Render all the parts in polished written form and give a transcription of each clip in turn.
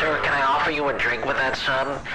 Sir, can I offer you a drink with that sub?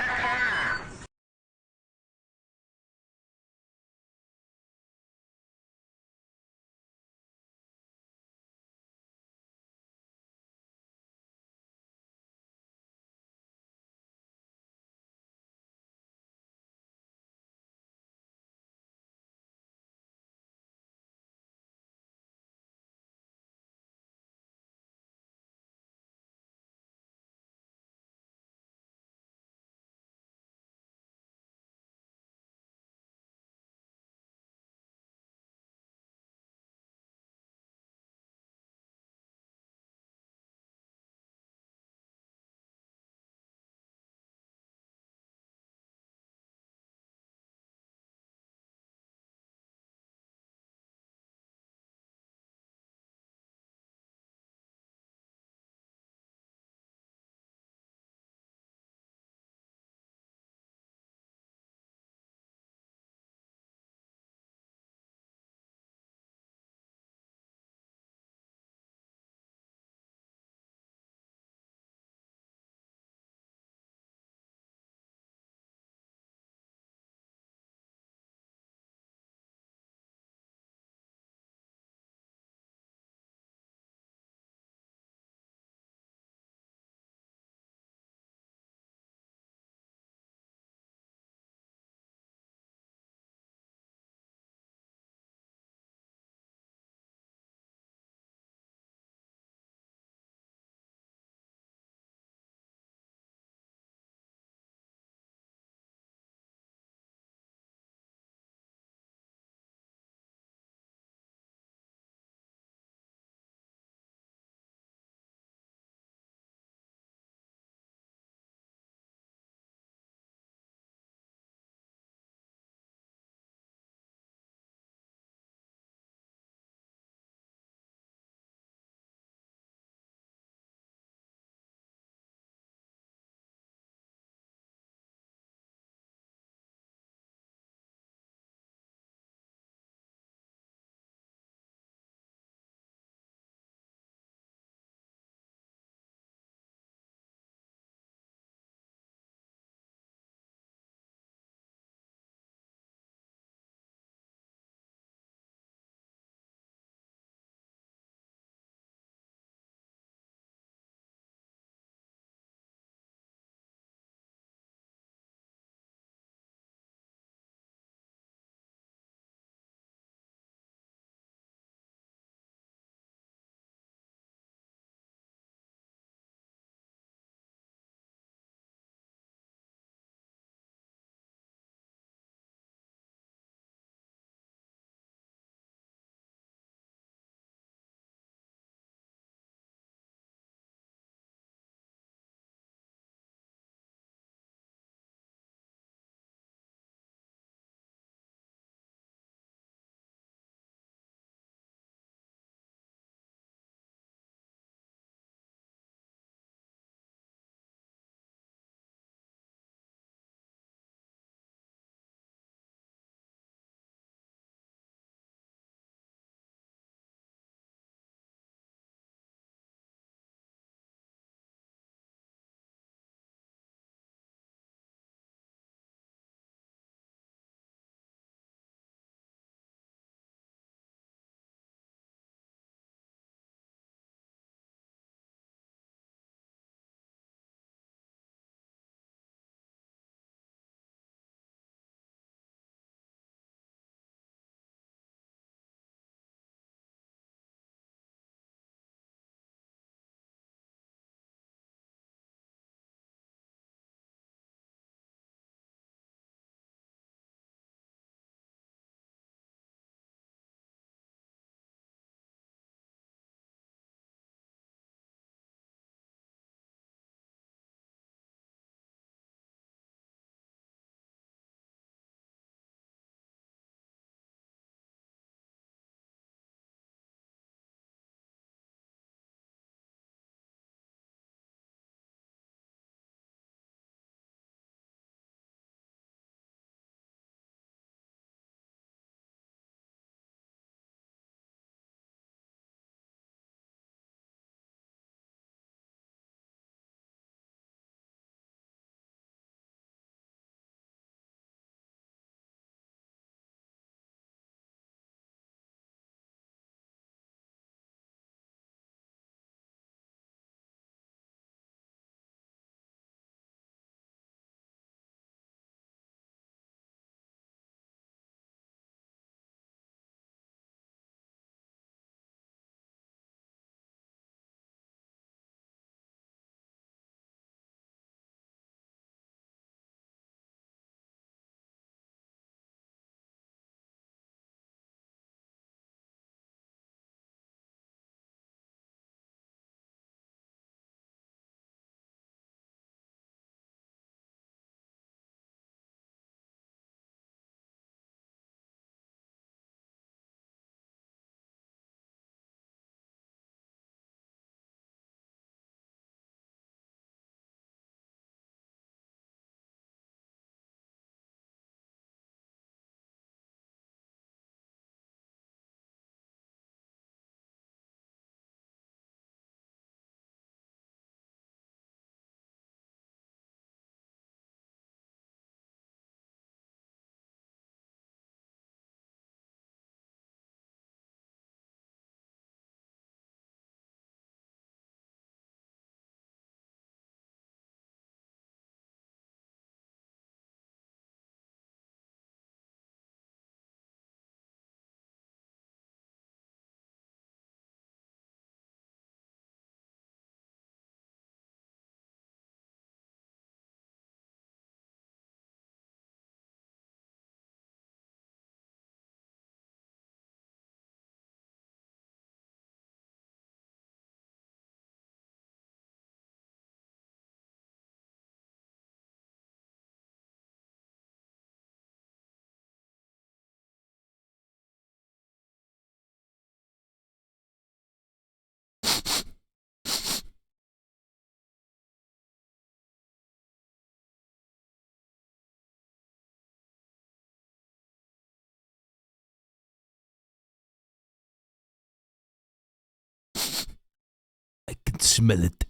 can smell it.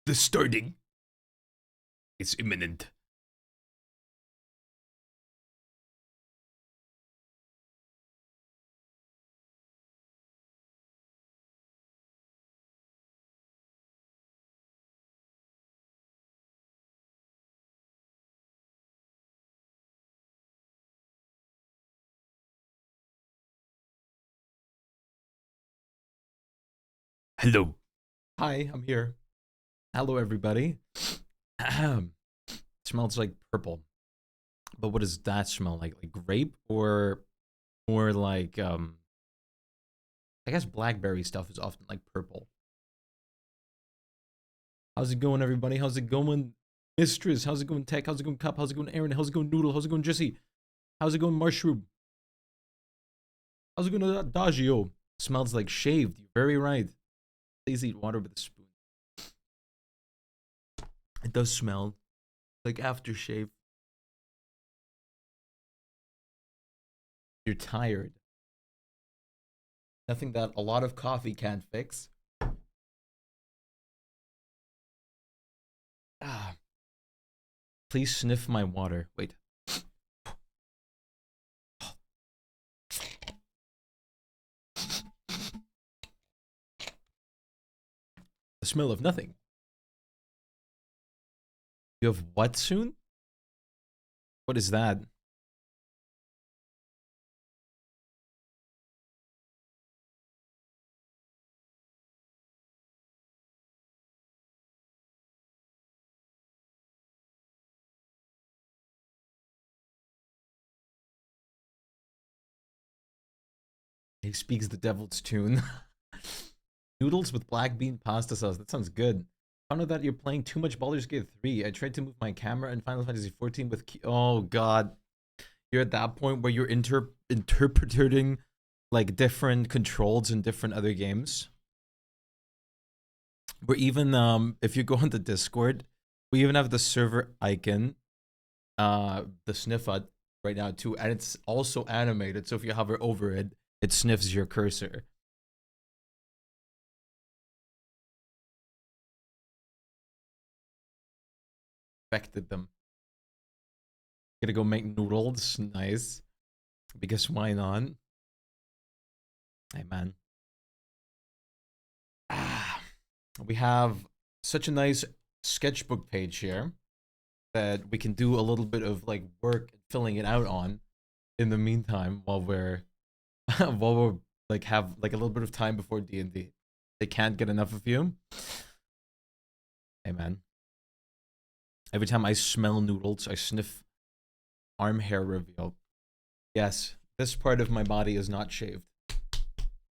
The starting is imminent. Hello. Hi, I'm here. Hello, everybody. Smells like purple. But what does that smell like? Like grape or more like I guess blackberry stuff is often like purple. How's it going, everybody? How's it going, Mistress? How's it going, Tech? How's it going, Cup? How's it going, Aaron? How's it going, Noodle? How's it going, Jesse? How's it going, Mushroom? How's it going, Adagio? Smells like shaved. You're very right. Please eat water with a spoon. It does smell like aftershave. You're tired. Nothing that a lot of coffee can't fix. Ah. Please sniff my water. Wait. The smell of nothing. You have what soon? What is that? He speaks the devil's tune. Noodles with black bean pasta sauce. That sounds good. Found out that you're playing too much Baldur's Gate 3. I tried to move my camera in Final Fantasy 14 with oh god. You're at that point where you're interpreting like different controls in different other games. We're even if you go into Discord, we even have the server icon, the sniff hut right now too, and it's also animated, so if you hover over it, it sniffs your cursor. Affected them. Gonna go make noodles. Nice. Because why not? Hey, man. We have such a nice sketchbook page here that we can do a little bit of like work filling it out on in the meantime while we're while we're like have like a little bit of time before D&D. They can't get enough of you. Hey, man. Every time I smell noodles, I sniff arm hair reveal. Yes, this part of my body is not shaved.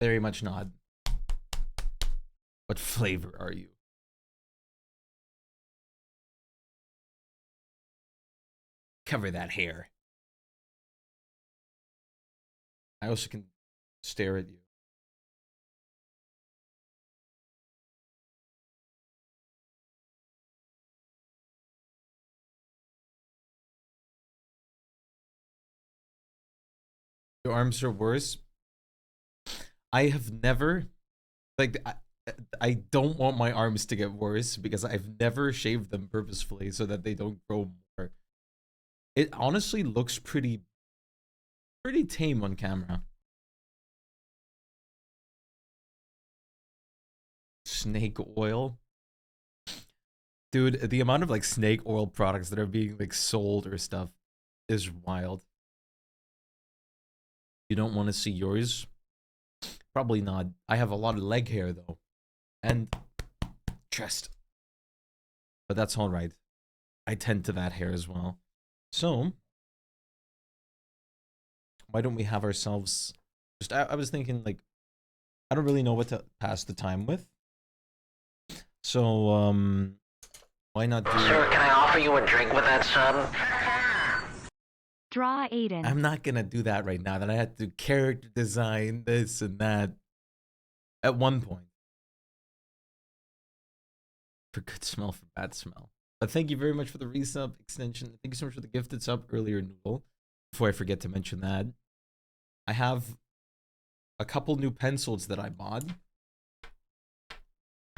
Very much not. What flavor are you? Cover that hair. I also can stare at you. Your arms are worse. I have never, like, I don't want my arms to get worse because I've never shaved them purposefully so that they don't grow more. It honestly looks pretty tame on camera. Snake oil. Dude, the amount of like snake oil products that are being like sold or stuff is wild. You don't want to see yours? Probably not. I have a lot of leg hair though. And chest. But that's alright. I tend to that hair as well. So, why don't we have ourselves... Just, I was thinking, like, I don't really know what to pass the time with. So, why not do... Sir, can I offer you a drink with that sub? Draw Aiden. I'm not gonna do that right now. That I had to character design this and that. At one point. For good smell, for bad smell. But thank you very much for the resub extension. Thank you so much for the gifted sub earlier, Noodle. Before I forget to mention that, I have a couple new pencils that I bought.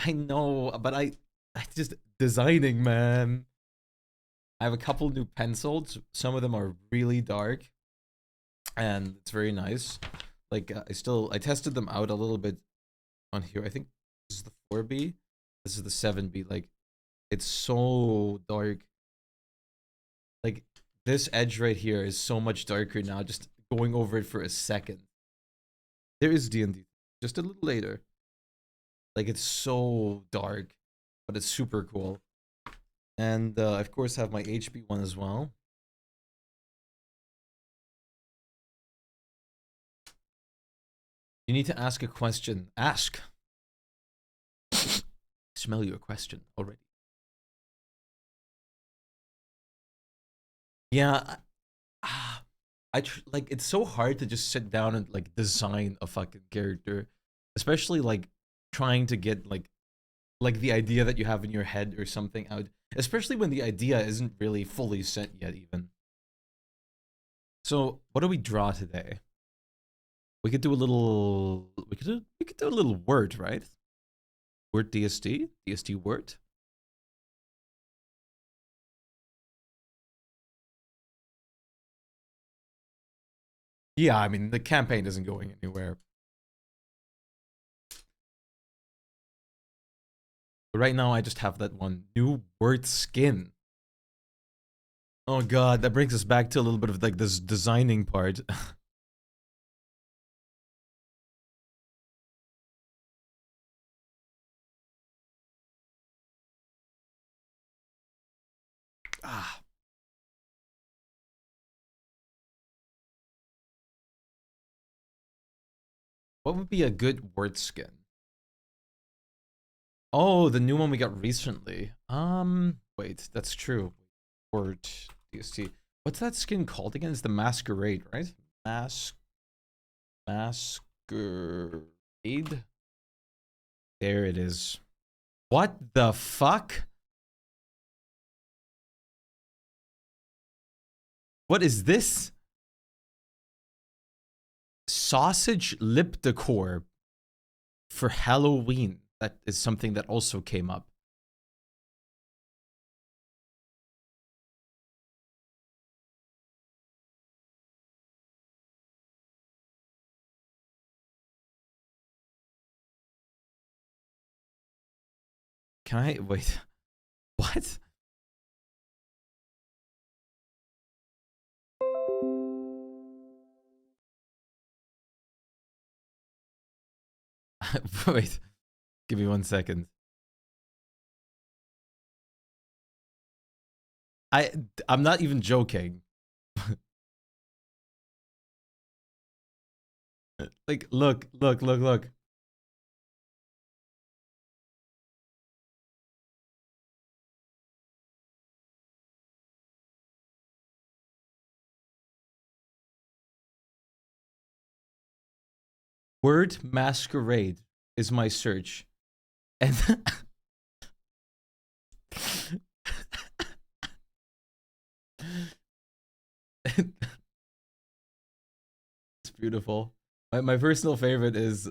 I know, but I just designing, man. I have a couple new pencils. Some of them are really dark, and it's very nice. Like I tested them out a little bit on here. I think this is the 4B. This is the 7B. Like it's so dark. Like this edge right here is so much darker now. Just going over it for a second. There is D&D just a little later. Like it's so dark, but it's super cool. And I of course have my HB one as well. You need to ask a question. Ask. Smell your question already. Yeah, like it's so hard to just sit down and like design a fucking character, especially like trying to get like the idea that you have in your head or something out, especially when the idea isn't really fully set yet even. So, what do we draw today? We could do a little we could do a little word, right? Word DSD? DSD word? Yeah, I mean, the campaign isn't going anywhere. But right now, I just have that one new word skin. Oh god, that brings us back to a little bit of like this designing part. Ah, what would be a good word skin? Oh, the new one we got recently. Wait, that's true. Word DST. What's that skin called again? It's the Masquerade, right? Masquerade. There it is. What the fuck? What is this? Sausage lip decor for Halloween. That is something that also came up. Can I wait? What? Wait, give me 1 second. I I'm not even joking. Like, look. Word masquerade is my search, and it's beautiful. My personal favorite is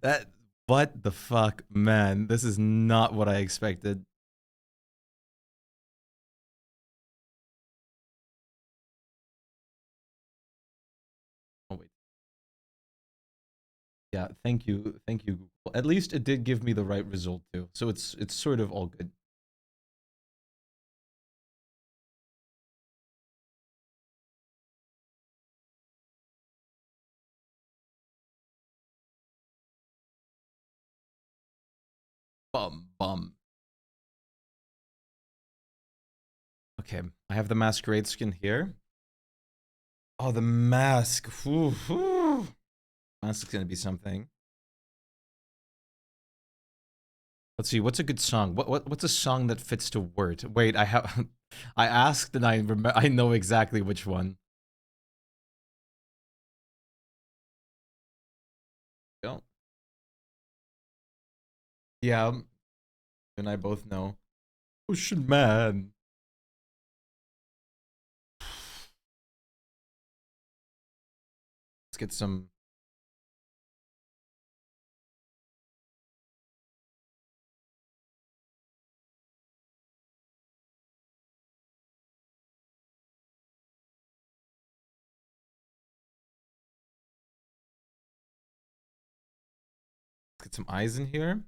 that. What the fuck, man? This is not what I expected. Oh wait. Yeah, thank you, Google. At least it did give me the right result too, so it's sort of all good. Bum. Okay, I have the masquerade skin here. Oh, the mask. Mask is gonna be something. Let's see. What's a good song? What's a song that fits to word? Wait, I have. I asked and I know exactly which one. Yeah. Yeah. And I both know. Ocean Man. Let's get some. Let's get some eyes in here.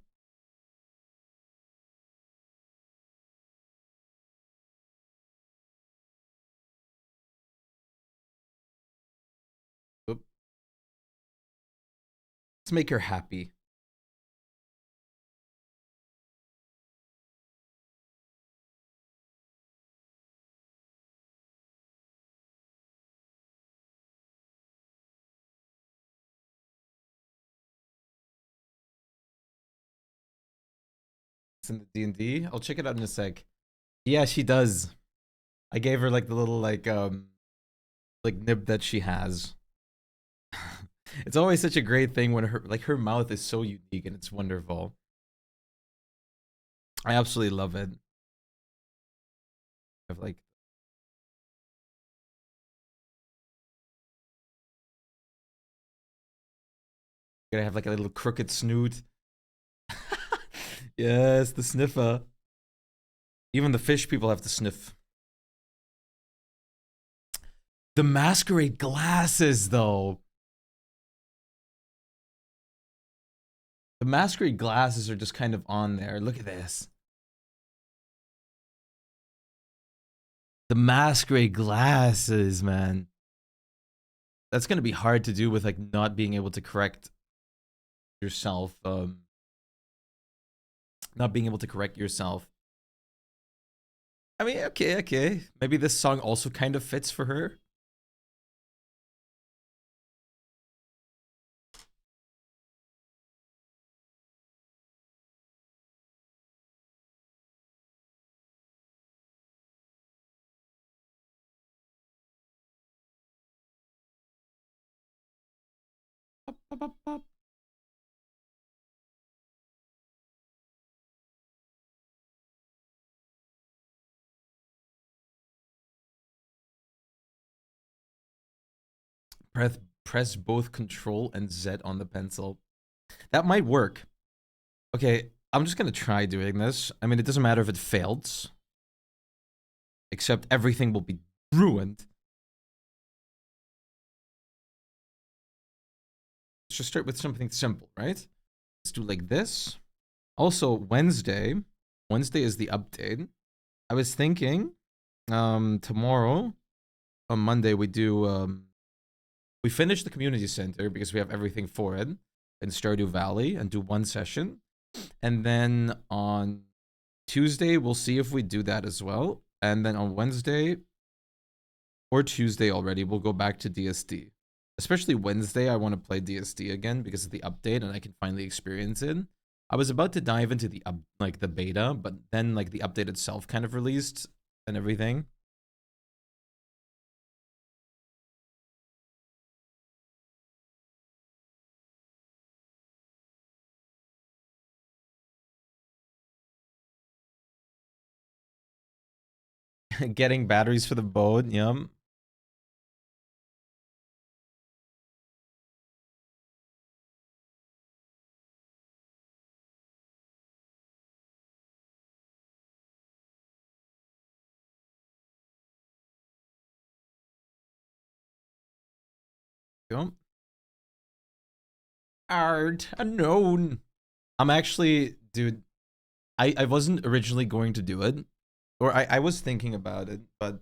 Oop. Let's make her happy. It's in the D&D. I'll check it out in a sec. Yeah, she does. I gave her like the little like nib that she has. It's always such a great thing when her mouth is so unique and it's wonderful. I absolutely love it. I've like gonna have like a little crooked snoot. Yes, the sniffer. Even the fish people have to sniff. The masquerade glasses, though. The masquerade glasses are just kind of on there. Look at this. The masquerade glasses, man. That's gonna be hard to do with like not being able to correct yourself. Not being able to correct yourself. I mean, okay. Maybe this song also kind of fits for her. Press both Control and Z on the pencil. That might work. Okay, I'm just gonna try doing this. I mean, it doesn't matter if it fails. Except everything will be ruined. Let's just start with something simple, right? Let's do like this. Also, Wednesday. Wednesday is the update. I was thinking, tomorrow, on Monday, we finish the community center because we have everything for it in Stardew Valley and do one session. And then on Tuesday, we'll see if we do that as well. And then on Wednesday or Tuesday already, we'll go back to DSD. Especially Wednesday, I want to play DSD again because of the update and I can finally experience it. I was about to dive into the like the beta, but then like the update itself kind of released and everything. Getting batteries for the boat, yum. Yum. Art unknown. I'm actually, dude, I wasn't originally going to do it. Or I was thinking about it, but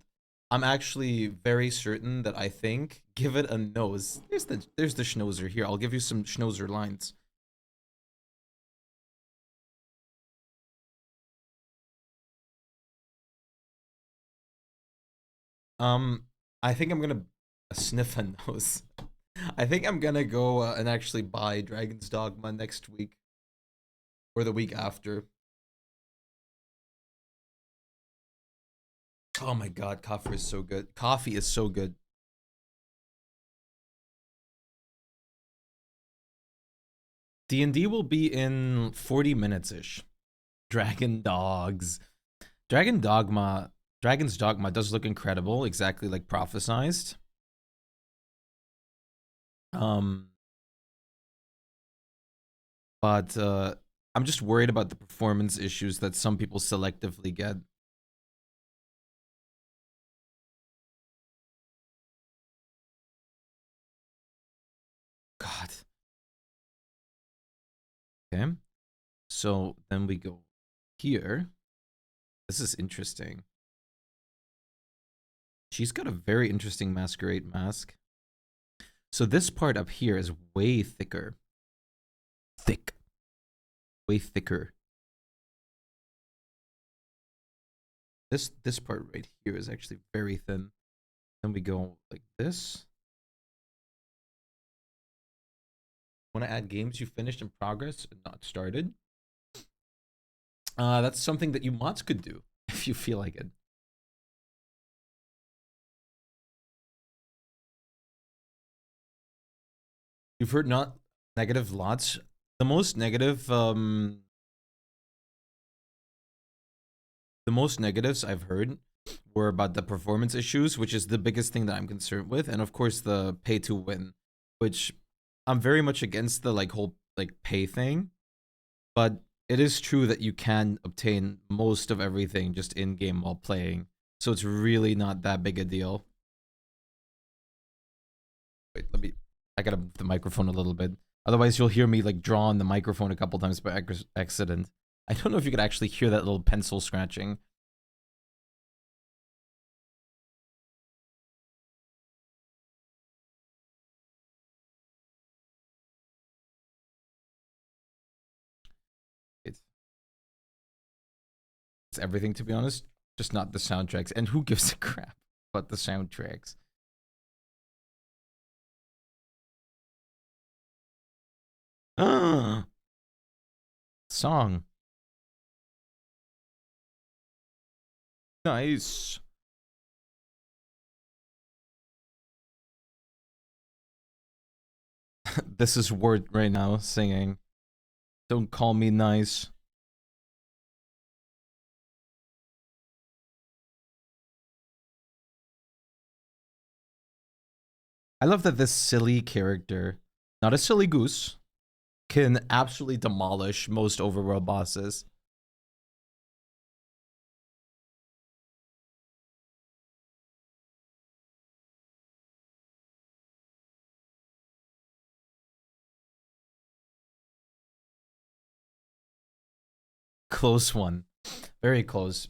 I'm actually very certain that I think give it a nose. There's the schnauzer here. I'll give you some schnauzer lines. Um, I think I'm gonna sniff a nose. I think I'm gonna go and actually buy Dragon's Dogma next week or the week after. Oh my god, coffee is so good. Coffee is so good. D&D will be in 40 minutes-ish. Dragon Dogs. Dragon Dogma. Dragon's Dogma does look incredible, exactly like prophesized. But I'm just worried about the performance issues that some people selectively get. God. Okay. So then we go here. This is interesting. She's got a very interesting masquerade mask. So this part up here is way thicker. Thick. Way thicker. This part right here is actually very thin. Then we go like this. Want to add games you finished in progress and not started? That's something that you mods could do if you feel like it. You've heard not negative lots. The most negatives I've heard were about the performance issues, which is the biggest thing that I'm concerned with, and of course the pay to win, which I'm very much against the whole pay thing, but it is true that you can obtain most of everything just in game while playing, so it's really not that big a deal. Wait, I gotta move the microphone a little bit. Otherwise, you'll hear me draw on the microphone a couple times by accident. I don't know if you could actually hear that little pencil scratching. It's everything, to be honest, just not the soundtracks. And who gives a crap about the soundtracks? Song. Nice. This is Word right now singing. Don't call me nice. I love that this silly character, not a silly goose, can absolutely demolish most overworld bosses. Close one. Very close.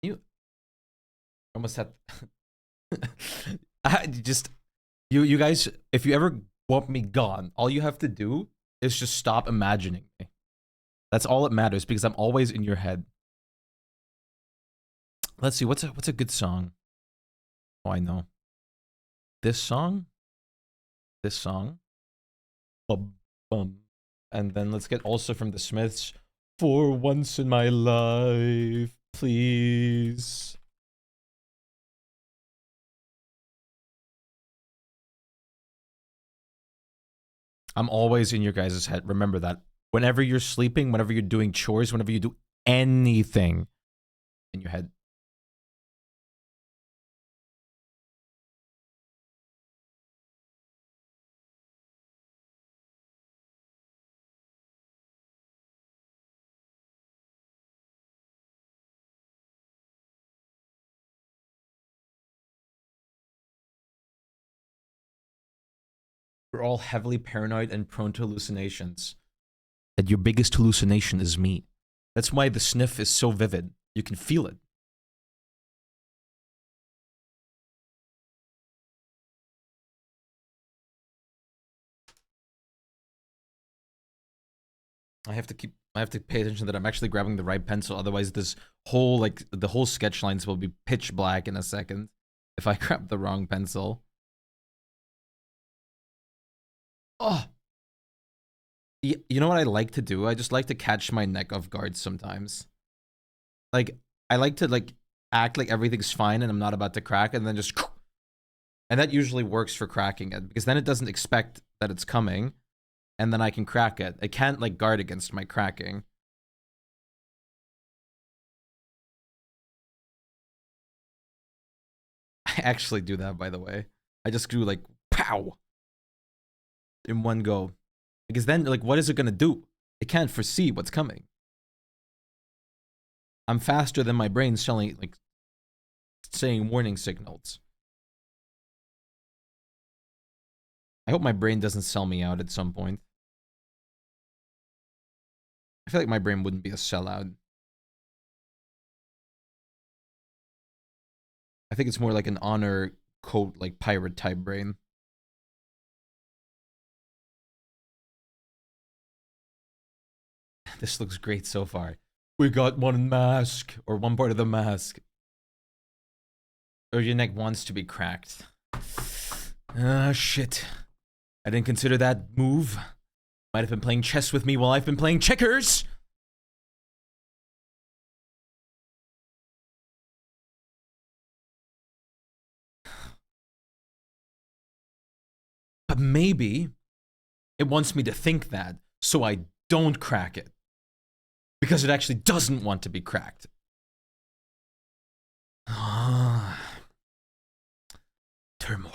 You almost had I just you guys, if you ever want me gone, all you have to do is just stop imagining me. That's all that matters, because I'm always in your head. Let's see, what's a good song? Oh, I know. This song? This song? Bum, bum. And then let's get also from the Smiths. For once in my life, please. I'm always in your guys' head. Remember that. Whenever you're sleeping, whenever you're doing chores, whenever you do anything in your head. We're all heavily paranoid and prone to hallucinations. And your biggest hallucination is me. That's why the sniff is so vivid. You can feel it. I have to pay attention that I'm actually grabbing the right pencil. Otherwise, this whole the whole sketch lines will be pitch black in a second if I grab the wrong pencil. Oh, you know what I like to do? I just like to catch my neck off guard sometimes. I like to act like everything's fine and I'm not about to crack, and then just, and that usually works for cracking it because then it doesn't expect that it's coming, and then I can crack it. It can't like guard against my cracking. I actually do that, by the way. I just do like pow in one go, because then like what is it gonna do? It can't foresee what's coming. I'm faster than my brain selling like saying warning signals. I hope my brain doesn't sell me out at some point. I feel like my brain wouldn't be a sellout. I think it's more like an honor code, like pirate type brain. This looks great so far. We got one mask, or one part of the mask. Or your neck wants to be cracked. Ah, shit. I didn't consider that move. Might have been playing chess with me while I've been playing checkers. But maybe it wants me to think that, so I don't crack it. Because it actually doesn't want to be cracked. Turmoil.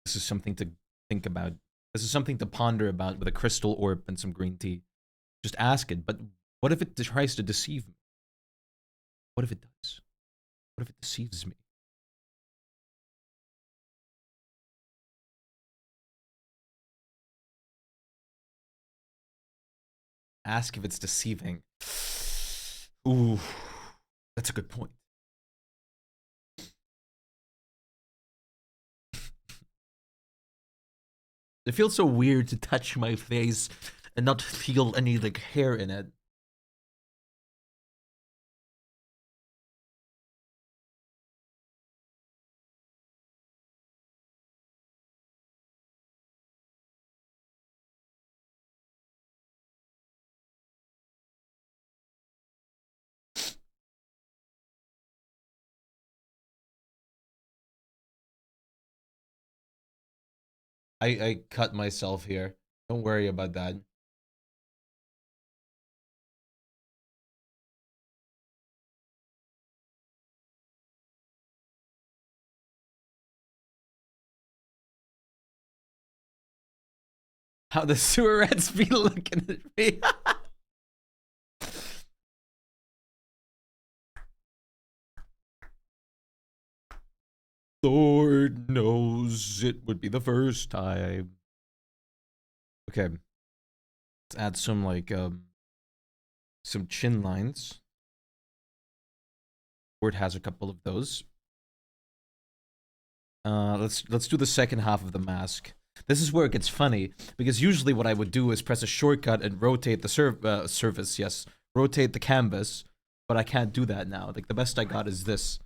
This is something to think about. This is something to ponder about with a crystal orb and some green tea. Just ask it, but what if it tries to deceive me? What if it does? What if it deceives me? Ask if it's deceiving. Ooh, that's a good point. It feels so weird to touch my face and not feel any like hair in it. I cut myself here. Don't worry about that. How the sewer rats be looking at me. Lord knows it would be the first time. Okay. Let's add some like some chin lines. Word has a couple of those. Let's do the second half of the mask. This is where it gets funny, because usually what I would do is press a shortcut and rotate the surface, yes. Rotate the canvas, but I can't do that now. Like, the best I got is this.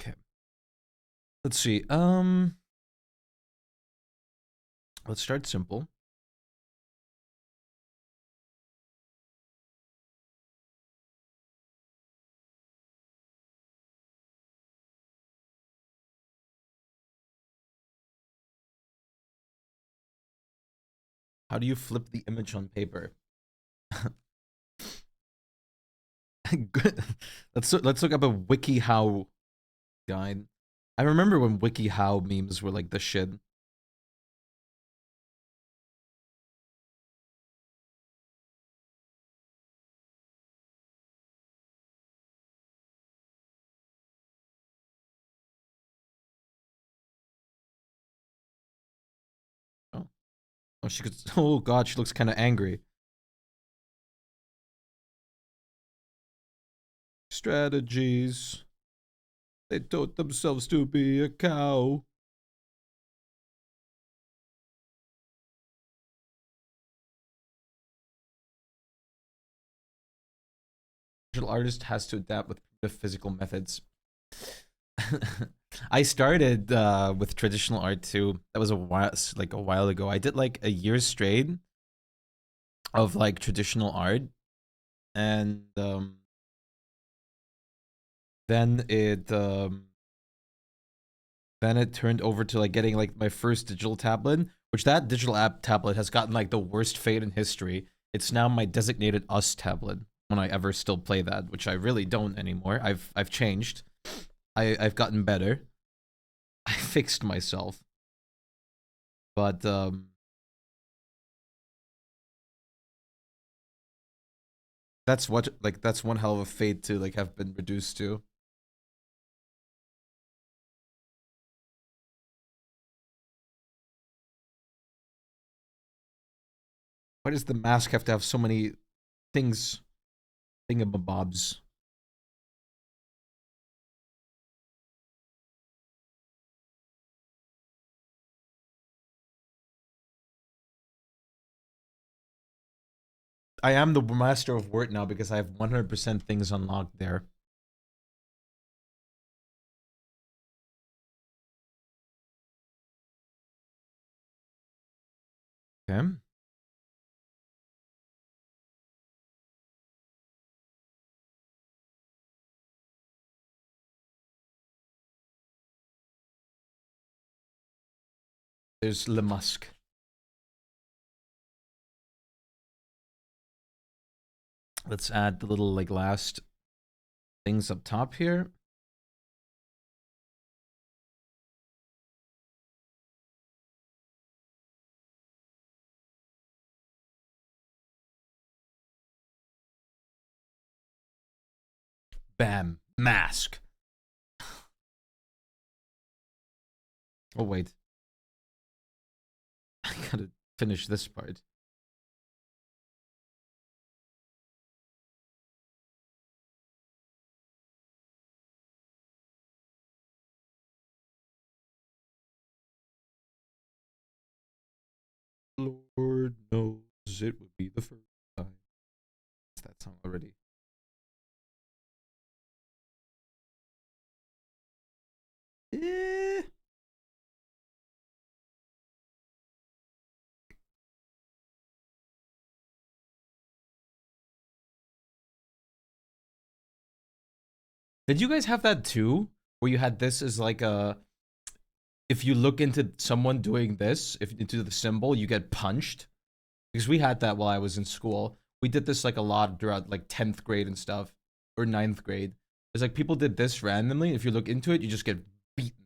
Okay. Let's see, let's start simple. How do you flip the image on paper? Good. Let's look up a WikiHow guide. I remember when WikiHow memes were like the shit. Oh, oh, she could. Oh God, she looks kind of angry. Strategies. They taught themselves to be a cow. Digital artist has to adapt with the physical methods. I started with traditional art too. That was a while ago. I did like a year straight. of like traditional art, and then it um, then it turned over to like getting like my first digital tablet, which that digital app tablet has gotten like the worst fate in history. It's now my designated us tablet when I ever still play that, which I really don't anymore. I've changed. I've gotten better. I fixed myself. But that's what like that's one hell of a fate to like have been reduced to. Why does the mask have to have so many things thingamabobs? I am the master of Word now because I have 100% things unlocked there. Okay. There's Le Musk. Let's add the little like last things up top here. Bam. Mask. Oh wait. I gotta finish this part. Lord knows it would be the first time. It's that song already. Eh. Did you guys have that too? Where you had this as like a, if you look into someone doing this, if into the symbol, you get punched? Because we had that while I was in school. We did this like a lot throughout like 10th grade and stuff, or ninth grade. It's like people did this randomly. If you look into it, you just get beaten.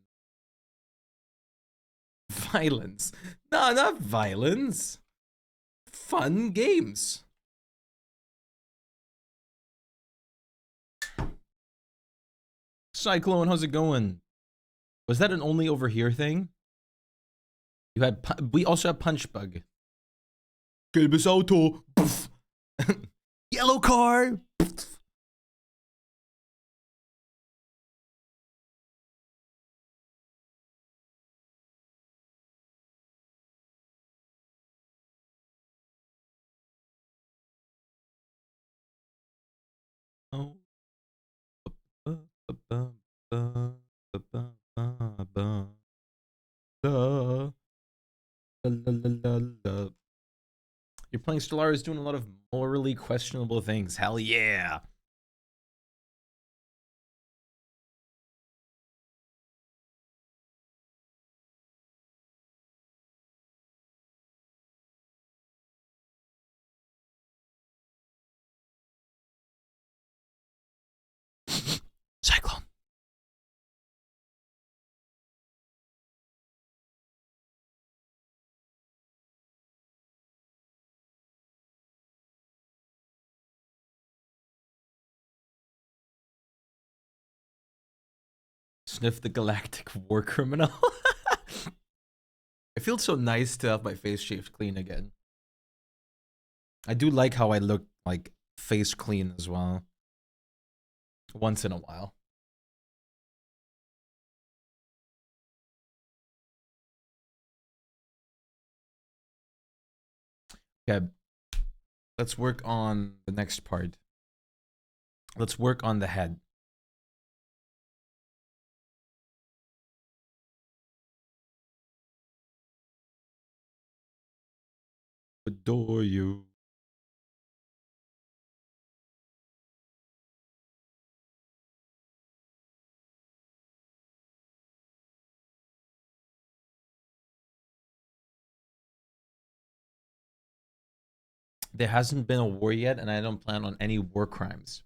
Violence. No, not violence. Fun games. Cyclone, how's it going? Was that an only over here thing? You had, we also have Punch Bug. Gelbes Auto. Yellow car. Oh. You're playing Stellaris doing a lot of morally questionable things. Hell yeah. Cyclone. Sniff the galactic war criminal. It feels so nice to have my face shaved clean again. I do like how I look like face clean as well. Once in a while. Okay. Let's work on the next part. Let's work on the head. Adore you. There hasn't been a war yet, and I don't plan on any war crimes.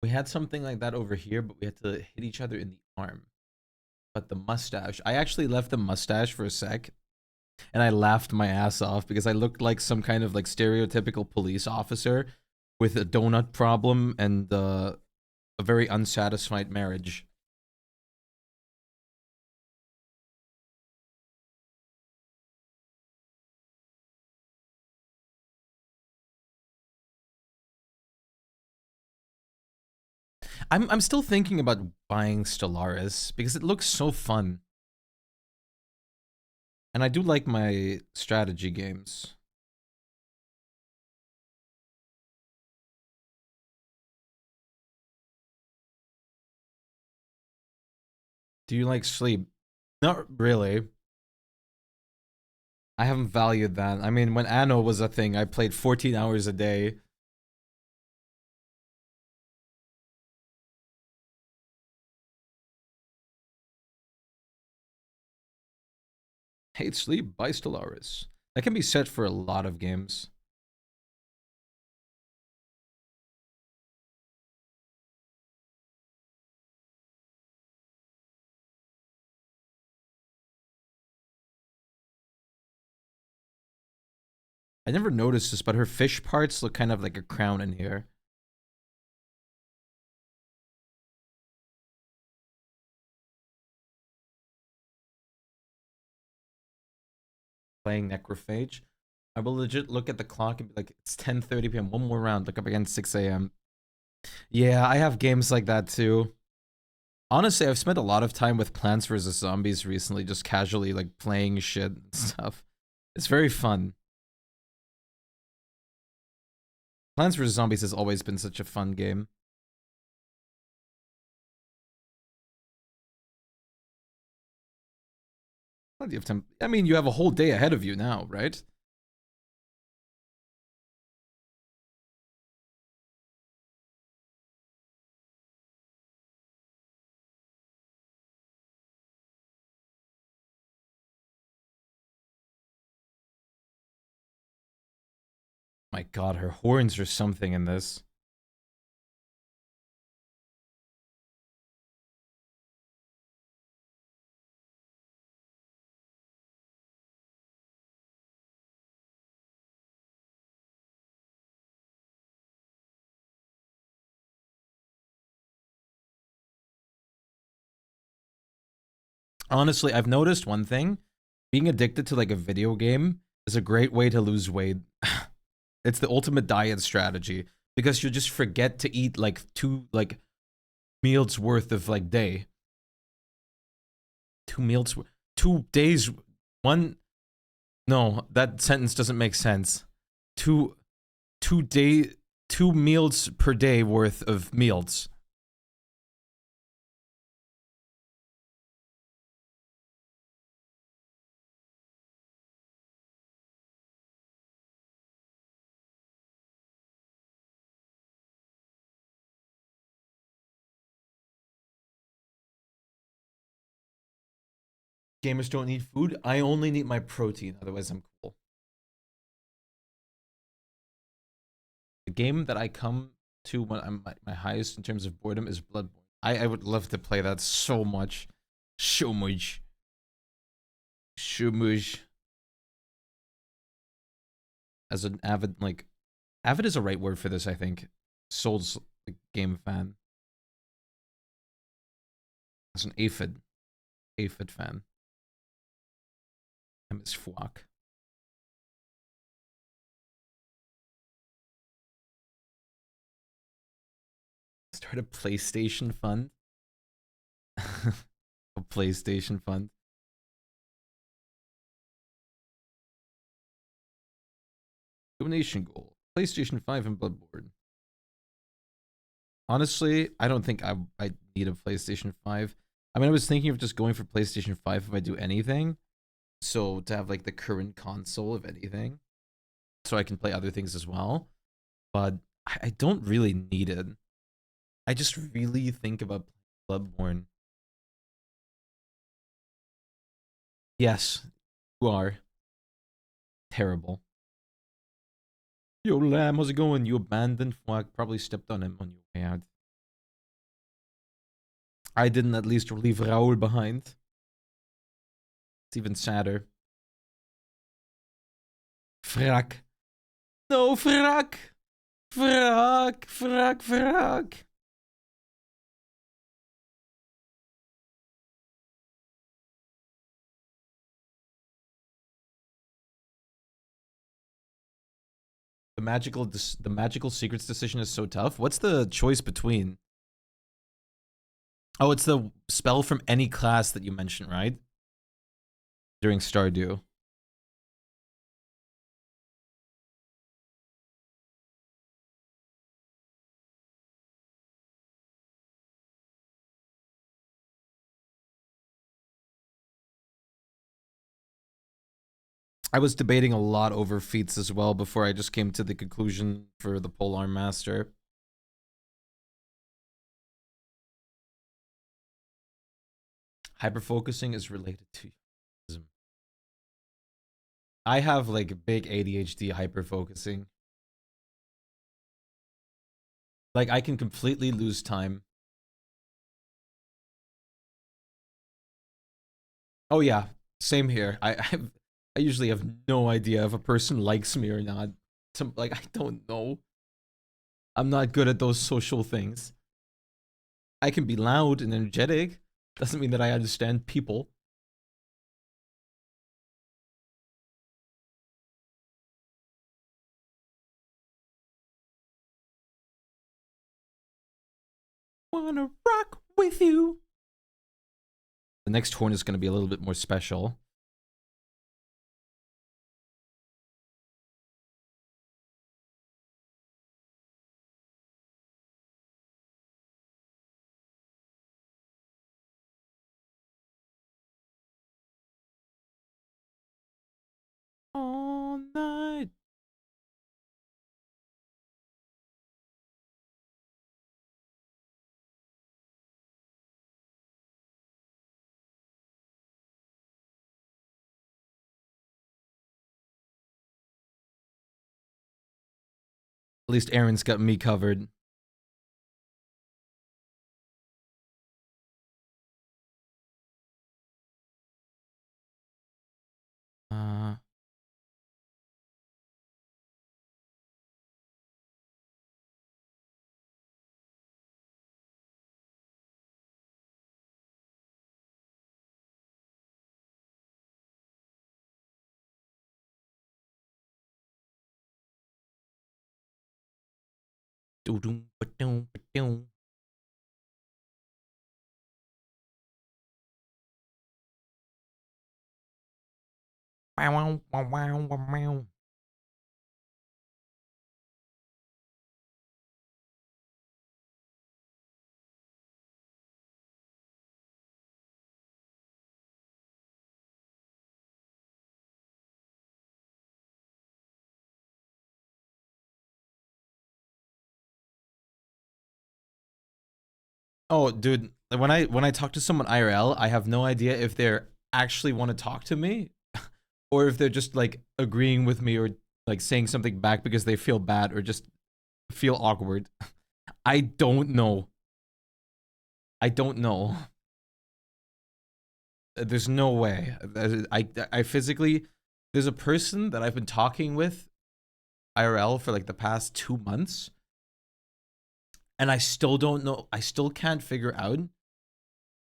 We had something like that over here, but we had to hit each other in the arm. But the mustache, I actually left the mustache for a sec, and I laughed my ass off because I looked like some kind of like stereotypical police officer with a donut problem and a very unsatisfied marriage. I'm still thinking about buying Stellaris because it looks so fun. And I do like my strategy games. Do you like sleep? Not really. I haven't valued that. I mean, when Anno was a thing, I played 14 hours a day. Hate sleep, buy Stellaris. That can be set for a lot of games. I never noticed this, but her fish parts look kind of like a crown in here. Playing Necrophage. I will legit look at the clock and be like, it's 10:30 p.m. One more round, look up again 6 a.m. Yeah, I have games like that too. Honestly, I've spent a lot of time with Plants vs. Zombies recently, just casually like playing shit and stuff. It's very fun. Plants vs. Zombies has always been such a fun game. Plenty of time. I mean, you have a whole day ahead of you now, right? My god, her horns are something in this. Honestly, I've noticed one thing. Being addicted to like a video game is a great way to lose weight. It's the ultimate diet strategy because you just forget to eat like 2 meals worth of like day. 2 meals, 2 days, one. No, that sentence doesn't make sense. Two, 2 day, 2 meals per day worth of meals. Gamers don't need food. I only need my protein, otherwise I'm cool. The game that I come to when I'm my highest in terms of boredom is Bloodborne. I would love to play that so much. So much. So much. As an avid, like, avid is a right word for this, I think. Souls like, game fan. As an aphid fan. I miss Shpyke. Start a PlayStation fund. A PlayStation fund. Donation goal. PlayStation 5 and Bloodborne. Honestly, I don't think I need a PlayStation 5. I mean, I was thinking of just going for PlayStation 5 if I do anything. So to have like the current console of anything. So I can play other things as well. But I don't really need it. I just really think about Bloodborne. Yes, you are. terrible. Yo, Lamb, how's it going? You abandoned Fwak. Probably stepped on him on your way out. I didn't at least leave Raoul behind. It's even sadder. Frak. No, Frak! Frak, Frak, Frak. The magical secrets decision is so tough. What's the choice between? Oh, it's the spell from any class that you mentioned, right? During Stardew. I was debating a lot over feats as well before I just came to the conclusion for the Polearm Master. Hyperfocusing is related to autism. I have like big ADHD hyperfocusing. Like I can completely lose time. Oh yeah, same here. I usually have no idea if a person likes me or not. Like I don't know. I'm not good at those social things. I can be loud and energetic. Doesn't mean that I understand people. Wanna rock with you. The next horn is going to be a little bit more special. All night. At least Aaron's got me covered. Uh, Oh, dude, when I talk to someone IRL, I have no idea if they're actually want to talk to me or if they're just like agreeing with me or like saying something back because they feel bad or just feel awkward. I don't know. I don't know. There's no way. I physically there's a person that I've been talking with IRL for like the past 2 months and I still don't know. I still can't figure out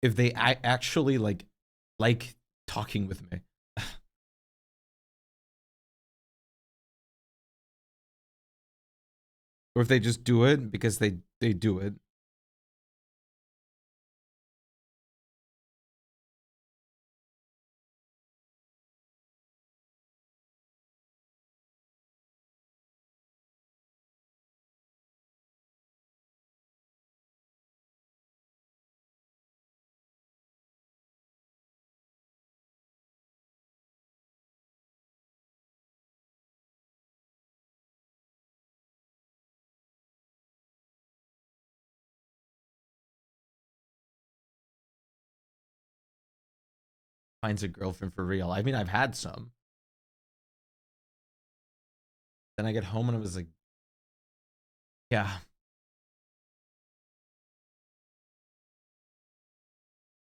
if they actually like talking with me. Or if they just do it because they do it. Finds a girlfriend for real. I mean, I've had some. Then I get home and I was like, yeah.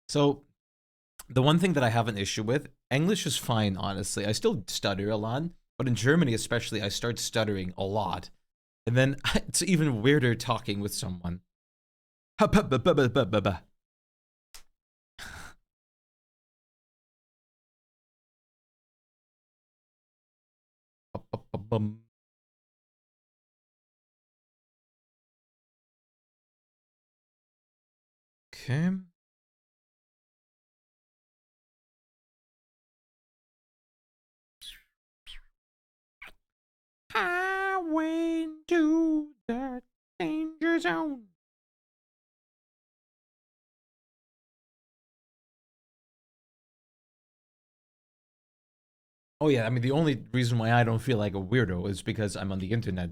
So the one thing that I have an issue with, English is fine, honestly. I still stutter a lot, but in Germany especially, I start stuttering a lot. And then it's even weirder talking with someone. Okay. Highway to the danger zone. Oh yeah, I mean the only reason why I don't feel like a weirdo is because I'm on the internet.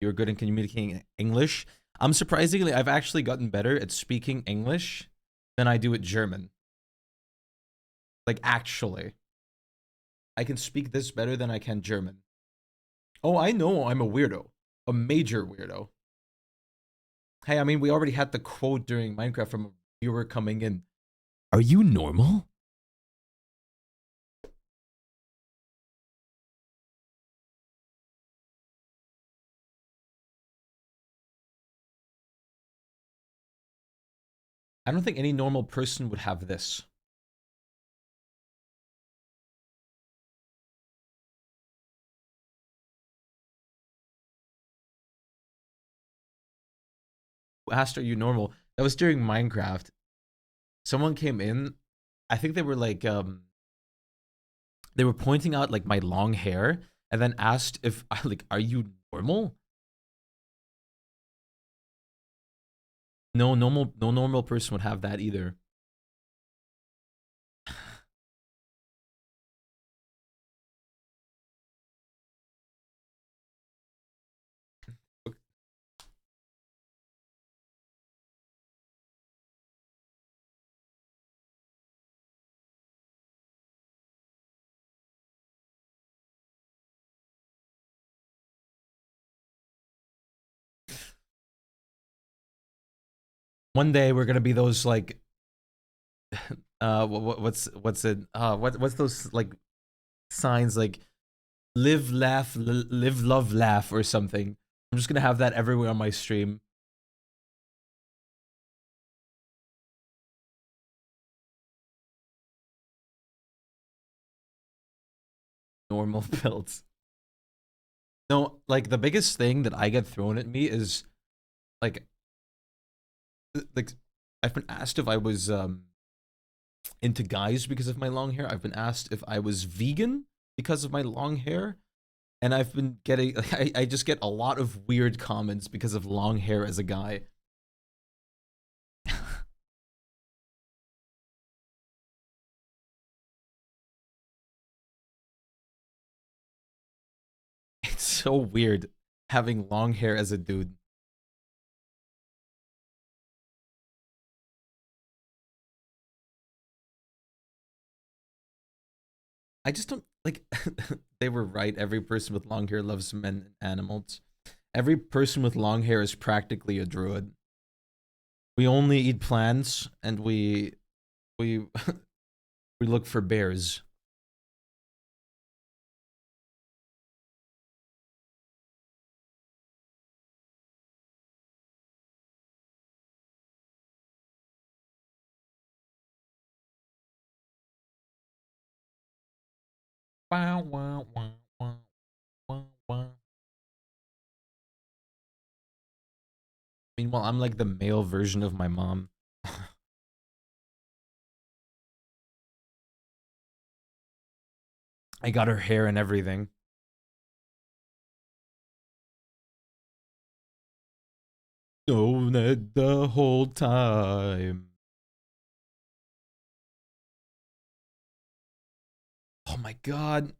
You're good in communicating English. I'm surprisingly, I've actually gotten better at speaking English than I do at German. Like actually, I can speak this better than I can German. Oh, I know I'm a weirdo, a major weirdo. Hey, I mean we already had the quote during Minecraft from a viewer coming in. Are you normal? I don't think any normal person would have this. Who asked, "Are you normal?" That was during Minecraft. Someone came in. I think they were pointing out like my long hair, and then asked if like, "Are you normal?" No normal person would have that either. One day we're gonna be those like, what's it? What's those like signs like live, laugh, live, love, laugh, or something. I'm just gonna have that everywhere on my stream. Normal builds. No, like the biggest thing that I get thrown at me is like like I've been asked if I was into guys because of my long hair. I've been asked if I was vegan because of my long hair. And I've been getting I just get a lot of weird comments because of long hair as a guy. It's so weird having long hair as a dude. I just don't like they were right. Every person with long hair loves men and animals. Every person with long hair is practically a druid. We only eat plants and we we look for bears. Wow, wow, wow, wow, wow, wow. Meanwhile, I'm like the male version of my mom. I got her hair and everything. Known it the whole time. Oh my god.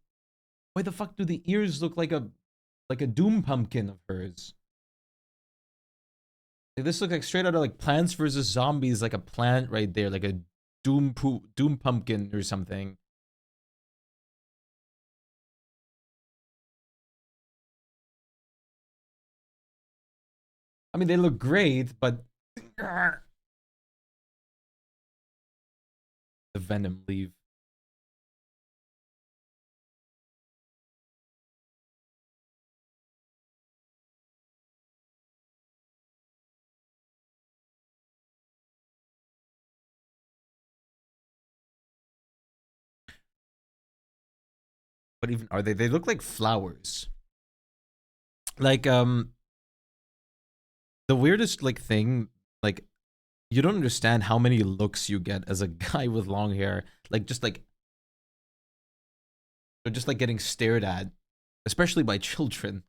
Why the fuck do the ears look like a doom pumpkin of hers? Like, this looks like straight out of like Plants vs Zombies, like a plant right there, like a doom pumpkin or something. I mean, they look great, but the venom leave. What even are they? They look like flowers. Like the weirdest like thing, like you don't understand how many looks you get as a guy with long hair. Like just like they're just like getting stared at, especially by children.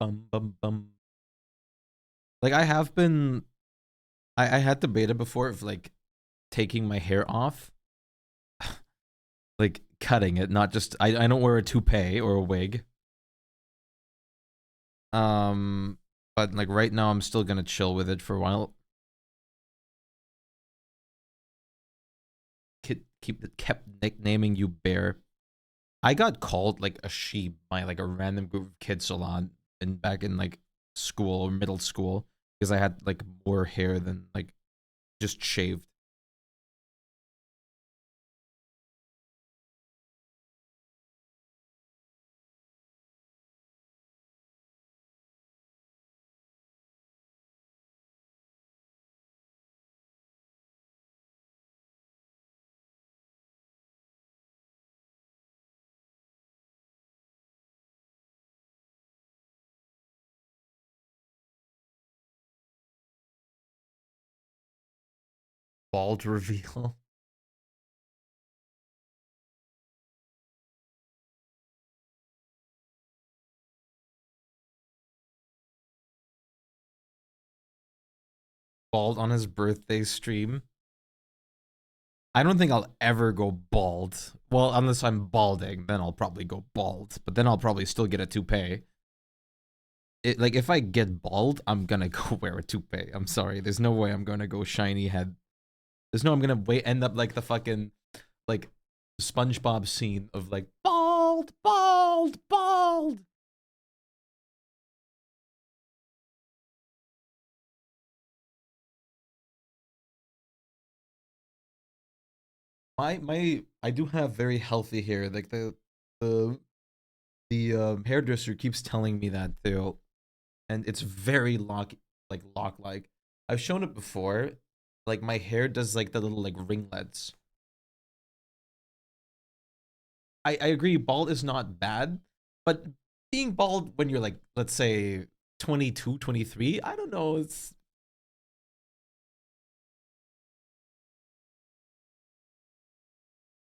Bum, bum, bum. Like I have been, I had the beta before of like taking my hair off, like cutting it, not just I don't wear a toupee or a wig. Um, but like right now, I'm still gonna chill with it for a while. Kept nicknaming you Bear. I got called like a sheep by like a random group of kids a lot, and back in like school or middle school because I had like more hair than like just shaved. Bald reveal. Bald on his birthday stream. I don't think I'll ever go bald. Well, unless I'm balding, then I'll probably go bald. But then I'll probably still get a toupee. Like if I get bald, I'm gonna go wear a toupee. I'm sorry. There's no way I'm gonna go shiny head. There's no I'm gonna wait end up like the fucking like SpongeBob scene of like bald, bald, bald. My I do have very healthy hair. Like the hairdresser keeps telling me that too, and it's very lock like. I've shown it before. Like my hair does like the little like ringlets. I agree, bald is not bad, but being bald when you're like let's say 22, 23, I don't know. It's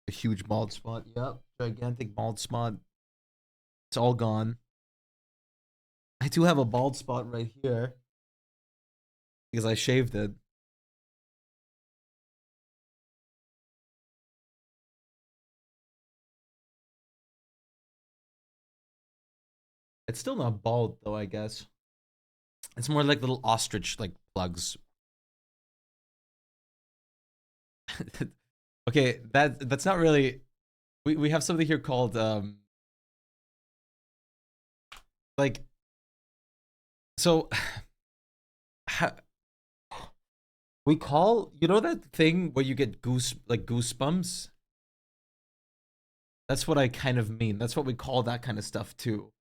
a huge bald spot. Yep, gigantic bald spot. It's all gone. I do have a bald spot right here because I shaved it. It's still not bald though, I guess. It's more like little ostrich like plugs. Okay, that's not really. We have something here called like so. We call that thing where you get goosebumps. That's what I kind of mean. That's what we call that kind of stuff too.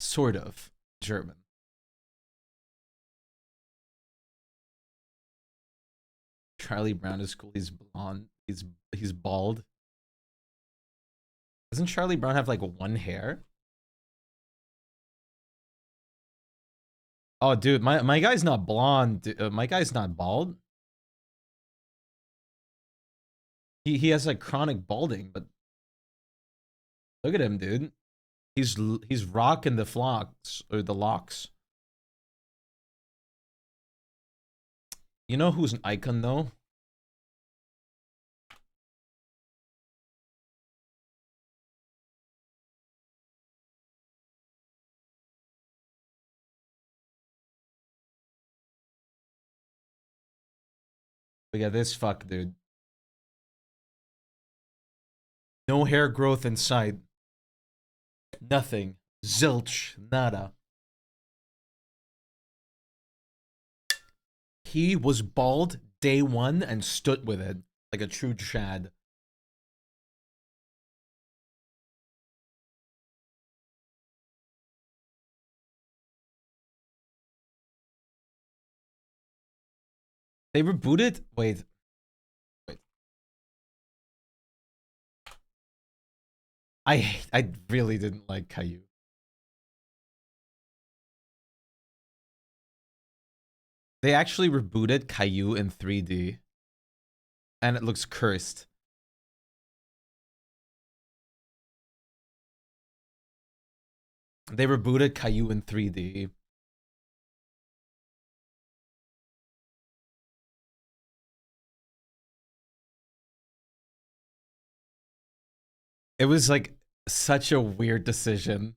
Sort of German. Charlie Brown is cool. He's blonde. He's bald. Doesn't Charlie Brown have like one hair? Oh, dude, my guy's not blonde. My guy's not bald. He has like chronic balding, but look at him, dude. He's rocking the flocks or the locks. You know who's an icon though? We got this fuck, dude. No hair growth in sight. Nothing. Zilch. Nada. He was bald day one and stood with it like a true Chad. They rebooted? Wait. I really didn't like Caillou. They actually rebooted Caillou in 3D. And it looks cursed. They rebooted Caillou in 3D. It was like such a weird decision.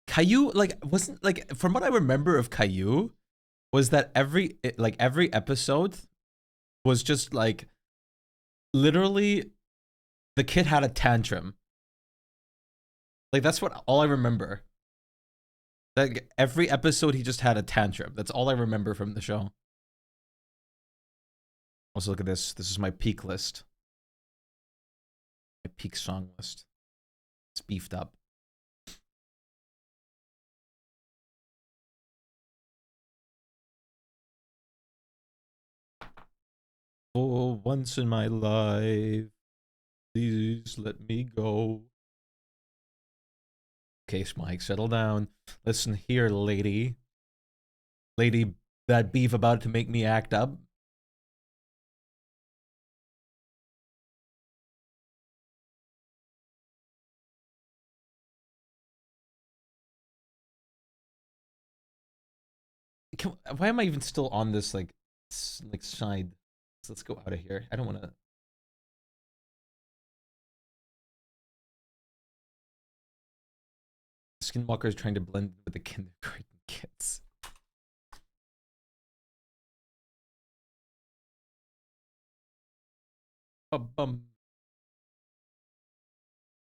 Caillou, like, wasn't like, from what I remember of Caillou, was that every episode was just like literally the kid had a tantrum. Like that's what all I remember. Like every episode he just had a tantrum. That's all I remember from the show. Also look at this. This is my peak list. My peak song list. It's beefed up. For once in my life, please let me go. Okay, Shpyke, settle down. Listen here, lady. Lady, that beef about to make me act up. Why am I even still on this like side? So let's go out of here. I don't want to. Skinwalker is trying to blend with the kindergarten kids.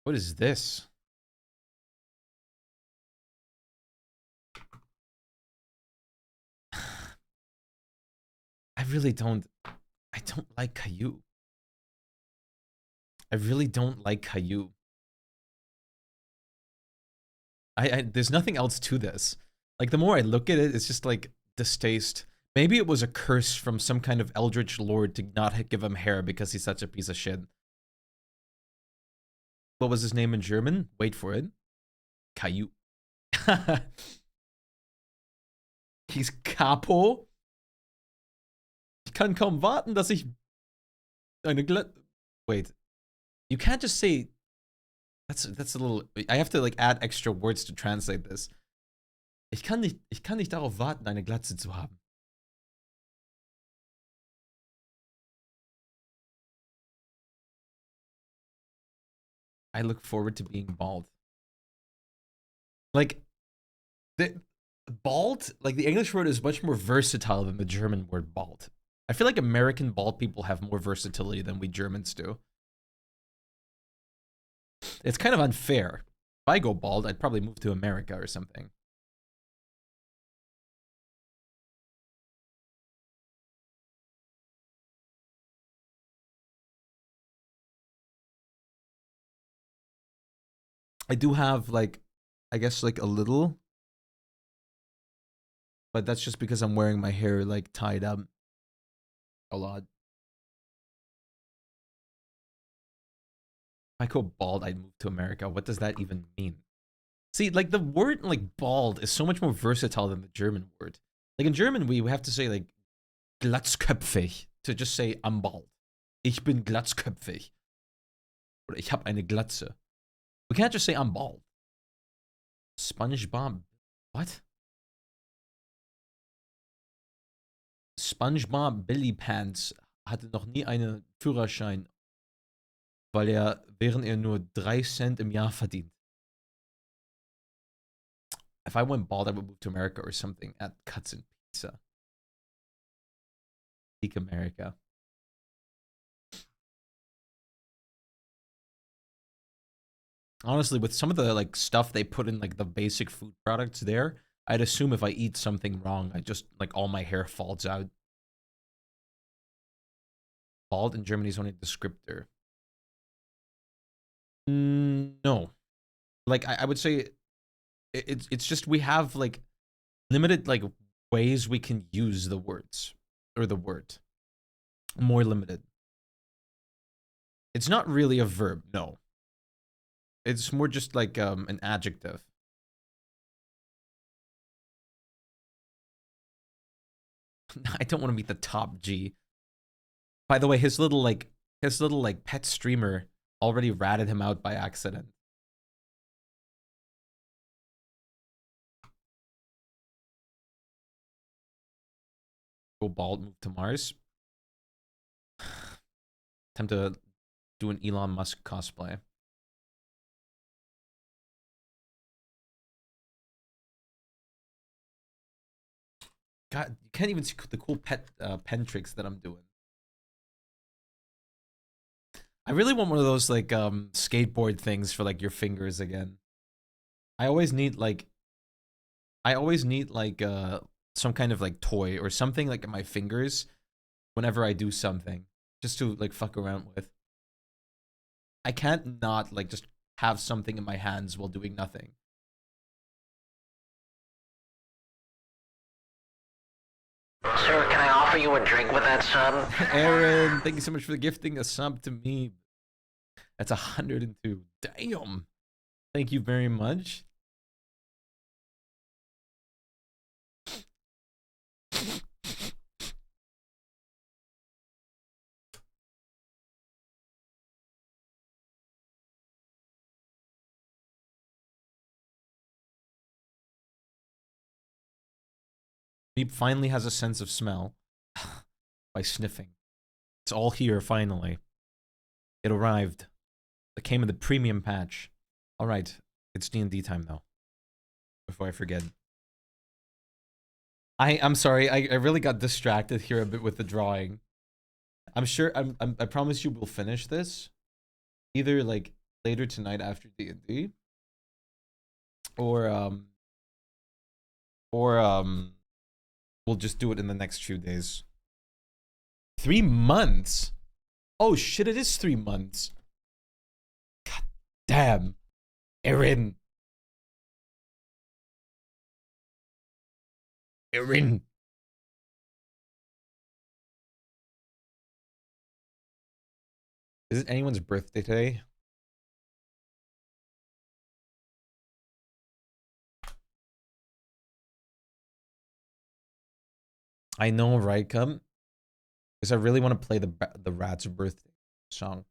What is this? I really don't. I don't like Caillou. I really don't like Caillou. There's nothing else to this. Like the more I look at it, it's just like distaste. Maybe it was a curse from some kind of eldritch lord to not give him hair because he's such a piece of shit. What was his name in German? Wait for it. Caillou. He's Capo. Ich kann kaum warten, dass ich eine Glatt. Wait. You can't just say. That's a little. I have to like add extra words to translate this. Ich kann nicht darauf warten, eine Glatze zu haben. I look forward to being bald. Like, the bald, like the English word is much more versatile than the German word bald. I feel like American bald people have more versatility than we Germans do. It's kind of unfair. If I go bald, I'd probably move to America or something. I do have like, I guess like a little, but that's just because I'm wearing my hair like tied up a lot. If I go bald, I'd move to America. What does that even mean? See, like the word like bald is so much more versatile than the German word. Like in German, we have to say like glatzköpfig to just say I'm bald. Ich bin glatzköpfig. Oder ich habe eine Glatze. We can't just say I'm bald. SpongeBob. What? SpongeBob Billy Pants hatte noch nie einen Führerschein, während er nur 3 Cent im Jahr verdient. If I went bald, I would move to America or something at Cuts and Pizza. Peak America. Honestly, with some of the like stuff they put in like the basic food products there, I'd assume if I eat something wrong, I just like all my hair falls out. Bald in Germany is only a descriptor. No, like I would say it's just we have like limited like ways we can use the words or the word. More limited. It's not really a verb, no. It's more just like an adjective. I don't want to meet the top G. By the way, his little pet streamer already ratted him out by accident. Go bald, move to Mars. Time to do an Elon Musk cosplay. God, you can't even see the cool pen tricks that I'm doing. I really want one of those like skateboard things for like your fingers again. I always need like some kind of like toy or something like in my fingers whenever I do something just to like fuck around with. I can't not like just have something in my hands while doing nothing. Sir, can I offer you a drink with that sub? Aaron, thank you so much for gifting a sub to me. That's 102. Damn. Thank you very much. Meep finally has a sense of smell by sniffing. It's all here finally. It arrived. It came in the premium patch. All right, it's D&D time though. Before I forget. I'm sorry. I really got distracted here a bit with the drawing. I'm sure I promise you we'll finish this either like later tonight after D&D or we'll just do it in the next few days. 3 months? Oh shit, it is 3 months. God damn. Aaron. Aaron. Is it anyone's birthday today? I know, right, Cub? Because I really want to play the Rat's birthday song.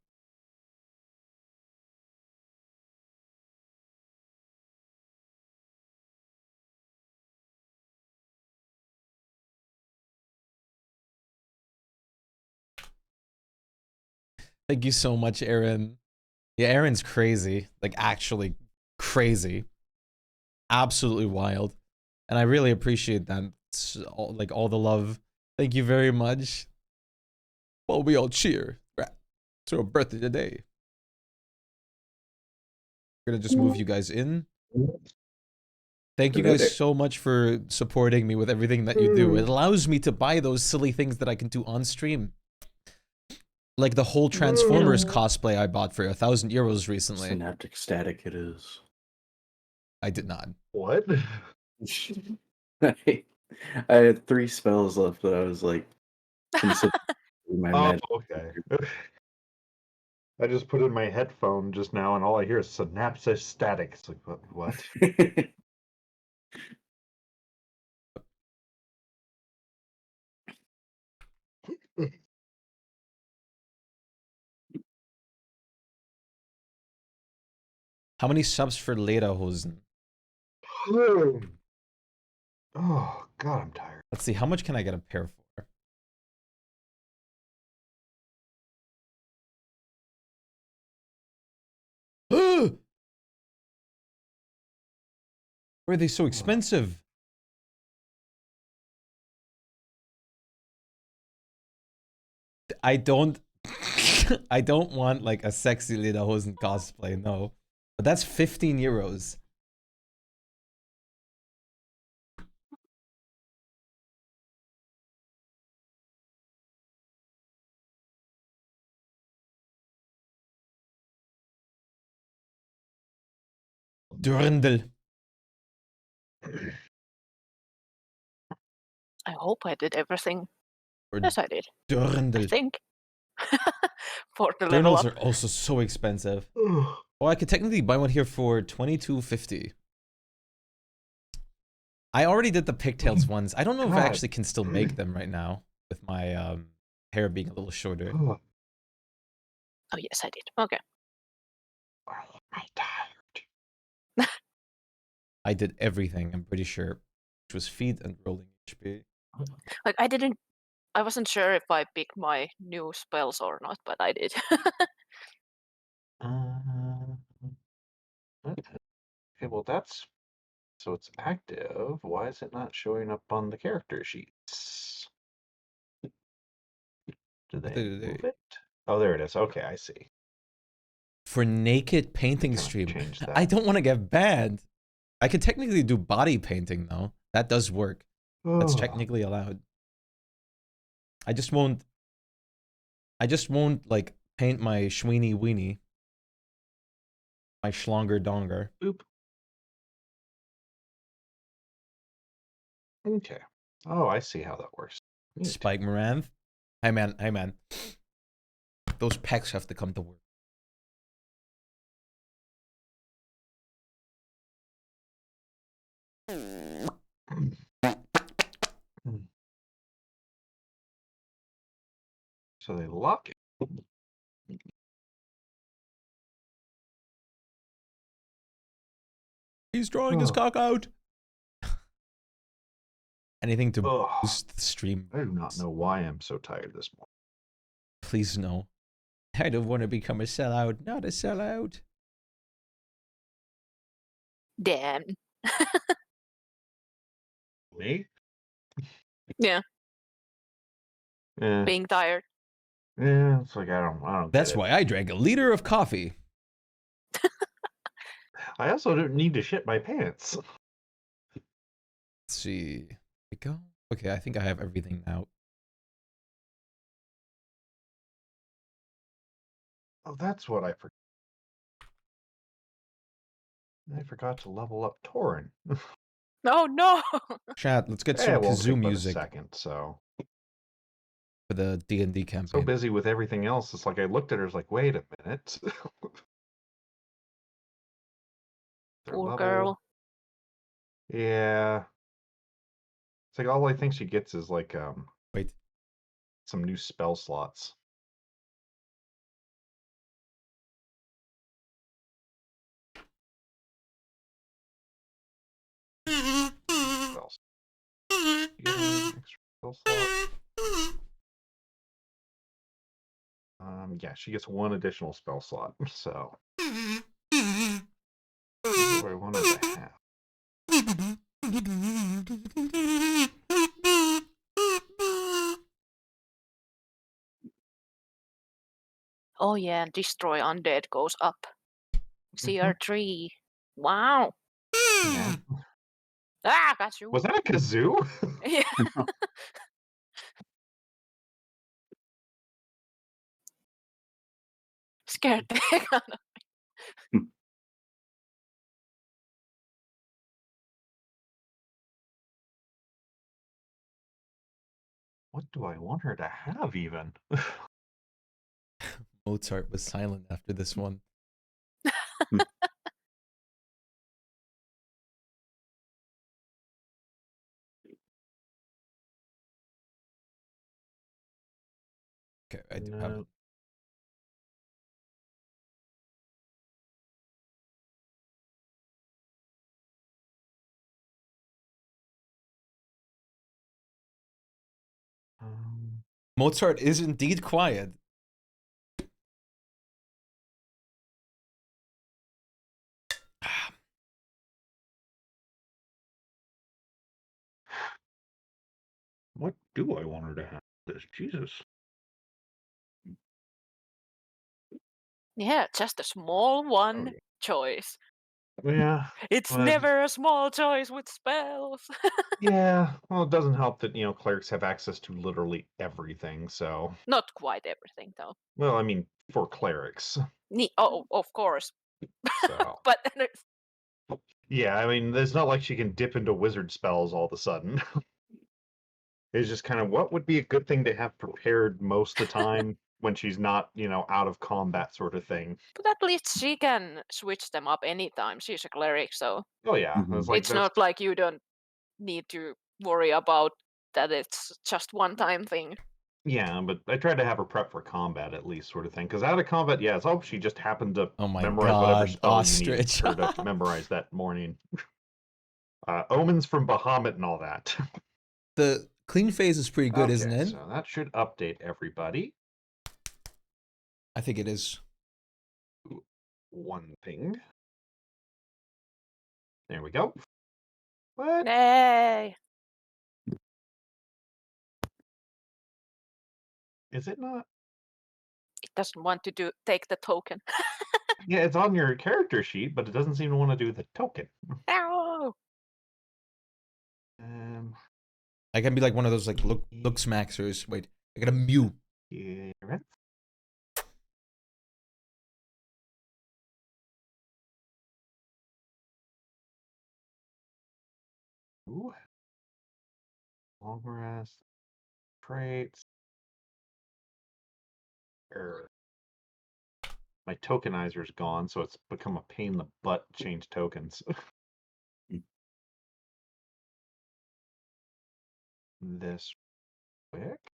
Thank you so much, Aaron. Yeah, Aaron's crazy. Like, actually crazy. Absolutely wild. And I really appreciate that. It's all, like, all the love. Thank you very much. Well, we all cheer. It's her birthday today. We're gonna just move you guys in. Thank you guys so much for supporting me with everything that you do. It allows me to buy those silly things that I can do on stream. Like the whole Transformers cosplay I bought for 1,000 euros recently. Synaptic static it is. I did not. What? I had 3 spells left that I was like considering my Oh, magic. okay. I just put in my headphone just now, and all I hear is synapsis static. It's like, what? How many subs for Lederhosen? Oh, God, I'm tired. Let's see, how much can I get a pair for? Why are they so expensive? I don't I don't want like a sexy Lederhosen cosplay, no. But that's 15 euros. Durndl. I hope I did everything. Or Yes, I did. I Durndl. think. For the level Journals up. are also so expensive. Oh, I could technically buy one here for 22.50. I already did the pigtails ones. I don't know if I God. actually can still make them right now with my hair being a little shorter. Oh, Oh, yes, I did. Okay. I'm tired. I did everything, I'm pretty sure. Which was feet and rolling HP. Like, I wasn't sure if I picked my new spells or not, but I did. Okay, well that's so it's active. Why is it not showing up on the character sheets? Do they move it? Oh, there it is. Okay, I see. For naked painting Kinda stream, change that. I don't want to get banned. I could technically do body painting though. That does work. That's technically allowed. I just won't like paint my Shweeny Weenie. My Schlonger Donger. Oop. Okay. Oh, I see how that works. Neat. Spike Moranth. Hey man, hey man. Those pecs have to come to work. So they lock it. He's drawing his cock out. Anything to Ugh. boost the stream. I do not know why I'm so tired this morning. Please no. I don't want to become a sellout. Not a sellout. Damn. Me? Yeah, Yeah. being tired. Yeah, it's like I don't That's get it. why I drank a liter of coffee. I also don't need to shit my pants. Let's see. There we go. Okay, I think I have everything now. Oh, that's what I forgot. I forgot to level up Torin. Oh no! Chat, let's get It some won't kazoo take but a music second, so for the D&D so campaign. busy with everything else. It's like I looked at her, it's like, wait a minute. Their Poor level. girl. Yeah. It's like all I think she gets is like Wait. some new spell slots. Spells. You get an extra spell slot? Yeah, she gets one additional spell slot, so what do I want her to have? Oh yeah, destroy undead goes up. Mhm. CR3. Wow. Yeah. Ah, got you. Was that a kazoo? Yeah. Scared the heck out of What do I want her to have even? Mozart was silent after this one. Okay, I do have it. No. Mozart is indeed quiet. What do I want her to have? This Jesus. Yeah, just a small one Okay. choice. Yeah. It's Well, never a small choice with spells. yeah. Well, it doesn't help that, clerics have access to literally everything, so. Not quite everything, though. Well, I mean, for clerics. Oh, of course. So. But Yeah, I mean, it's not like she can dip into wizard spells all of a sudden. It's just kind of what would be a good thing to have prepared most of the time when she's not, out of combat sort of thing. but at least she can switch them up anytime. She's a cleric, so Oh yeah, Mhm. it's like it's that's not like you don't need to worry about that it's just one time thing. yeah, but I tried to have her prep for combat at least, sort of thing. Because out of combat, yeah, it's she just happened to Oh my memorize whatever god, spell you needed ostrich. her to memorize that morning. Omens from Bahamut and all that. The clean phase is pretty good, isn't Okay, it? so that should update everybody. I think it is. One thing. There we go. What? Yay! Is it not? It doesn't want to take the token. Yeah, it's on your character sheet, but it doesn't seem to want to do the token. Ow! I can be like one of those like look smaxers. Wait, I got a Mew. Yeah. Ooh. Long rest. Traits. My tokenizer's gone, so it's become a pain in the butt to change tokens. This quick.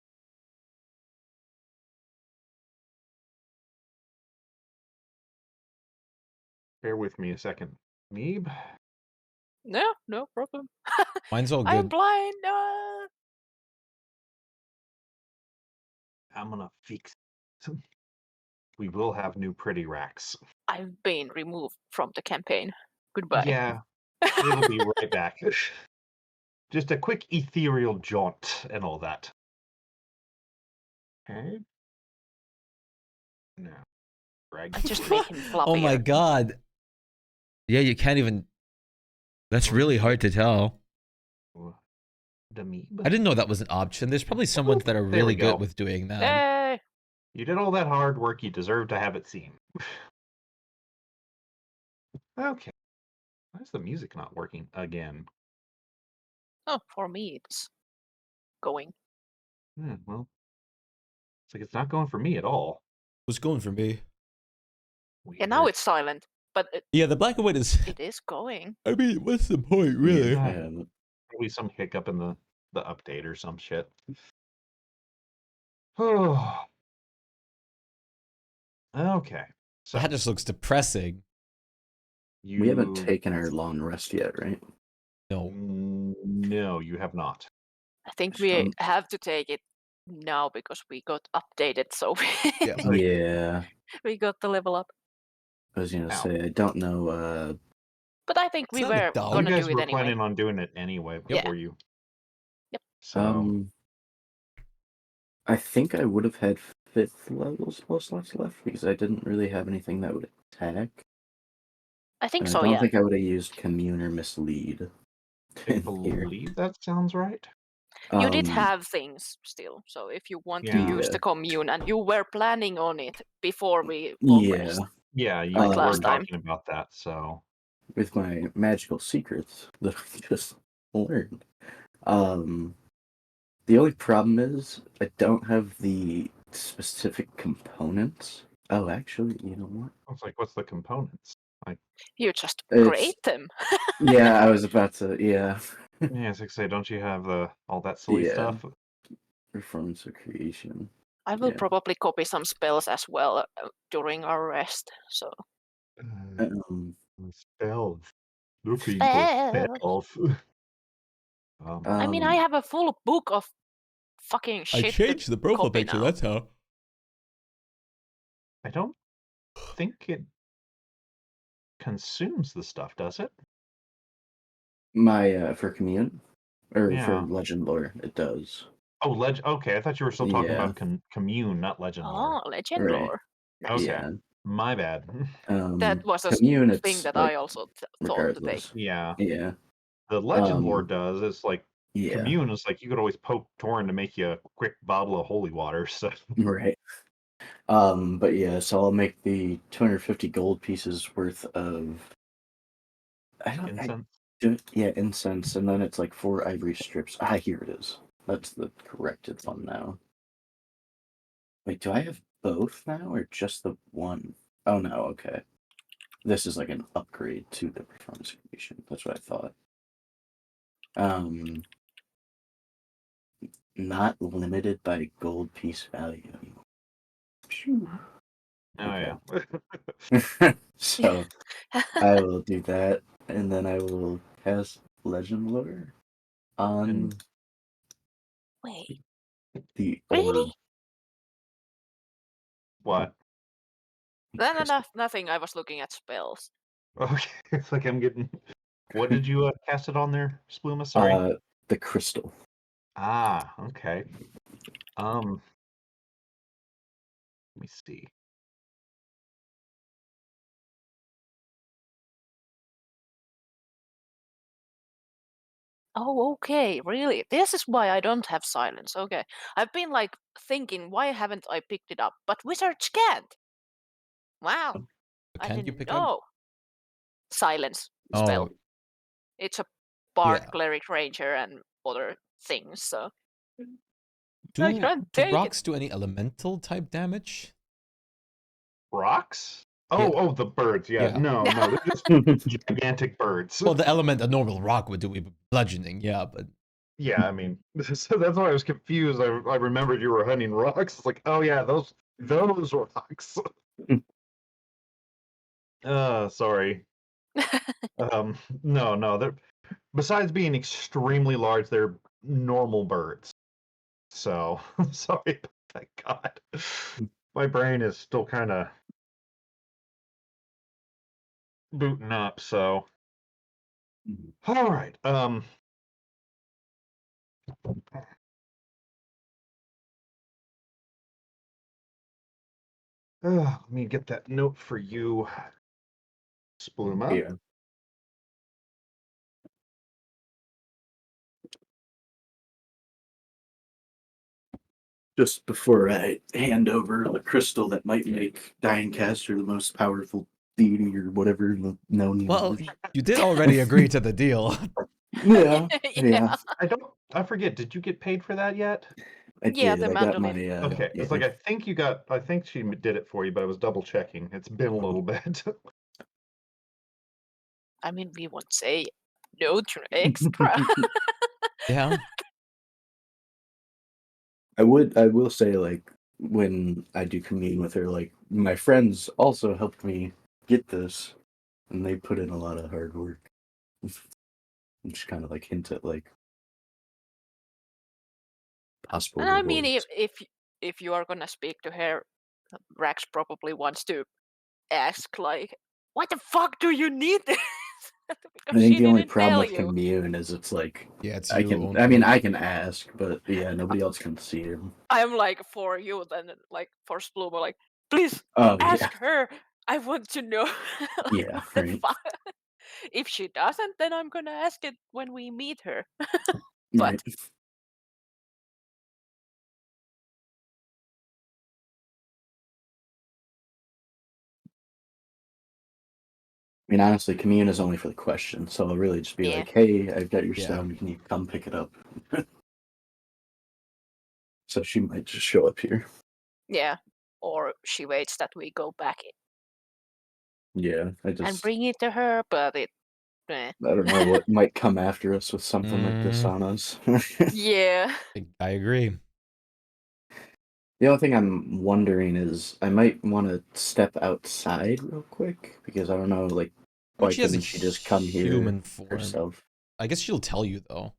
Bear with me a second. Meeb, No problem. Mine's all I'm good. blind. I'm gonna fix it. We will have new pretty racks. I've been removed from the campaign. Goodbye. Yeah, it'll be right back. Just a quick ethereal jaunt and all that. Okay. No. Greg. I just make him fluffier. Oh my god. Yeah, you can't even. That's really hard to tell. The Meeb. I didn't know that was an option. There's probably someone that are There we really go. good with doing that. Yay! You did all that hard work, you deserve to have it seen. Okay. Why is the music not working again? Oh, for me it's going. Well, it's like it's not going for me at all. It was going for me. Yeah, now Weird. it's silent, but Yeah, the black and white is. it is going. I mean, what's the point, really? Yeah. Probably some hiccup in the update or some shit. Oh. Okay. So That just looks depressing. We haven't taken our long rest yet, right? No. No, you have not. I think we Um, have to take it now because we got updated, so Yeah. Yeah. we got the level up. I was gonna Ow. say I don't know. But I think we It's not a were dog. You gonna guys do it were anyway. planning on doing it anyway Yeah. before you. Yep. So I think I would have had 5th level spell slots left because I didn't really have anything that would attack. I think And so, I don't yeah. think I would have used commune or mislead. I in here. believe that sounds right. You did Um, have things still, so if you want to Yeah. use the commune, and you were planning on it before we Yeah. rest. Yeah, you Like were last time. talking about that, so With my magical secrets that I just learned. The only problem is I don't have the specific components. Oh, actually, you know what? I was like, what's the components? You just It's- create them. Yeah, I was about to. Yeah, Yeah, it's like say, don't you have all that silly Yeah. stuff? performance of creation. I will Yeah. probably copy some spells as well during our rest. So Spells. Looking Spells. for spells. I mean, I have a full book of fucking shit. I changed the profile copy picture, now. that's how. I don't think it consumes the stuff, does it? My for commune or for Yeah. legend lore, it does. Oh, okay. I thought you were still talking Yeah. about commune, not legend lore. Oh, legend Right. lore. Okay. Yeah, My bad. That was a commune, thing it's that like I also thought to take. regardless. Yeah. Yeah. The legend lore Um, does. It's like yeah. commune is like you could always poke Torin to make you a quick bottle of holy water. So Right. But yeah, so I'll make the 250 gold pieces worth of. incense. Yeah, incense, and then it's like 4 ivory strips. Ah, here it is. That's the corrected one now. Wait, do I have both now, or just the one? Oh no, okay. This is like an upgrade to the performance creation. That's what I thought. Not limited by gold piece value. Phew. Oh Okay. yeah. So I will do that, and then I will cast Legend Lore on Wait, the really? orb. What? No, Crystal. nothing. I was looking at spells. Okay. It's like I'm getting. What did you cast it on there, Spluma? Sorry. The crystal. Ah. Okay. Let me see. Oh, okay, really? This is why I don't have silence. Okay. I've been like thinking, why haven't I picked it up? But wizards can't. Wow. But I can't you didn't pick up? know. Silence Oh, spell. It's a bard, yeah. cleric, ranger, and other things, so I Do can't do take it. rocks do any elemental type damage? Rocks? Yeah, Oh, the birds. Yeah. yeah. No, they're just gigantic birds. Well, the element a normal rock would do would be bludgeoning, yeah, but Yeah, I mean, so that's why I was confused. I remembered you were hunting rocks. It's like, oh yeah, those rocks. Sorry. No, they're besides being extremely large, they're normal birds. So sorry about that. God, my brain is still kind of booting up. So all right. Let me get that note for you, Spluma. Yeah. Just before I hand over the crystal that might make Dying Caster the most powerful deity or whatever in the known well, universe. you did already agree to the deal. Yeah, Yeah. I forget. Did you get paid for that yet? I Yeah, did. the I got my mandolin. Okay, it's like yeah. I think she did it for you, but I was double checking. It's been a little bit. I mean, we won't say no to extra. Yeah. I will say, like, when I do commune with her, like, my friends also helped me get this, and they put in a lot of hard work. Just kind of like hint at like possible And I mean, rewards. if you are gonna speak to her, Rax probably wants to ask like, "What the fuck do you need this?" I Because think she the only didn't problem tell with you. commune is it's like Yeah, it's I you can. I mean, only. I can ask, but yeah, nobody else can see him. I'm like for you, then like for Spluma, like, please Oh yeah, ask her. I want to know like yeah, what the right, fuck. If she doesn't, then I'm gonna ask it when we meet her. right. But I mean, honestly, commune is only for the question, so I'll really just be yeah, like, "Hey, I've got your Yeah. stone. Can you come pick it up?" So she might just show up here. yeah. Or she waits that we go back Yeah, and bring it to her, but eh. I don't know what might come after us with something like this Mm, on us. Yeah. I agree. The only thing I'm wondering is I might want to step outside real quick because I don't know, like, But why she has a couldn't she just come here human form. herself? I guess she'll tell you though.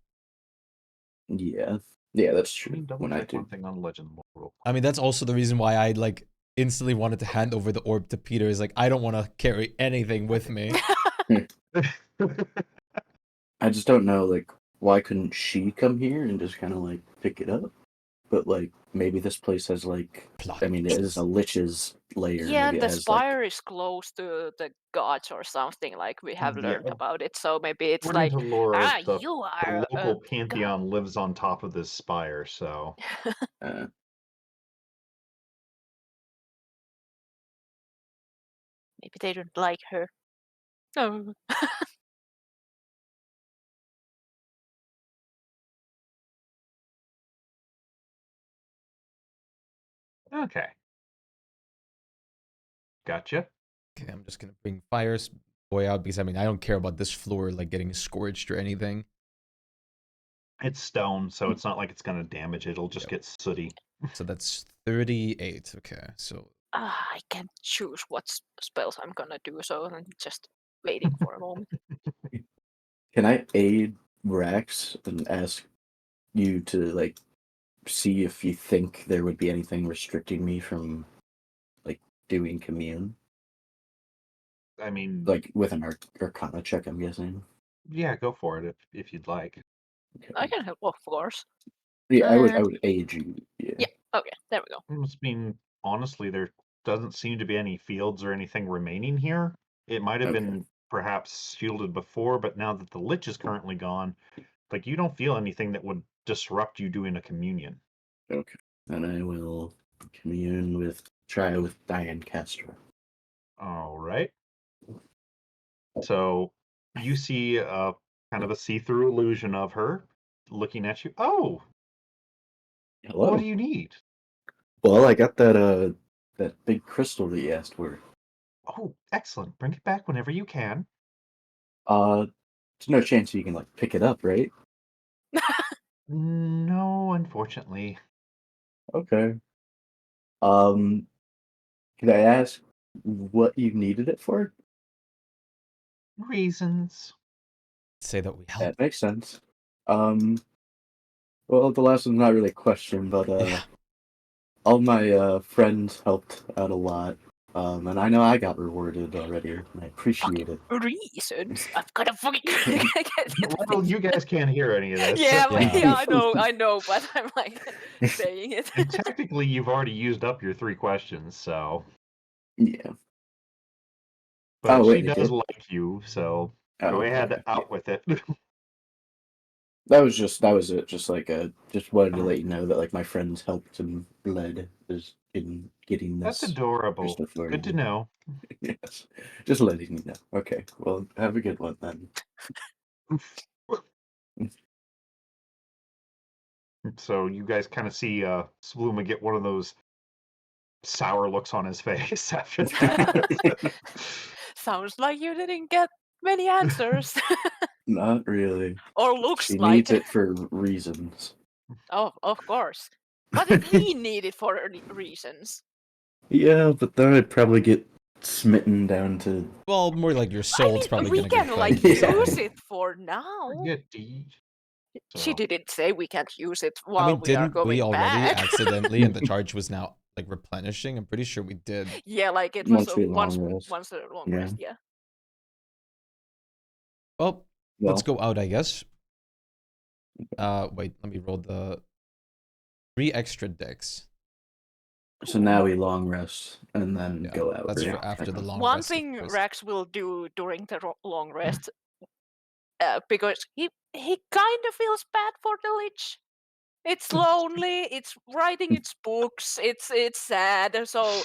Yeah, yeah, that's Let me true. double When I check one do, thing on Legend Lore real I mean, that's also the reason why I like instantly wanted to hand over the orb to Peter. Is like I don't want to carry anything with me. quick. I just don't know, like, why couldn't she come here and just kind of like pick it up? but like maybe this place has like Plot I mean it is twist. a lich's lair. Yeah, Maybe and it the has like spire is close to the gods or something, like we have Yeah. learned about it. So maybe it's According like, to lore, the you the are a local pantheon lives on top of this spire, so maybe they don't like her. No. okay. Gotcha. Okay, I'm just gonna bring Fire's boy out because I mean I don't care about this floor like getting scorched or anything. It's stone, so it's not like it's gonna damage it. It'll just get sooty. So that's 38. Okay, so I can't choose what spells I'm gonna do, so I'm just waiting for a moment. can I aid Rax and ask you to like see if you think there would be anything restricting me from like doing commune? I mean, Like with an arcana check, I'm guessing. yeah, go for it if you'd like. Okay. I can help, of course. Yeah, I Uh, would aid you. Yeah. Yeah, okay, there we go. I mean, honestly, there doesn't seem to be any fields or anything remaining here. It might have Okay. been perhaps shielded before, but now that the lich is currently gone, like you don't feel anything that would disrupt you doing a communion. Okay. And I will try with Diane Castro. All right. So you see kind of a see-through illusion of her looking at you. Oh, Hello. what do you need? Well, I got that big crystal that you asked for. Oh, excellent. Bring it back whenever you can. There's no chance you can like pick it up, right? No, unfortunately. Okay. Um, can I ask what you needed it for? Reasons. say that we help. That makes sense. Well, the last one's not really a question, but Yeah. all my friends helped out a lot. And I know I got rewarded already, and I appreciate it. Reasons? I've got a fucking. Well, you guys can't hear any of this. Yeah, but Yeah. yeah, I know, but I'm like saying it. And technically, you've already used up your 3 questions, so. Yeah. But Oh she wait, it does did. like you, so Oh, go ahead, okay. out with it. That was it. Just like just wanted to let you know that like my friends helped and led is in getting That's this adorable. crystal for Good to you. know. Yes, just letting you know. Okay, well, have a good one then. So you guys kind of see Spluma get one of those sour looks on his face after that. Sounds like you didn't get many answers. Not really. Or looks She like. needs it for reasons. Oh, of course. But if we need it for reasons. Yeah, but then I'd probably get smitten down to. Well, more like your I soul's mean, probably we gonna can get like cut. Yeah. use it for now. Get D. She So, didn't say we can't use it I while mean, we are didn't we going already back. accidentally and the charge was now like replenishing? I'm pretty sure we did. Yeah, like it was Once we long rest. once a long Yeah. rest. Yeah. Well, let's Well, go out, I guess. Wait, let me roll the 3 extra decks. so now we long rest and then Yeah, go out. that's right? for after the long One rest. of thing course. Rex will do during the long rest, because he kind of feels bad for the lich. It's lonely. It's writing its books. It's sad. So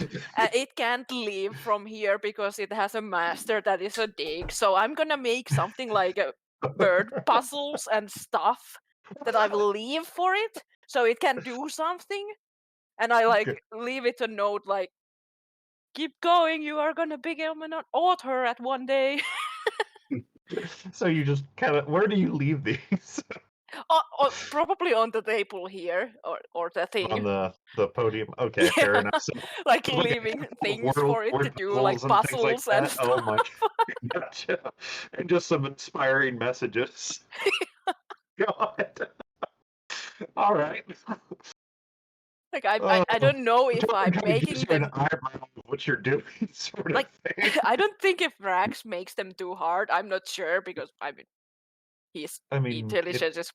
it can't leave from here because it has a master that is a dig. So I'm gonna make something like bird puzzles and stuff that I will leave for it, so it can do something. And I like Good. leave it a note like, "Keep going. You are gonna become an author at one day." So you just kind of, where do you leave these? Probably on the table here, or the thing. On the podium. Okay, fair enough. So Like like a leaving handful of things for it to word do, like puzzles and things like puzzles and that. Oh stuff. my, gotcha. And just some inspiring messages. God. All right. Like I don't know if I'm Kind of making gives you an them eyebrow of what you're doing, sort like. of thing. I don't think if Rax makes them too hard. I'm not sure because I mean his I mean, intelligence is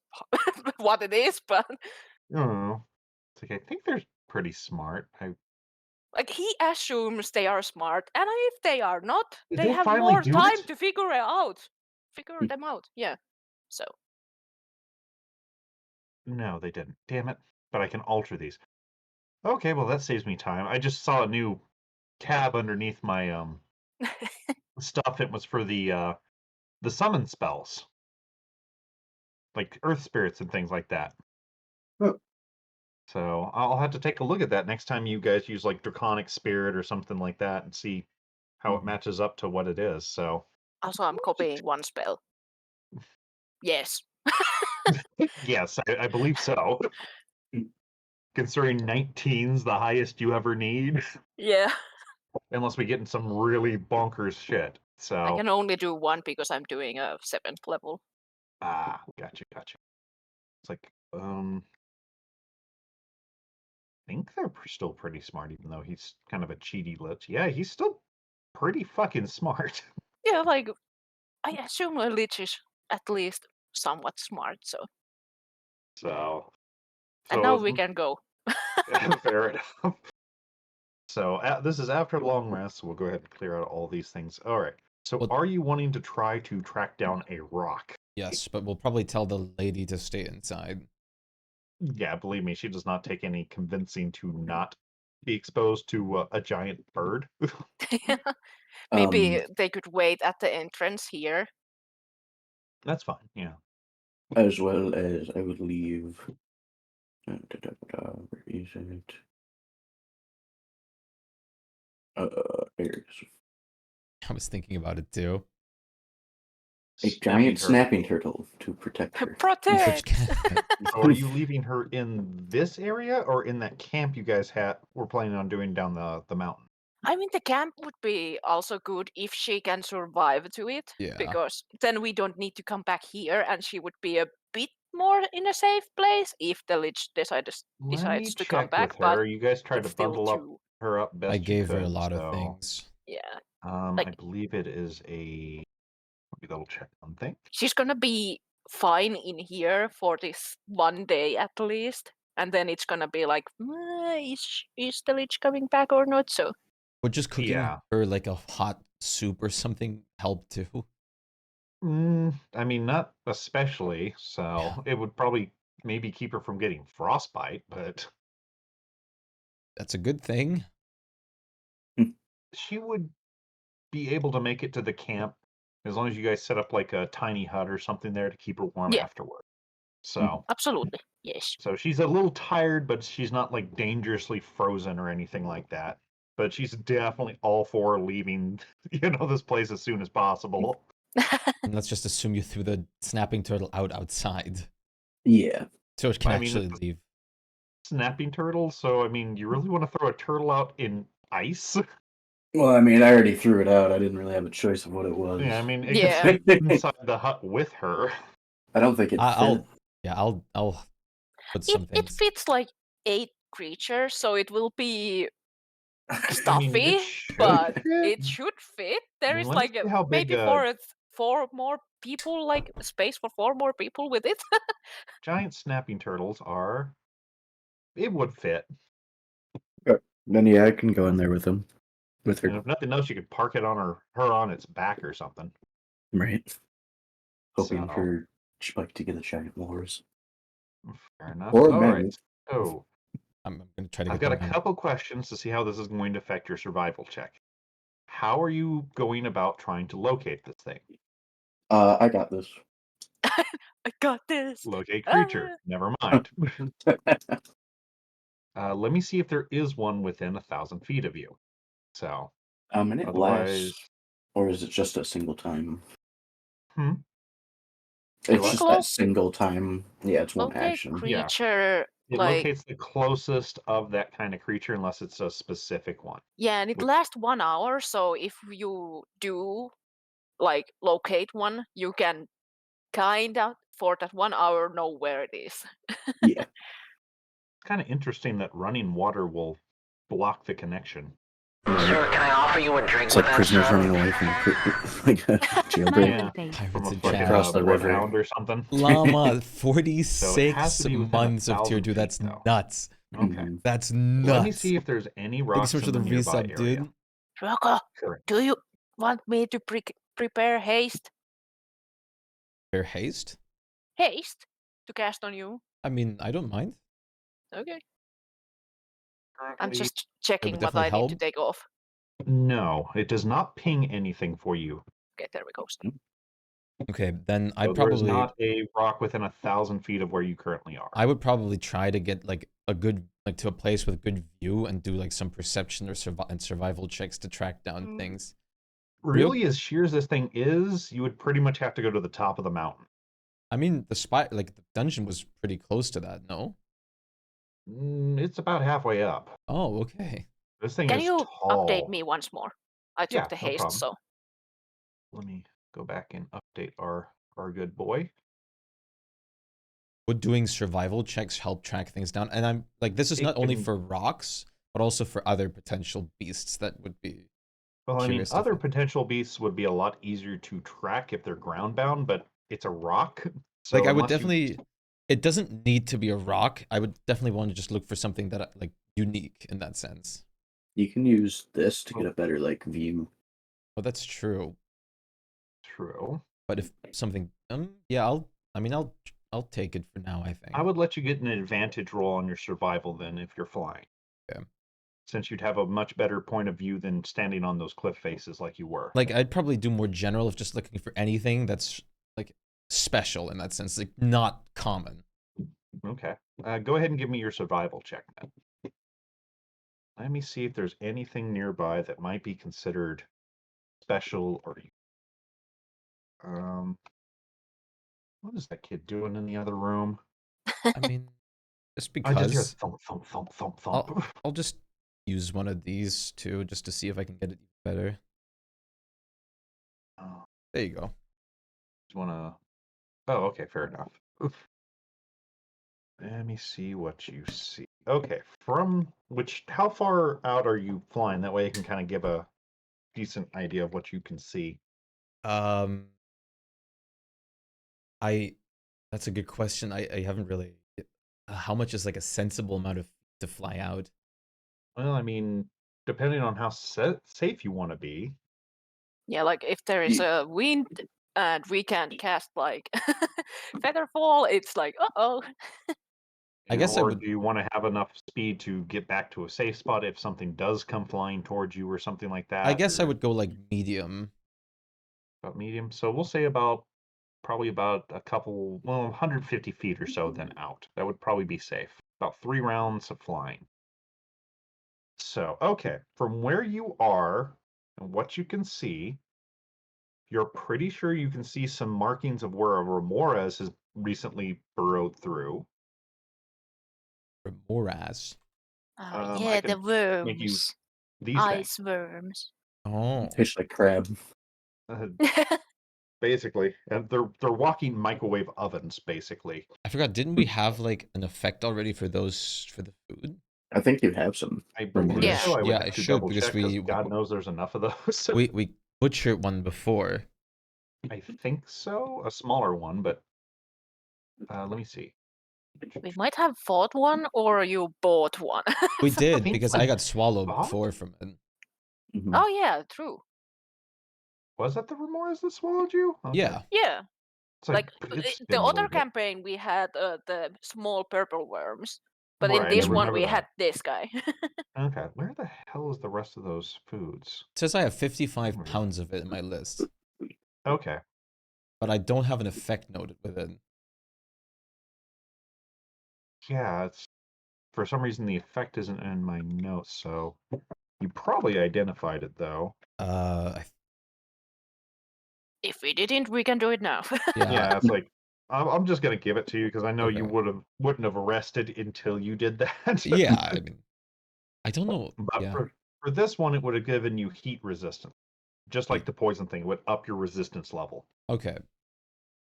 what it is, but I don't know. It's like I think they're pretty smart. Like, he assumes they are smart, and if they are not, Did they they have finally more do time it? to figure it out. Figure them out. Yeah. So. No, they didn't. Damn it! But I can alter these. Okay, well that saves me time. I just saw a new tab underneath my stuff. It was for the summon spells, like earth spirits and things like that. Oh. So I'll have to take a look at that next time you guys use like draconic spirit or something like that and see how it matches up to what it is. So Also, I'm copying one spell. Yes. yes, I believe so. Considering 19's the highest you ever need, Yeah. unless we get in some really bonkers shit. I So can only do one because I'm doing a 7th level. gotcha. It's like I think they're still pretty smart, even though he's kind of a cheaty lich. Yeah, he's still pretty fucking smart. Yeah, like, I assume a lich is at least somewhat smart, so. And now we can go. Fair enough. So this is after long rest, so we'll go ahead and clear out all these things. All right. So Well- are you wanting to try to track down a rock? Yes, but we'll probably tell the lady to stay inside. Yeah, believe me, she does not take any convincing to not be exposed to a giant bird. Maybe they could wait at the entrance here. That's fine. Yeah. As well as I would leave. Where is it? There it is. I was thinking about it too. A giant snapping turtle to protect her. Protect! So are you leaving her in this area or in that camp you guys were planning on doing down the mountain? I mean, the camp would be also good if she can survive to it. Yeah. Because then we don't need to come back here, and she would be a bit more in a safe place if the lich decides Let me to come check back. with her. But You guys tried to it's still bundle too. her up best I you gave her a could, lot of so, things. Yeah. I Like- believe it is a. Let me double check one thing. She's gonna be fine in here for this one day at least. And then it's gonna be like, is the lich coming back or not? So. Would just cooking Yeah. her like a hot soup or something help too? I mean, not especially. So it would probably maybe keep her from getting frostbite, but That's a good thing. she would be able to make it to the camp as long as you guys set up like a tiny hut or something there to keep her warm Yeah. afterward. So, Absolutely. Yes. so she's a little tired, but she's not like dangerously frozen or anything like that. But she's definitely all for leaving, this place as soon as possible. And let's just assume you threw the snapping turtle outside. Yeah. So it can I mean, actually it's- leave. Snapping turtle. So, I mean, you really want to throw a turtle out in ice? Well, I mean, I already threw it out. I didn't really have a choice of what it was. Yeah, I mean, it Yeah. can fit inside the hut with her. I don't think it fit. I'll put some It things. fits like 8 creatures, so it will be I mean, stuffy, it should but fit. it should fit. There is Let me like see how big, maybe for 4 more people, like space for 4 more people with it. giant snapping turtles are. It would fit. Then yeah, I can go in there with him. With And her, if nothing else, you could park it on her on its back or something. right? Hoping So- for Shpyke to get a giant walrus. Fair enough. Or All maybe. right. So I'm gonna try to I've get got a the man. couple questions to see how this is going to affect your survival check. How are you going about trying to locate this thing? I got this. I got this. Locate creature. Never mind. Let me see if there is one within 1,000 feet of you. So, And it otherwise, lasts, or is it just a single time? Hmm? It's What? just that single time. Yeah, it's one Okay, action. Yeah. creature. it Like, locates the closest of that kind of creature unless it's a specific one. yeah, and it Which- lasts 1 hour. So if you do like locate one, you can kinda for that 1 hour know where it is. Yeah. It's kind of interesting that running water will block the connection. Sir, can I offer you a drink It's with like that, prisoners sir? running away from like a jailbreak. Yeah, Pirates from a and fucking Across the river. bloodhound or something. Llama, So it has 46 to be within months of tier 1,000 2. feet, That's though. nuts. Okay. Mhm. That's Let nuts. me see if there's any Thank you rocks so much for in the the nearby resub, area. dude. Rocco, Sure. do you want me to prepare haste? Fair haste? Haste to cast on you? I mean, I don't mind. Okay. I'm Currently, just It checking would what definitely I need to help. take off. no, it does not ping anything for you. Okay, there we go. Okay, then So there is not a rock within 1,000 feet of where you currently are. I would probably try to get like a good to a place with good view and do like some perception or survival checks to track down things. Really, as sheer as this thing is, you would pretty much have to go to the top of the mountain. I mean, the dungeon was pretty close to that, no? It's about halfway up. Oh, okay. This thing Can is you tall. update me once more? I took Yeah, the no haste, problem. so Let me go back and update our good boy. Would doing survival checks help track things down? And I'm like, this is It not only can- for rocks, but also for other potential beasts that would be Well, I mean, curious to other find. potential beasts would be a lot easier to track if they're ground bound, but it's a rock. So Like, I would unless you- definitely. It doesn't need to be a rock. I would definitely want to just look for something that like unique in that sense. You can use this to get a better like view. Well, that's true. True. But if something, yeah, I'll take it for now. I think. I would let you get an advantage roll on your survival then if you're flying. Okay. Since you'd have a much better point of view than standing on those cliff faces like you were. Like, I'd probably do more general if just looking for anything that's like special in that sense, like not common. Okay. Go ahead and give me your survival check then. Let me see if there's anything nearby that might be considered special or what is that kid doing in the other room? I mean, just I just hear because thump thump thump thump thump. I'll just use one of these too, just to see if I can get it better. Oh, There you go. just wanna. Oh, okay, fair enough. Oof. Let me see what you see. Okay, from which, how far out are you flying? That way I can kind of give a decent idea of what you can see. Um, that's a good question. I haven't really. How much is like a sensible amount of to fly out? Well, I mean, depending on how safe you want to be. yeah, like if there is a wind and we can't cast like Featherfall, it's like oh. I guess I Or would. do you want to have enough speed to get back to a safe spot if something does come flying towards you or something like that? I guess I or would go like medium. about medium. So we'll say probably about a couple, well, 150 feet or so then out. That would probably be safe. About 3 rounds of flying. So, okay, from where you are and what you can see, you're pretty sure you can see some markings of where a Remorez has recently burrowed through. Moraz. Ah, I yeah, can the make you worms, these things. ice worms. Oh, Tastes like crab. Basically, and they're walking microwave ovens, basically. I forgot. Didn't we have like an effect already for those for the food? I think you have some. I Remorez. believe Yeah. so. I would Yeah, have I to should, double because check because we God knows there's enough of those. we butchered one before. I think so, a smaller one, but let me see. We might have fought one, or you bought one. We did think because we I got swallowed bought? before from it. Mhm. Oh yeah, true. Was that the Remorez that swallowed you? Okay. Yeah. Yeah, It's like it's the been a other little bit. campaign we had the small purple worms, but in Right, I this one remember we had that. this guy. Okay, where the hell is the rest of those foods? It says I have 55 Where is it? pounds of it in my list, Okay, but I don't have an effect noted with it. yeah, it's for some reason the effect isn't in my notes, so you probably identified it though. Uh, If we didn't, we can do it now. yeah. Yeah, it's like I'm just gonna give it to you because I know you Okay. wouldn't have arrested until you did that. Yeah, I mean, I don't know. But Yeah. for this one, it would have given you heat resistance, just like Heat. the poison thing. It would up your resistance level. Okay.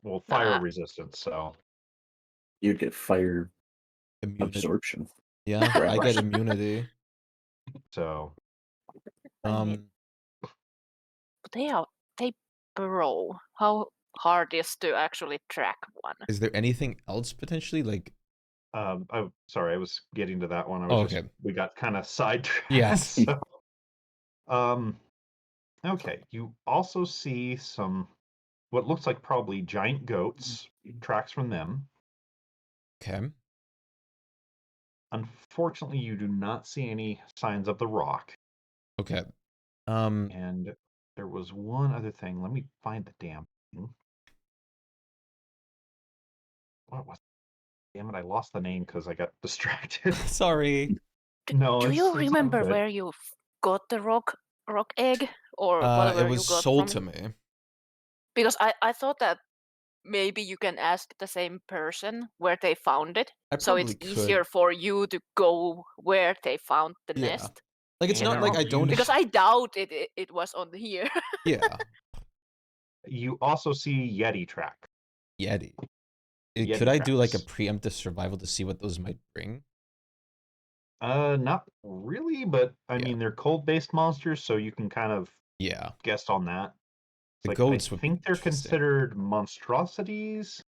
Well, fire Nah. resistance. So You'd get fire Immunity. absorption. Yeah, Right. I get immunity. so Um, But they burrow. How hard is to actually track one? is there anything else potentially like? Sorry, I was getting to that one. I Oh, was okay. we got kind of sidetracked. Yes. So, okay. You also see some what looks like probably giant goats, tracks from them. Okay. Unfortunately, you do not see any signs of the rock. Okay. And there was one other thing. Let me find the damn thing. What was it? Damn it, I lost the name because I got distracted. Sorry. No, Do it's you all remember good. where you got the rock egg or whatever It you was got sold from it? to me. Because I thought that maybe you can ask the same person where they found it, I so it's probably easier could. for you to go where they found the Yeah. nest. Like, it's And not like I don't. Because I doubt it was on here. Yeah. you also see Yeti track. Yeti. Could Yeti I do like a tracks. preemptive survival to see what those might bring? Not really, but I Yeah. mean they're cold-based monsters, so you can kind of Yeah. guess on that. The Like goats I would be think they're interesting. considered monstrosities.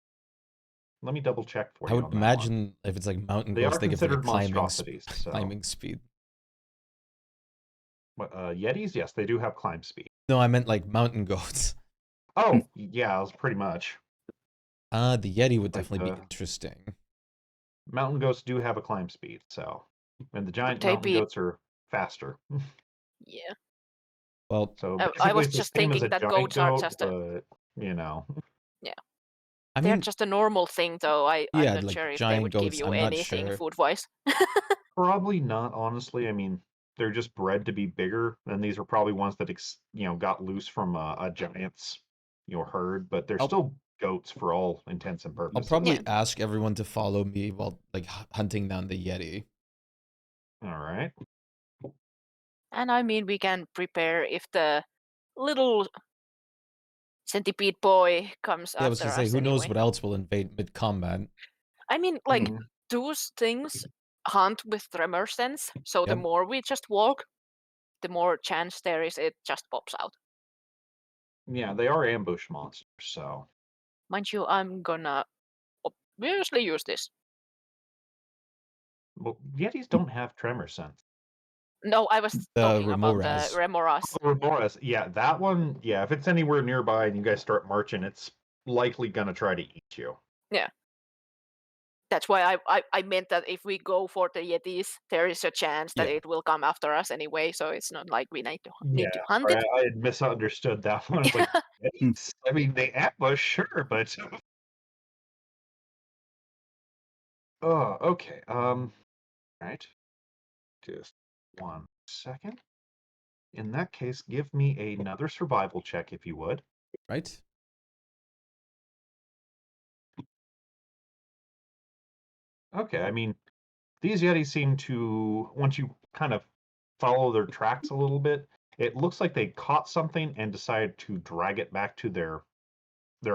Let me double check for I you would on that one. imagine if it's like mountain They goats, are they give like a considered monstrosities. So climbing speed. Yetis, yes, they do have climb speed. No, I meant like mountain goats. Oh, yeah, it's pretty much. The Yeti would Like definitely be interesting. mountain goats do have a climb speed, so and the giant they mountain be- goats are faster. Yeah. Well, So I basically, was it's the just same as thinking a that giant goats are goat, just but you know, I they're mean, just a normal thing, though. I'm yeah, not like sure if they giant would give goats, you I'm not anything sure. food-wise. probably not. Honestly, I mean, they're just bred to be bigger, and these are probably ones that got loose from a giant's herd, but they're I'll still goats for all intents and I'll purposes. probably Yeah. ask everyone to follow me while like hunting down the Yeti. All right. And I mean, we can prepare if the little centipede boy comes Yeah, I was after gonna say, us who knows anyway. what else will invade mid-combat? I mean, like, Mhm. those things hunt with tremor sense, so the Yep. more we just walk, the more chance there is it just pops out. Yeah, they are ambush monsters, so Mind you, I'm gonna obviously use this. well, Yetis don't have tremor sense. No, I was The talking about the Remoras. Remoras. Remoras, yeah, that one, yeah, if it's anywhere nearby and you guys start marching, it's likely gonna try to eat you. Yeah. That's why I meant that if we go for the Yetis, there is a chance that Yeah. it will come after us anyway, so it's not like we need to Yeah, hunt sorry, it. I had misunderstood that one. It's like, Yetis? I mean, they ambush, sure, but oh, okay. Right. Just 1 second. In that case, give me another survival check if you would. Right? Okay, I mean, these Yetis seem to, once you kind of follow their tracks a little bit, it looks like they caught something and decided to drag it back to their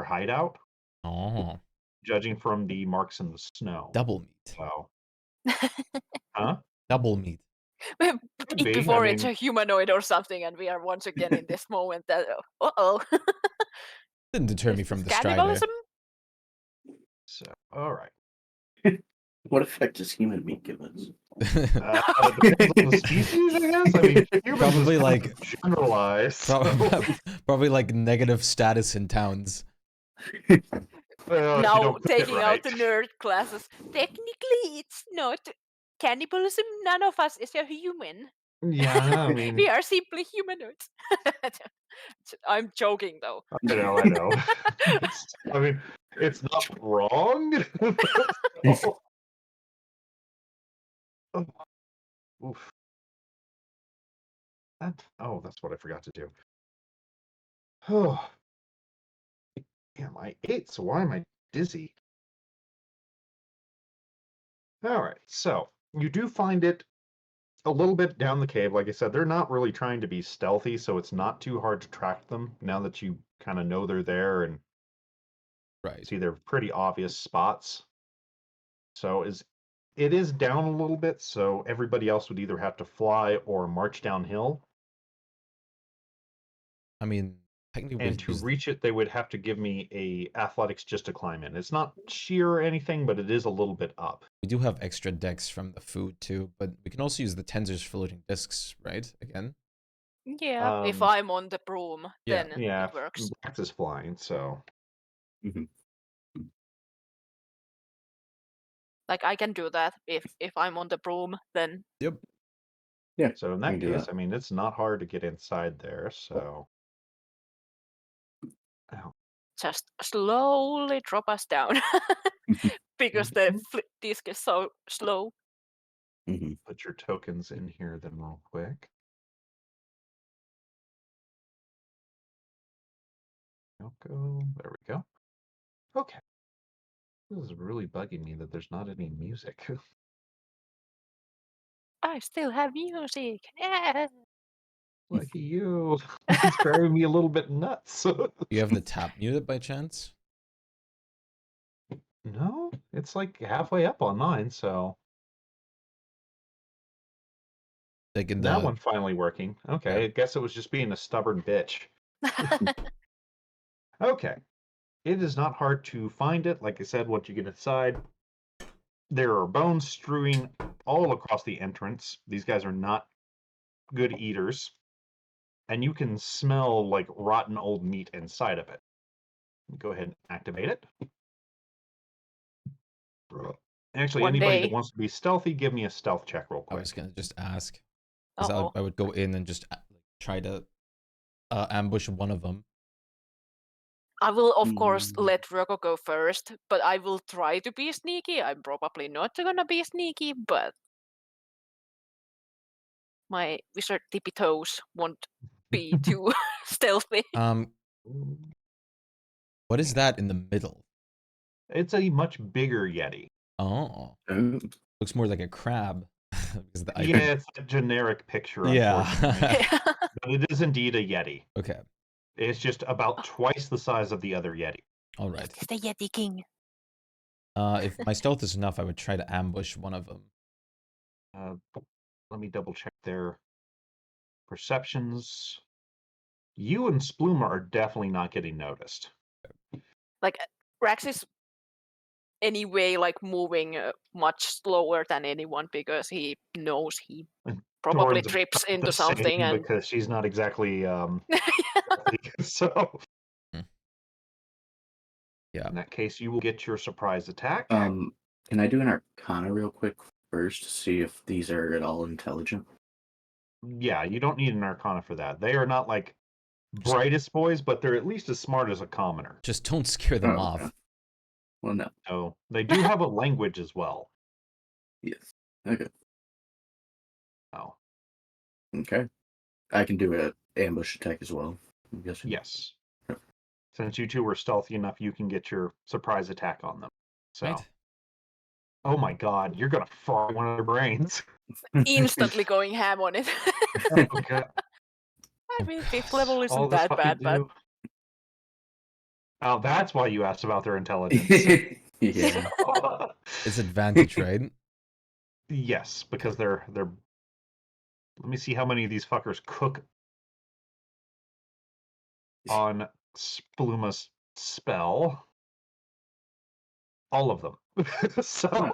hideout, Oh, judging from the marks in the snow. double meat. So, huh? Double meat. Could be. I Before it's mean, a humanoid or something, and we are once again in this moment that uh-oh. Didn't deter me Is from this the strider. cannibalism? so all right. What effect does human meat give us? Depends on the species, I guess. I mean, humans Probably is kind like- of generalized. So, Probably like negative status in towns. if you Now don't cook it taking out the right. nerd classes. Technically, it's not cannibalism. None of us is a human. Yeah, I mean, We are simply humanoids. I'm joking though. I know. I mean, it's not wrong. Oh, oof. That's what I forgot to do. Oh, damn, I ate, so why am I dizzy? All right, so you do find it a little bit down the cave. Like I said, they're not really trying to be stealthy, so it's not too hard to track them now that you kind of know they're there and Right. see they're pretty obvious spots. So it is down a little bit, so everybody else would either have to fly or march downhill. I mean, technically, And to reach it, they would have to give me a athletics just to climb in. It's not sheer or anything, but it is a little bit up. We do have extra decks from the food too, but we can also use the Tensor's floating discs, right? Again. Yeah, if Um, I'm on the broom, Yeah. then Yeah, it works. Brax is flying, so Mhm. Like I can do that if I'm on the broom, then Yep. Yeah. so in I that can do case, that. I mean, it's not hard to get inside there. So, oh, just slowly drop us down because the flip disk is so slow. Mhm. put your tokens in here then real quick. Go. There we go. Okay. This is really bugging me that there's not any music. I still have music. Yeah. Lucky you. It's driving me a little bit nuts. Do you have the tap muted by chance? No, it's like halfway up on mine, so Like in that the one finally working. Okay, I guess it was just being a stubborn bitch. Okay. It is not hard to find it. Like I said, once you get inside, there are bones strewing all across the entrance. These guys are not good eaters. And you can smell like rotten old meat inside of it. Go ahead and activate it. Actually, One anybody that day. wants to be stealthy, give me a stealth check real I quick. was gonna just ask. Because Uh-oh. I would go in and just try to ambush one of them. I will, of course, Mm. let Rocco go first, but I will try to be sneaky. I'm probably not gonna be sneaky, but my wizard tippy toes won't be too stealthy. What is that in the middle? It's a much bigger Yeti. Oh, Oh. looks more like a crab. Because the Yeah, icon. it's a generic picture, Yeah. unfortunately. But it is indeed a Yeti. Okay. It's just about twice the size of the other Yeti. All right. It's the Yeti King. If my stealth is enough, I would try to ambush one of them. Let me double check their perceptions. You and Spluma are definitely not getting noticed. Like Rax is anyway like moving much slower than anyone because he knows he probably Doran's trips about into the something same and because she's not exactly healthy. So Yeah. in that case, you will get your surprise attack. Can I do an Arcana real quick first to see if these are at all intelligent? Yeah, you don't need an Arcana for that. They are not like brightest boys, but they're at least as smart as a commoner. Just don't scare them Oh, off. okay. Well, no. So they do have a language as well. Yes. Okay. Oh, Okay. I can do an ambush attack as well, I'm guessing. yes. Okay. Since you two were stealthy enough, you can get your surprise attack on them. So, Right? oh my god, you're gonna fry one of their brains. instantly going ham on it. Oh god, I mean, fifth level all isn't this that fucking bad, but do. Oh, that's why you asked about their intelligence. Yeah. It's advantage, right? Yes, because they're. Let me see how many of these fuckers cook on Spluma's spell. All of them. So, Nice.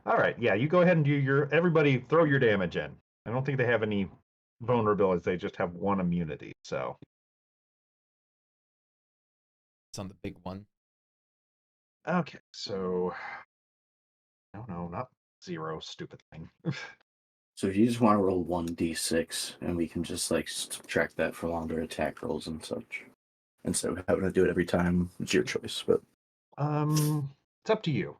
all right, yeah, you go ahead and do your. Everybody, throw your damage in. I don't think they have any vulnerabilities. They just have one immunity. So, It's on the big one. okay, so. No, not 0. Stupid thing. So if you just want to roll 1d6, and we can just like subtract that for longer attack rolls and such. Instead of having to do it every time, it's your choice. But It's up to you.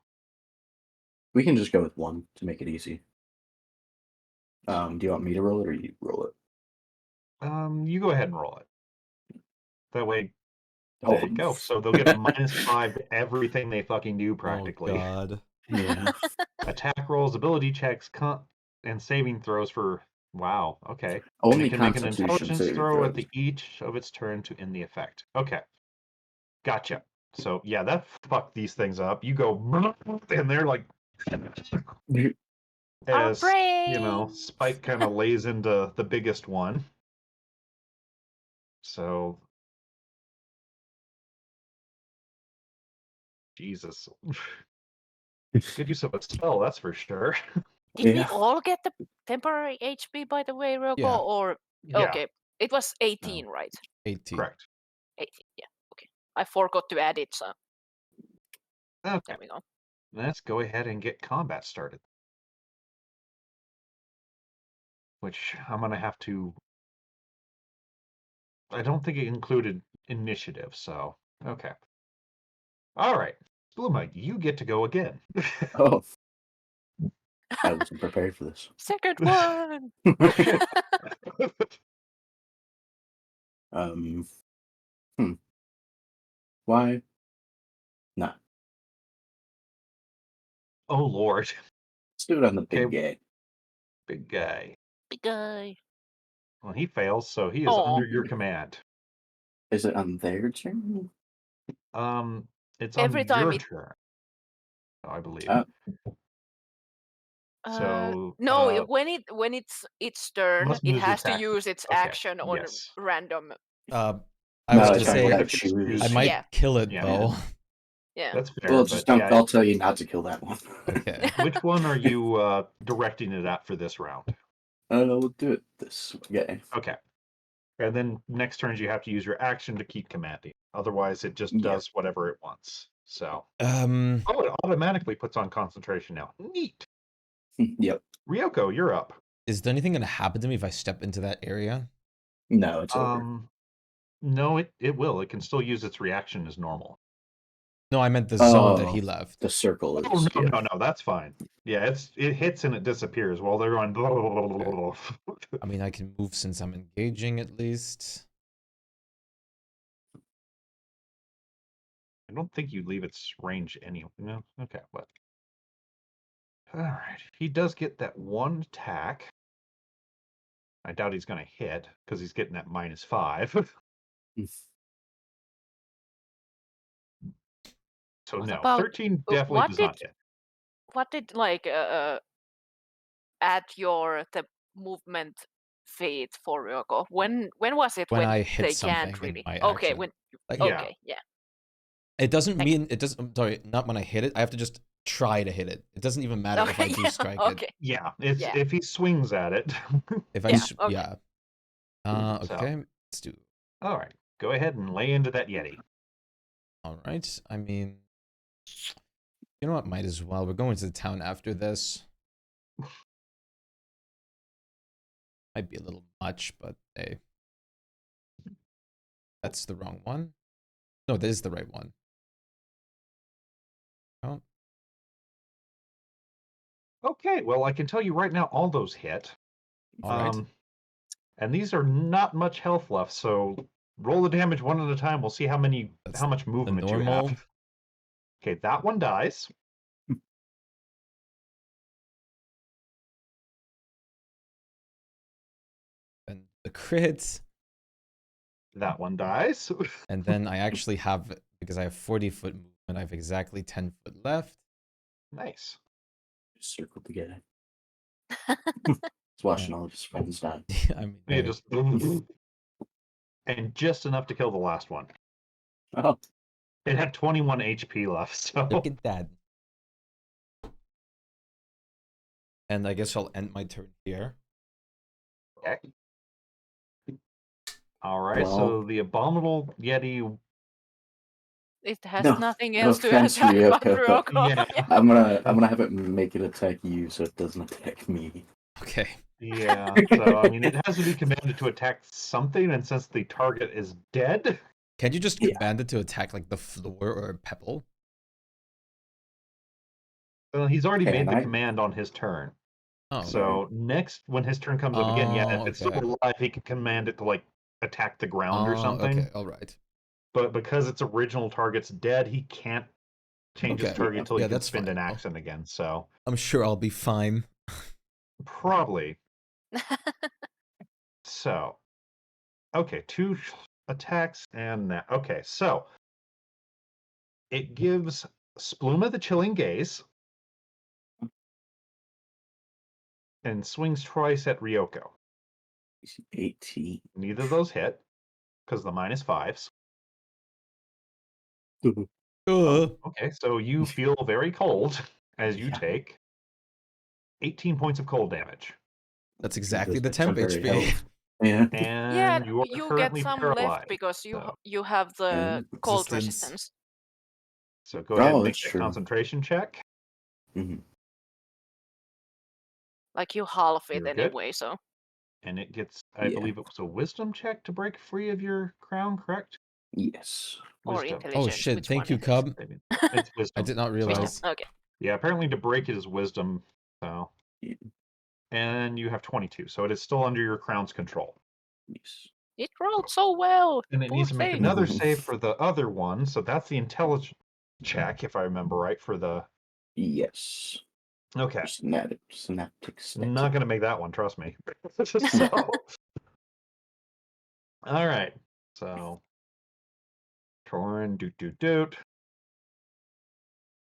we can just go with 1 to make it easy. Do you want me to roll it or you roll it? You go ahead and roll it. That way, Oh. there you go. So they'll get a -5 to everything they fucking do practically. Oh god. Yeah. Attack rolls, ability checks, and saving throws for. Wow. Okay. And Only it can make an Constitution intelligence saving throw at throws. each of its turn to end the effect. Okay. Gotcha. So yeah, that fucked these things up. You go, and they're like, our as brains. Shpyke kind of lays into the biggest one. So, Jesus. Good use of a spell, that's for sure. Did we Yeah. all get the temporary HP, by the way, Ryoko? Yeah. Or Yeah, okay, it was 18, right? 18. correct. 18. Yeah. Okay. I forgot to add it, so Okay, there we go. let's go ahead and get combat started. Which I'm gonna have to. I don't think it included initiative, so okay. All right, Bluma, you get to go again. Oh, I wasn't prepared for this. Second one. um, hmm. Why? Nah. Oh Lord, Let's do it on the big Okay. guy. big guy. Big guy. Well, he fails, so he is Aw. under your command. Is it on their turn? It's Every on time your it- turn, I believe. Uh, So no, when it's its turn, must it use has its to action. use its Okay, action on yes. random. I was No, gonna it's fine. say You Right, gotta if it's choose. I might Yeah. kill it Yeah. though. Yeah. That's fair. Well, but just don't. yeah, I'll tell you not to kill that one. Okay. which one are you directing it at for this round? We'll do it this way. Okay. And then next turns you have to use your action to keep commanding. Otherwise, it just Yeah. does whatever it wants. So, Um, oh, it automatically puts on concentration now. Neat. Yep. Ryoko, you're up. is there anything gonna happen to me if I step into that area? No, it's over. No, it will. It can still use its reaction as normal. No, I meant the zone that Oh, he left. The circle is. Oh no, yeah. no, that's fine. Yeah, it hits and it disappears while they're on. I mean, I can move since I'm engaging at least. I don't think you leave its range anyway. No, okay, but all right. He does get that one attack. I doubt he's going to hit because he's getting that -5. So What no, about- 13 definitely what does not hit. What did add the movement feat for Ryoko? When was it When when I hit they something can't in really? my Okay, action. when Like, Yeah. okay, yeah. it doesn't Thank- mean it doesn't. I'm sorry, not when I hit it. I have to just try to hit it. It doesn't even matter if I Okay, do yeah, strike okay. it. Yeah, it's Yeah. if he swings at it. If I, Yeah, okay. yeah. So. Okay. Let's do. All right, go ahead and lay into that Yeti. All right. I mean, you know what? Might as well. We're going to the town after this. Might be a little much, but hey. That's the wrong one. No, that is the right one. Oh, Okay, well, I can tell you right now, all those hit. all right. And these are not much health left, so roll the damage one at a time. We'll see how That's much movement you normal. have. Okay, that one dies. And the crits. That one dies. And then I actually have, because I have 40-foot movement, I have exactly 10 foot left. Nice. Circle together. He's watching all of his friends die. I mean, Yeah, hey, just and just enough to kill the last one. Oh, It had 21 HP left, so look at that. And I guess I'll end my turn here. okay. All right, Well- so the abominable Yeti. It has No, nothing no else to offense, attack but Ryoko. Ryoko. Yeah. I'm gonna have it make it attack you, so it doesn't attack me. Okay. Yeah, so I mean, it has to be commanded to attack something, and since the target is dead, Can't you just Yeah. command it to attack like the floor or a pebble? he's already Can made the I? command on his turn. Oh, So next, when his turn comes up again, yeah, if Oh, it's okay. still alive, he can command it to like attack the ground or oh, something. okay, all right. But because its original target's dead, he can't change his Okay, target until he yeah, can that's spend an fine. action again. So I'm sure I'll be fine. probably. So okay, 2 attacks and that. Okay, so it gives Spluma the Chilling Gaze and swings twice at Ryoko. 18. Neither of those hit because the -5s. Uh, Okay, so you feel very cold. as you Yeah. take 18 points of cold damage. That's exactly Those the are temp temporary HP. health. Yeah. Yeah, And you are you get currently some paralyzed. left because so, you have the cold Resistance. resistance. so go ahead Oh, and make that's that true. concentration check. hmm Like you half it You're good. anyway, so And it gets, I Yeah. believe it was a wisdom check to break free of your crown, correct? Yes. or Wisdom. intelligence. Oh shit! Which Thank one you, it is? Cub. It's wisdom. I did not Wisdom. realize. Okay. Yeah, apparently to break it is wisdom. So, Yeah. and you have 22, so it is still under your crown's control. Yes. It rolled so well. And it Poor needs to make thing. another save for the other one, so that's the intelligence check, if I remember right, for the. Yes. Okay, Synaptic not gonna make that one, trust me. So, all right, so Torin, doot.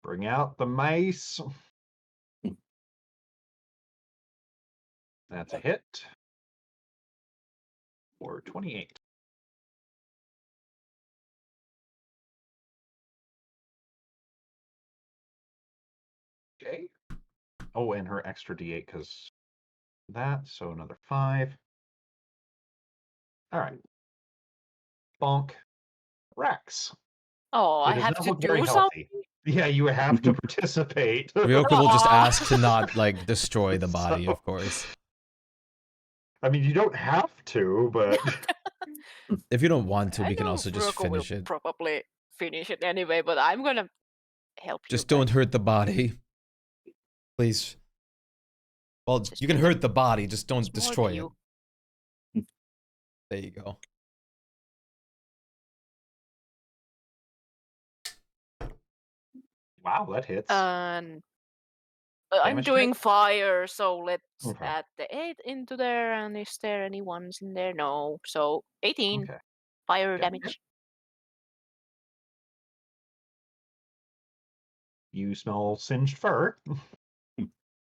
Bring out the mace. That's a hit. For 28. Okay. Oh, and her extra d8 because that, so another 5. All right. Bonk. Rex. Oh, I It does have not to look very do healthy. something. Yeah, you have to participate. Ryoka will just Aw. ask to not like destroy the body, So- of course. I mean, you don't have to, but If you don't want to, I we can know also just Virgo will finish it. probably finish it anyway, but I'm gonna help you. Just don't guys. hurt the body, please. Well, Just you can be the hurt the body, just don't small destroy it. you. There you go. wow, that hits. And I'm Damage doing check? fire, so let's Okay. add the 8 into there. And is there any ones in there? No. So 18 Okay. fire Yep, damage. yep. You smell singed fur.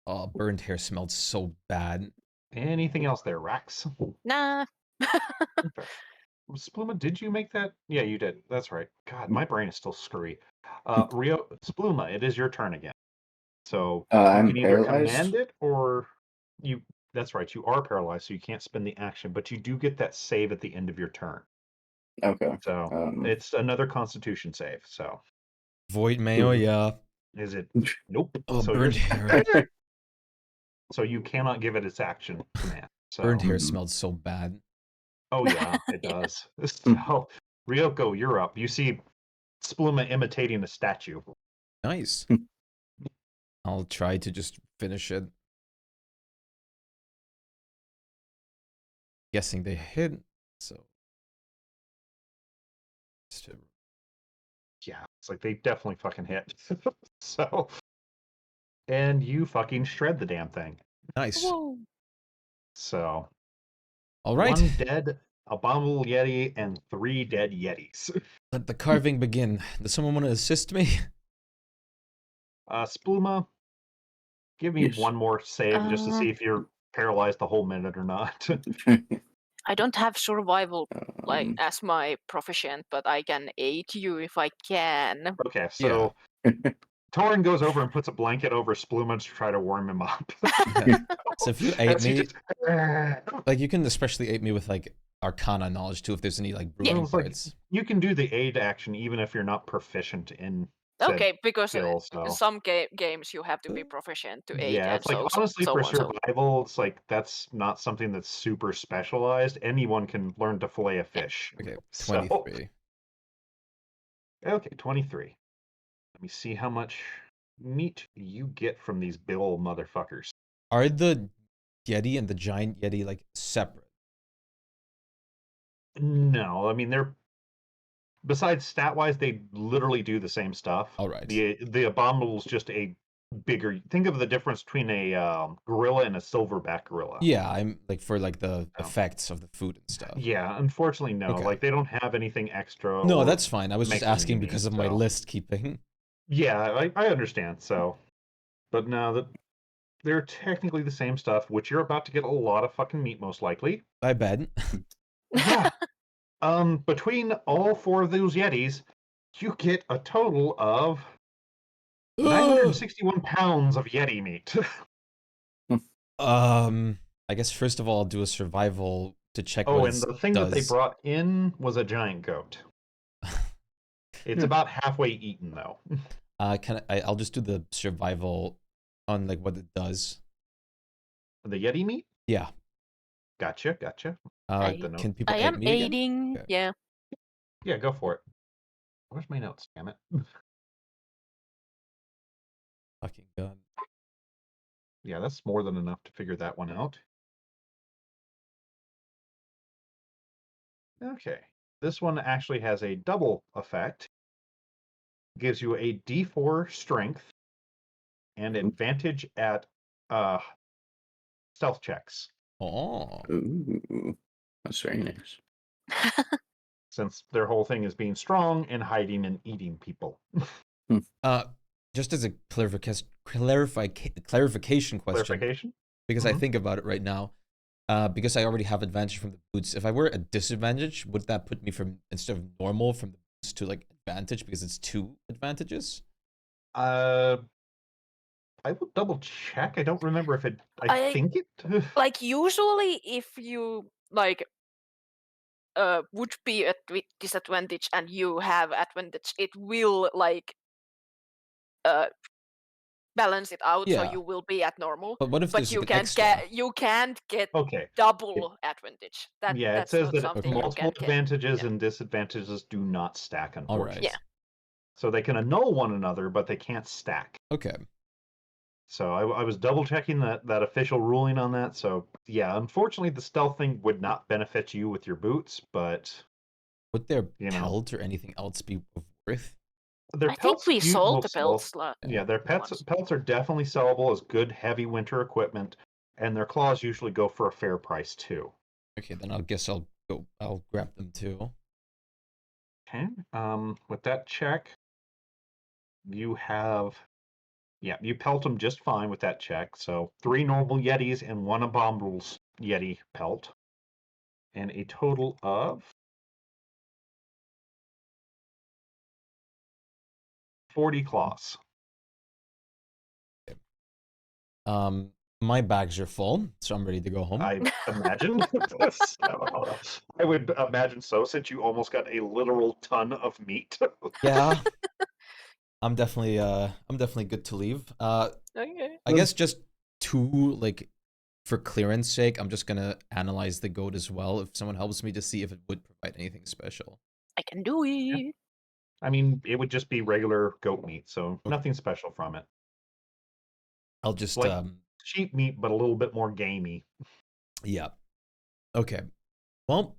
Oh, burned hair smelled so bad. Anything else there, Rax? Nah. Okay. Spluma, did you make that? Yeah, you did. That's right. God, my brain is still screwy. Rio, Spluma, it is your turn again. So you I'm can either paralyzed. command it or you. That's right. You are paralyzed, so you can't spend the action, but you do get that save at the end of your turn. Okay. So it's another Constitution save. So Void mayo, yeah. is it? Nope. Oh, so burned you're- hair. So you cannot give it its action command. So Burned hair Mhm. smelled so bad. oh yeah, it Yeah. does. So Ryoko, you're up. You see Spluma imitating a statue. Nice. I'll try to just finish it. Guessing they hit, so. Yeah, it's like they definitely fucking hit. So, and you fucking shred the damn thing. Nice. Whoa. So, All right. 1 dead abominable yeti and 3 dead yetis. Let the carving begin. Does someone want to assist me? Spluma, give me Yes. one more save just to see Um, if you're paralyzed the whole minute or not. I don't have survival like Um, as my proficient, but I can aid you if I can. Okay, so Torin goes over and puts a blanket over Spluma to try to warm him up. So if you aid As he me, just- like you can especially aid me with like Arcana knowledge too, if there's any like Yeah. brewing Well, it's like- parts. you can do the aid action even if you're not proficient in said Okay, because skill. So some games you have to be proficient to aid, yeah, and it's like so honestly so for on. So survival, it's like that's not something that's super specialized. Anyone can learn to fillet a fish. Okay, So 23. okay, 23. Let me see how much meat you get from these big ol' motherfuckers. Are the Yeti and the giant Yeti like separate? No, I mean they're besides stat wise, they literally do the same stuff. All right. The abominable's just a bigger. Think of the difference between a gorilla and a silverback gorilla. Yeah, I'm like for like the Oh. effects of the food and stuff. Yeah, unfortunately, no. Okay. Like they don't have anything extra. No, or that's fine. I was just make them asking because of unique, my so. list keeping. Yeah, I understand. So, but no, that they're technically the same stuff, which you're about to get a lot of fucking meat, most likely. I bet. Yeah. Between all 4 of those Yetis, you get a total of 961 pounds of Yeti meat. I guess first of all, I'll do a survival to check what Oh, it and the thing that they does. brought in was a giant goat. It's about halfway eaten, though. I'll just do the survival on like what it does. The Yeti meat? Yeah. Gotcha. I- The note. Can people I edit am me again? aiding. Okay. Yeah. Yeah, go for it. Where's my notes? Damn it. Fucking god. Yeah, that's more than enough to figure that one out. Okay. This one actually has a double effect. Gives you a D4 strength and advantage at stealth checks. Oh. Ooh, that's very nice. Since their whole thing is being strong and hiding and eating people. Just as a clarification question, Clarification? because I Mhm. think about it right now. Because I already have advantage from the boots. If I were at disadvantage, would that put me from instead of normal from the boots to like advantage because it's 2 advantages? I will double check. I don't remember if it. I I- think it. Like usually, if you like would be at disadvantage and you have advantage, it will like balance it out, so Yeah. you will be at normal. But what if But there's you like an can't extra? get Okay. double advantage. Yeah, it That's says not that something you multiple can get. advantages Yeah. and disadvantages do not stack, All unfortunately. right. Yeah. So they can annul one another, but they can't stack. Okay. So I was double checking that official ruling on that. So yeah, unfortunately, the stealth thing would not benefit you with your boots, but Would their you know, pelt or anything else be of worth? their I think pelts we sold will the sell. belts. Yeah, their once. pelts are definitely sellable as good heavy winter equipment, and their claws usually go for a fair price too. Okay, then I guess I'll grab them too. Okay. With that check, you have, yeah, you pelt them just fine with that check. So 3 normal Yetis and 1 abominable Yeti pelt, and a total of 40 claws. My bags are full, so I'm ready to go home. I imagine. So, I would imagine so, since you almost got a literal ton of meat. Yeah. I'm definitely good to leave. Okay. I guess just like for clearance sake, I'm just gonna analyze the goat as well if someone helps me to see if it would provide anything special. I can do it. I mean, it would just be regular goat meat, so Okay. nothing special from it. I'll just Like sheep meat, but a little bit more gamey. yeah. Okay. Well,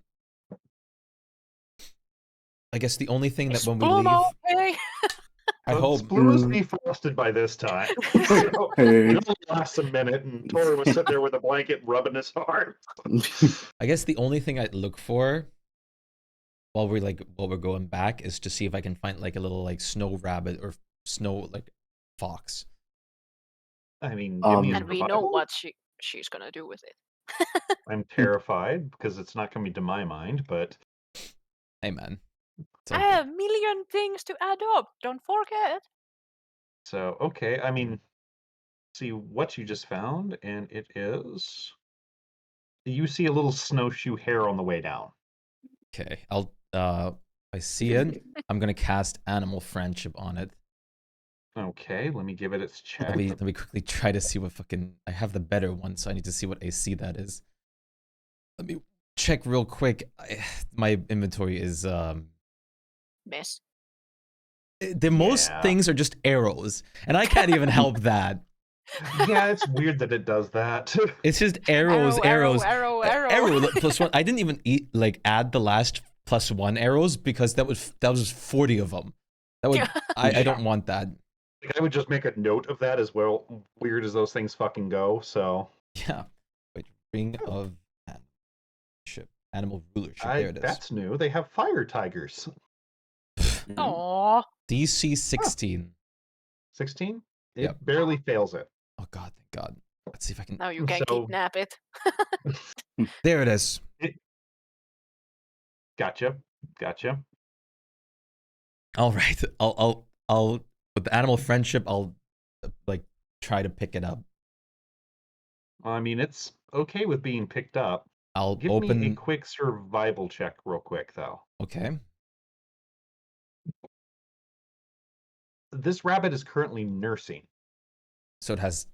I guess the only thing that Is when we Pluto leave, okay? I So hope Splu was defrosted by this time. So Hey. it only lasts a minute, and Tori was sitting there with a blanket rubbing his arm. I guess the only thing I'd look for while we're going back is to see if I can find like a little like snow rabbit or snow like fox. I mean, give me a And we know survival. what she's gonna do with it. I'm terrified because it's not coming to my mind, but Hey man. It's I all good. have a million things to adopt. Don't forget. so okay. I mean, see what you just found, and it is. You see a little snowshoe hare on the way down. Okay. I see it. I'm gonna cast animal friendship on it. Okay, let me give it its check. Let me quickly try to see what fucking I have the better one, so I need to see what AC that is. Let me check real quick. My inventory is Miss. the most Yeah. things are just arrows, and I can't even help that. Yeah, it's weird that it does that. It's just arrows. Arrow. Arrow +1. I didn't even add the last +1 arrows because that was 40 of them. That would I don't want that. Like, I would just make a note of that as well. Weird as those things fucking go. So Yeah. Wait, ring of animal rulership. There it is. That's new. They have fire tigers. Aww. DC 16. 16. It Yep. barely fails it. Oh god, thank God. Let's see if I can. Now you can So- kidnap it. There it is. Gotcha. All right. I'll With the animal friendship, I'll like try to pick it up. I mean, it's okay with being picked up. I'll Give me a open. quick survival check real quick, though. Okay. This rabbit is currently nursing. So it has.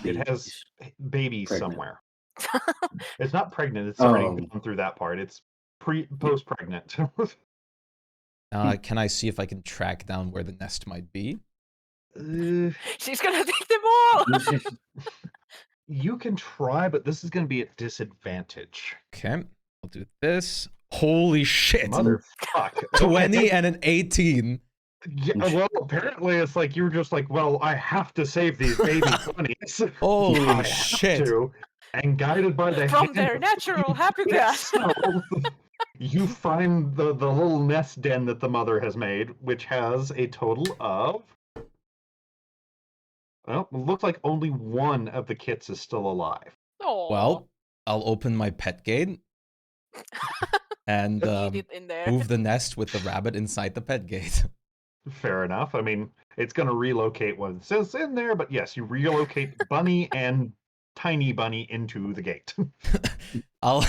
It has Babies. babies Pregnant. somewhere. It's not pregnant. It's already Oh. gone through that part. It's post-pregnant. Can I see if I can track down where the nest might be? She's gonna take them all. You can try, but this is going to be at disadvantage. Okay. I'll do this. Holy shit! Motherfuck. 20 and an 18. Yeah, well, apparently it's like you were just like, well, I have to save these baby bunnies. Holy I have shit. to. And guided by the From hand their of natural habitat. itself, you find the little nest den that the mother has made, which has a total of. Well, it looks like only one of the kits is still alive. Oh, Well, I'll open my pet gate and eat it in there. move the nest with the rabbit inside the pet gate. Fair enough. I mean, it's going to relocate what it says in there, but yes, you relocate Bunny and Tiny Bunny into the gate. I'll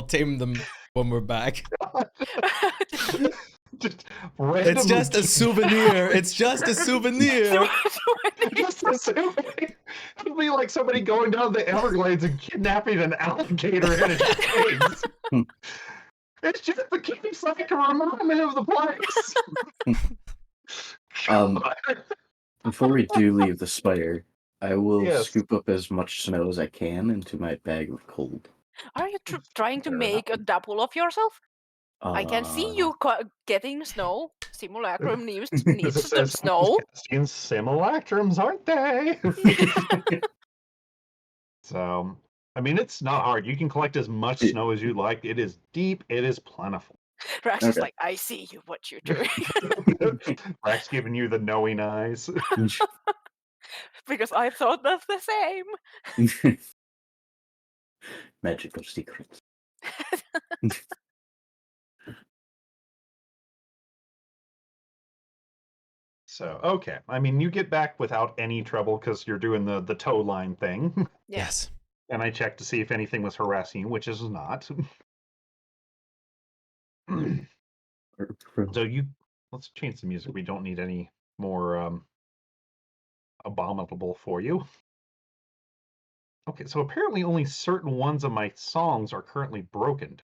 tame them when we're back. Just It's just a souvenir. It's just a souvenir. Just a souvenir. It'll be like somebody going down the Everglades and kidnapping an alligator in its cage. It's just the keepsake to remind me of the place. Before we do leave the spire, I will Yes. scoop up as much snow as I can into my bag of cold. Are you trying to Fair make a double of yourself? I can see Uh, you getting snow. Simulacrum needs This some says snow. casting simulacrums, aren't they? So, I mean, it's not hard. You can collect as much snow as you like. It is deep. It is plentiful. Rax is Okay. like, I see you, what you're doing. Rex giving you the knowing eyes. Because I thought that's the same. Magical secrets. So, okay. I mean, you get back without any trouble because you're doing the tow line thing. Yeah. Yes. And I checked to see if anything was harassing you, which is not. So let's change the music. We don't need any more abominable for you. Okay, so apparently only certain ones of my songs are currently broken.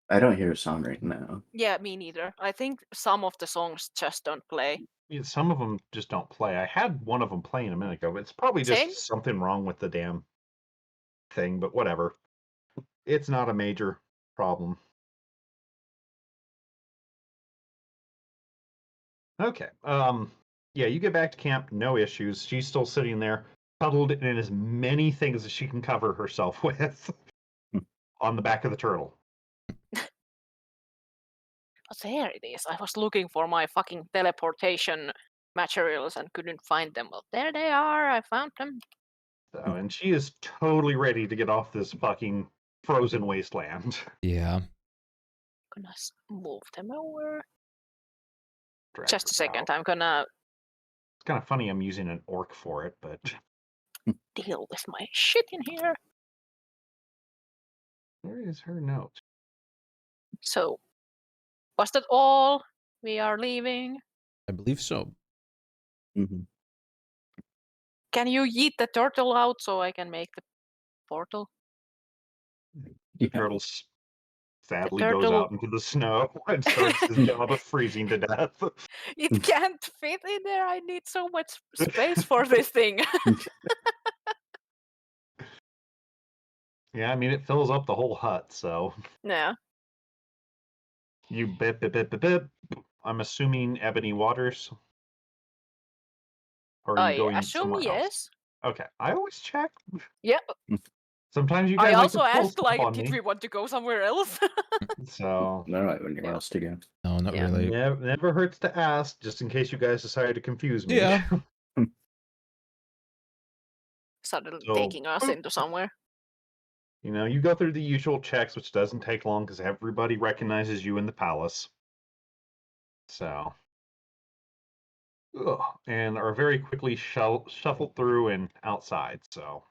I don't hear a song right now. Yeah, me neither. I think some of the songs just don't play. Yeah, some of them just don't play. I had one of them playing a minute ago, but it's probably just Same. something wrong with the damn thing, but whatever. It's not a major problem. Okay. Yeah, you get back to camp, no issues. She's still sitting there, cuddled in as many things as she can cover herself with on the back of the turtle. Oh, there it is. I was looking for my fucking teleportation materials and couldn't find them. Well, there they are. I found them. So, and she is totally ready to get off this fucking frozen wasteland. Yeah. Gonna move them over. Drag Just a her second. out. I'm gonna It's kind of funny I'm using an orc for it, but deal with my shit in here. where is her note? So, was that all? We are leaving. I believe so. Mhm. Can you yeet the turtle out so I can make the portal? The Yeah. turtle sadly goes turtle- out into the snow and starts his job of freezing to death. It can't fit in there. I need so much space for this thing. Yeah, I mean, it fills up the whole hut, so Yeah. you bip, bip, bip, bip, bip. I'm assuming Ebony Waters? Or are you I going assume somewhere else? yes. Okay, I always check. Yeah. Sometimes you I guys like also to pull asked, stuff like, on did me. we want to go somewhere else? So No, I have anywhere Yeah. else to go. No, not Yeah. really. never hurts to ask, just in case you guys decide to confuse me. Yeah. Suddenly So, taking us boop. into somewhere. You know, you go through the usual checks, which doesn't take long because everybody recognizes you in the palace. So, and are very quickly shuffled through and outside. So,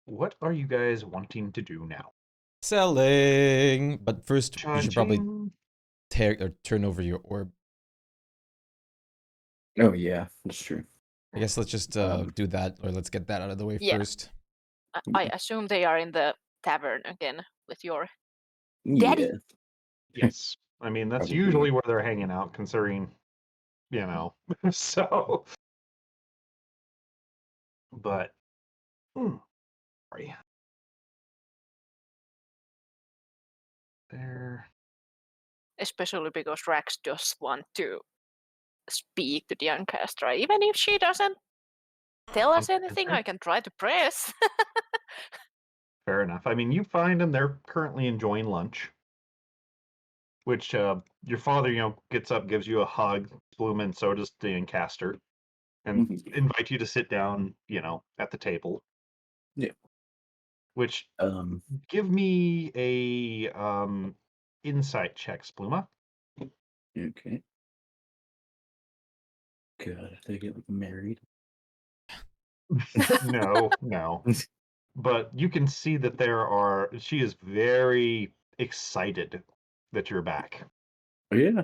what are you guys wanting to do now? Selling. But first, you should probably Cha-ching. turn over your orb. Oh yeah, that's true. I guess let's just do that, or let's get that out of the way Yeah. first. I assume they are in the tavern again with your Yeah. daddy. Yes. I mean, that's Probably. usually where they're hanging out, considering, so. But, sorry. There. Especially because Rax just want to speak to the Ancastra. Even if she doesn't tell us anything, I can try to press. Fair enough. I mean, you find them, they're currently enjoying lunch, which your father, gets up, gives you a hug, Bloom, and so does the Ancaster, and invite you to sit down, at the table. Yeah. Which, give me a insight check, Spluma. Okay. God, if they get married. No. But you can see that she is very excited that you're back. Oh, yeah.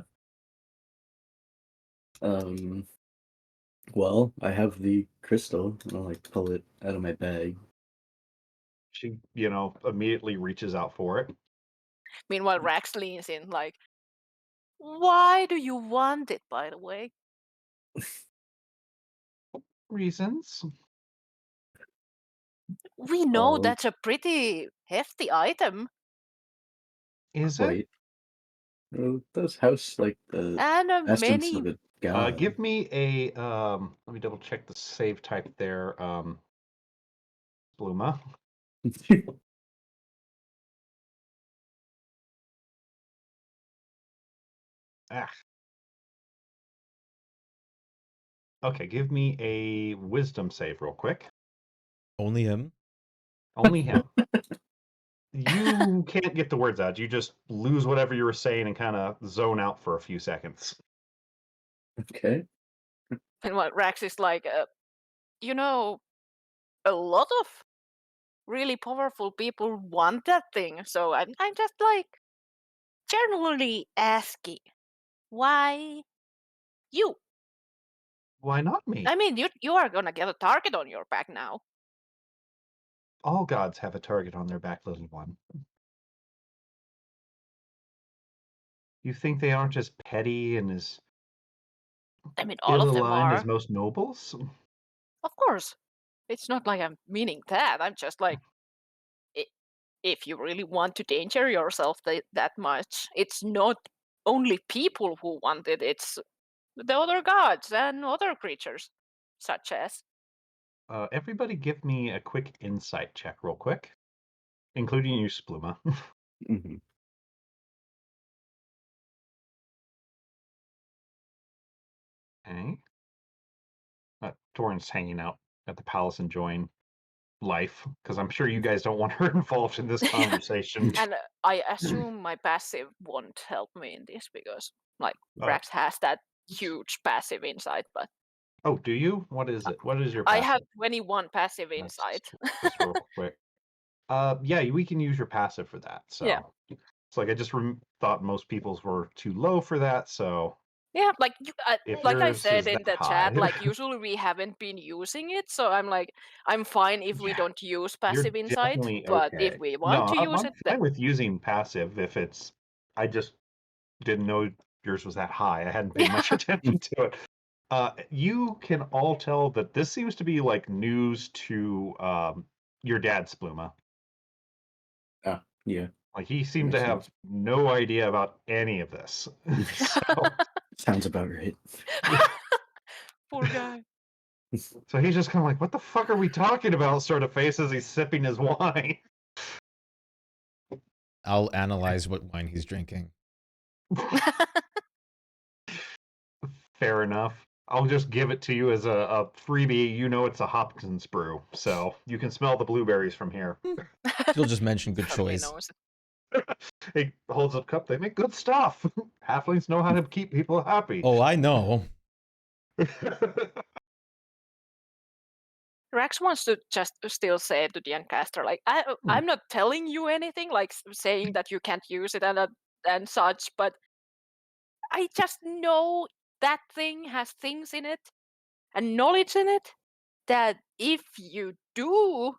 Well, I have the crystal, and I'll pull it out of my bag. She, immediately reaches out for it. Meanwhile, Rax leans in like, why do you want it, by the way? Reasons. We know Oh. that's a pretty hefty item. Is it? Quite. Well, it does house the And essence many of a god. Give me a let me double check the save type there, Bluma. Okay, give me a wisdom save real quick. Only him. Only him. You can't get the words out. You just lose whatever you were saying and kind of zone out for a few seconds. Okay. and what Rax is like, a lot of really powerful people want that thing. So I'm just generally asking, why you? Why not me? I mean, you are gonna get a target on your back now. All gods have a target on their back, little one. You think they aren't as petty and as I mean, all of them ill-aligned as are. most nobles? Of course. It's not like I'm meaning that. I'm just like, if you really want to danger yourself that much, it's not only people who want it, it's the other gods and other creatures, such as. Everybody give me a quick insight check real quick, including you, Spluma. Mm-hmm. Okay. Torrance hanging out at the palace enjoying life, because I'm sure you guys don't want her involved in this conversation. And I assume my passive won't help me in this because, Rax has that huge passive insight, but. Oh, do you? What is it? What is your I passive? have 21 passive Let's insight. just real quick. Yeah, we can use your passive for that. So Yeah. it's like I just thought most people's were too low for that. So Yeah, if like I yours said is in that the chat, high, usually we haven't been using it, so I'm fine if we Yeah, don't use you're passive insight, definitely but if okay. we No, want to use I'm it, then fine with using passive if it's. I just didn't know yours was that high. I hadn't paid Yeah. much attention to it. You can all tell that this seems to be like news to your dad, Spluma. Yeah. Like he seemed to Makes have sense. no idea about any of this. So, Sounds about right. Poor guy. so he's just kind of like, "What the fuck are we talking about?" Sort of face as he's sipping his wine. I'll analyze what wine he's drinking. Fair enough. I'll just give it to you as a freebie. You know it's a Hopkins brew, so you can smell the blueberries from here. She'll just mention good Probably choice. knows. He holds up cup. They make good stuff. Halflings know how to keep people happy. Oh, I know. Rax wants to just still say to the Ancaster, like, I'm not telling you anything, like saying that you can't use it and such, but I just know that thing has things in it and knowledge in it that if you do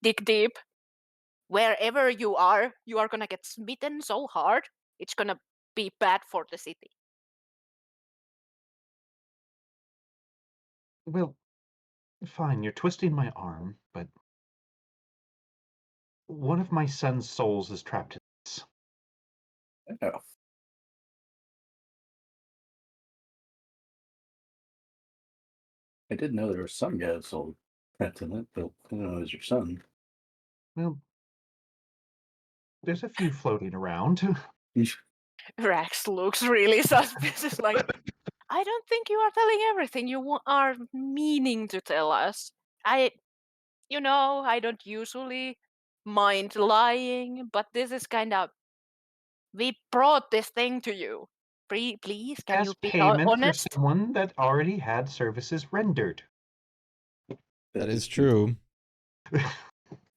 dig deep, wherever you are gonna get smitten so hard, it's gonna be bad for the city. Well, fine, you're twisting my arm, but one of my son's souls is trapped in this. Oh. I did know there was some guy that sold pets in it, but I didn't know it was your son. Well, there's a few floating around. Rax looks really suspicious, like, I don't think you are telling everything you are meaning to tell us. I don't usually mind lying, but this is kind of, we brought this thing to you. Please, can As you be payment for honest? someone that already had services rendered. That is true.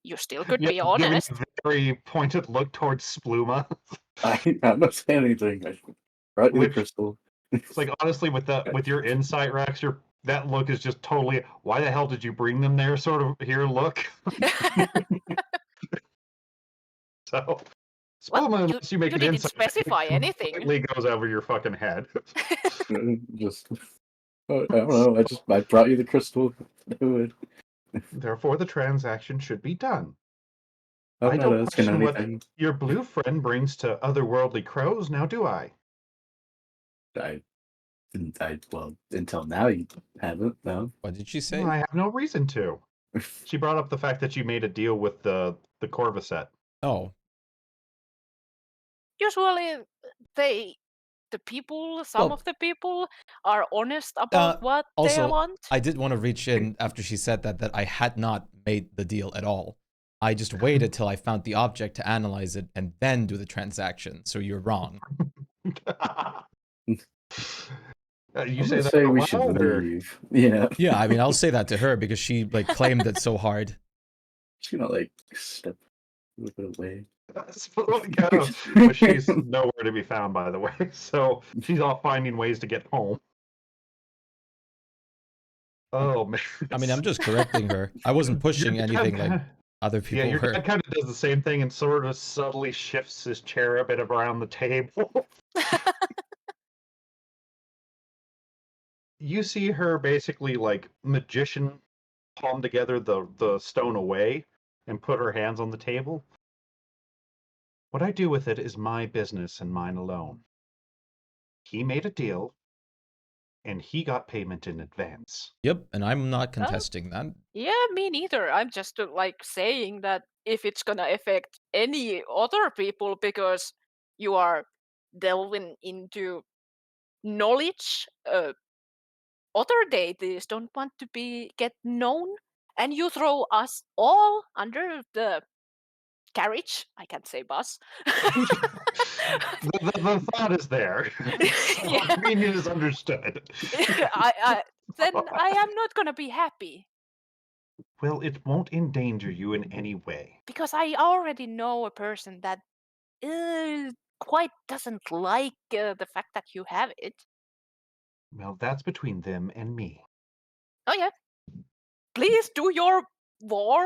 You still could Yeah, be giving honest. a very pointed look towards Spluma. I'm not saying anything. I brought you the Which- crystal. It's like, honestly, with your insight, Rax, that look is just totally, why the hell did you bring them there sort of here look. So Well, Spluma, unless you make you an didn't insight, specify anything. completely goes over your fucking head. Just, I don't know. I brought you the crystal. Do it. Therefore, the transaction should be done. I'm I not don't asking question what anything. your blue friend brings to otherworldly crows, now do I? Well, until now you haven't. No. What did she say? I have no reason to. She brought up the fact that you made a deal with the Corvusette. Oh, Usually, some Well- of the people are honest about what they also, want. I did want to reach in after she said that I had not made the deal at all. I just waited till I found the object to analyze it and then do the transaction. So you're wrong. You I'm say gonna that say out we should loud, or- leave. Yeah. Yeah, I mean, I'll say that to her because she claimed it so hard. She's gonna step a little bit away. But she's nowhere to be found, by the way. So she's off finding ways to get home. Oh man! I mean, I'm just correcting her. I wasn't pushing Your dad anything like kinda- other Yeah, people your were. dad kind of does the same thing and sort of subtly shifts his chair a bit around the table. You see her basically like magician palm together the stone away and put her hands on the table. What I do with it is my business and mine alone. He made a deal, and he got payment in advance. Yep, and I'm not contesting that. Yeah, me neither. I'm just saying that if it's gonna affect any other people because you are delving into knowledge, other deities don't want to get known, and you throw us all under the carriage. I can't say bus. The thought is there. Yeah. Opinion is understood. Then I am not gonna be happy. Well, it won't endanger you in any way. Because I already know a person that quite doesn't like the fact that you have it. Well, that's between them and me. Oh yeah. Please do your war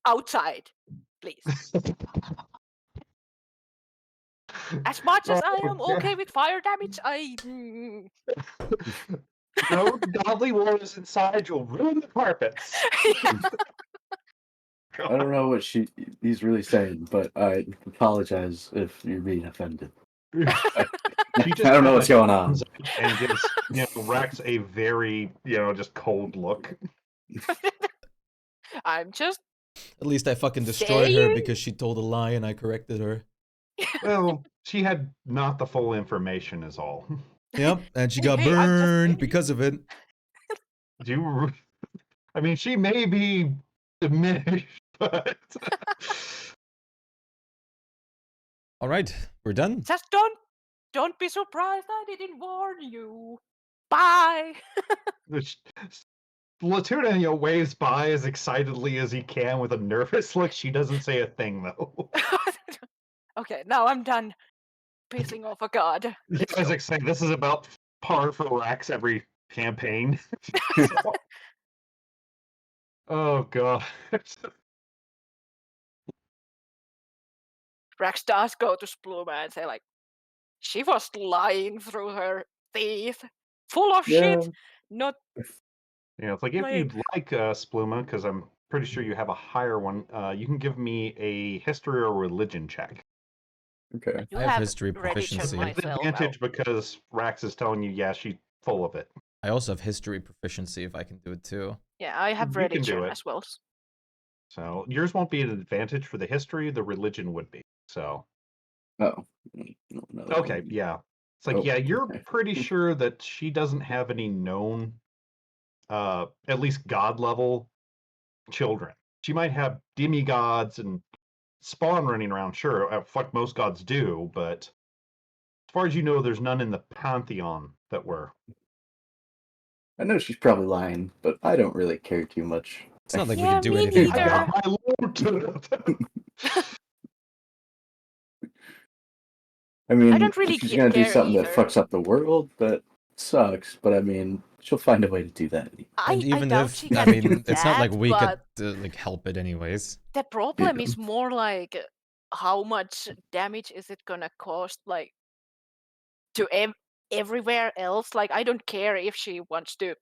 outside, please. As much as I am okay with fire damage, No godly war is inside. You'll ruin the carpets. I don't know what he's really saying, but I apologize if you're being offended. I don't know what's going on. And gives Rex a very just cold look. I'm just At least I fucking destroyed her saying? because she told a lie and I corrected her. Well, she had not the full information, is all. Yep, and she got Hey, I'm just burned saying. because of it. I mean, she may be diminished, but All right, we're done. Just don't be surprised I didn't warn you. Bye. Latuna, waves by as excitedly as he can with a nervous look. She doesn't say a thing, though. Okay, now I'm done pissing off a god. I was like saying, this is about par for Rax every campaign. Oh, God. Rex does go to Spluma and say like, she was lying through her teeth, full of Yeah. shit. Not Yeah, it's like if Like- you'd like Spluma, because I'm pretty sure you have a higher one, you can give me a history or religion check. Okay. you I have have history religion proficiency. With myself. advantage because Rax is telling you, yeah, she's full of it. I also have history proficiency if I can do it too. Yeah, I have You can do religion it. as well. So yours won't be an advantage for the history, the religion would be. So Oh. No, okay, yeah. It's like, Oh, yeah, you're okay. pretty sure that she doesn't have any known at least god level children. She might have demigods and spawn running around, sure. Fuck, most gods do, but as far as you know, there's none in the pantheon that were. I know she's probably lying, but I don't really care too much. It's not like we Yeah, can do me anything neither. about I it. got my load. I mean, don't really if she's gonna do care something that either. fucks up the world, that sucks. But I mean, she'll find a way to do that. And I even doubt if she I can mean, do it's not like that, we but could like help it anyways. the problem Yeah. is more like how much damage is it gonna cost, like to everywhere else. Like I don't care if she wants to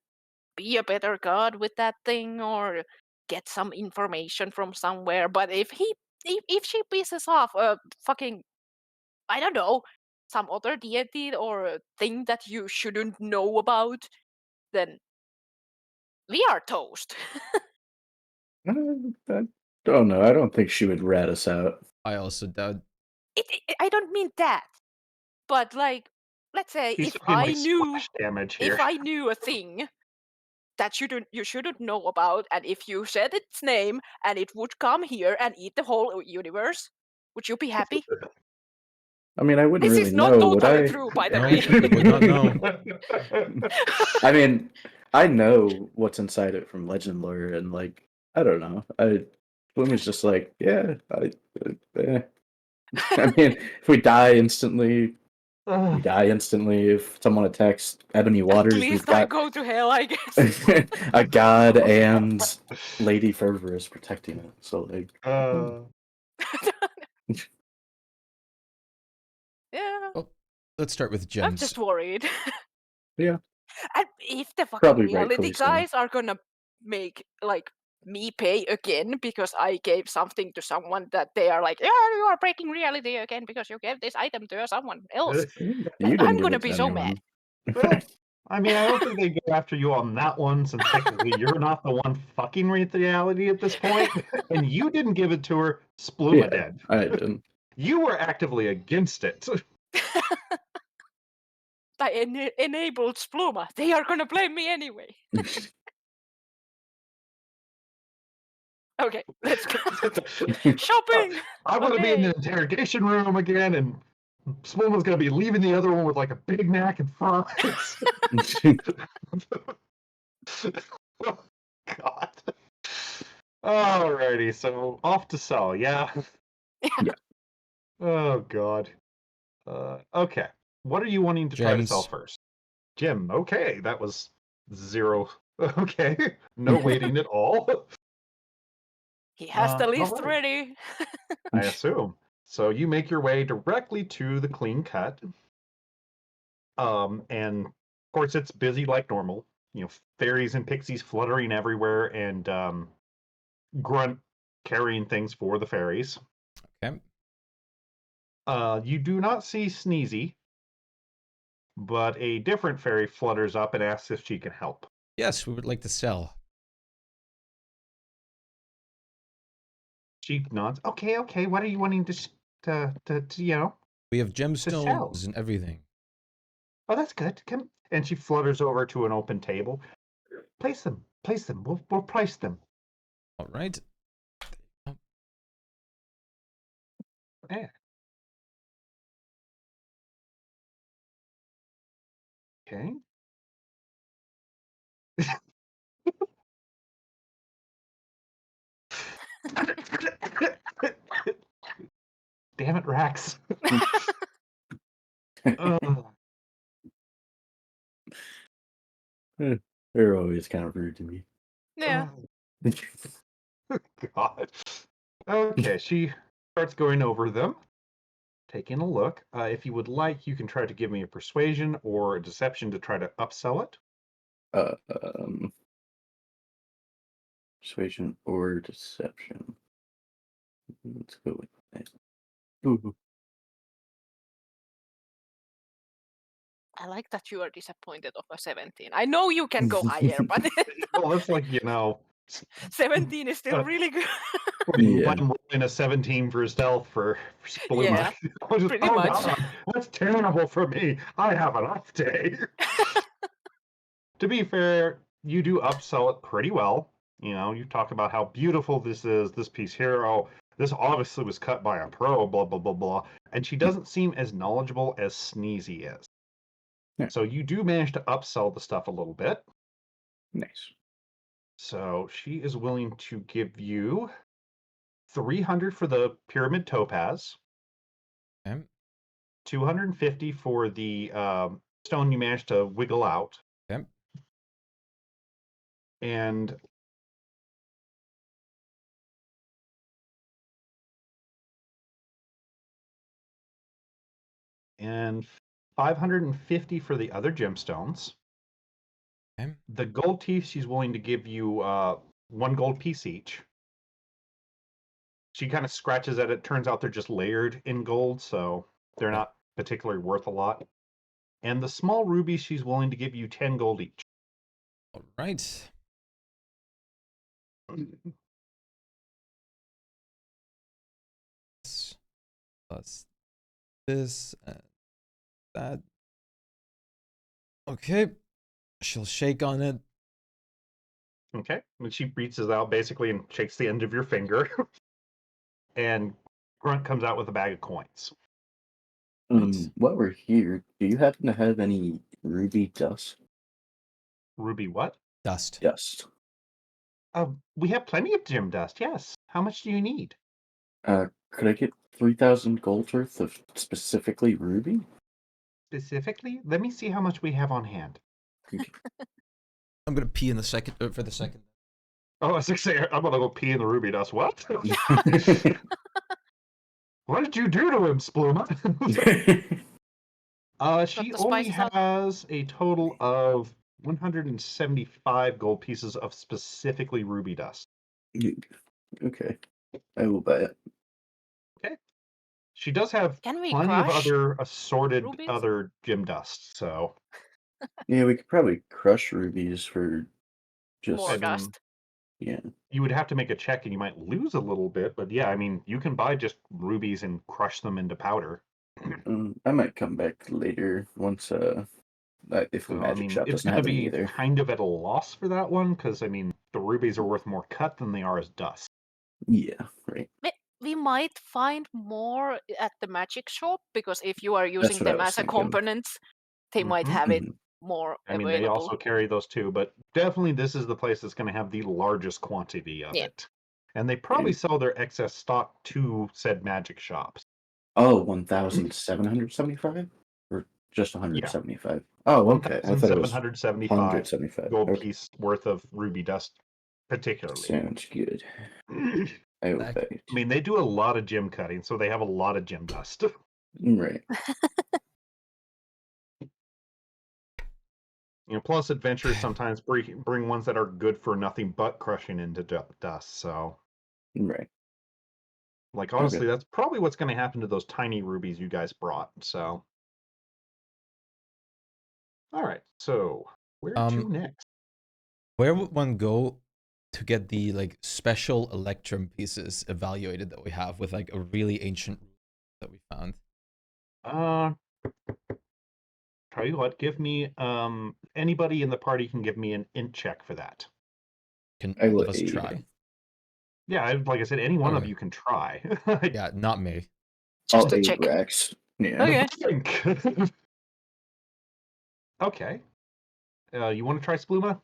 be a better god with that thing or get some information from somewhere, but if she pisses off a fucking, I don't know, some other deity or a thing that you shouldn't know about, then we are toast. I don't know. I don't think she would rat us out. I also doubt. I don't mean that, but like, let's say He's if talking I like knew splash damage here. if I knew a thing that you shouldn't know about, and if you said its name and it would come here and eat the whole universe, would you be happy? I mean, I wouldn't This really is not know, would totally I? true, by the No, way. you would not know. I mean, I know what's inside it from legend lore, and like, I don't know. Bloom just like, yeah, I mean, if we die instantly, we die instantly. If someone attacks Ebony At Waters, we've least I got go to hell, I guess. a god and Lady Fervor is protecting it. So like, Yeah, Well, let's start with I'm gems. just worried. Yeah. And if the fucking Probably reality rightfully so. guys are gonna make like me pay again because I gave something to someone that they are like, yeah, you are breaking reality again because you gave this item to someone else. You didn't I'm give gonna it to be so mad. anyone. Well, I mean, I don't think they go after you on that one, since technically you're not the one fucking with reality at this point, and you didn't give it to her. Spluma Yeah, did. I didn't. You were actively against it. I enabled Spluma. They are gonna blame me anyway. Okay, let's go. Shopping! I want to be in Okay. the interrogation room again, and Spluma's going to be leaving the other one with like a Big Mac and fries. Oh, God. Alrighty, so off to sell, yeah? Yeah. Oh, God. Okay. What are you wanting to try to sell Gems. first? Jim, okay, that was 0. Okay, no waiting at all. He has the list alright. ready. I assume. So you make your way directly to the clean cut. And of course it's busy like normal. Fairies and pixies fluttering everywhere, and Grunt carrying things for the fairies. Okay. You do not see Sneezy, but a different fairy flutters up and asks if she can help. Yes, we would like to sell. She nods. Okay. What are you wanting to We have sell. gemstones and everything. Oh, that's good. Come. And she flutters over to an open table. Place them. We'll price them. All right. Yeah. Okay. Damn it, Rax. Ugh. They're always kind of rude to me. Yeah. God. Okay, she starts going over them, taking a look. If you would like, you can try to give me a persuasion or a deception to try to upsell it. Persuasion or deception. Let's go with that. Ooh. I like that you are disappointed of a 17. I know you can go higher, but Well, that's like, 17 is still really good. Yeah. I'm rolling a 17 for stealth for Spluma. Yeah, pretty oh much. God, that's terrible for me. I have an off day. To be fair, you do upsell it pretty well. You talk about how beautiful this is, this piece here. Oh, this obviously was cut by a pro, blah, blah, blah, blah. And she doesn't seem as knowledgeable as Sneezy is. Yeah. So you do manage to upsell the stuff a little bit. Nice. So she is willing to give you 300 for the pyramid topaz, Okay. 250 for the stone you managed to wiggle out, Okay. and and 550 for the other gemstones. Okay. The gold teeth, she's willing to give you 1 gold piece each. She kind of scratches at it. Turns out they're just layered in gold, so they're not particularly worth a lot. And the small rubies, she's willing to give you 10 gold each. All right. Plus this and that. Okay. She'll shake on it. Okay. And she reaches out basically and shakes the end of your finger. And Grunt comes out with a bag of coins. While we're here, do you happen to have any ruby dust? Ruby what? Dust. Dust. We have plenty of gem dust, yes. How much do you need? Could I get 3,000 gold worth of specifically ruby? Specifically? Let me see how much we have on hand. I'm gonna pee in the second for the second. Oh, I was gonna say, I'm gonna go pee in the ruby dust. What? What did you do to him, Spluma? She the only spices out. has a total of 175 gold pieces of specifically ruby dust. Okay. I will buy it. Okay. She does have Can we plenty of crush other assorted rubies? other gem dust, so Yeah, we could probably crush rubies for just more I mean, dust? yeah. you would have to make a check and you might lose a little bit, but yeah, I mean, you can buy just rubies and crush them into powder. I might come back later once if the So, I magic mean, shop it's doesn't going to have any be either. kind of at a loss for that one because, I mean, the rubies are worth more cut than they are as dust. Yeah, right. We might find more at the magic shop because if you are That's using what I them was as a thinking. component, they might Mhm. have it Mhm. more I mean, they available. also carry those too, but definitely this is the place that's going to have the largest quantity of Yeah. it. And they probably sell their excess stock to said magic shops. Oh, 1,775? Or just 175? Oh, okay. I thought it was 1,775 175. gold Okay. piece worth of ruby dust, particularly. Sounds good. I will Back. buy it. I mean, they do a lot of gem cutting, so they have a lot of gem dust. Right. Plus adventurers sometimes bring ones that are good for nothing but crushing into dust. So, Right. like, honestly, that's probably what's going to happen to those tiny rubies you guys brought. So, all right. So, where to next? Where would one go to get the like special electrum pieces evaluated that we have with like a really ancient that we found? Tell you what, give me anybody in the party can give me an int check for that. Can I all will of us aid. try? Yeah, like I said, any one of Okay. you can try. Yeah, not me. Just I'll to aid check. Rex. Yeah. Okay. Okay. You want to try Spluma?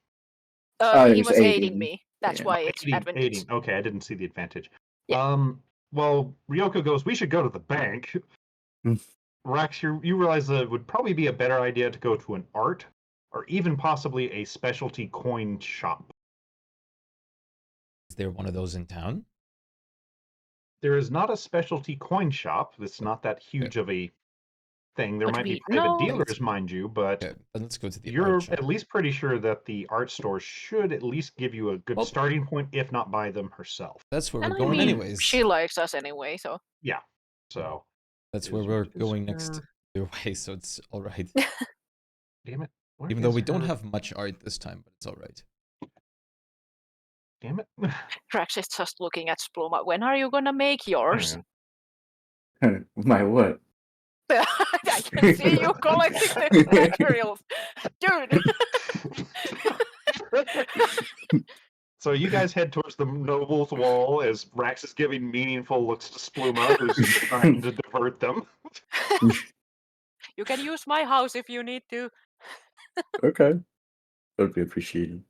He It was aiding aiding. me. That's Yeah. why it's advantage. Aiding. Okay, I didn't see the advantage. Yeah. Well, Ryoko goes, we should go to the bank. Rax, you realize that it would probably be a better idea to go to an art or even possibly a specialty coin shop. Is there one of those in town? There is not a specialty coin shop. It's not that huge of a thing. There But might be we private know. dealers, mind you, but Okay, then let's go to the you're art shop. at least pretty sure that the art store should at least give you a good Well- starting point, if not buy them herself. That's where And we're I going mean, anyways. she likes us anyway, so. Yeah. So That's is where we're your going next sister- either way, so it's alright. Damn it. Where Even though is we don't her- have much art this time, but it's alright. Damn it. Drax is just looking at Spluma. When are you gonna make yours? My what? I can see you collecting the materials. Dude! So you guys head towards the noble's wall as Rax is giving meaningful looks to Spluma, who's trying to divert them. You can use my house if you need to. Okay. That would be appreciated.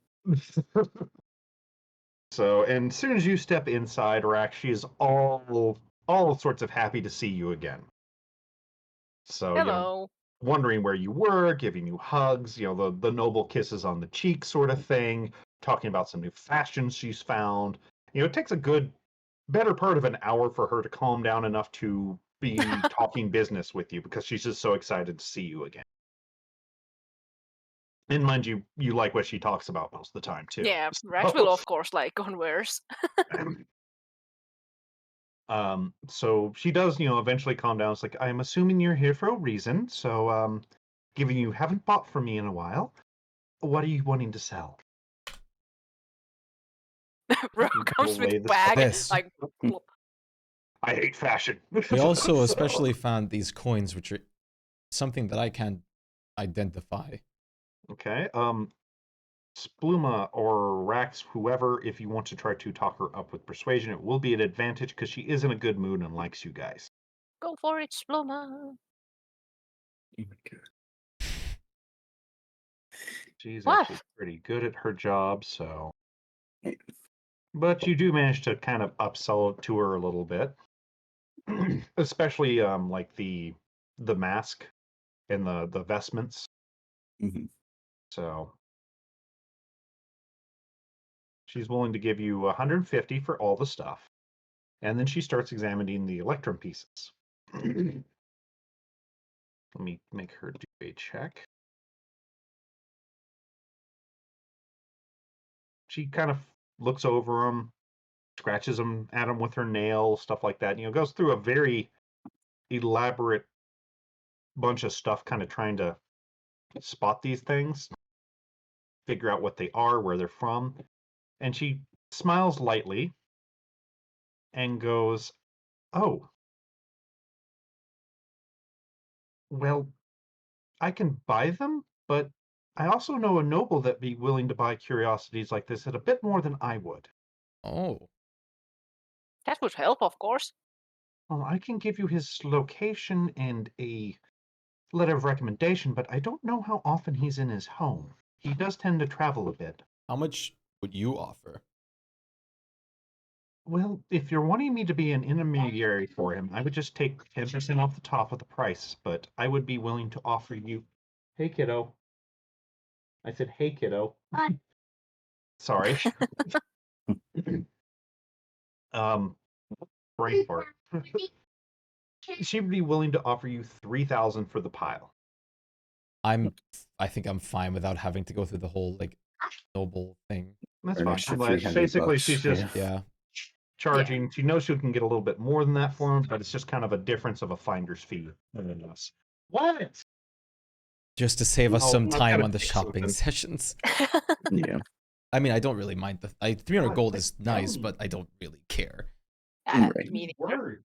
So, and as soon as you step inside, Rax, she is all sorts of happy to see you again. So, Hello. wondering where you were, giving you hugs, the noble kisses on the cheek sort of thing, talking about some new fashions she's found. It takes a good, better part of an hour for her to calm down enough to be talking business with you because she's just so excited to see you again. And mind you, you like what she talks about most of the time, too. Yeah, Rax will of course like Converse. So she does, eventually calm down. It's like, I'm assuming you're here for a reason. So, given you haven't bought from me in a while, what are you wanting to sell? Bro comes We'll lay with this bag, This. like, plop. I hate fashion. We also So- especially found these coins, which are something that I can't identify. Okay. Spluma or Rax, whoever, if you want to try to talk her up with persuasion, it will be an advantage because she is in a good mood and likes you guys. Go for it, Spluma. She's What? actually pretty good at her job, so. But you do manage to kind of upsell it to her a little bit, especially like the mask and the vestments. Mhm. So she's willing to give you 150 for all the stuff, and then she starts examining the electrum pieces. Let me make her do a check. She kind of looks over them, scratches them at them with her nail, stuff like that. Goes through a very elaborate bunch of stuff, kind of trying to spot these things, figure out what they are, where they're from. And she smiles lightly and goes, "Oh, well, I can buy them, but I also know a noble that'd be willing to buy curiosities like this at a bit more than I would. Oh, That would help, of course. Well, I can give you his location and a letter of recommendation, but I don't know how often he's in his home. He does tend to travel a bit. how much would you offer? Well, if you're wanting me to be an intermediary for him, I would just take 10% off the top of the price, but I would be willing to offer you. Hey, kiddo. I said, hey, kiddo. Sorry. Brain fart. She'd be willing to offer you 3,000 for the pile. I think I'm fine without having to go through the whole like noble thing. That's Or an fine. extra Like, 300 basically, bucks, she's just Yeah. charging. She knows she can get a little bit more than that for him, but it's just kind of a difference of a finder's fee. What? Just to save us Oh, some I've time gotta on the fix shopping something. sessions. Yeah. I mean, I don't really mind 300 gold I is nice, don't. but I don't really care. Right. Me neither. Word.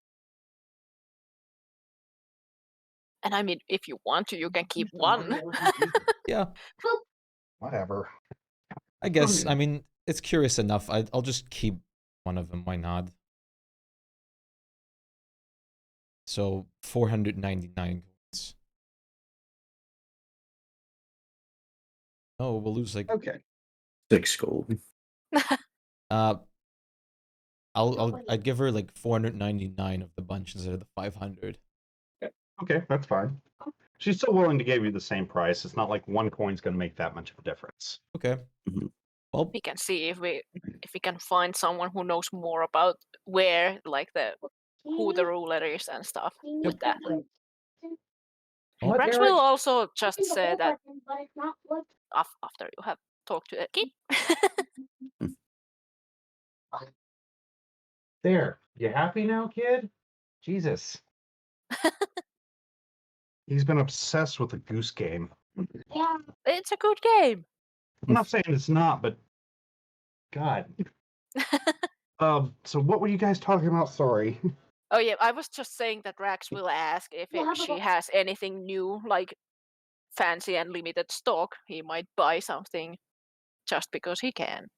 And I mean, if you want to, you can keep one. Yeah, Whatever. I guess. I mean, it's curious enough. I'll just keep one of them. Why not? So 499 coins. Oh, we'll lose like Okay. 6 gold. uh I'd give her like 499 of the bunch instead of the 500. Okay, that's fine. She's still willing to give you the same price. It's not like one coin's going to make that much of a difference. Okay. Mhm. Well, We can see if we can find someone who knows more about where, like who the ruler is and stuff with that. Well, Rex will also just say that after you have talked to Eki. There. You happy now, kid? Jesus. He's been obsessed with the goose game. It's a good game. I'm not saying it's not, but God. So what were you guys talking about? Sorry. Oh yeah, I was just saying that Rax will ask if she has anything new, like fancy and limited stock. He might buy something just because he can.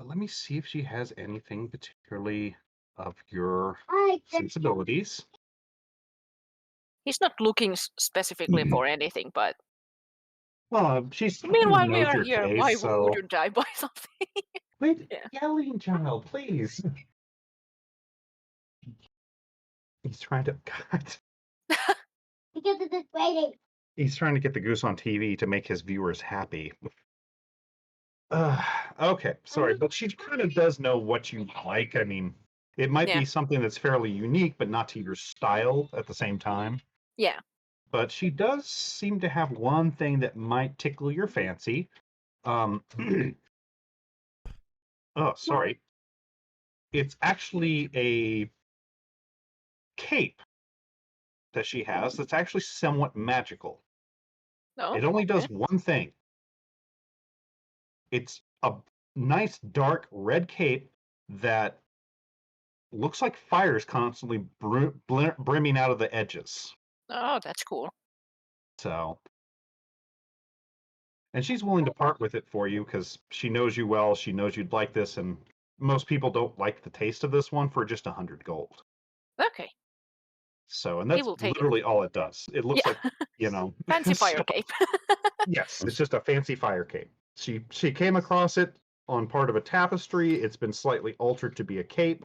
Let me see if she has anything particularly of your sensibilities. He's not looking specifically for anything, but Well, she's meanwhile we knows are your here. case, Why so wouldn't I buy something? quit Yeah. yelling, child, please. He's trying to God. Because of this waiting. He's trying to get the goose on TV to make his viewers happy. Uh, okay, sorry, but she kind of does know what you like. I mean, it might Yeah. be something that's fairly unique, but not to your style at the same time. Yeah. But she does seem to have one thing that might tickle your fancy. Oh, sorry. It's actually a cape that she has that's actually somewhat magical. No. It only Okay. does one thing. It's a nice dark red cape that looks like fire's constantly brimming out of the edges. Oh, that's cool. So, and she's willing to part with it for you because she knows you well. She knows you'd like this, and most people don't like the taste of this one for just 100 gold. Okay. So, and He that's will take it. literally all it does. It looks Yeah. like, you know, Fancy fire so- cape. Yes, it's just a fancy fire cape. She came across it on part of a tapestry. It's been slightly altered to be a cape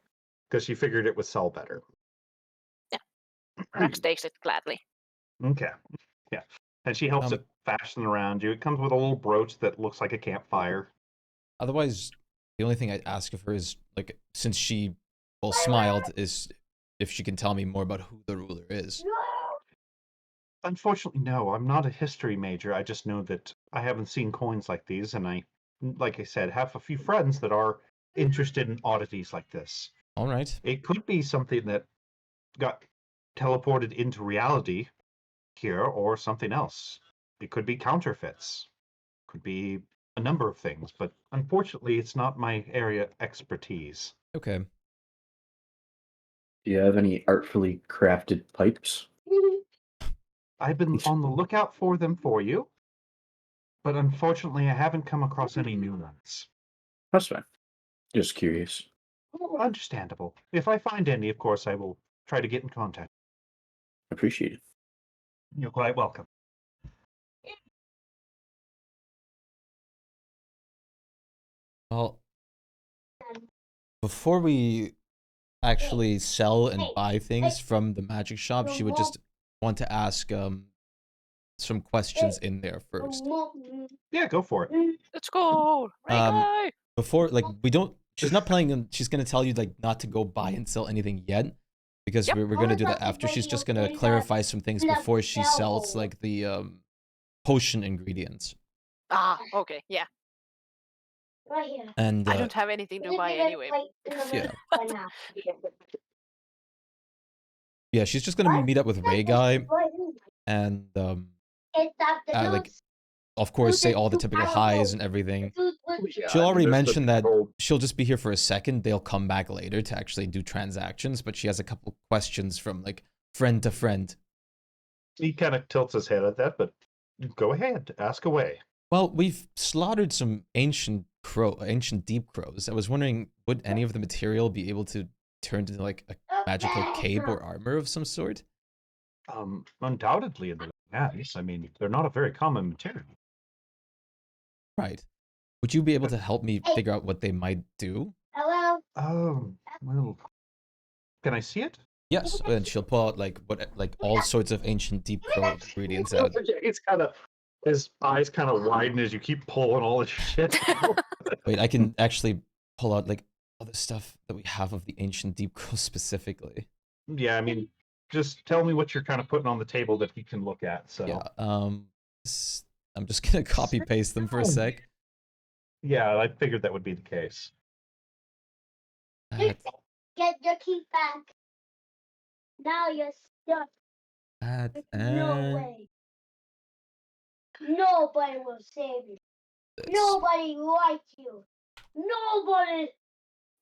because she figured it would sell better. Rax takes it gladly. Okay. Yeah. And she helps it fasten around you. It comes with a little brooch that looks like a campfire. otherwise, the only thing I'd ask of her is, like, since she, well, smiled, is if she can tell me more about who the ruler is. Unfortunately, no, I'm not a history major. I just know that I haven't seen coins like these, and I, like I said, have a few friends that are interested in oddities like this. All right. It could be something that got teleported into reality here or something else. It could be counterfeits. Could be a number of things, but unfortunately it's not my area of expertise. Okay. Do you have any artfully crafted pipes? I've been on the lookout for them for you, but unfortunately I haven't come across any new ones. That's fine. Just curious. Oh, understandable. If I find any, of course, I will try to get in contact. Appreciate it. You're quite welcome. Well, before we actually sell and buy things from the magic shop, she would just want to ask some questions in there first. Yeah, go for it. Let's go. Ray Before, like, we don't, she's not planning on, she's gonna tell you, like, not to go buy and sell anything yet, because Yep. we're gonna do that after. She's just gonna clarify some things before she sells, like, the potion ingredients. Ah, okay, yeah. Right here. And I don't have anything to buy anyway. yeah. Yeah, she's just gonna meet up with Ray Guy and like, of course, say all the typical highs and everything. She'll already mention that she'll just be here for a second. They'll come back later to actually do transactions, but she has a couple questions from, like, friend to friend. He kind of tilts his head at that, but go ahead, ask away. Well, we've slaughtered some ancient deep crows. I was wondering, would any of the material be able to turned into like a magical cape or armor of some sort? Undoubtedly, yes. I mean, they're not a very common material. Right. Would you be able to help me figure out what they might do? Hello? Well, can I see it? Yes, and she'll pull out like all sorts of ancient deep crow ingredients out. It's kind of his eyes kind of widen as you keep pulling all this shit out. Wait, I can actually pull out like other stuff that we have of the ancient deep crow specifically. Yeah, I mean, just tell me what you're kind of putting on the table that he can look at. So Yeah. I'm just gonna copy paste them for a sec. yeah, I figured that would be the case. That, Get your key back. Now you're stuck. that, No and way. Nobody will save you. this. Nobody likes you. Nobody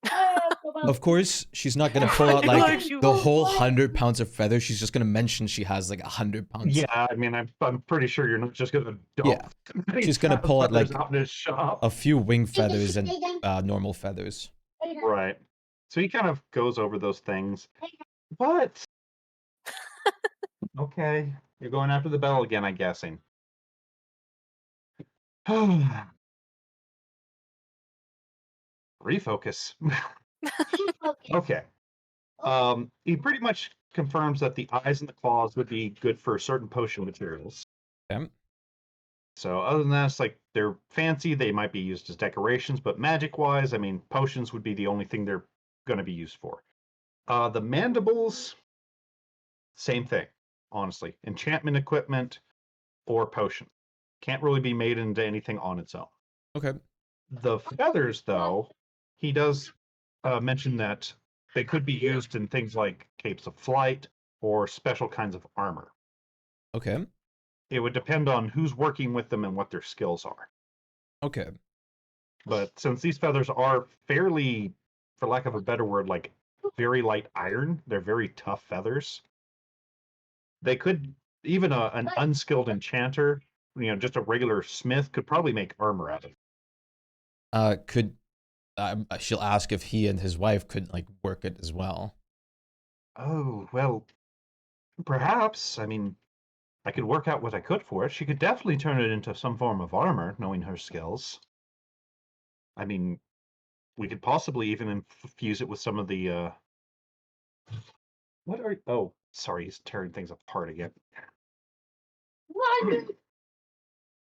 cares about Of course, she's not gonna pull out Nobody like likes you. the whole 100 pounds of feathers. She's just gonna mention she has like 100 pounds. Yeah, I mean, I'm pretty sure you're not just gonna dump. Yeah. She's gonna pull out, feathers like, out in his shop. A few wing feathers and normal feathers. Right. So he kind of goes over those things. What? Okay, you're going after the bell again, I'm guessing. Refocus. Okay. He pretty much confirms that the eyes and the claws would be good for certain potion materials. Okay. So other than that, it's like they're fancy. They might be used as decorations, but magic-wise, I mean, potions would be the only thing they're going to be used for. The mandibles, same thing, honestly. Enchantment equipment or potion. Can't really be made into anything on its own. Okay. The feathers, though, he does mention that they could be used in things like capes of flight or special kinds of armor. Okay. It would depend on who's working with them and what their skills are. Okay. But since these feathers are fairly, for lack of a better word, like very light iron, they're very tough feathers. They could, even an unskilled enchanter, just a regular smith, could probably make armor out of it. She'll ask if he and his wife could like work it as well. Oh, well, perhaps. I mean, I could work out what I could for it. She could definitely turn it into some form of armor, knowing her skills. I mean, we could possibly even infuse it with some of the, oh, sorry, he's tearing things apart again. What?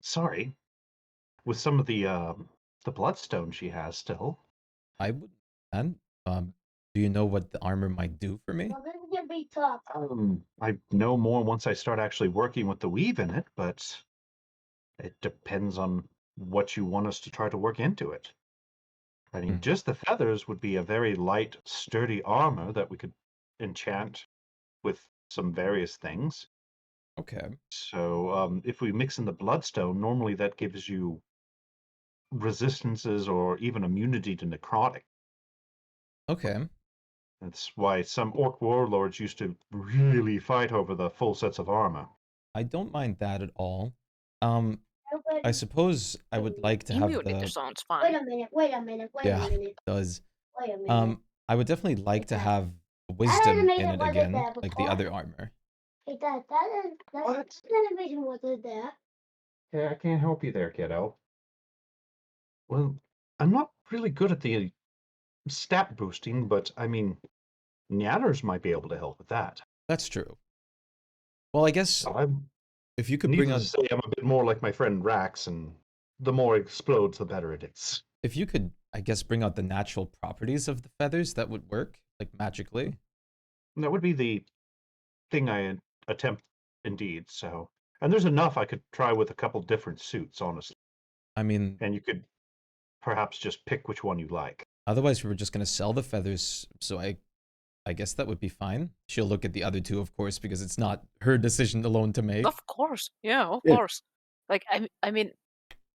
Sorry. With some of the bloodstone she has still. I would. And do you know what the armor might do for me? Well, this is gonna be tough. I know more once I start actually working with the weave in it, but it depends on what you want us to try to work into it. I mean, just the feathers would be a very light, sturdy armor that we could enchant with some various things. Okay. So if we mix in the bloodstone, normally that gives you resistances or even immunity to necrotic. Okay. That's why some orc warlords used to really fight over the full sets of armor. I don't mind that at all. Wait I suppose I would like to have Immunity the. sounds a fine. minute. Wait a minute. Wait Yeah, a minute. it does. Wait a minute. I would definitely like to Okay. have wisdom made in it it was again, there like the before. other armor. Hey, that's What? the animation wasn't there. Yeah, I can't help you there, kiddo. Well, I'm not really good at the stat boosting, but I mean, Nyanners might be able to help with that. That's true. Well, I guess So I'm if you could bring needless on, to say, I'm a bit more like my friend Rax, and the more it explodes, the better it is. if you could, I guess, bring out the natural properties of the feathers, that would work, like magically. That would be the thing I attempt, indeed. So, and there's enough I could try with a couple different suits, honestly, I mean, and you could perhaps just pick which one you like. otherwise we were just gonna sell the feathers, so I guess that would be fine. She'll look at the other two, of course, because it's not her decision alone to make. Of course, yeah, of Yeah. course. Like I mean,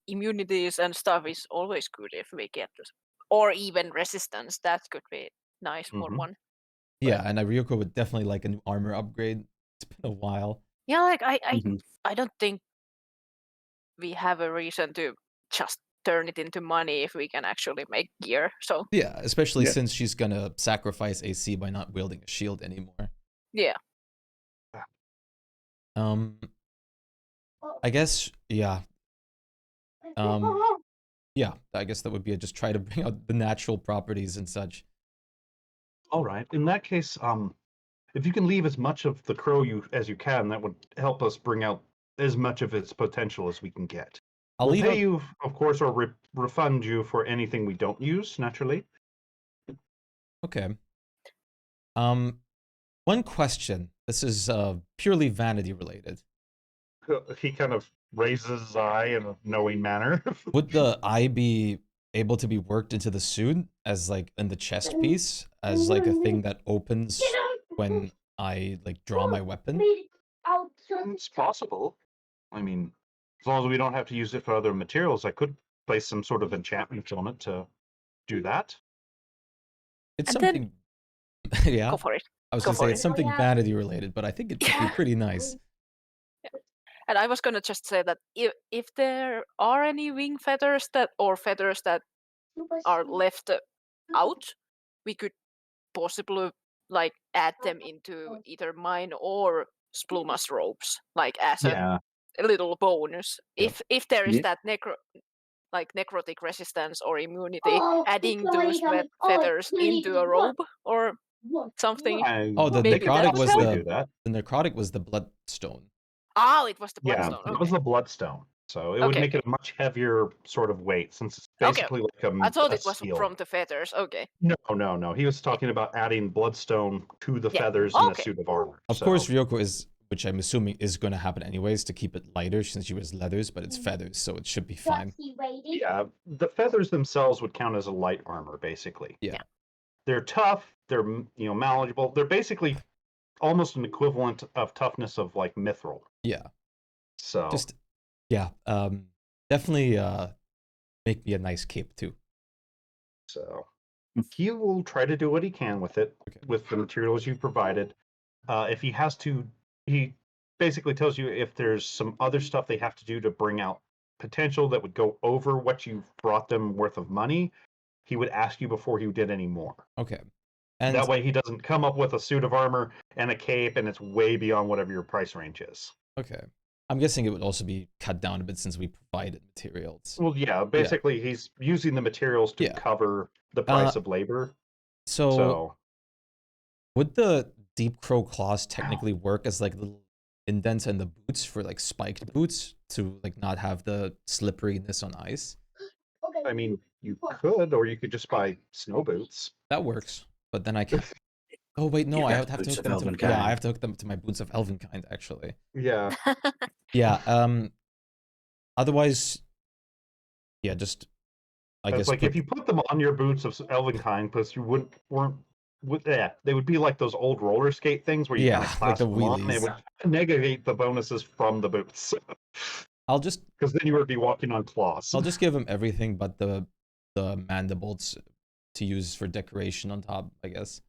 immunities and stuff is always good if we get this, or even resistance. That could be nice for Mhm. one. Yeah, and Ryoko would definitely like a new armor upgrade. It's been a while. Yeah, like Mhm. I don't think we have a reason to just turn it into money if we can actually make gear. So Yeah, especially Yeah. since she's gonna sacrifice AC by not wielding a shield anymore. yeah. I guess, yeah. Yeah, I guess that would be just try to bring out the natural properties and such. All right. In that case, if you can leave as much of the crow as you can, that would help us bring out as much of its potential as we can get. I'll We'll leave pay out- you, of course, or refund you for anything we don't use, naturally. Okay. One question. This is purely vanity related. He kind of raises his eye in a knowing manner. Would the eye be able to be worked into the suit as like in the chest piece as like a thing that opens when I like draw my weapon? It's possible. I mean, as long as we don't have to use it for other materials, I could place some sort of enchantment on it to do that. It's And then- something. Yeah, Go for it. I was go gonna say for it's it. something vanity related, but I think it could be pretty nice. And I was gonna just say that if there are any wing feathers or feathers that are left out, we could possibly like add them into either mine or Spluma's robes, like as a little bonus. Yep. If there is Yeah. that necrotic resistance or immunity, adding those feathers into a robe or something. Oh, the Maybe necrotic that was would the do that. necrotic was the bloodstone. Oh, it was the Yeah, bloodstone. it Okay. was the bloodstone, so it would Okay, make it a much heavier sort of weight, since it's Okay. basically like I thought a it was seal. from the feathers. Okay. No. He was talking about adding bloodstone to the Yeah. feathers in a Okay. suit of armor. Of so- course, Ryoko is, which I'm assuming is going to happen anyways to keep it lighter since she wears leathers, but it's feathers, so it should be fine. Yeah, the feathers themselves would count as a light armor, basically. Yeah. They're tough. They're manageable. They're basically almost an equivalent of toughness of like mithril. Yeah. So Just, yeah, definitely make me a nice cape too. So he will try to do what he can with it, Okay. with the materials you provided. If he has to, he basically tells you if there's some other stuff they have to do to bring out potential that would go over what you brought them worth of money, he would ask you before he did any more. Okay. And That way he doesn't come up with a suit of armor and a cape and it's way beyond whatever your price range is. okay. I'm guessing it would also be cut down a bit since we provided materials. Well, yeah, basically he's using the materials to Yeah. cover the price of labor. So would the deep crow claws technically work as like little indents in the boots for like spiked boots to like not have the slipperiness on ice? I mean, you could, or you could just buy snow boots. That works. But then I can't. Oh wait, no, You've I got have to boots hook of them to. Elvenkind. Yeah, I have to hook them to my boots of Elvenkind actually. Yeah. Yeah. Otherwise, yeah, just I It's guess like if you put them on your boots of Elvenkind, because you they would be like those old roller skate things where you Yeah, kind of like clasp the them on. It wheelies. would negate the bonuses from the boots, I'll just because then you would be walking on claws. I'll just give him everything but the mandibles to use for decoration on top, I guess.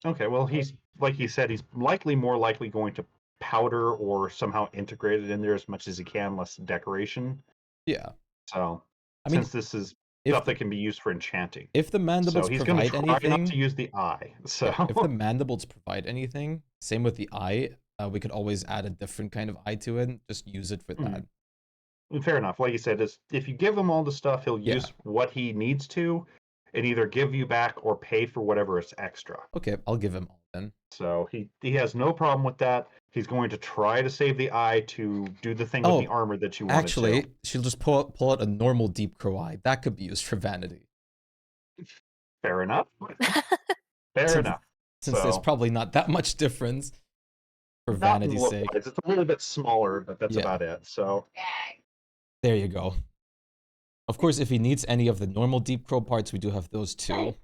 Okay, well, he's like he said, he's more likely going to powder or somehow integrate it in there as much as he can, less decoration. Yeah. So, I mean, since this is if stuff the, that can be used for enchanting, if the mandibles so he's going to provide try not to anything, use the eye. So, yeah, if the mandibles provide anything, same with the eye, we could always add a different kind of eye to it. Just use it for that. fair enough. Like you said, is if you give him all the stuff, he'll Yeah. use what he needs to, and either give you back or pay for whatever is extra. Okay, I'll give him all then. So he has no problem with that. He's going to try to save the eye to do the thing with the armor that you wanted Actually, to. she'll just pull out a normal deep crow eye. That could be used for vanity. Fair enough. Fair Since- enough. Since there's So- probably not that much difference for Not vanity's look-wise, sake. it's a little bit smaller, but that's Yeah. about it. So There you go. Of course, if he needs any of the normal deep crow parts, we do have those too.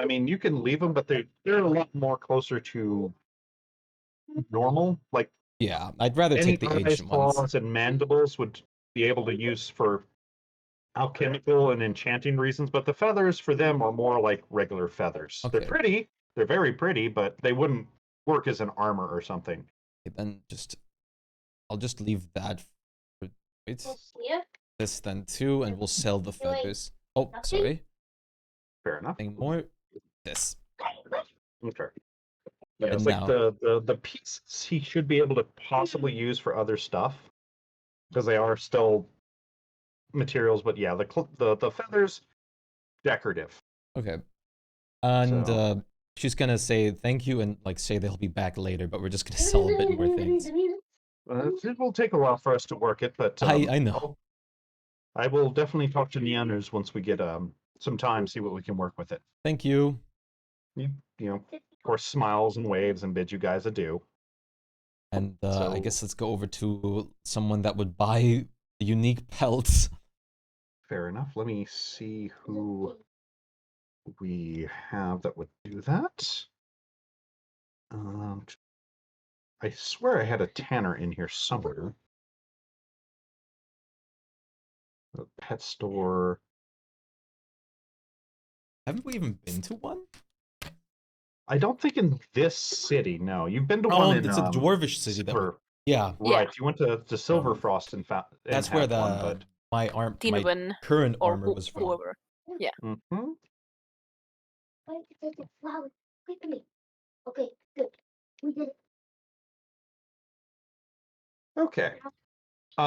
I mean, you can leave them, but they're a lot more closer to normal. Like Yeah, I'd rather any take the eyes, ancient ones. claws, and mandibles would be able to use for alchemical and enchanting reasons, but the feathers for them are more like regular feathers. Okay. They're pretty, they're very pretty, but they wouldn't work as an armor or something. Okay, then I'll just leave that. For, wait, this then too, and we'll sell the Wait. feathers. Oh, sorry. Fair enough. Anything more? This. Okay. Yeah, And it's like now- the pieces he should be able to possibly use for other stuff because they are still materials. But yeah, the feathers decorative. Okay. And So- she's gonna say thank you and like say they'll be back later, but we're just gonna sell a bit more things. It will take a while for us to work it, but I know. I will definitely talk to Neanders once we get some time, see what we can work with it. Thank you. You know, of course, smiles and waves and bids you guys adieu. And I So- guess let's go over to someone that would buy unique pelts. Fair enough. Let me see who we have that would do that. I swear I had a tanner in here somewhere. The pet store. Haven't we even been to one? I don't think in this city. No, you've been to Oh, one in it's a dwarvish city that we- Silver- Yeah, Yeah. Right, you went to Silverfrost and found. that's where the one, but my Tinwin current or armor was from. whoever. Yeah. Mhm. Wait, take the flower quickly. Okay, good. We did it. Okay.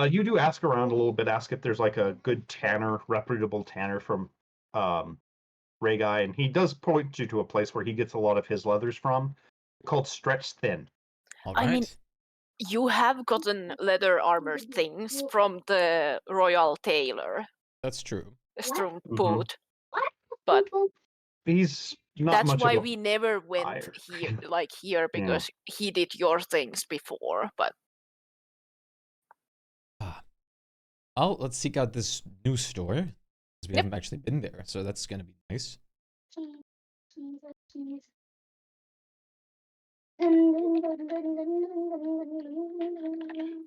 You do ask around a little bit. Ask if there's like a good tanner, reputable tanner from Ray Guy, and he does point you to a place where he gets a lot of his leathers from, called Stretch Thin. All I right. mean- You have gotten leather armor things from the Royal Tailor, That's true. Strum Mhm. boot. What? But People- He's not that's much why of a we never went buyer. here, here, because he did your things before. But Oh, let's seek out this new store because we Yep. haven't actually been there, so that's gonna be nice. Keys, keys.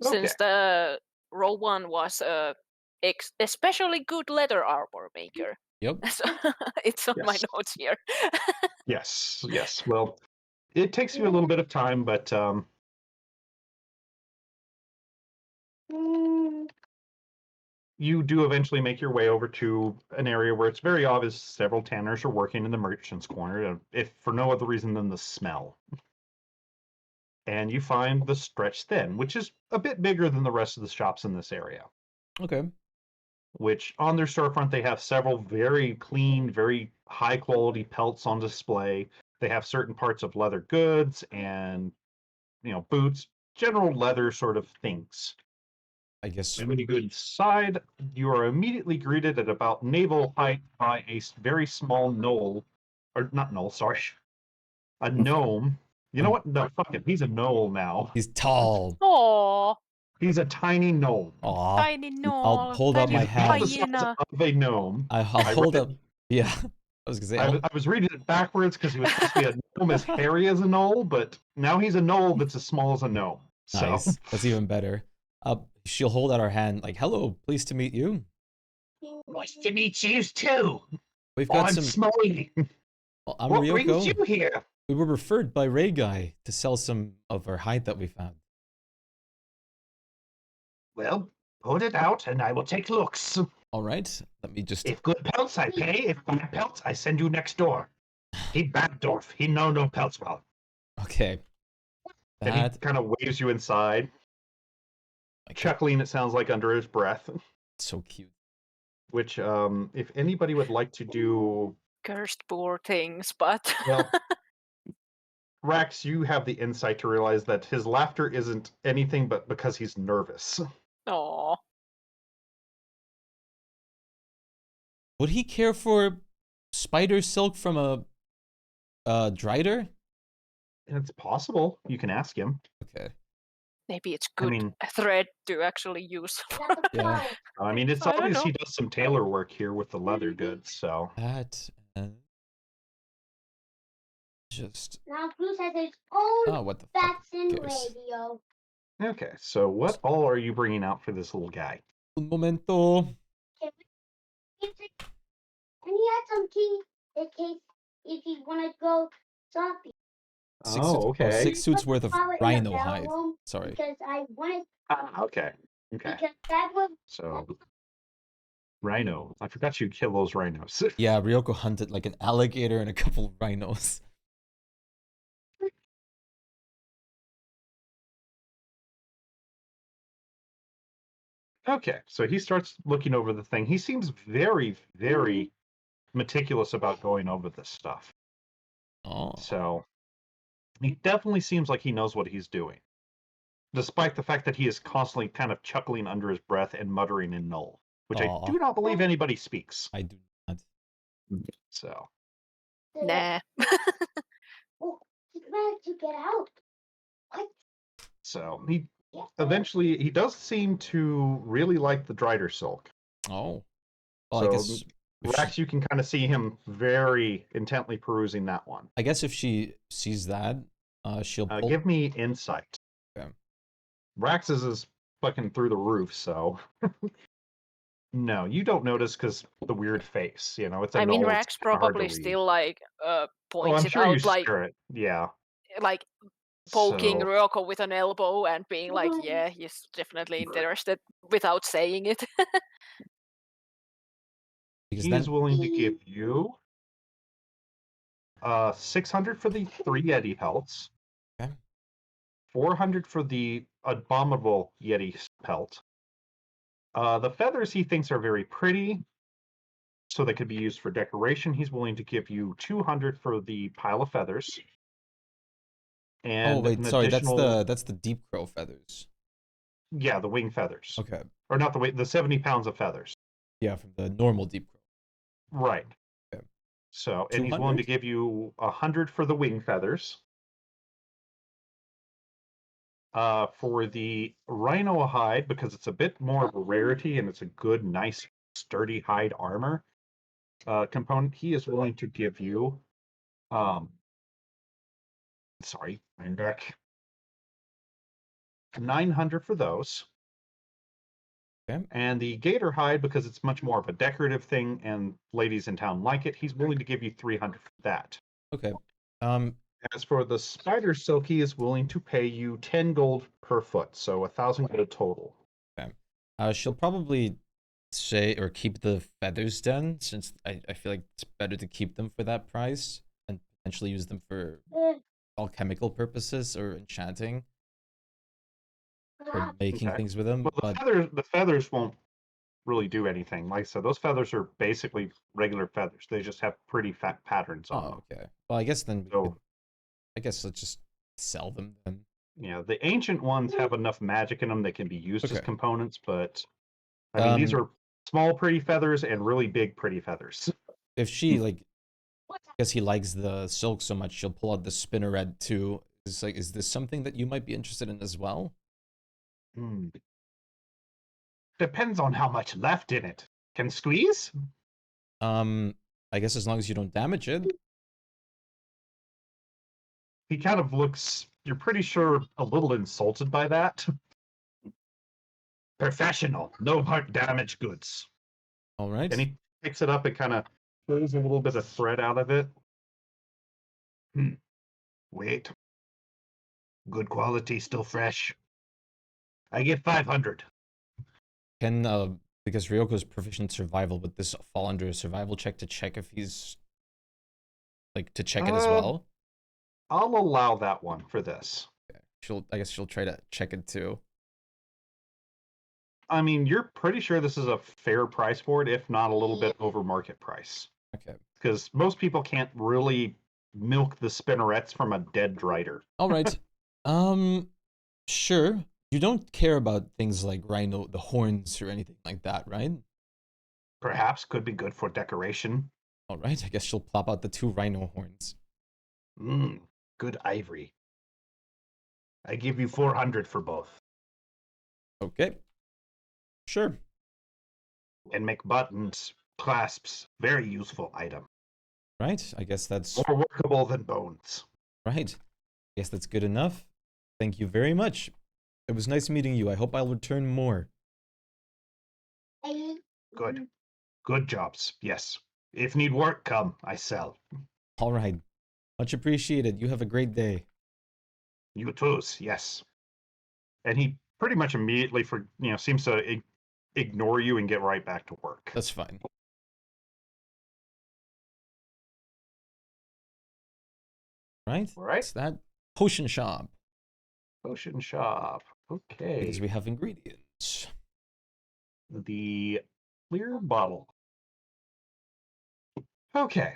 since the Rowan was a especially good leather armor maker, Yep. so it's on my Yes. notes here. Yes, yes. Well, it takes you a little bit of time, but you do eventually make your way over to an area where it's very obvious several tanners are working in the merchant's corner, if for no other reason than the smell. And you find the Stretch Thin, which is a bit bigger than the rest of the shops in this area. Okay. Which on their storefront they have several very clean, very high quality pelts on display. They have certain parts of leather goods and boots, general leather sort of things. I guess. And when you go inside, you are immediately greeted at about navel height by a very small knoll, or not knoll, sorry, a gnome. You know what? No, fuck it. He's a knoll now. He's tall. Oh, He's a tiny gnome. Aw. tiny I'll gnome. hold up tiny my hand. He's about the size hyena. of a gnome. I'll I hold read up. Yeah. I was gonna say. I was reading it backwards because he was supposed to be a gnome as hairy as a knoll, but now he's a knoll that's as small as a gnome. So Nice. That's even better. She'll hold out her hand like, "Hello, pleased to meet you. Nice to meet you too. We've got I'm some." Smiley. Well, I'm What brings Ryoko. you here? We were referred by Ray Guy to sell some of our hide that we found. Well, put it out and I will take looks. All right. Let me just. If good pelts, I pay. If bad pelts, I send you next door. He bad dwarf. He know no pelts well. Okay. and he That. kind of waves you inside, Okay. chuckling. It sounds like under his breath. So cute. Which, if anybody would like to do, Cursed poor things, but well, Rax, you have the insight to realize that his laughter isn't anything but because he's nervous. oh, Would he care for spider silk from a drider? And it's possible. You can ask him. Okay. maybe it's I good mean, thread to actually use. Yeah. I mean, it's I don't obvious know. he does some tailor work here with the leather goods. So That and just Now Bruce has his own oh, what the fuck? Batson cares? radio. okay. So what all are you bringing out for this little guy? Un momento. And he had some tea in case if you want to go shopping. Six Oh, suits, okay. 6 suits worth of Flower in the rhino barrel hide. home Sorry. Because I wanted Okay. Okay. because that was So Rhino. I forgot you kill those rhinos. Yeah, Ryoko hunted like an alligator and a couple of rhinos. Okay, so he starts looking over the thing. He seems very, very meticulous about going over this stuff. Oh. So he definitely seems like he knows what he's doing, despite the fact that he is constantly kind of chuckling under his breath and muttering in null, which I Aw. do not believe anybody speaks. I do not. So Nah. Oh, he's ready to get out. What? So he does seem to really like the Drider Silk. Oh. Well, So I guess if Rax, you can kind of see him very intently perusing that one. if she sees that, she'll pull. Give me insight. Okay. Rax's is fucking through the roof, so no, you don't notice because the weird face. You know, it's a I mean, null, it's Rax kinda hard to probably read. still like Oh, points I'm it sure you out, like stare it. Yeah. poking So Ryoko with an elbow and being like, Right. "Yeah, he's definitely interested," without saying it. Because he then is willing to give you 600 for the 3 Yeti pelts. Okay. 400 for the abominable Yeti pelt. The feathers he thinks are very pretty, so they could be used for decoration. He's willing to give you 200 for the pile of feathers. And oh wait, an sorry, additional, that's the deep crow feathers. yeah, the wing feathers. Okay. Or not the 70 pounds of feathers. Yeah, from the normal deep crow. Right. Okay. So, and he's willing to 200? give you 100 for the wing feathers. For the rhino hide, because it's a bit more of a rarity and it's a good, nice, sturdy hide armor component, he is willing to give you, sorry, I'm back. 900 for those. Okay. And the gator hide, because it's much more of a decorative thing and ladies in town like it, he's willing to give you 300 for that. Okay. As for the spider silk, he is willing to pay you 10 gold per foot, so 1,000 gold total. Okay. She'll probably say or keep the feathers then, since I feel like it's better to keep them for that price and potentially use them for alchemical purposes or enchanting or making Okay. things with them. Well, the feathers won't really do anything. Like I said, those feathers are basically regular feathers. They just have pretty fat patterns on them. Okay. Well, I guess then So, I guess let's just sell them then. yeah, the ancient ones have enough magic in them they can be used as Okay. components, but I mean, these are small, pretty feathers and really big, pretty feathers. If she because he likes the silk so much, she'll pull out the spinneret too. It's like, is this something that you might be interested in as well? Depends on how much left in it. Can squeeze? I guess as long as you don't damage it. He kind of looks, you're pretty sure, a little insulted by that. Professional, no heart damage goods. All right. And he picks it up and kind of pulls a little bit of thread out of it. Wait. Good quality, still fresh. I get 500. Can because Ryoko's proficient survival, would this fall under a survival check to check if he's to check it as well? I'll allow that one for this. Okay. I guess she'll try to check it too. I mean, you're pretty sure this is a fair price for it, if not a little bit over market price. Okay. Because most people can't really milk the spinnerets from a dead drider. All right. Sure. You don't care about things like rhino, the horns or anything like that, right? Perhaps could be good for decoration. All right. I guess she'll plop out the 2 rhino horns. Good ivory. I give you 400 for both. Okay. Sure. And make buttons, clasps, very useful item. Right. I guess that's More workable than bones. right. I guess that's good enough. Thank you very much. It was nice meeting you. I hope I'll return more. Good. Good jobs, yes. If need work, come, I sell. All right. Much appreciated. You have a great day. You too, yes. And he pretty much immediately seems to ignore you and get right back to work. That's fine. Right? Right. It's that potion shop. Potion shop. Okay. Because we have ingredients. The clear bottle. Okay.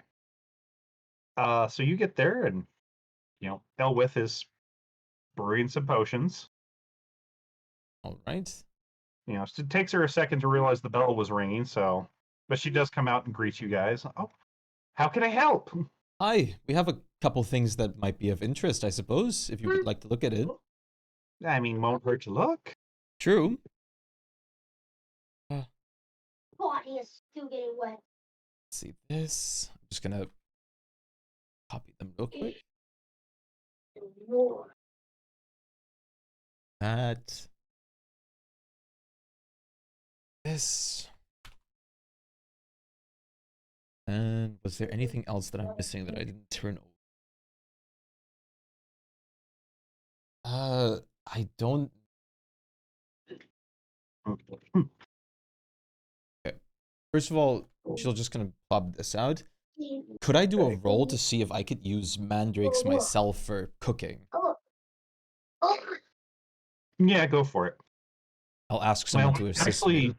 So you get there and, Elwith is brewing some potions. All right. It takes her a second to realize the bell was ringing, but she does come out and greet you guys. Oh, how can I help? Hi, we have a couple things that might be of interest, I suppose, if you would like to look at it. I mean, won't hurt to look. True. Body is still getting wet. Let's see this. I'm just gonna copy them real quick. More. That. This. And was there anything else that I'm missing that I didn't turn over? I don't. Okay. First of all, she'll just gonna pop this out. Could I do a roll to see if I could use mandrakes myself for cooking? Yeah, go for it. I'll ask someone to assist me.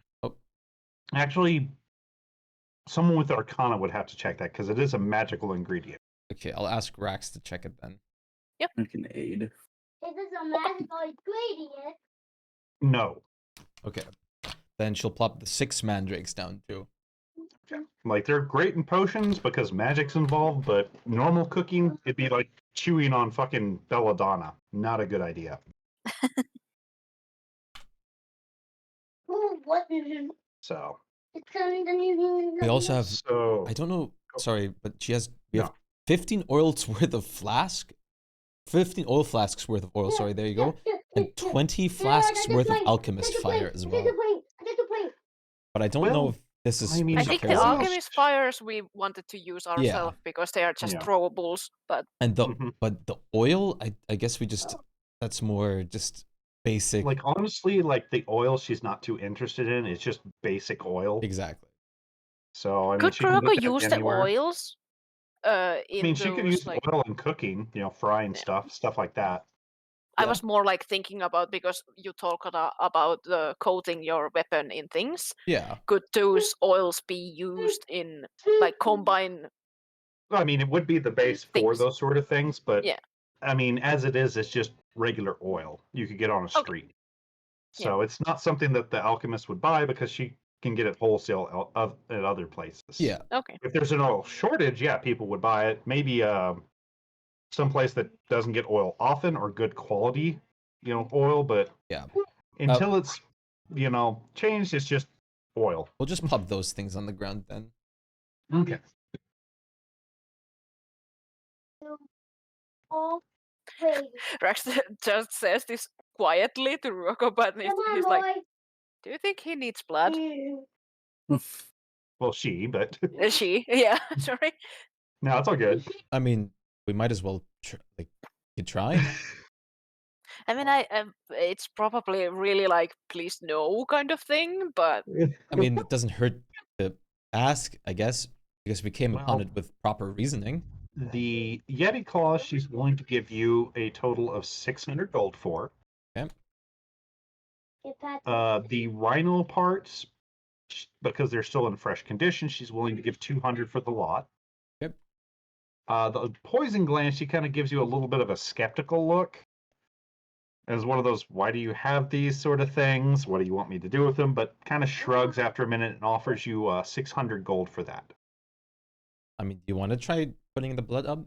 Actually, someone with Arcana would have to check that because it is a magical ingredient. Okay, I'll ask Rax to check it then. I can aid. It is a magical ingredient. No. Okay. Then she'll plop the 6 mandrakes down too. Like, they're great in potions because magic's involved, but normal cooking, it'd be like chewing on fucking belladonna. Not a good idea. What? So. We also have, So. I don't know, sorry, but we have 15 oils worth of flask. 15 oil flasks worth of oil, sorry, there you go. And 20 flasks worth of alchemist fire as well. But I don't know if this is... I think the alchemist fires we wanted to use ourselves because they are just throwables, but... And but the oil, I guess we just... That's more just basic... Like, honestly, like, the oil she's not too interested in. It's just basic oil. Exactly. So, I mean, could she can Drogo use the oils? She could use oil in cooking, frying stuff like that. I was more like thinking about, because you talk about coating your weapon in things. Yeah. Could those oils be used in, like, combine? Well, I mean, it would be the base for those sort of things, but I mean, as it is, it's just regular oil you could get on a street. So it's not something that the alchemist would buy because she can get it wholesale at other places. Yeah. Okay. If there's an oil shortage, people would buy it. Maybe someplace that doesn't get oil often or good quality, oil, but until it's, changed, it's just oil. We'll just pop those things on the ground then. Okay. Rex just says this quietly to Rocco, but he's like, do you think he needs blood? Well, but... She, yeah, sorry. No, it's all good. I mean, we might as well, try. I mean, it's probably really like, please no kind of thing, but... I mean, it doesn't hurt to ask, I guess, because we came upon it with proper reasoning. The Yeti Claw, she's willing to give you a total of 600 gold for. Okay. The Rhino parts, because they're still in fresh condition, she's willing to give 200 for the lot. Yep. The Poison Gland, she kind of gives you a little bit of a skeptical look. As one of those, why do you have these sort of things? What do you want me to do with them? But kind of shrugs after a minute and offers you 600 gold for that. I mean, do you want to try putting the blood up?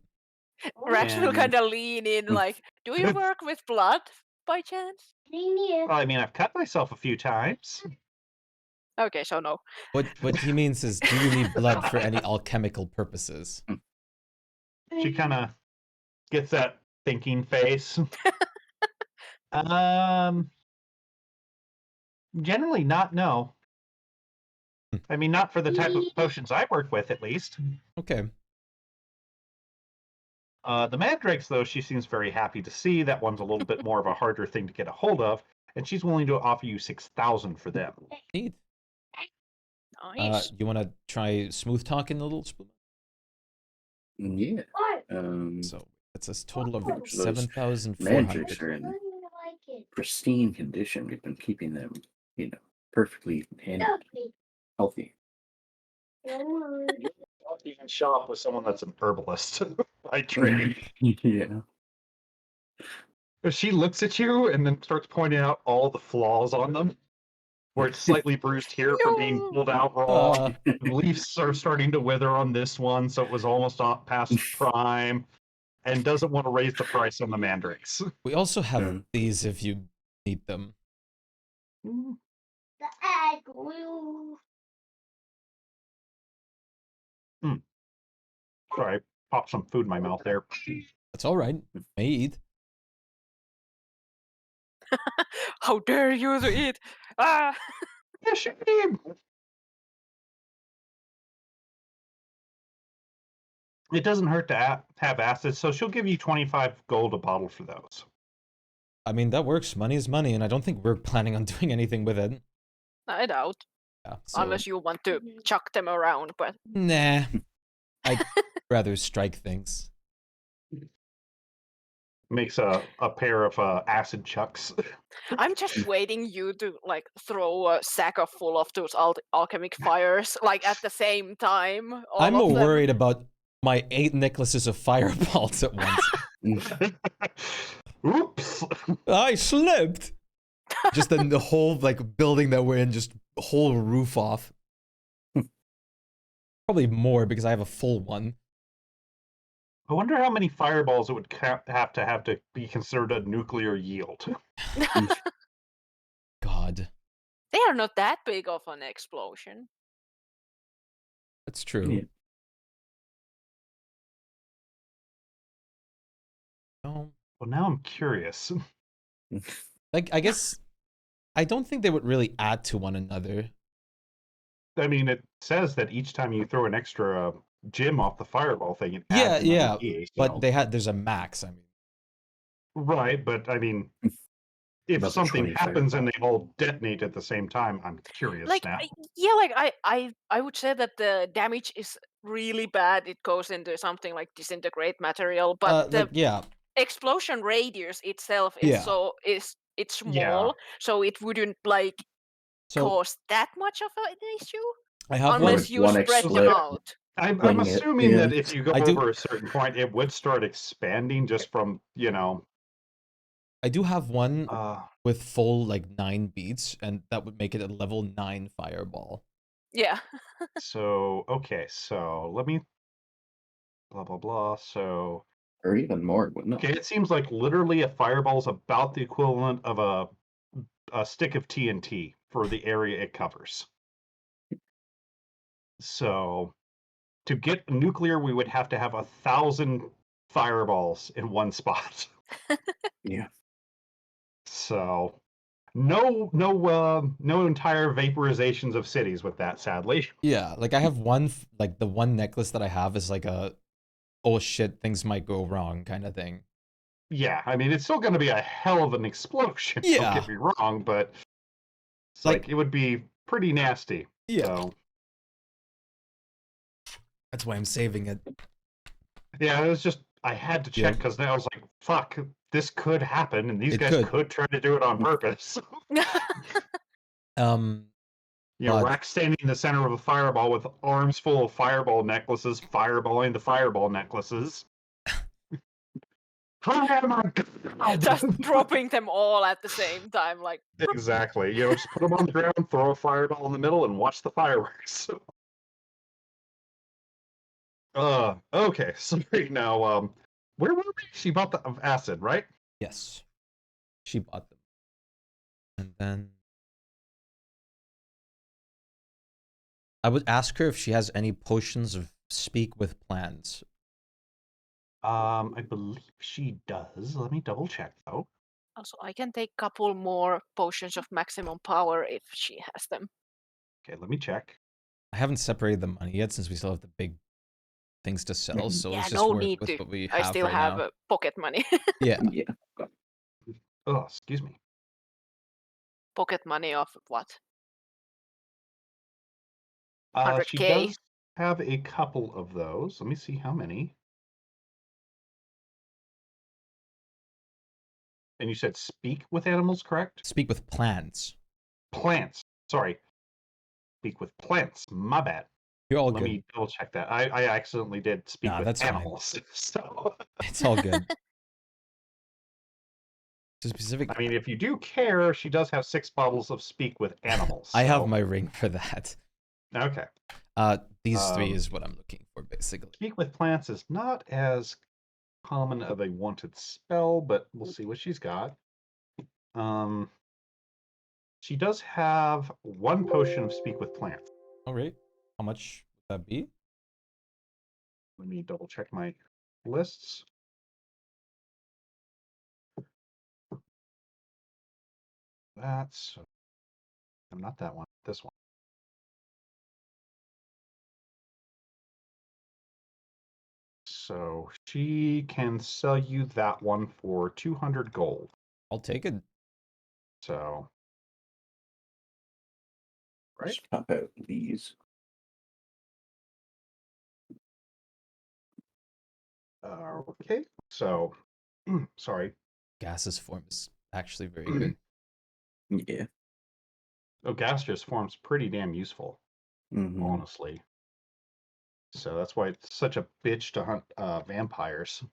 Rex will kind of lean in like, do you work with blood by chance? Well, I mean, I've cut myself a few times. Okay, so no. What he means is, do you need blood for any alchemical purposes? She kind of gets that thinking face. Generally not, no. I mean, not for the type of potions I work with, at least. Okay. The mandrakes, though, she seems very happy to see. That one's a little bit more of a harder thing to get a hold of, and she's willing to offer you 6,000 for them. Neat. Nice. You want to try smooth talking a little? Yeah. So it's a total of Those 7,400. mandrakes are in pristine condition. We've been keeping them, perfectly and healthy. You can shop with someone that's an herbalist by trade. Yeah. If she looks at you and then starts pointing out all the flaws on them, where it's slightly bruised here from being No. pulled out raw, Uh, leaves are starting to wither on this one, so it was almost past prime, and doesn't want to raise the price on the mandrakes. we also have Mm. these if you need them. The egg will. Sorry, I popped some food in my mouth there. That's all right. May eat. How dare you to eat? Ah! Yeah, shame. It doesn't hurt to have acids, so she'll give you 25 gold a bottle for those. I mean, that works. Money is money, and I don't think we're planning on doing anything with it. I doubt. Yeah, so, Unless you want to chuck them around, but nah. I'd rather strike things. Makes a pair of acid chucks. I'm just waiting you to like throw a sack of full of those alchemic fires like at the same time. I'm all more of them. worried about my 8 necklaces of fireballs at once. Oops. I slipped! Just then the whole like building that we're in, just whole roof off. Probably more because I have a full one. I wonder how many fireballs it would have to be considered a nuclear yield. God, They are not that big of an explosion. that's true. Yeah. No, Well, now I'm curious. like I guess I don't think they would really add to one another. I mean, it says that each time you throw an extra gem off the fireball thing, it Yeah, adds another yeah, E, but so- there's a max. I mean, Right, but I mean, if About the something 20 happens and fireball. they all detonate at the same time, I'm curious Like now. I would say that the damage is really bad. It goes into something like disintegrate material, but the like yeah, explosion radius itself is Yeah. it's small, Yeah. so it wouldn't like so cause that much of an issue I have unless one. you one spread them explode. out. I'm Bring it assuming that in. if you go I do- over a certain point, it would start expanding just from, I do have one uh, with full like 9 beats, and that would make it a level 9 fireball. Yeah. so, okay, so let me, blah, blah, blah, so, Or even more, wouldn't it? okay, it seems like literally a fireball is about the equivalent of a stick of TNT for the area it covers. So, to get nuclear, we would have to have 1,000 fireballs in one spot. Yeah. So, no entire vaporizations of cities with that, sadly. Yeah, like I have one like the one necklace that I have is like a oh shit, things might go wrong kind of thing. Yeah, I mean, it's still going to be a hell of an explosion. Yeah. Don't get me wrong, but it's Like- like it would be pretty nasty. Yeah. So, That's why I'm saving it. yeah, it was just I had to Yeah. check because I was like, "Fuck, this could happen," and these It guys could. could try to do it on purpose. You know, But- Rack standing in the center of a fireball with arms full of fireball necklaces, fireballing the fireball necklaces. Oh my God. Just dropping them all at the same time, like Exactly. You know, just put them on the ground, throw a fireball in the middle, and watch the fireworks. Okay. Sorry. Now, where were we? She bought the acid, right? Yes. She bought them. And then I would ask her if she has any potions of speak with plants. I believe she does. Let me double check though. also I can take couple more potions of maximum power if she has them. Okay, let me check. I haven't separated the money yet since we still have the big things to sell, so Yeah, let's just no work need with to. what we I have still right have now. pocket money. Yeah. Yeah. Oh, excuse me. Pocket money of what? She 100K. does have a couple of those. Let me see how many. And you said speak with animals, correct? Speak with plants. Plants. Sorry. Speak with plants. My bad. You're all Let good. me double check that. I accidentally did speak Nah, with that's fine. animals. So It's all good. It's a specific. I mean, if you do care, she does have 6 bottles of speak with animals. I have so- my ring for that. Okay. These 3 Um, is what I'm looking for, basically. Speak with plants is not as common of a wanted spell, but we'll see what she's got. She does have 1 potion of speak with plants. All right. How much would that be? Let me double check my lists. That's not that one. This one. So she can sell you that one for 200 gold. I'll take it. So, right? Just pop out these. Okay. So, sorry. Gaseous form is actually very good. Yeah. Oh, gaseous form's pretty damn useful, Mm-hmm. honestly. So that's why it's such a bitch to hunt vampires,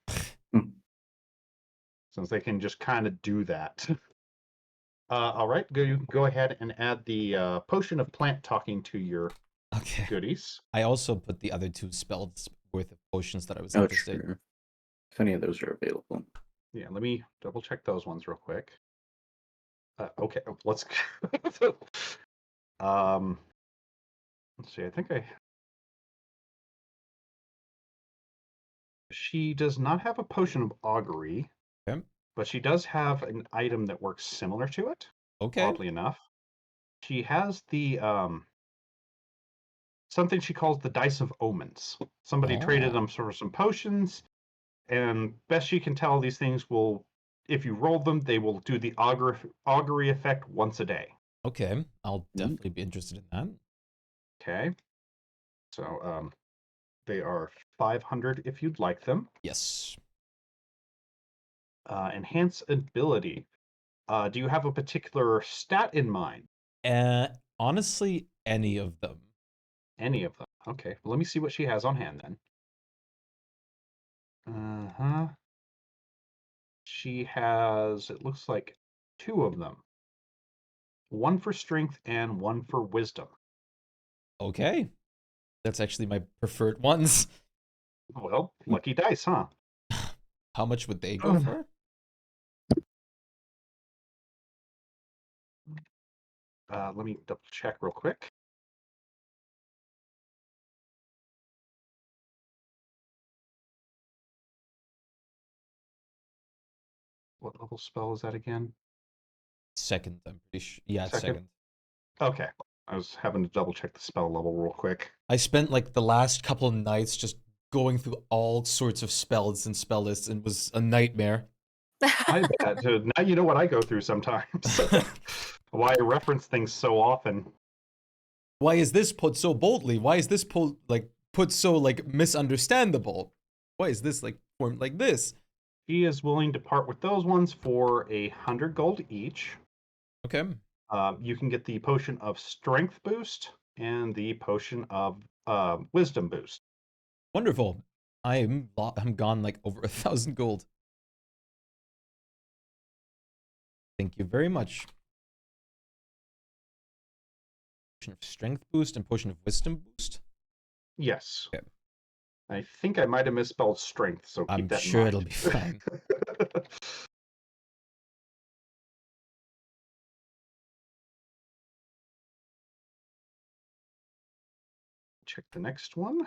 since they can just kind of do that. All right, go ahead and add the potion of plant talking to your Okay. goodies. I also put the other 2 spells worth of potions that I was Oh, interested. sure. If any of those are available. Yeah, let me double check those ones real quick. Okay, let's. Let's see. I think she does not have a potion of augury, Okay. but she does have an item that works similar to it. Okay. Oddly enough, she has the something she calls the dice of omens. Somebody traded Oh. them for some potions, and best she can tell, these things will, if you roll them, they will do the augury effect once a day. Okay. I'll definitely be interested in that. Okay. So they are 500 if you'd like them. Yes. Enhance ability. Do you have a particular stat in mind? Honestly, any of them. Any of them. Okay. Well, let me see what she has on hand then. Uh-huh. She has, it looks like 2 of them. 1 for strength and 1 for wisdom. Okay. That's actually my preferred ones. Well, lucky dice, huh? How much would they go for? Let me double check real quick. What level spell is that again? Second, I'm pretty sure. Yeah, it's Second? second. Okay. I was having to double check the spell level real quick. I spent like the last couple of nights just going through all sorts of spells and spell lists and it was a nightmare. I bet. Now you know what I go through sometimes. Why I reference things so often. Why is this put so boldly? Why is this put so like misunderstandable? Why is this like formed like this? He is willing to part with those ones for 100 gold each. Okay. You can get the potion of strength boost and the potion of wisdom boost. Wonderful. I'm gone like over 1,000 gold. Thank you very much. Potion of strength boost and potion of wisdom boost. Yes. Okay. I think I might have misspelled strength, so keep I'm that sure in mind. it'll be fine. Check the next one.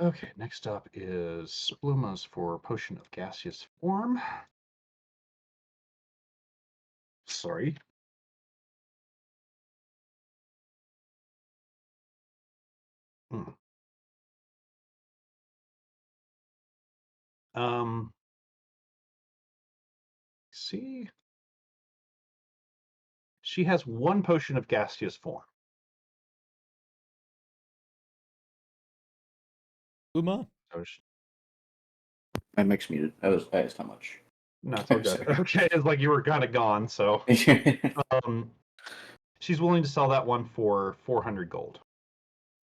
Okay, next up is Splumas for potion of gaseous form. Sorry. See, she has one potion of gaseous form. Uma? So My mic's muted. I asked how much. no, it's all good. Sorry. Okay, it's like you were kind of gone. So, No, she's willing to sell that one for 400 gold.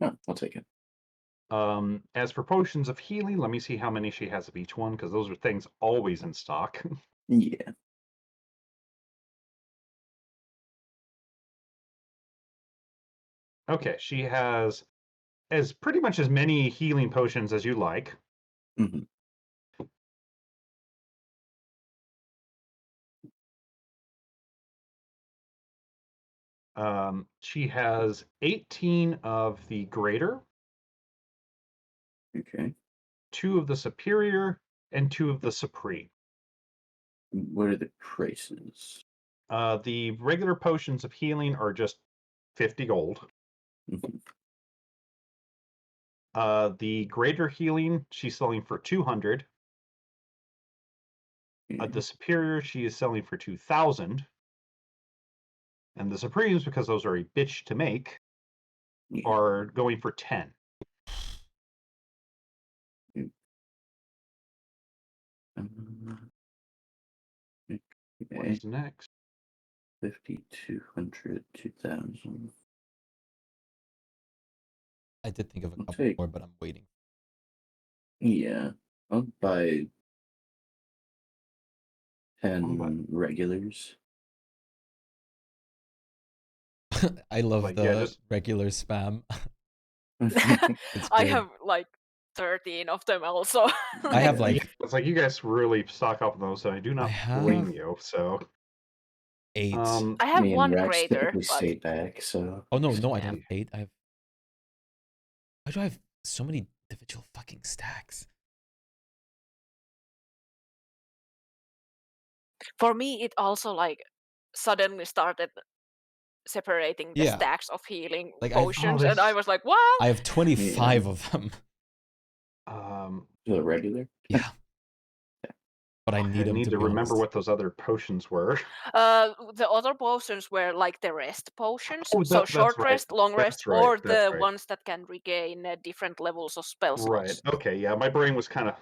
I'll take it. As for potions of healing, let me see how many she has of each one, because those are things always in stock. Yeah. Okay, she has pretty much as many healing potions as you like. Mhm. She has 18 of the greater, Okay. 2 of the superior, and 2 of the supreme. What are the prices? The regular potions of healing are just 50 gold. Mhm. The greater healing she's selling for 200. Okay. The superior she is selling for 2,000. And the supremes, because those are a bitch to make, Yeah. are going for 10. What Okay. is next? 50, 200, 2,000. I did think of a I'll couple take- more, but I'm waiting. Yeah. I'll buy 10 Oh, regulars. I love Like, the yeah, just- regular spam. It's I good. have like 13 of them also. I have Yeah, like it's like you guys really stock up on those, and I do not have blame you. So, 8. I have Me and one Rax greater, typically but stay back, so. Oh no, I Yeah. don't have 8. I have. Why do I have so many individual fucking stacks? for me it also like suddenly started separating the Yeah. stacks of healing Like, I've- potions, Oh, and I this- was like, what? I have 25 of them. The regular? Yeah. But I I need them need to to be remember honest. what those other potions were. The other potions were like the rest potions, Oh, so that's short right. rest, long rest, That's right, or that's the right. ones that can regain different levels of spell Right. slots. Okay. Yeah, my brain was kind of.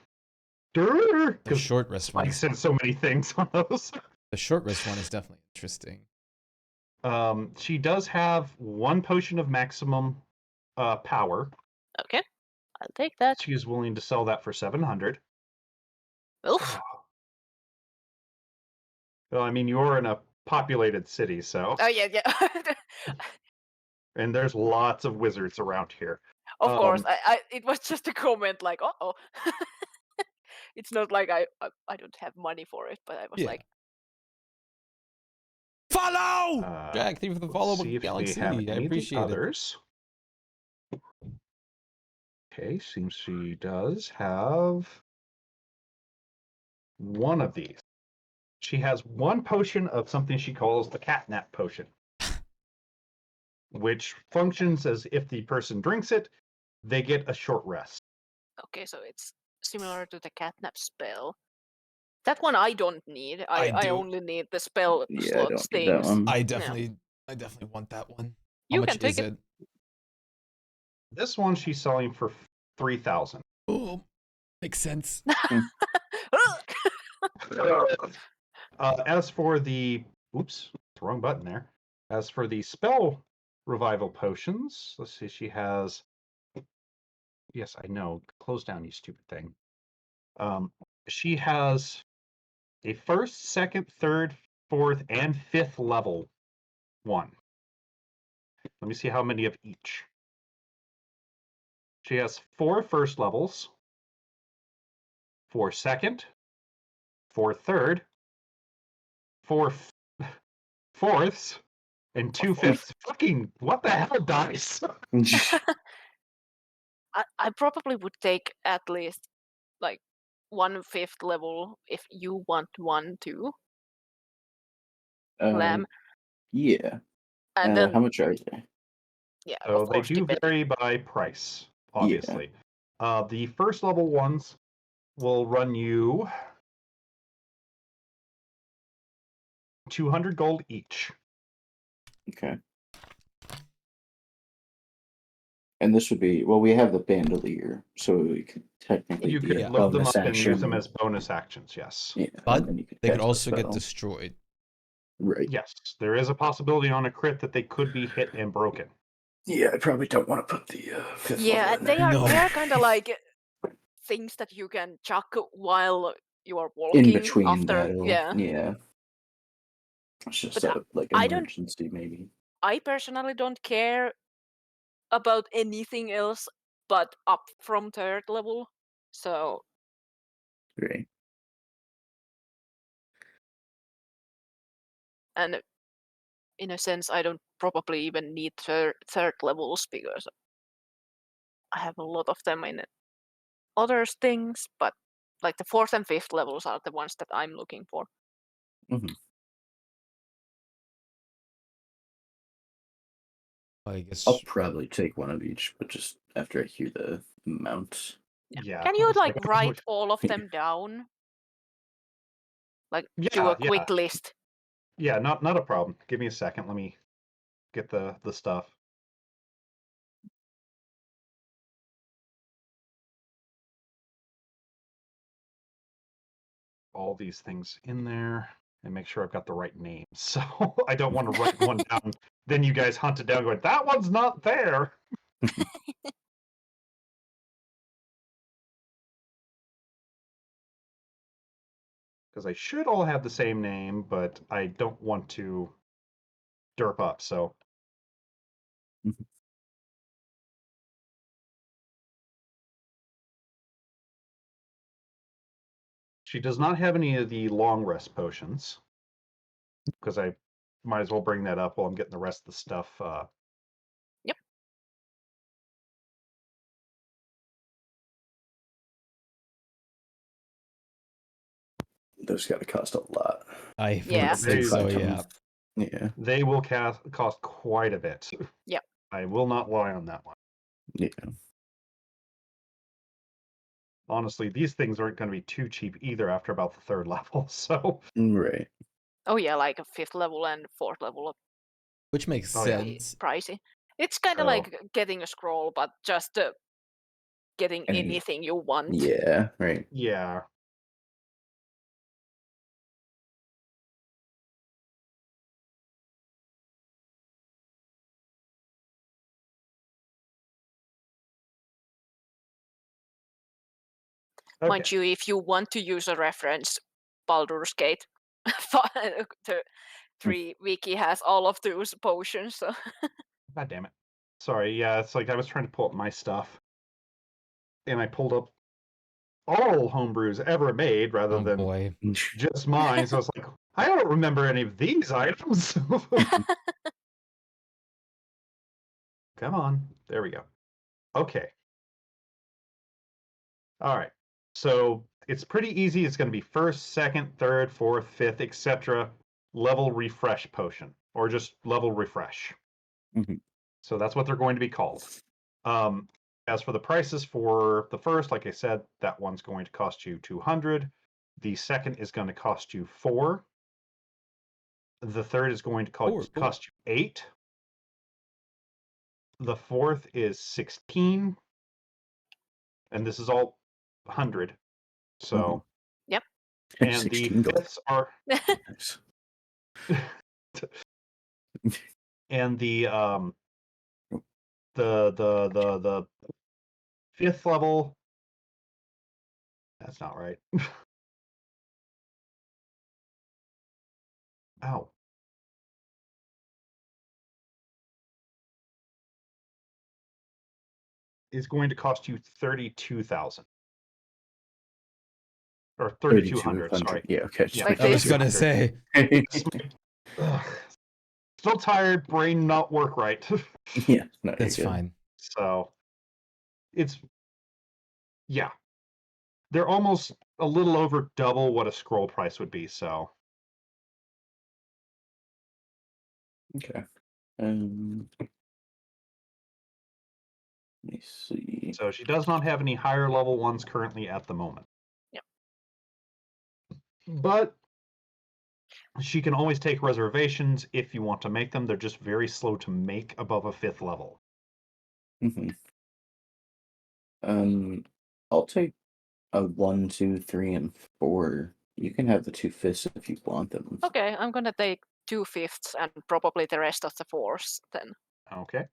The Because short rest one. Spike said so many things on those. The short rest one is definitely interesting. She does have one potion of maximum power. Okay, I'll take that. She is willing to sell that for 700. Oof. Well, I mean, you're in a populated city, so. Oh yeah. And there's lots of wizards around here. Of course, I it was just a comment like, oh. It's not like I don't have money for it, but I was Yeah. like, Follow! Uh, Jack, thank you for the let's follow, see if Galaxy. we have I any of the appreciate it. others. Okay, seems she does have one of these. She has one potion of something she calls the catnap potion, which functions as if the person drinks it, they get a short rest. okay, so it's similar to the catnap spell. That one I don't need. I do. only need the spell Yeah, I slots don't need that things. one. I definitely want that one. How You much can take is it. it? This one she's selling for 3,000. Oh, makes sense. As for the wrong button there. As for the spell revival potions, let's see, she has. Yes, I know. Close down, you stupid thing. She has a first, second, third, fourth, and fifth level one. Let me see how many of each. She has 4 first levels, 4 second, 4 third, 4 fourths, and 2 fifths. Fucking what the hell, dice? I probably would take at least like 1/5 level if you want one too, Lamb. Yeah. And then How much are they? yeah, So of they course, do depend. vary by price, obviously. The first level ones will run you 200 gold each. Okay. And this would be, well, we have the bandolier, so we could technically You be could a lift them bonus up and use them action. as bonus actions, yes. Yeah, But and then you could they could cast a also get spell. destroyed. Right. Yes, there is a possibility on a crit that they could be hit and broken. Yeah, I probably don't want to put the fifth Yeah, level in they there. are No. they are kind of like things that you can chuck while you are walking In between after. battle. Yeah, Yeah. It's just But a like I don't- emergency maybe. I personally don't care about anything else but up from third level. So Right. and in a sense, I don't probably even need third levels because I have a lot of them in other things. But like the fourth and fifth levels are the ones that I'm looking for. Mm-hmm. I guess. I'll probably take one of each, but just after I hear the amount. Yeah. Can you it's like I don't write know- all of Yeah. them down? Like do Yeah, a quick list. Yeah, not a problem. Give me a second. Let me get the stuff. All these things in there and make sure I've got the right names. So I don't want to write one down. Then you guys hunt it down going, that one's not there. Because I should all have the same name, but I don't want to derp up, so. Mhm. She does not have any of the long rest potions. Because I might as well bring that up while I'm getting the rest of the stuff. Yep. Those got to cost a lot. I Yeah. would think so, Find yeah. them. Yeah. They will cost quite a bit. Yep. I will not lie on that one. Yeah. Honestly, these things aren't going to be too cheap either after about the third level. So Right. Oh yeah, like a fifth level and fourth level Which makes Oh, yeah. sense. pricey. It's kind of So- like getting a scroll, but just getting And- anything you want. Yeah. Right. yeah. Mind Okay. you, if you want to use a reference, Baldur's Gate, the 3 wiki has all of those potions. So God damn it. Sorry. Yeah, it's like I was trying to pull up my stuff, and I pulled up all homebrews ever made rather Oh than boy. just mine. So I was like, I don't remember any of these items. Come on. There we go. Okay. All right. So it's pretty easy. It's going to be first, second, third, fourth, fifth, etc. level refresh potion, or just level refresh. Mhm. So that's what they're going to be called. As for the prices for the first, like I said, that one's going to cost you 200. The second is going to cost you 4. The third is going to Four. cost you 8. The fourth is 16. And this is all 100. So, Yep. and the 16 gold. fifths are, Nice. and the fifth level, that's not right. Ow. Is going to cost you 32,000. Or 3,200, sorry. Yeah, okay. Just Yeah. Like I was this. gonna say. Ugh. Still tired, brain not work right. Yeah, no, That's you're good. fine. So it's, yeah. They're almost a little over double what a scroll price would be, so. Okay. Let me see. So she does not have any higher level ones currently at the moment. But she can always take reservations if you want to make them. They're just very slow to make above a 5th level. Mm-hmm. I'll take a 1, 2, 3, and 4. You can have the 2 fists if you want them. Okay, I'm gonna take 2/5 and probably the rest of the 4s then. Okay.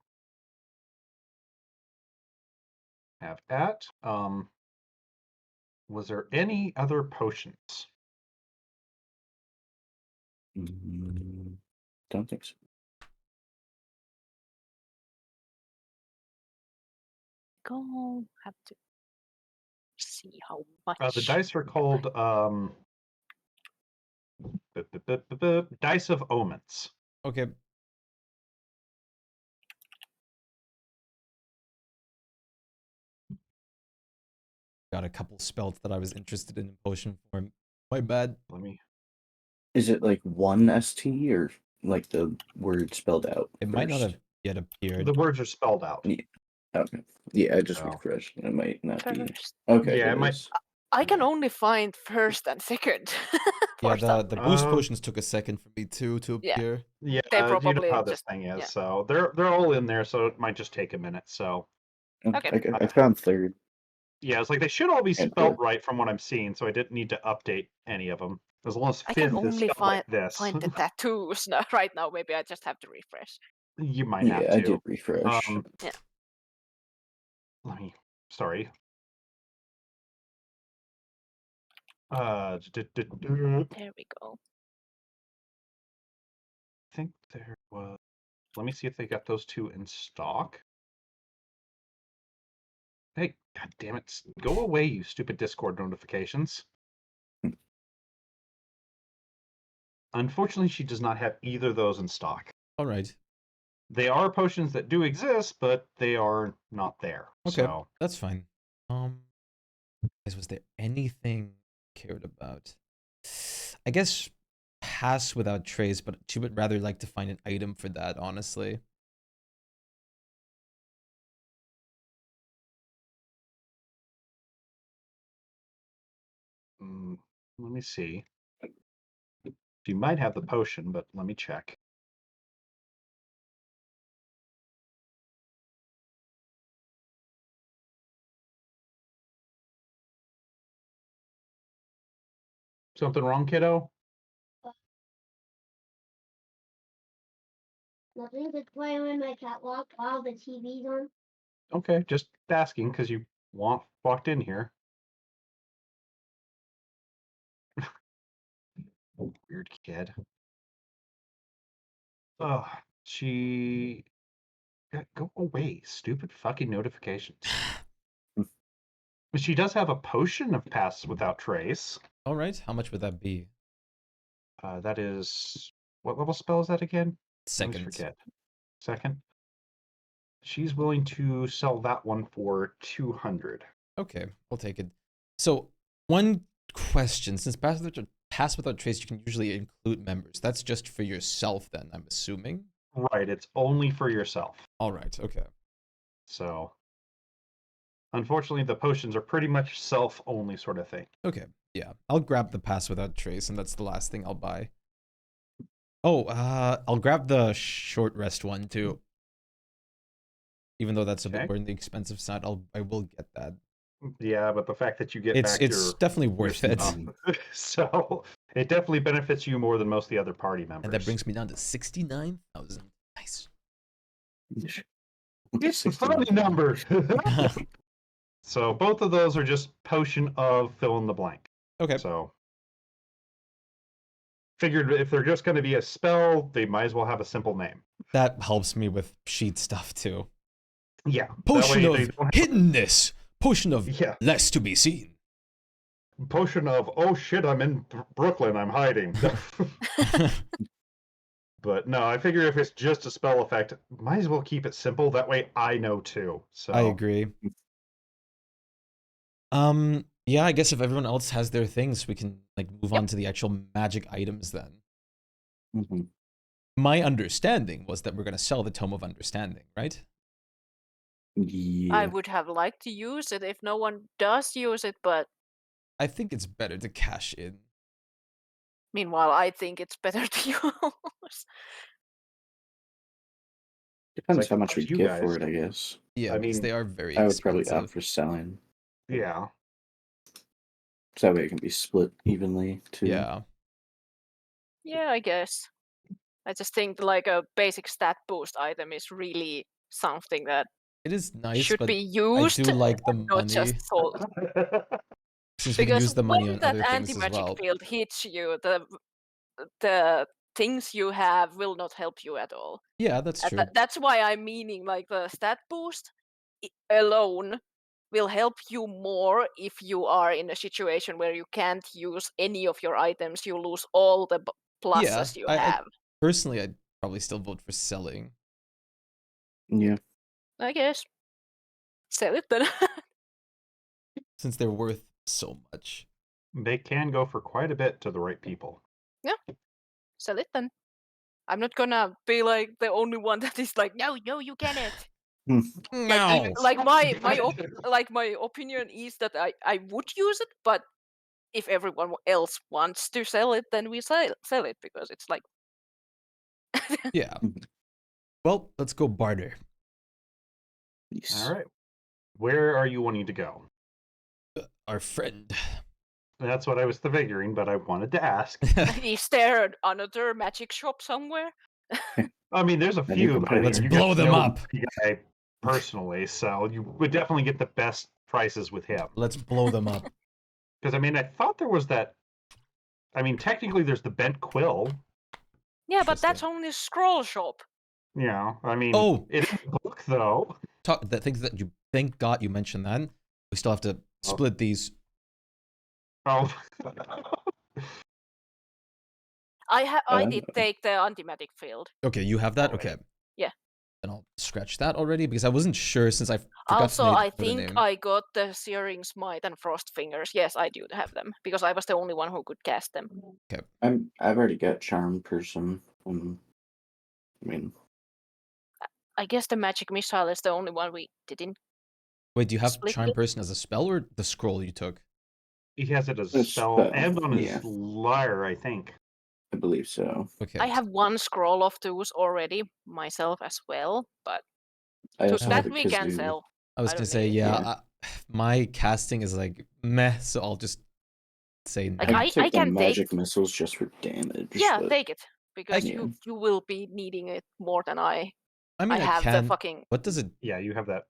Have at. Was there any other potions? Don't think so. Go have to see how much. The dice are called Dice of Omens. Okay. Got a couple spells that I was interested in potion form. My bad. Let me. Is it like 1 ST or like the word spelled out? It might not first? have yet appeared. The words are spelled out. Yeah. Okay. Yeah, I just Oh. refreshed. It might not be. First. Okay. Yeah, it it might- is. I can only find first and second. Yeah, for some the boost Um, potions took a second for me too to Yeah. appear. Yeah, They you know probably how this just- thing is. yeah. So they're all in there, so it might just take a minute. So Okay. I found third. yeah, it's like they should all be And spelt fourth. right from what I'm seeing, so I didn't need to update any of them. As long as I 5th can is only spelled like this, find the tattoos now, right now. Maybe I just have to refresh. you might Yeah, have I to. did refresh. Let me. Sorry. There we go. I think there was. Let me see if they got those 2 in stock. Hey, god damn it! Go away, you stupid Discord notifications. Unfortunately, she does not have either of those in stock. All right. They are potions that do exist, but they are not there. Okay. So That's fine. Guys, was there anything I cared about? I guess pass without trace, but she would rather like to find an item for that, honestly. let me see. She might have the potion, but let me check. Something wrong, kiddo? Nothing. That's why I'm in my catwalk while the TV's on. Okay, just asking because you walked in here. Weird kid. Oh, she. Go away, stupid fucking notifications. But she does have a potion of pass without trace. All right. How much would that be? That is. What level spell is that again? I always Second. forget. Second. She's willing to sell that one for 200. Okay, we'll take it. So, one question: since pass without trace, you can usually include members. That's just for yourself, then I'm assuming. Right, it's only for yourself. All right. Okay. So, unfortunately, the potions are pretty much self-only sort of thing. Okay. Yeah, I'll grab the pass without trace, and that's the last thing I'll buy. Oh, I'll grab the short rest one too. Even though that's a bit Okay. more on the expensive side, I will get that. Yeah, but the fact that you get It's back it's definitely worth it. stuff, so it definitely benefits you more than most of the other party members. And that brings me down to 69,000. Nice. It's a funny number. So both of those are just potion of fill in the blank. Okay. So figured if they're just going to be a spell, they might as well have a simple name. That helps me with sheet stuff too. Yeah. Potion that way of they don't have hiddenness. Potion of Yeah. less to be seen. Potion of, oh shit, I'm in Brooklyn, I'm hiding. But no, I figure if it's just a spell effect, might as well keep it simple. That way I know too. So I agree. Yeah, I guess if everyone else has their things, we can like move on to the actual magic items then. Mm-hmm. My understanding was that we're gonna sell the Tome of Understanding, right? Yeah. I would have liked to use it if no one does use it, but I think it's better to cash in. Meanwhile, I think it's better to use. Depends like, how much up we'd to you get for guys. it, I guess. Yeah, I because mean, they are very I would probably opt expensive. for selling. Yeah. So that way it can be split evenly, too. Yeah. Yeah, I guess. I just think like a basic stat boost item is really something that It is nice, should but be I used, do like the not just money, sold. since we can Because use the money when on that other things as anti-magic well. field hits you, the things you have will not help you at all. Yeah, that's And true. that's why I'm meaning like the stat boost alone will help you more if you are in a situation where you can't use any of your items. You lose all the Yeah, pluses you I have. personally, I'd probably still vote for selling. Yeah. I guess. Sell it then. Since they're worth so much. They can go for quite a bit to the right people. Sell it then. I'm not gonna be like the only one that is like, no, you cannot. No. Like my opinion is that I would use it, but if everyone else wants to sell it, then we sell it because it's like Yeah. Well, let's go barter. Yes. All right. Where are you wanting to go? Our friend. That's what I was figuring, but I wanted to ask. is there another magic shop somewhere? I mean, there's a Then you few. can But put I it mean, Let's you blow get to them know up. the guy personally, so you would definitely get the best prices with him. Let's blow them up. Because I mean, I thought there was that. I mean, technically, there's the bent quill. Yeah, but that's Interesting. only a scroll shop. You know, I mean, Oh. it is a book though. The things that you thank God you mentioned that. We still have to split these. Oh. I did take the antimatic field. Okay, you have that? Alright. Okay. Yeah. Then I'll scratch that already because I wasn't sure since I forgot Also, to I know the think name. I got the Searing Smite and Frost Fingers. Yes, I do have them because I was the only one who could cast them. I've already got Charm Person. I mean, I guess the Magic Missile is the only one we didn't. Wait, do you have Split Charm it? Person as a spell or the scroll you took? He has it as A a spell spell, and on his yeah. lyre, I think. I believe so. Okay. I have one scroll of those already myself as well, but I also that have a we can kazoo. sell. I was I gonna don't say, need it. yeah, my casting is like meh, so I'll just say no. Like, I I take the can take- magic missiles just for damage. Yeah, but take it because Yeah. you will be needing it more than I. I mean, I have can. the fucking. What does it? Yeah, you have that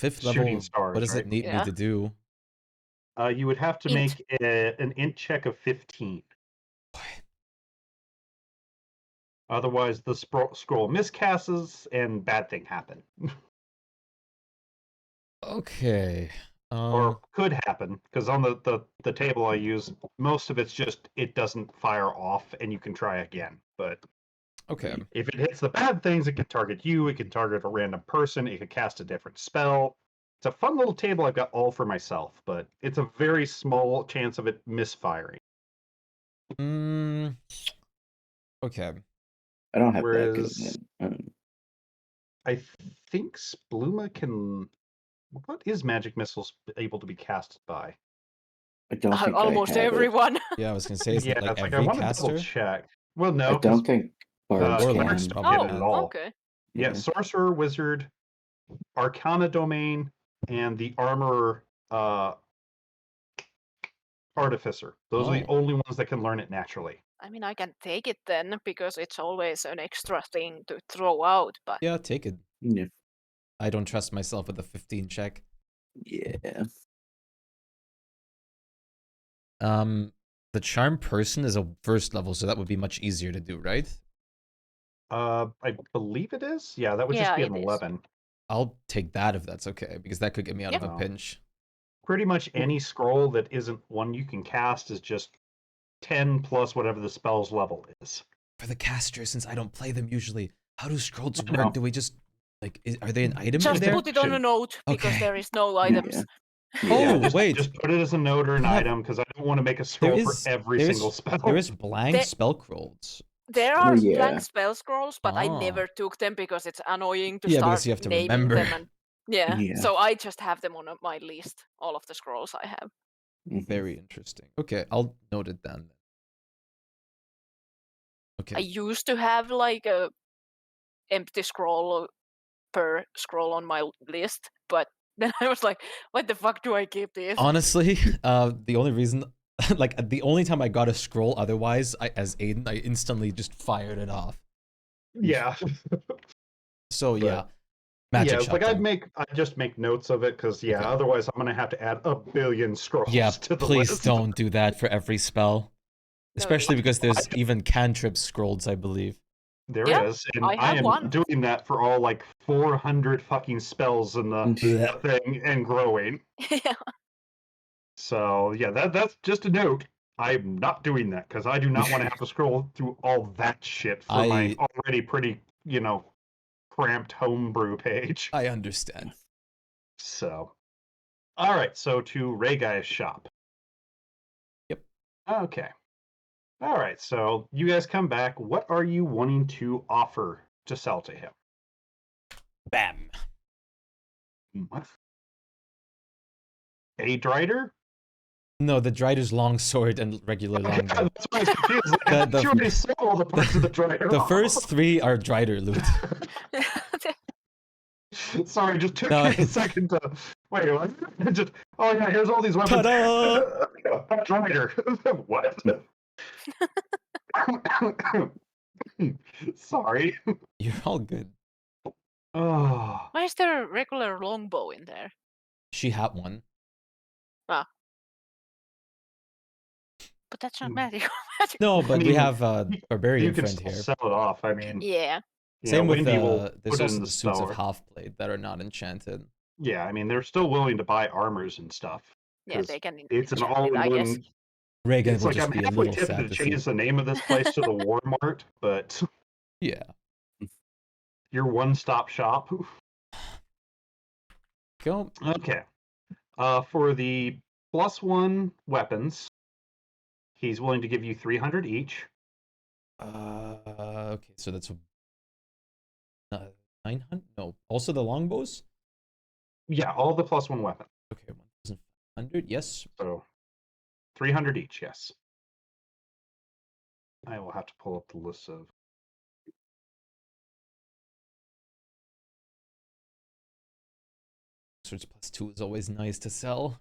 5th shooting level. stars, What does it right? need me Yeah. to do? You would have to Int. make an int check of 15. Otherwise, the scroll miscasts and bad thing happen. Okay. Or could happen, because on the table I use, most of it's just it doesn't fire off and you can try again. But Okay. if it hits the bad things, it can target you, it can target a random person, it can cast a different spell. It's a fun little table I've got all for myself, but it's a very small chance of it misfiring. Okay. I don't have Whereas- that good. I think Spluma can. What is magic missiles able to be casted by? I don't think Almost I have everyone. Yeah, I was gonna say, isn't Yeah, it like it's like I every want to caster? double check. Well, It. no, I don't think bards Warlocks can. probably get it can. at all. Okay. Yeah, sorcerer, wizard, arcana domain, and the armorer artificer. Those are the Oh. only ones that can learn it naturally. I mean, I can take it then because it's always an extra thing to throw out. But Yeah, take it. Yeah. I don't trust myself with a 15 check. Yeah. The charm person is a 1st level, so that would be much easier to do, right? I believe it is. Yeah, that would Yeah, just be it an is. 11. I'll take that if that's okay, because that could get me out of a Yeah. pinch. Pretty much any scroll that isn't one you can cast is just 10 plus whatever the spell's level is. For the caster, since I don't play them usually, how do scrolls I know. work? Do we just like are they an item just in there? put it on a note because Okay. there is no items. Oh, just, wait. Just put it as a note or an We have- item because I don't want to make a There scroll is for every there single is- spell. There is blank There- spell scrolls. There Oh, are yeah. blank spell scrolls, but I Ah. never took them because it's annoying to Yeah, start because you have to naming remember. them. And yeah, Yeah. so I just have them on my list. All of the scrolls I have. Mhm. Very interesting. Okay, I'll note it down. Okay. I used to have like a empty scroll per scroll on my list, but then I was like, what the fuck do I keep this? Honestly, the only reason, like, the only time I got a scroll otherwise, as Aiden, I instantly just fired it off. Yeah. So, yeah. But- Magic yeah, it's shop like then. I just make notes of it because Okay. otherwise I'm gonna have to add a billion scrolls Yeah, to the please list. don't do that for every spell. No, Especially because there's I- even cantrip scrolls, I believe. There Yeah, is, and I I have am one. doing that for all like 400 fucking spells in the Blech. thing and growing. Yeah. So yeah, that's just a note. I'm not doing that because I do not want to have to scroll through all that shit for my already pretty, cramped homebrew page. I understand. So, all right. So to Ray Guy's shop. Yep. Okay. All right. So you guys come back. What are you wanting to offer to sell to him? Bam. What? A Drider? No, the Drider's longsword and regular longbow. That's why I was confused. Like, I thought you already sold all the parts of the Drider. The first 3 are Drider loot. Sorry, just took No, me a second to wait. What? Just yeah, here's all these weapons. Ta-da! Drider. What? Sorry. You're all good. Oh. Why is there a regular longbow in there? She had one. But that's not Hmm. magic. No, but we mean, have a You barbarian can friend still here. sell it off. I mean, Yeah. Same with Wendy will there's put it also in the the suits of store. half-blade that are not enchanted. Yeah, I mean, they're still willing to buy armors and stuff. Yeah, 'cause they can It's an enchant it, I guess. all-in-one. Reagan It's will like just I'm be a halfway little tempted sad to to see. change the name of this place to the Walmart, but Yeah. your one-stop shop. Go. Okay. For the +1 weapons, he's willing to give you 300 each. Okay, so that's 900. No, also the longbows. Yeah, all the +1 weapons. Okay, 1,500. Yes. So 300 each, yes. I will have to pull up the list of. Swords +2 is always nice to sell.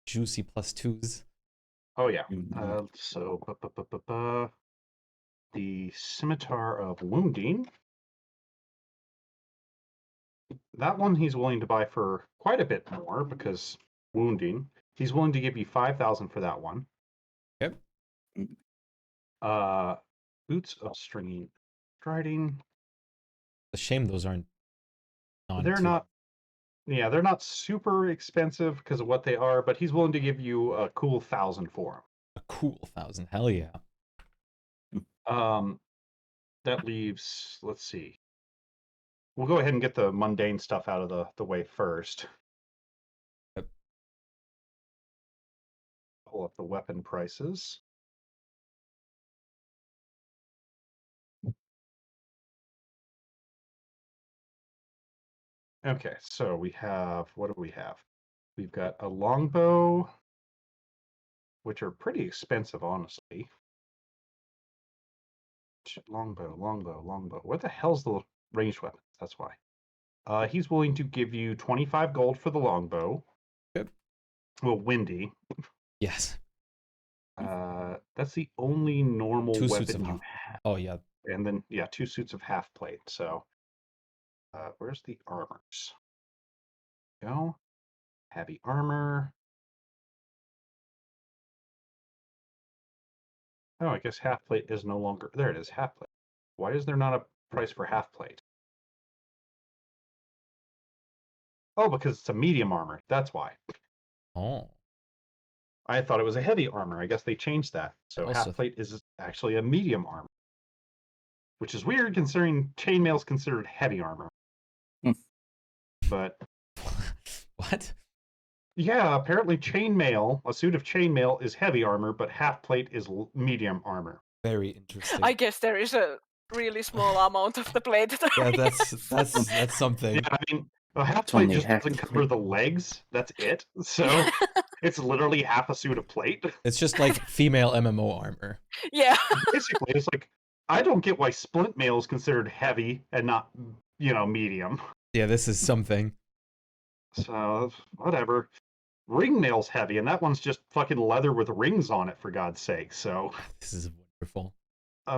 Juicy +2s. Oh yeah. Mhm. So the Scimitar of Wounding. That one he's willing to buy for quite a bit more because wounding. He's willing to give you 5,000 for that one. Yep. Boots of striding. A shame those aren't. They're not. Yeah, they're not super expensive because of what they are, but he's willing to give you a cool 1,000 for them. A cool 1,000. Hell yeah. That leaves. Let's see. We'll go ahead and get the mundane stuff out of the way first. Yep. Pull up the weapon prices. Okay, so we have, what do we have? We've got a longbow, which are pretty expensive, honestly. Longbow. What the hell's the ranged weapon? That's why. He's willing to give you 25 gold for the longbow. Yep. Well, windy. Yes. That's the only normal 2 suits weapon of you half. have. Oh yeah. And then, yeah, 2 suits of half plate. So, where's the armors? Go. Heavy armor. Oh, I guess half plate is no longer. There it is, half plate. Why is there not a price for half plate? Oh, because it's a medium armor. That's why. Oh. I thought it was a heavy armor. I guess they changed that. So Also- half plate is actually a medium armor. Which is weird considering chainmail is considered heavy armor. But What? yeah, apparently chainmail, a suit of chainmail is heavy armor, but half plate is medium armor. Very interesting. I guess there is a really small amount of the plate. Yeah, that's something. Yeah, I mean, a half It's plate only just half doesn't the cover plate. the legs. That's it. So it's literally half a suit of plate. It's just like female MMO armor. Yeah. Basically, it's like I don't get why splint mail is considered heavy and not, medium. Yeah, this is something. So whatever. Ring mail's heavy, and that one's just fucking leather with rings on it, for God's sake. So, This is wonderful.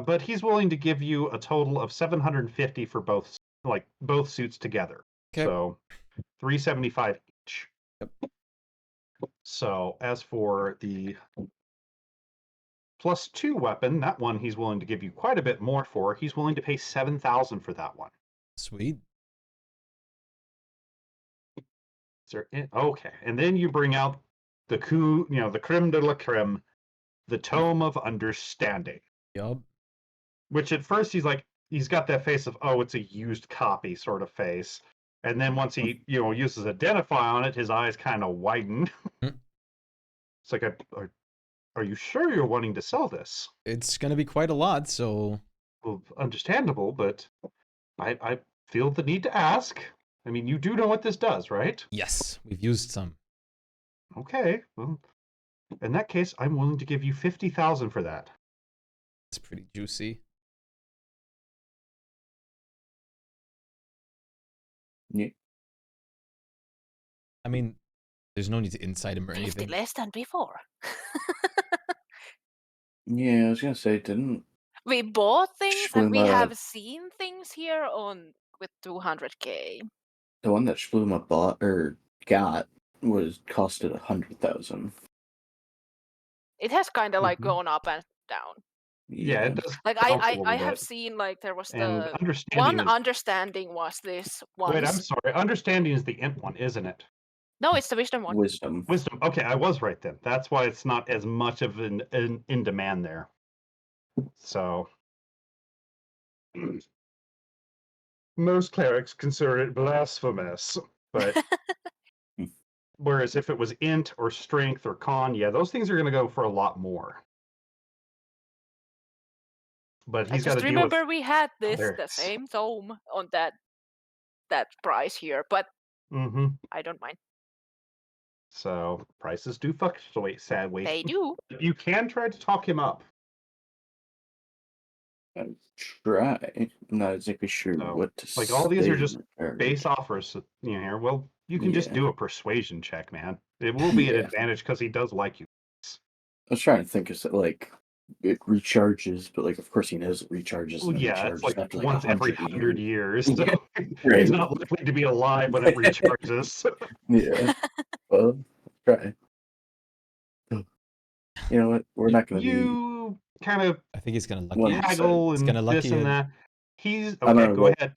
but he's willing to give you a total of 750 for both suits together. Okay. So 375 each. Yep. So as for the +2 weapon, that one he's willing to give you quite a bit more for. He's willing to pay 7,000 for that one. Sweet. Okay, and then you bring out the the creme de la creme, the Tome of Understanding. Yup. Which at first he's got that face of, oh, it's a used copy sort of face, and then once he uses identify on it, his eyes kind of widen. It's like, are you sure you're wanting to sell this? It's gonna be quite a lot, so Well, understandable, but I feel the need to ask. I mean, you do know what this does, right? yes, we've used some. Okay, well, in that case, I'm willing to give you 50,000 for that. It's pretty juicy. Yeah. I mean, there's no need to incite him or 50 anything. less than before. Yeah, I was gonna say, didn't We bought things and we Shpyke- have seen things here on with 200k. the one that Shpyke bought or got was costed 100,000. It has kind of like Mhm. gone up and down. Yeah, it does. Like bounce a I little have bit. seen like there was And the understanding one is, understanding was this wait, I'm once. sorry. Understanding is the int one, isn't it? No, it's the wisdom one. Wisdom. Wisdom. Okay, I was right then. That's why it's not as much of an in demand there. So most clerics consider it blasphemous, but whereas if it was int or strength or con, yeah, those things are going to go for a lot more. But I he's got just to deal with. remember we had the clerics. same tome on that price here, but Mm-hmm. I don't mind. So prices do fluctuate, sadly. They do. You can try to talk him up. I try. I'm not exactly sure So, what to like, all these are say just in regard. Base offers, here. Well, you can just Yeah. do a persuasion check, man. It will be an Yeah. advantage because he does like you. I was trying to think of like it recharges, but like of course he knows it recharges. Well, and it yeah, it's recharges like after, once every 100 years. So Right. he's not likely to be alive when it recharges. Yeah. Well, try. You know what? We're not going to be. You kind of I think he's gonna lucky. Well, it. haggle It's and gonna lucky this and it. that. He's I don't okay. know Go what- ahead.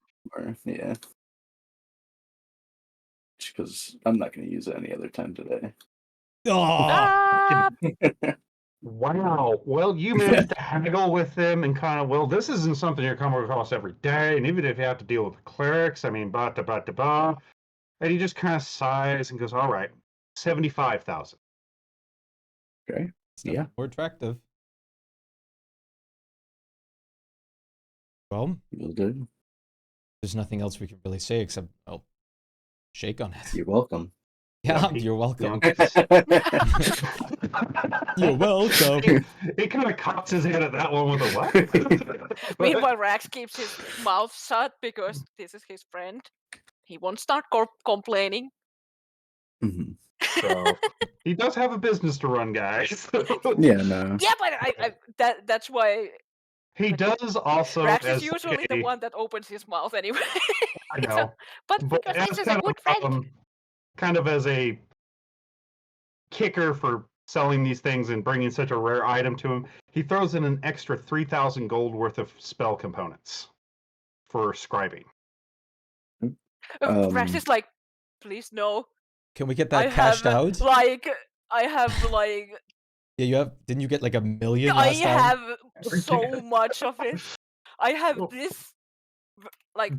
Yeah. Because I'm not going to use it any other time today. Oh, Ah, Wow. Well, you managed to haggle with them and kind of, well, this isn't something you're coming across every day. And even if you have to deal with the clerics, I mean, blah, blah, blah, blah. And he just kind of sighs and goes, all right, 75,000. Okay. it's definitely more attractive. Well, Will do. there's nothing else we can really say except shake on it. You're welcome. Yeah, he- you're welcome. Yeah. You're welcome. He kind of cocks his head at that one with a what? meanwhile, Rax keeps his mouth shut because this is his friend. He won't start complaining. Mhm. So, he does have a business to run, guys. Yeah, no. Yeah, but that's why He does also, Rax as is usually the a- one that opens his mouth anyway. I So- know, but but because as this is a good friend. kind of as a kicker for selling these things and bringing such a rare item to him, he throws in an extra 3,000 gold worth of spell components for scribing. Rax is like, please no. Can we get I that cashed have out? I have like Yeah, you have. Didn't you get like 1 million I last time? have so much of it. I have Well, this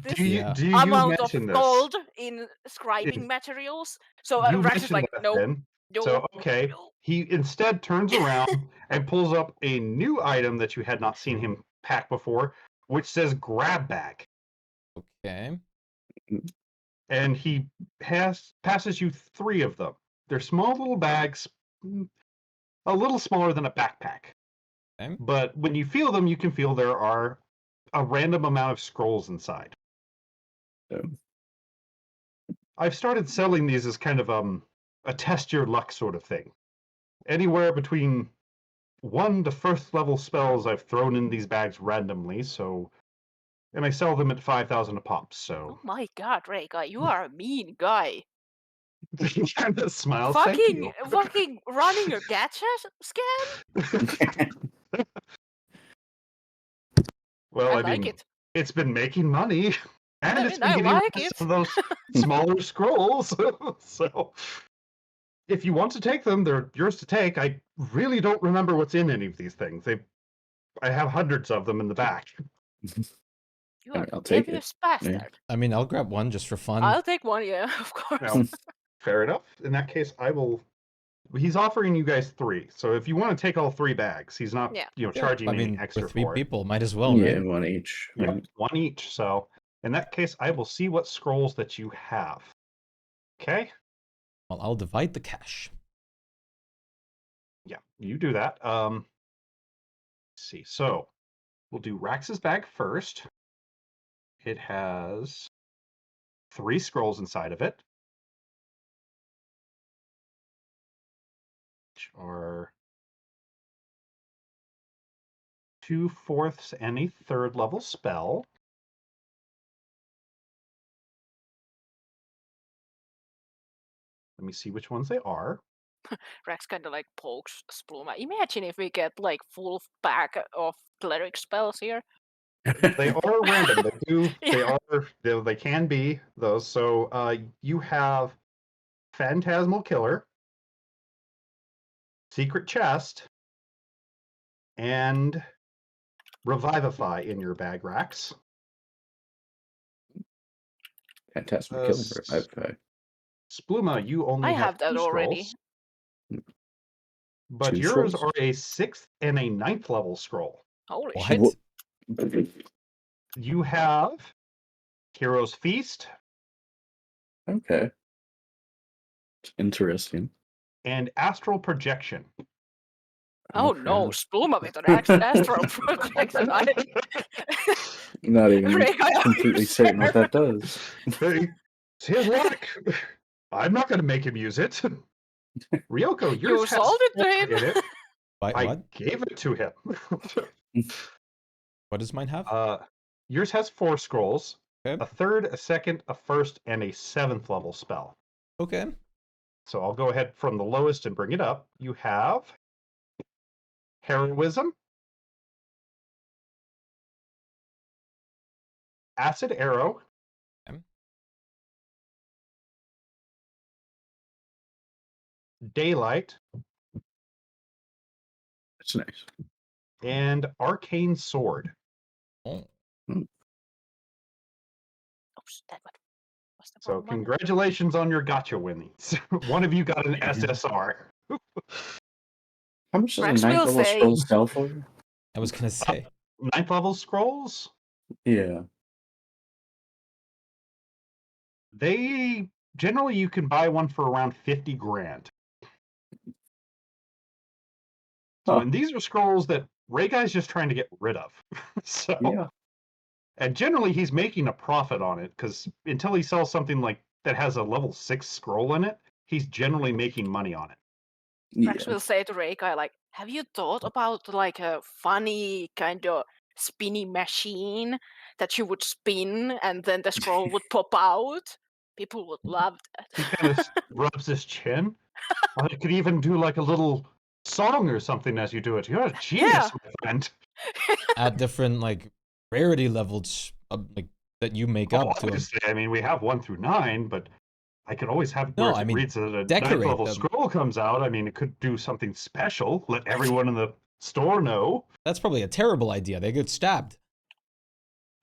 this Do you, Yeah. do you amount of mention this? gold in scribing materials. So You Rax is mentioned like, that no, then. no, So, okay, no. he instead turns around and pulls up a new item that you had not seen him pack before, which says grab bag. Okay. And he passes you 3 of them. They're small little bags, a little smaller than a backpack. Okay. But when you feel them, you can feel there are a random amount of scrolls inside. So, I've started selling these as kind of a test your luck sort of thing. Anywhere between 1 to 1st level spells I've thrown in these bags randomly, and I sell them at 5,000 a pop. So Oh my god, Ray guy, you are a mean guy. he kind of smiles. Thank you. Fucking running a gacha scam? Well, I I like mean, it. it's been making money, and I it's mean, been I giving like me it. some of those smaller scrolls. So, if you want to take them, they're yours to take. I really don't remember what's in any of these things. I have hundreds of them in the back. You are I'll a take it. devious bastard. I mean, I'll grab one just for fun. I'll take one, yeah, of course. Now, fair enough. In that case, I will. He's offering you guys 3. So if you want to take all 3 bags, he's not, Yeah. Yeah, charging I any mean, extra with 3 for it. people, might as well, Yeah, right? one each. Yep, Right? 1 each. So in that case, I will see what scrolls that you have. Okay. Well, I'll divide the cash. Yeah, you do that. Let's see. So we'll do Rax's bag first. It has 3 scrolls inside of it, which are 2/4 and a 3rd level spell. Let me see which ones they are. Rex kind of like pokes Spluma. Imagine if we get like full pack of cleric spells here. They are random. They do. Yeah. They can be those. So you have Phantasmal Killer, Secret Chest, and Revivify in your bag, Rax. Fantastic Uh, killer for s- Spluma, you only I have have that 2 already. scrolls, but 2 yours scrolls? are a 6th and a 9th level scroll. Holy What? shit. You have Hero's Feast Okay. It's interesting. and Astral Projection. Oh Okay. no, Spluma with an astral projection. Not even Ray, I completely certain what that does. Hey, it's his luck. I'm not going to make him use it. Ryoko, yours You has sold it to 4 him. in it. Why, I what? gave it to him. What does mine have? Yours has 4 scrolls, Okay. a 3rd, a 2nd, a 1st, and a 7th level spell. Okay. So I'll go ahead from the lowest and bring it up. You have Heroism, Acid Arrow, Okay. Daylight, That's nice. and Arcane Sword. Oh. Oops, that was the So wrong one. congratulations on your gotcha winnings. One of you got an SSR. How much does Rex a 9th will level say- scroll sell for? I was gonna say. 9th level scrolls? Yeah. They generally you can buy one for around 50 grand. So, Huh. and these are scrolls that Ray Guy's just trying to get rid of. So, Yeah. and generally he's making a profit on it because until he sells something like that has a level 6 scroll in it, he's generally making money on it. Rex will say to Reika, like, have you thought about like a funny kind of spinny machine that you would spin and then the scroll would pop out? People would love He that. kind of rubs his chin. I could even do like a little song or something as you do it. You're a genius, Yeah. my friend. At different like rarity levels, like that you make up to them. Obviously, I mean, we have 1 through 9, but I could always have No, where if I it mean, reads that a 9th decorate level them. scroll comes out. I mean, it could do something special. Let everyone in the store know. That's probably a terrible idea. They get stabbed.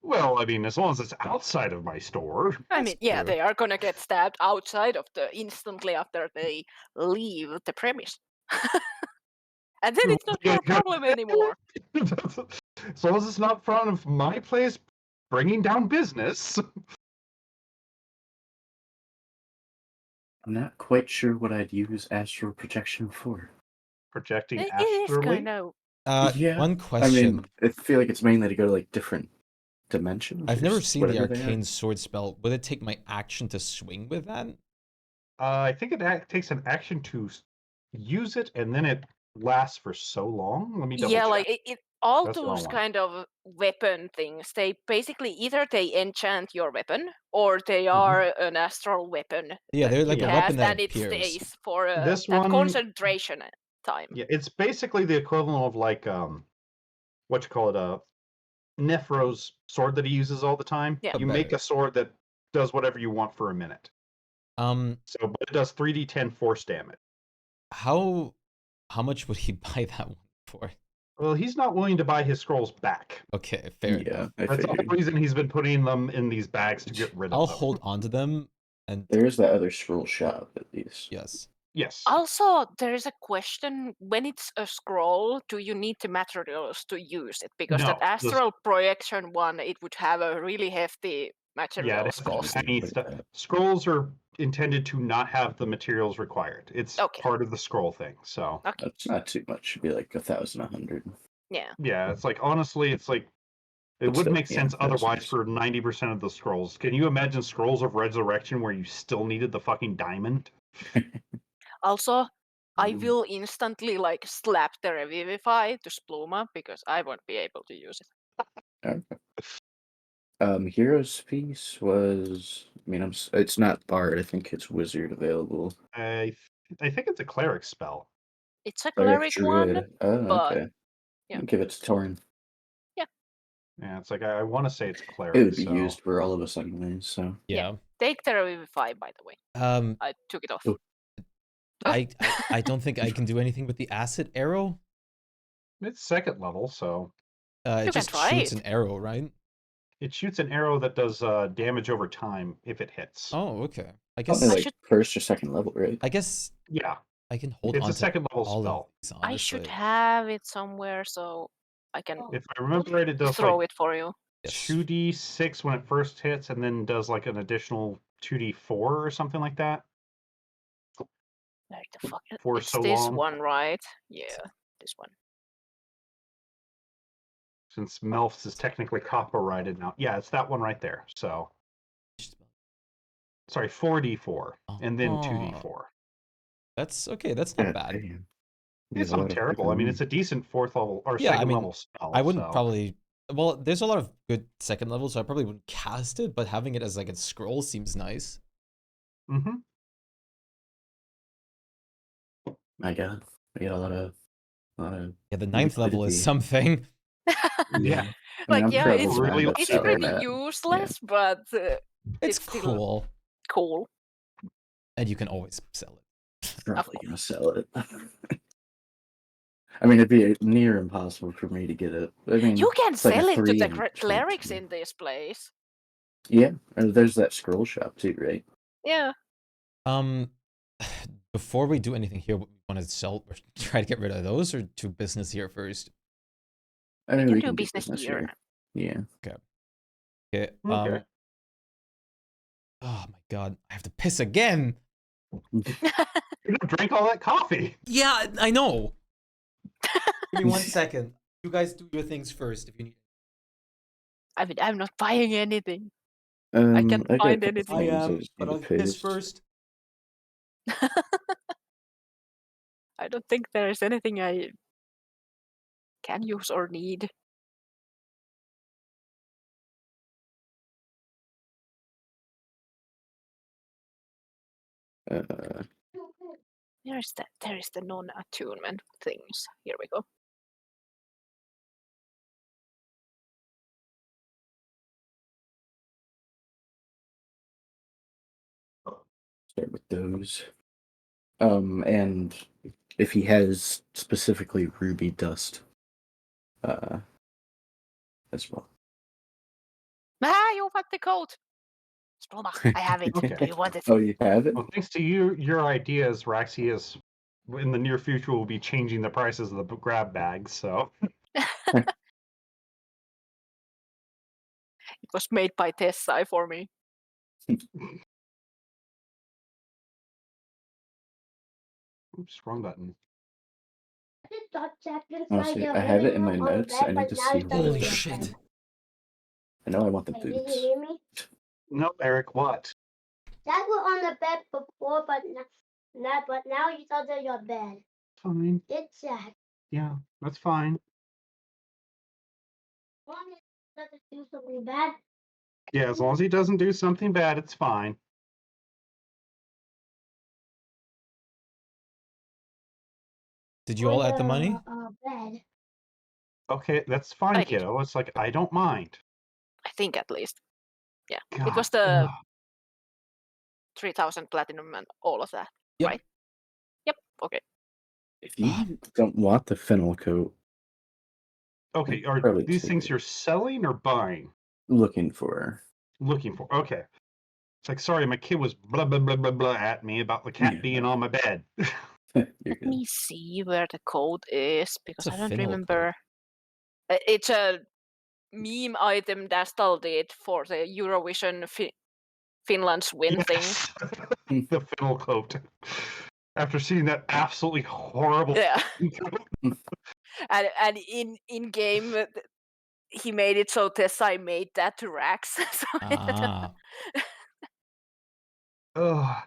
Well, I mean, as long as it's outside of my store. I mean, yeah, true. they are gonna get stabbed outside of instantly after they leave the premise. And then it's not your problem anymore. As long as it's not in front of my place, bringing down business. I'm not quite sure what I'd use astral projection for. Projecting It is astrally. kind of. Yeah, One I question. mean, I feel like it's mainly to go to like different dimensions. I've or never seen the whatever they are. arcane sword spell. Would it take my action to swing with that? I think it takes an action to use it, and then it lasts for so long. Let me double Yeah, check. like all That's the wrong those one. kind of weapon things, they basically either they enchant your weapon or they Mhm. are an astral weapon Yeah, that they're you like a cast, weapon that and it appears. stays for This that one- concentration time. Yeah, it's basically the equivalent of like what you call it, Nephro's sword that he uses all the time. Yeah. You make a sword that does whatever you want for a minute. Um, So, but it does 3d10 force damage. how much would he buy that one for? Well, he's not willing to buy his scrolls back. Okay, fair Yeah, enough. I That's the figured. whole reason he's been putting them in these bags to get rid of I'll them. hold on to them, and There is that other scroll shop at least. yes. Yes. Also, there is a question: when it's a scroll, do you need the materials to use it? Because that No, astral projection one, it would have a really hefty Yeah, materials it cost. has any stuff. Scrolls are intended to not have the materials required. It's Okay. part of the scroll thing. So Okay. That's not too much. Should be like 1,000, 100. Yeah. yeah, it's like honestly, it's like it But would still, make yeah, sense that otherwise seems- for 90% of the scrolls. Can you imagine Scrolls of Resurrection where you still needed the fucking diamond? Also, I Mm. will instantly like slap the Revivify to Spluma because I won't be able to use it. Okay. Hero's piece was. I mean, it's not bard. I think it's wizard available. I think it's a cleric spell. It's a Cleric cleric one. druid. Oh, but- okay. yeah. Give it to Torn. Yeah, it's like I want to say it's cleric. It would be so- used for all of us anyways. So Yeah. Take the Revivify, by the way. I took it off. Oh. I don't think I can do anything with the acid arrow. It's second level, so You It can just try shoots it. an arrow, right? it shoots an arrow that does damage over time if it hits. Oh, okay. I guess only I like should- first or second level, right? I guess Yeah, I can hold it's on a to second level all spell. of these, I should honestly. have it somewhere so I can If I remember right, it does throw like it for you. Yes. 2d6 when it first hits, and then does like an additional 2d4 or something like that. Where the fuck? For It's so this long. one, right? Yeah, this one. Since Melf's is technically copyrighted now. Yeah, it's that one right there. So sorry, 4d4 and then Oh. 2d4. That's okay. That's not bad. Damn. It's There's a lot not of terrible. freaking I mean, room. it's a decent fourth level or Yeah, I second mean, level spell. I wouldn't so- probably. Well, there's a lot of good second levels, so I probably wouldn't cast it. But having it as like a scroll seems nice. Mhm. My God, we got a lot of. Yeah, the ninth level is Liquidity. something. Yeah. I mean, Like, I'm yeah, probably it's gonna end up it's selling pretty that. useless, but It's still cool, cool. and you can always sell it. Probably gonna sell it. I mean, it'd be near impossible for me to get it. I mean, You can it's like a sell it to 3 the and clerics 22. in this place. Yeah, and there's that scroll shop too, right? Yeah. Before we do anything here, we want to sell or try to get rid of those, or do business here first. I mean, can we do can business here. Yeah. Okay. Okay. Oh my god, I have to piss again. You don't drink all that coffee. Yeah, I know. Give me 1 second. You guys do your things first if you need. I mean, I'm not buying anything. I can't got a find couple anything. I things am, just but need I'll to piss paste. first. I don't think there is anything I can use or need. There is the non-attunement things. Here we go. Start with those. And if he has specifically ruby dust, as well. Ah, you want the coat? Spluma, I have it. Okay. Do you want it? Oh, you have it? Well, thanks to your ideas, Raxi is in the near future will be changing the prices of the grab bags. So was made by Tessai for me. Oops, wrong button. Honestly, I have it in my notes. I need to see what Holy it is. shit. I know I want the Hey, did you boots. hear me? No, Eric, what? Jack was on the bed before, but now he's under your bed. Fine. It's Jack. Yeah, that's fine. As long as he doesn't do something bad. Yeah, as long as he doesn't do something bad, it's fine. Did you all add the money? Bed. Okay, that's fine, I did. kiddo. It's like, I don't mind. I think at least. Yeah. God. It was the 3,000 platinum and all of that. Yep. Right? Yep. Okay. If you don't want the fennel coat, Okay, are Probably these take things it. you're selling or buying? looking for. Looking for. Okay. It's like, sorry, my kid was blah, blah, blah, blah, blah at me about the cat Yeah. being on my bed. You're Let good. me see where the code is because It's a I don't fennel remember. It's a meme item Dastal did for the Eurovision Finland's win thing. Yes. The fennel coat. After seeing that absolutely horrible Yeah. coat. And in game he made it so Tessai made that to Rax. So Ah. Ugh.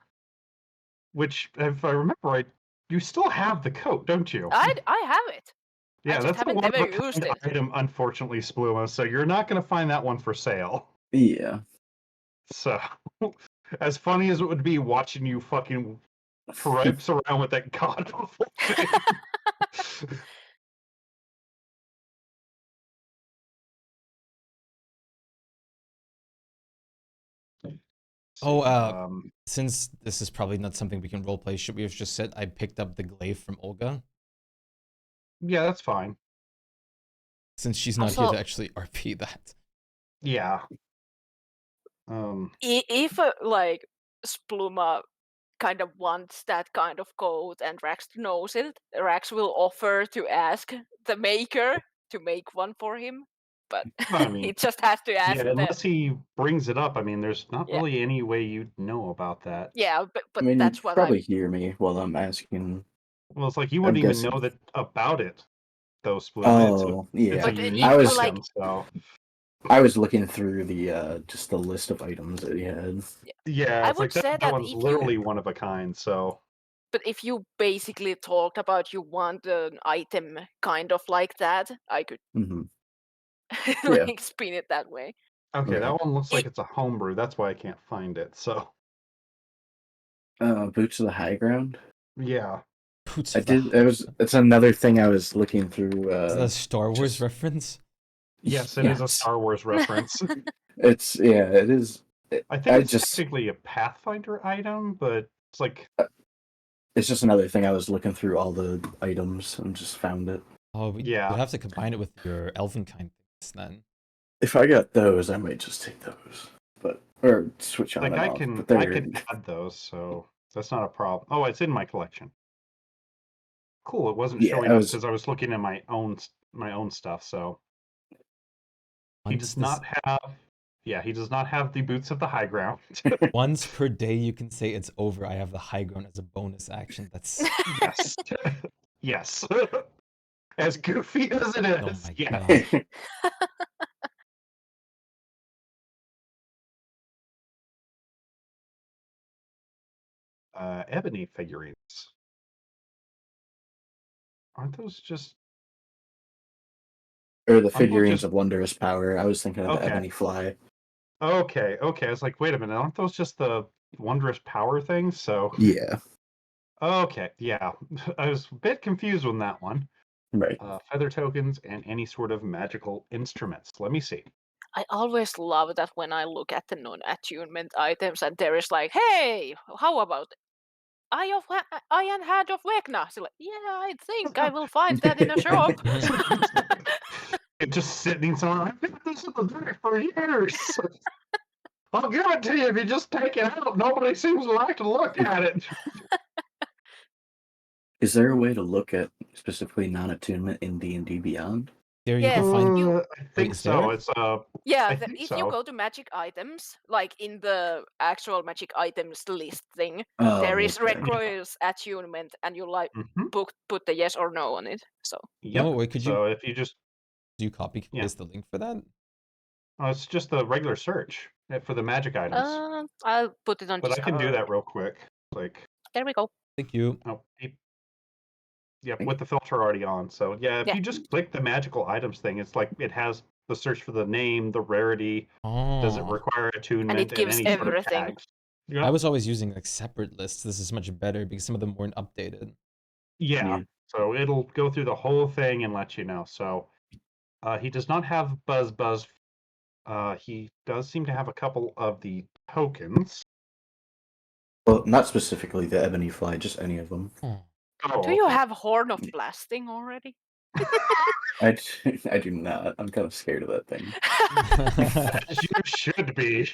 Which, if I remember right, you still have the coat, don't you? I have it. Yeah, just that's the haven't one ever used it. item, unfortunately, Spluma. So you're not going to find that one for sale. Yeah. So, as funny as it would be watching you fucking tripes around with that god awful thing. Oh, um, since this is probably not something we can roleplay, should we have just said I picked up the glaive from Olga? yeah, that's fine. Since she's not here Also- to actually RP that. Yeah. If like Spluma kind of wants that kind of code and Rax knows it, Rax will offer to ask the maker to make one for him. But I mean, he just has to ask yeah, the unless he brings it up. I mean, there's not Yeah. really any way you'd know about that. yeah, but I mean, that's you'd what probably I hear me while I'm asking. Well, it's like you wouldn't I'm even know guessing. that about it, though, Spluma. Oh, It's yeah. a But unique I was- item, so I was looking through the just the list of items that he had. yeah, I it's would like that, say that that one's if you- literally one of a kind. So But if you basically talked about you want an item kind of like that, I could Hmm like Yeah. spin it that way. okay, Okay. that one looks like it's a homebrew. That's why I can't find it. So Boots of the High Ground. yeah, Boots I of the did. It's another thing I was looking through. Is that a Star Wars just- reference? yes, it is a Star Wars reference. It is. I think I it's just- technically a Pathfinder item, but it's like It's just another thing I was looking through all the items and just found it. Oh, Yeah. you'll have to combine it with your elven kind things then. If I got those, I might just take those, or switch on like and I off. can But I they're can add those, so that's not a problem. Oh, it's in my collection. Cool. It wasn't Yeah, showing I up was- because I was looking at my own stuff. So he Once does this- not have. Yeah, he does not have the boots of the high ground. Once per day, you can say it's over. I have the high ground as a bonus action. That's Yes. Yes. As goofy as it oh is. my Yes. god. Ebony figurines. Aren't those just or the more figurines just- of wondrous power. I was thinking of the Okay. ebony fly. okay? I was like, wait a minute, aren't those just the wondrous power things? So Yeah, okay, yeah. I was a bit confused on that one. right. Feather tokens and any sort of magical instruments. Let me see. I always love that when I look at the non-attunement items and there is like, hey, how about Iron Hand of Vecna? So like, yeah, I think I will find that in a shop. It just sitting somewhere. I've got this in the deck for years. I'll give it to you if you just take it out. Nobody seems to like to look at it. Is there a way to look at specifically non-attunement in D&D Beyond? There you Yes, can find. you- I think is so. there? It's Yeah, I think if so. you go to magic items, like in the actual magic items list thing, Oh, there is okay. Recroy's attunement, and you like Mhm. put the yes or no on it. So Yep. Oh, wait, could so if you just do you copy Yeah. paste the link for that? it's just the regular search for the magic items. I'll put it on But I Discord. can do that real quick. Like, There we go. Thank you. Yep, with the filter already on. So yeah, if Yeah. you just click the magical items thing, it's like it has the search for the name, the rarity, does it Oh, require attunement, And it gives any sort of everything. tags. Yep. I was always using like separate lists. This is much better because some of them weren't updated. Yeah. Yeah. So it'll go through the whole thing and let you know. So he does not have Buzz. He does seem to have a couple of the tokens. Well, not specifically the ebony fly, just any of them. Oh. Oh, Do you okay. have Horn of Blasting already? I do not. I'm kind of scared of that thing. As you should be.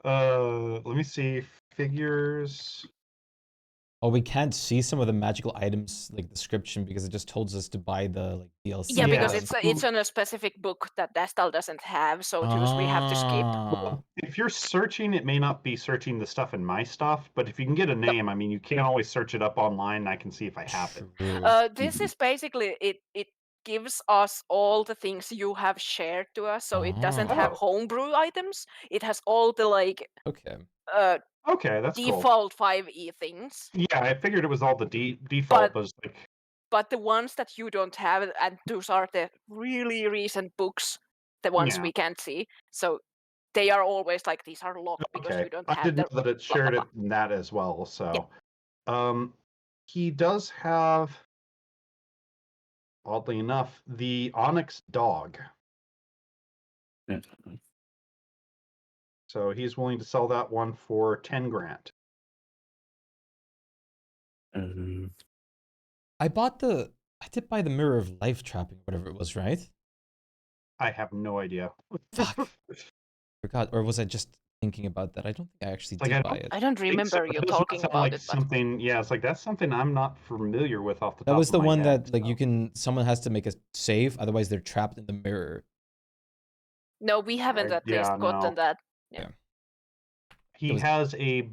Let me see. Figures. Oh, we can't see some of the magical items like description because it just told us to buy the like DLC. Yeah, because Yeah, it's on a specific book that Dastal doesn't have, so Juice we have to skip. Ah, If you're searching, it may not be searching the stuff in my stuff, but if you can get a name, I mean, you can always search it up online and I can see if I have it. true. This is basically it gives us all the things you have shared to us, so it doesn't have Oh. homebrew items. It has all the like Okay. Okay, that's cool. default 5e things, Yeah, I figured it was all the default, But- was like, but the ones that you don't have, and those are the really recent books, the ones Yeah. we can't see. So they are always like these are locked because okay. you don't I have didn't the know that it blah, blah, shared blah. it in that as well. So, he does have, oddly enough, the Onyx dog. Yeah. So he's willing to sell that one for 10 grand. I did buy the Mirror of Life trapping, whatever it was, right? I have no idea. Fuck. Forgot, or was I just thinking about that? I don't think I actually Like, did I buy don't it. I don't think so. remember you It does not talking sound about like it, but something. Yeah, it's like that's something I'm not familiar with off the That top was of the my one head, that like you so. can someone has to make a save, otherwise they're trapped in the mirror. no, we haven't at least Yeah, gotten no. that. He was- has a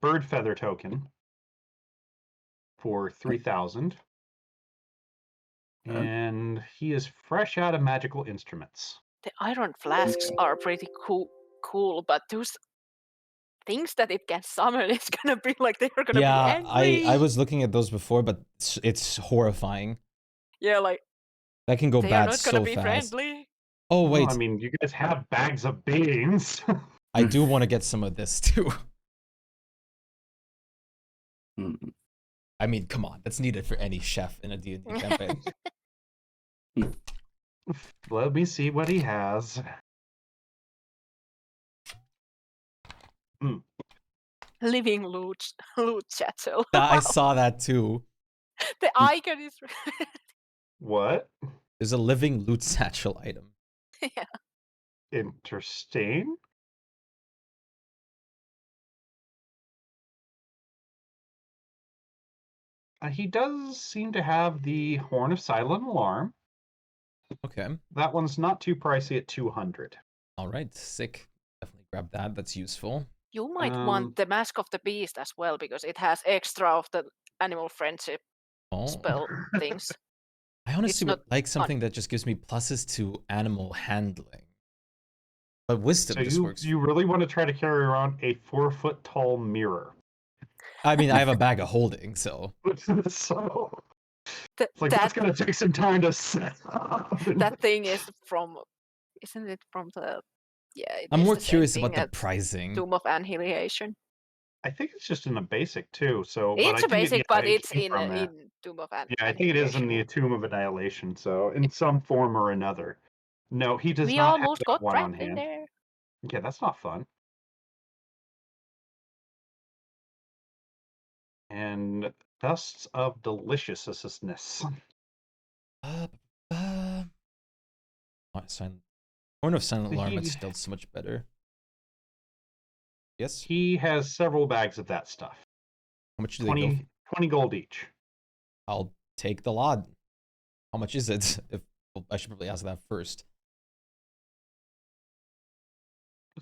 bird feather token for 3,000, and he is fresh out of magical instruments. The iron flasks are pretty cool, but those things that it can summon, it's gonna be like they're gonna be Yeah, angry. I was looking at those before, but it's horrifying. Yeah, like That can go they are bad not gonna so be fast. friendly. Oh Well, wait, I mean, you guys have bags of beans. I do want to get some of this too. Mm. I mean, come on, that's needed for any chef in a D&D campaign. Let me see what he has. Living loot chattel. I saw that too. The icon is What? There's a living loot satchel item. yeah. Interesting. He does seem to have the Horn of Silent Alarm. Okay. That one's not too pricey at 200. All right, sick. Definitely grab that. That's useful. You might want the Mask of the Beast as well because it has extra of the animal friendship Oh. spell things. I honestly would not like something that just gives me pluses to animal handling. But wisdom So just you works. you really want to try to carry around a 4-foot tall mirror? I mean, I have a bag of holding, so. So Th- it's like that's gonna take some time to set up. that thing is from, isn't it from the? Yeah, it I'm is more the same curious thing about the as pricing. Tomb of Annihilation. I think it's just in the basic too. So, but It's I a think basic, it, but yeah, it it's came from that. in Tomb of Annihilation. Yeah, I think it is in the Tomb of Annihilation. So, in some form or another. No, he does We not almost have that got one on trapped in hand. there. Yeah, that's not fun. And Dusts of Deliciousness. Horn of Silent Alarm, He- it's still so much better. Yes? He has several bags of that stuff. How much do they go for? 20 gold each. I'll take the lot. How much is it? Well, I should probably ask that first.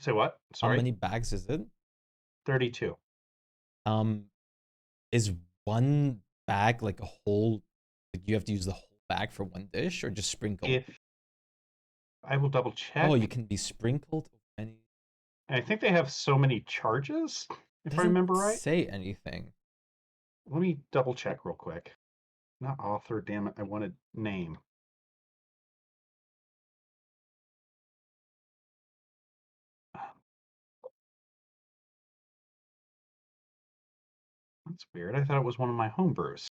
Say what? How Sorry. many bags is it? 32. Is one bag like a whole? Like you have to use the whole bag for one dish, or just sprinkle? If I will double check. Oh, you can be sprinkled. Any? I think they have so many charges, if I Doesn't remember right. say anything. Let me double check real quick. Not author, damn it. I wanted name. That's weird. I thought it was one of my homebrews.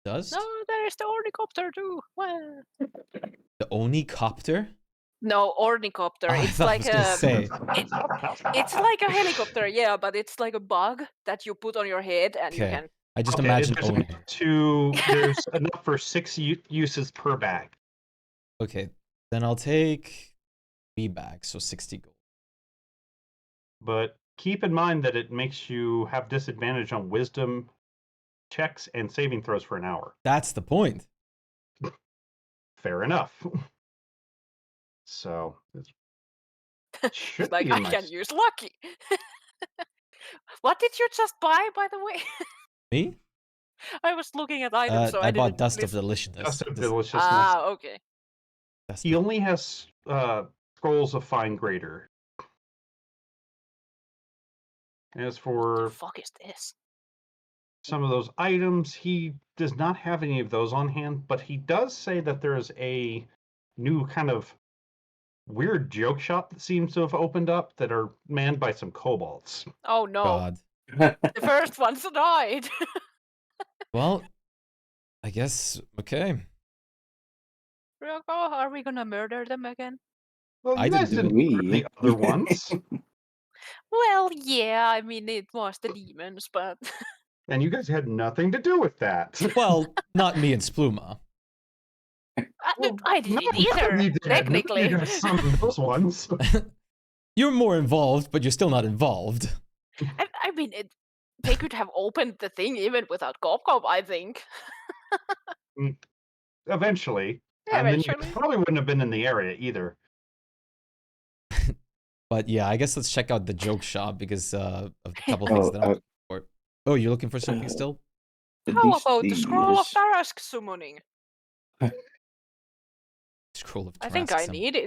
Does No, there is the ornicopter too. Well, the Onicopter? no, ornicopter. Oh, I It's thought I like was gonna a say. it's like a helicopter, yeah, but it's like a bug that you put on your head and you Okay. can. I just Okay, imagine there's Oni. there's enough for 6 uses per bag. Okay, then I'll take 3 bags, so 60 gold. But keep in mind that it makes you have disadvantage on wisdom checks and saving throws for an hour. That's the point. Fair enough. So it should It's like be I in my can use lucky. What did you just buy, by the way? Me? I was looking at items, so I I bought didn't. Dust of Deliciousness. Dust of This- Deliciousness. Ah, okay. Dust He of- only has scrolls of fine greater. As What for the fuck is this? some of those items, he does not have any of those on hand, but he does say that there's a new kind of weird joke shop that seems to have opened up that are manned by some kobolds. Oh no, God. the first one's died. Well, I guess, okay. Ryoko, are we gonna murder them again? Well, I you didn't guys do didn't it. murder the other ones, Well, yeah, I mean it was the demons, but and you guys had nothing to do with that. Well, not me and Spluma. I didn't No, either. you did. Technically, You guys summoned those ones. You're more involved, but you're still not involved. I mean they could have opened the thing even without Cop, I think. Eventually. And then you Eventually. probably wouldn't have been in the area either. But yeah, I guess let's check out the joke shop because of the couple Oh, things that I'm looking for. Oh, you're looking for something still? At How least about the scroll of these- Tarask summoning? Scroll of I think Tarask I Summon. need it.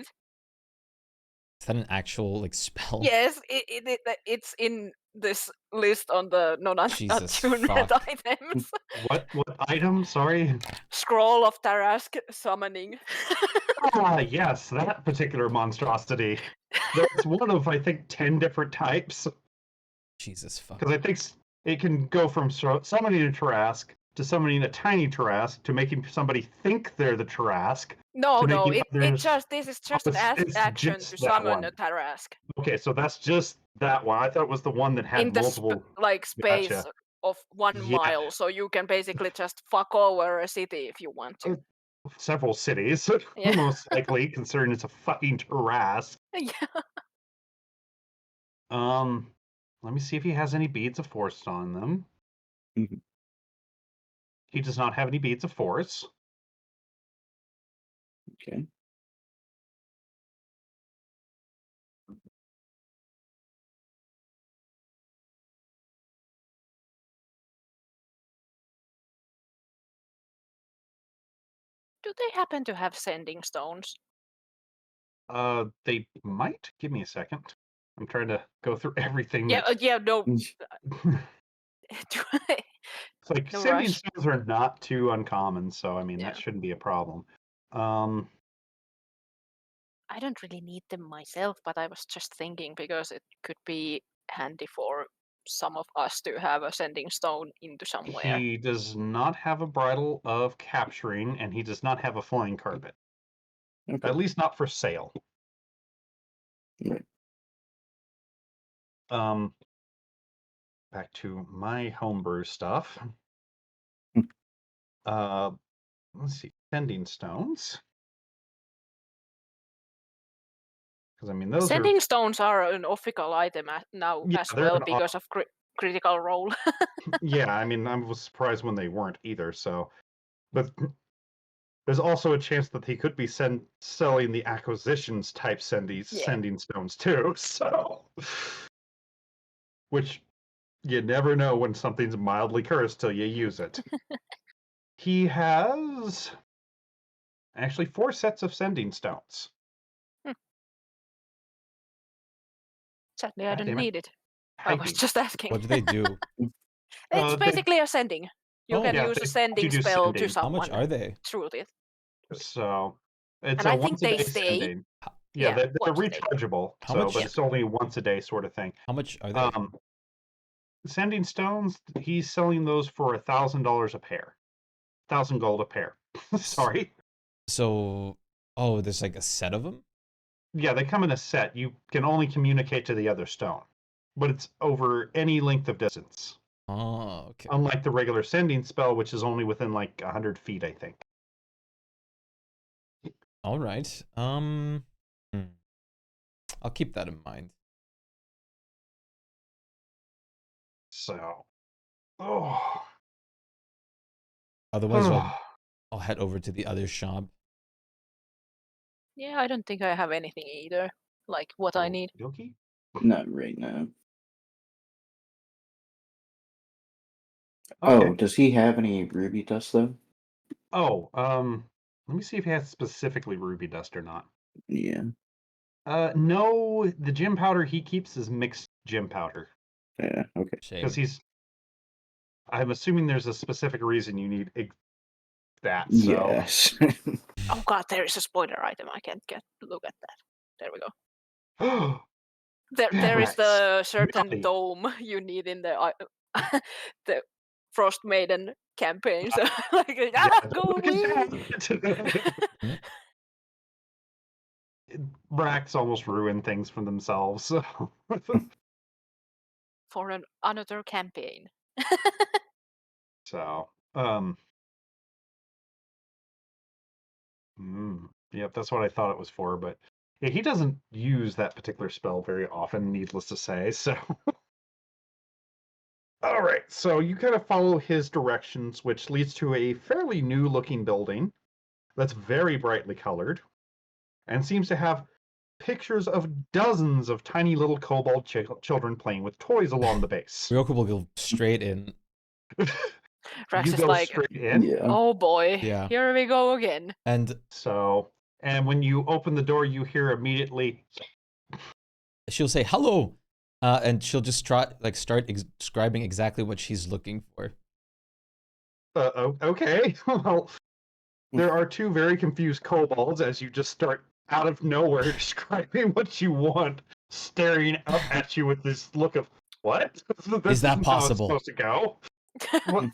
Is that an actual like spell? Yes, it's in this list on the Jesus non-attunement fuck. items. What item? Sorry. Scroll of Tarask summoning. Ah, yes, that particular monstrosity. There's one of, I think, 10 different types. Jesus fuck. Because I think it can go from summoning a Tarask to summoning a tiny Tarask to making somebody think they're the Tarask. No, to no, making others- this is just an it's action just to that summon one. a Tarask Okay, so that's just that one. I thought it was the one that had in the multiple. space Gotcha. of 1 Yeah. mile, so you can basically just fuck over a city if you want to. Several cities, Yeah. most likely, considering it's a fucking Tarask. Yeah. Let me see if he has any beads of force on them. Mhm. He does not have any beads of force. Okay. Do they happen to have sending stones? They might. Give me a second. I'm trying to go through everything. Yeah, that- yeah, no. Mm. Do I- It's like No sending rush. stones are not too uncommon, so I mean Yeah. that shouldn't be a problem. I don't really need them myself, but I was just thinking because it could be handy for some of us to have a sending stone into somewhere. He does not have a bridle of capturing, and he does not have a flying carpet. Okay. At least not for sale. Right. Back to my homebrew stuff. Let's see, sending stones. Because I mean, those Sending stones are an official item now Yeah, as they're well an because of critical role. Yeah, I mean, I was surprised when they weren't either. So, but there's also a chance that he could be selling the acquisitions type sending stones too. So, which you never know when something's mildly cursed till you use it. He has actually 4 sets of sending stones. Sadly, I God don't damn it. need it. I was Hiding. just asking. What do they do? It's They- basically a sending. You Oh. can Yeah, use they a do sending do spell to sending. How much someone are they? through it. So it's And a I think once a they day stay. sending. Yeah, They're once a day. rechargeable. How So, much- but it's only once a day sort of thing. How much are they? Sending stones, he's selling those for $1,000 a pair. 1,000 gold a pair. Sorry. So, oh, there's like a set of them? Yeah, they come in a set. You can only communicate to the other stone, but it's over any length of distance. Oh, okay. Unlike the regular sending spell, which is only within like 100 feet, I think. All right. I'll keep that in mind. So, oh, Otherwise, I'll head over to the other shop. Yeah, I don't think I have anything either. Like what I need. Yoki? Not right now. Okay. Oh, does he have any ruby dust though? Oh, let me see if he has specifically ruby dust or not. Yeah. No, the gem powder he keeps is mixed gem powder. Yeah. Okay. Because Shame. I'm assuming there's a specific reason you need that. So. Yes. Oh god, there is a spoiler item. I can't look at that. There we go. There is the certain Really? dome you need in the the Frost Maiden campaign. So like, go Look at away. that. Bracks almost ruin things for themselves. So. For another campaign. So, yep, that's what I thought it was for. But yeah, he doesn't use that particular spell very often, needless to say. So, all right. So you kind of follow his directions, which leads to a fairly new-looking building that's very brightly colored, and seems to have pictures of dozens of tiny little kobold children playing with toys along the base. Ryoko will go straight in. Rax You is go like, straight in. Yeah. oh boy, Yeah. here we go again. And So, and when you open the door, you hear immediately, she'll say hello, and she'll just start describing exactly what she's looking for. okay. Well, there are 2 very confused kobolds as you just start out of nowhere describing what you want, staring up at you with this look of, what? This Is that isn't how it's possible? supposed to go. What?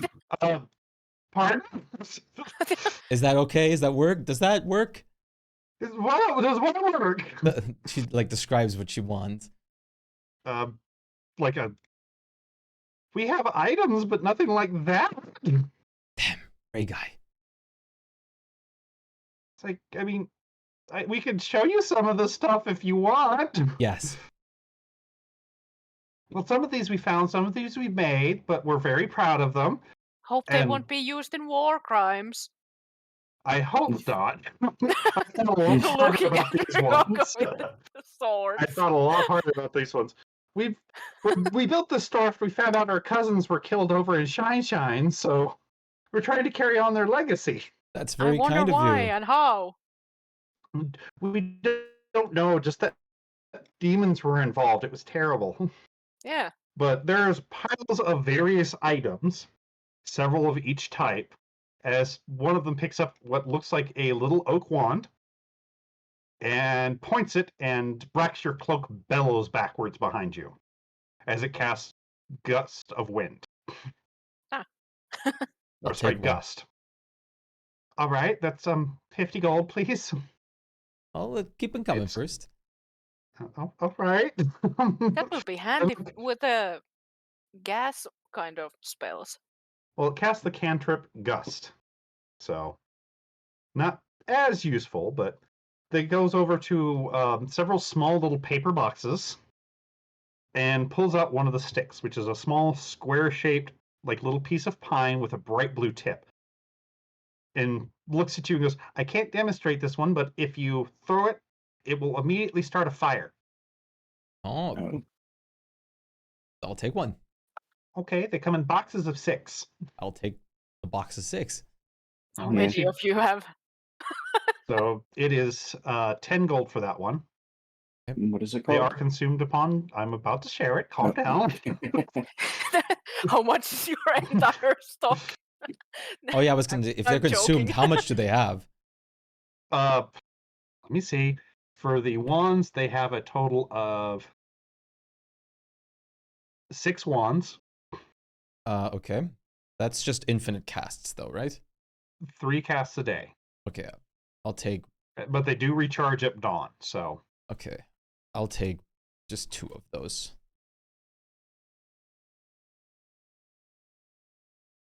Pardon? Is that okay? Does that work? Does that work? Does what work? She like describes what she wants. Like we have items, but nothing like that. Damn, great guy. It's like, I mean, we could show you some of the stuff if you want. Yes. Well, some of these we found, some of these we made, but we're very proud of them. Hope they And- won't be used in war crimes. I hope not. I thought a lot harder Looking about at these Ryoko ones. with the sword. I thought a lot harder about these ones. We built this store after we found out our cousins were killed over in Shine, so we're trying to carry on their legacy. That's I very wonder kind of why you. and how. We don't know, just that demons were involved. It was terrible. Yeah. But there's piles of various items, several of each type, as one of them picks up what looks like a little oak wand and points it, and Brax, your cloak bellows backwards behind you as it casts gust of wind. Ah. I'll Sorry, take one. gust. All right, that's 50 gold, please. I'll keep them coming It's- first. All right. That will be handy with the gas kind of spells. Well, it casts the cantrip gust, so not as useful, but it goes over to several small little paper boxes and pulls out one of the sticks, which is a small square-shaped, like little piece of pine with a bright blue tip. And looks at you and goes, I can't demonstrate this one, but if you throw it, it will immediately start a fire. Oh, Oh, I'll take one. Okay, they come in boxes of 6. I'll take a box of 6. How Yeah. many of you have? So it is 10 gold for that one. what is it They are called? consumed upon. I'm about to share it. Calm down. How much is your entire stock? Oh yeah, I was gonna. If they're I'm consumed, joking. how much do they have? Let me see. For the wands, they have a total of 6 wands, Okay. That's just infinite casts, though, right? 3 casts a day. Okay, I'll take. But they do recharge at dawn. So Okay, I'll take just 2 of those.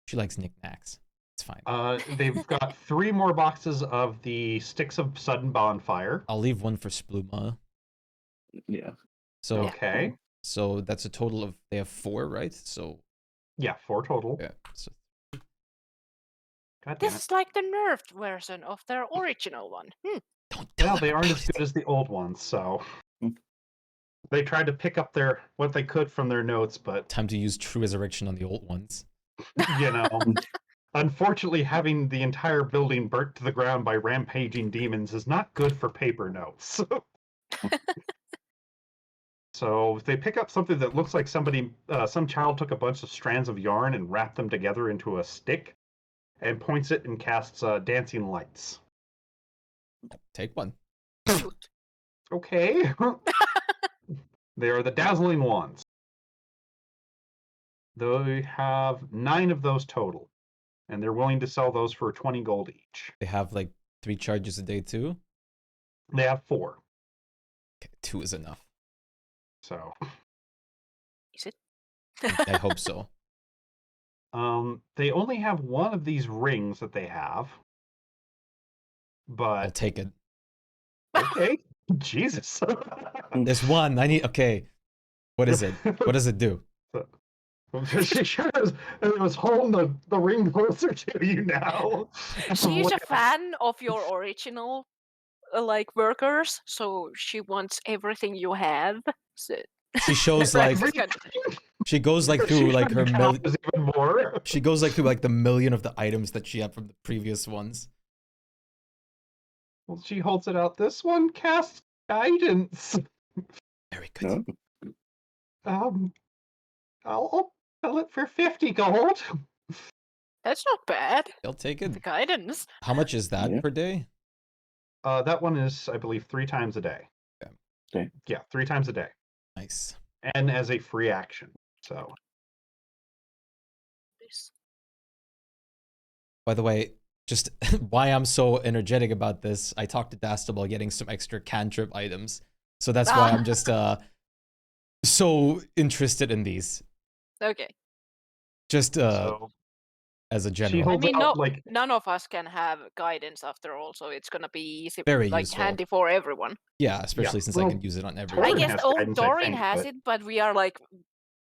She likes knickknacks. It's fine. they've got 3 more boxes of the sticks of sudden bonfire. I'll leave one for Spluma. Yeah. So Okay. so that's a total of they have 4, right? So Yeah, 4 total. yeah. So God damn This it. is like the nerfed version of their original one. don't tell Well, them they aren't about as good it. as the old ones, so Hmm. they tried to pick up what they could from their notes, but Time to use True Resurrection on the old ones. you know, unfortunately, having the entire building burnt to the ground by rampaging demons is not good for paper notes. So they pick up something that looks like some child took a bunch of strands of yarn and wrapped them together into a stick, and points it and casts dancing lights. Take one. Shoot. Okay. They are the dazzling wands. They have 9 of those total, and they're willing to sell those for 20 gold each. They have like 3 charges a day too. They have 4, Okay, 2 is enough. so Is it? I hope so. they only have one of these rings that they have, I'll but take it. okay, Jesus. There's one. I need. Okay. What is it? What does it do? She sure was holding the ring closer to you now. She's a fan of your original like workers, so she wants everything you have. So She shows Right, like it's kind she goes like through like her count is even more. she goes like through like the million of the items that she had from the previous ones. Well, she holds it out. This one casts guidance. Very good. No. I'll sell it for 50 gold. That's not bad. They'll take The it. guidance. How much is that Yeah. per day? That one is, I believe, 3 times a day. Okay. Okay. Yeah, 3 times a day, Nice. and as a free action. So This. By the way, just why I'm so energetic about this, I talked to Dast about getting some extra cantrip items. So that's why I'm just so interested in these. Okay. Just so as a she general. holds I mean, out no, like none of us can have guidance after all, so it's gonna be easy, Very like useful. handy for everyone. Yeah, especially since I well, can use it on I everyone. Torin guess has old guidance, I Dorin think, has but- it, but we are like,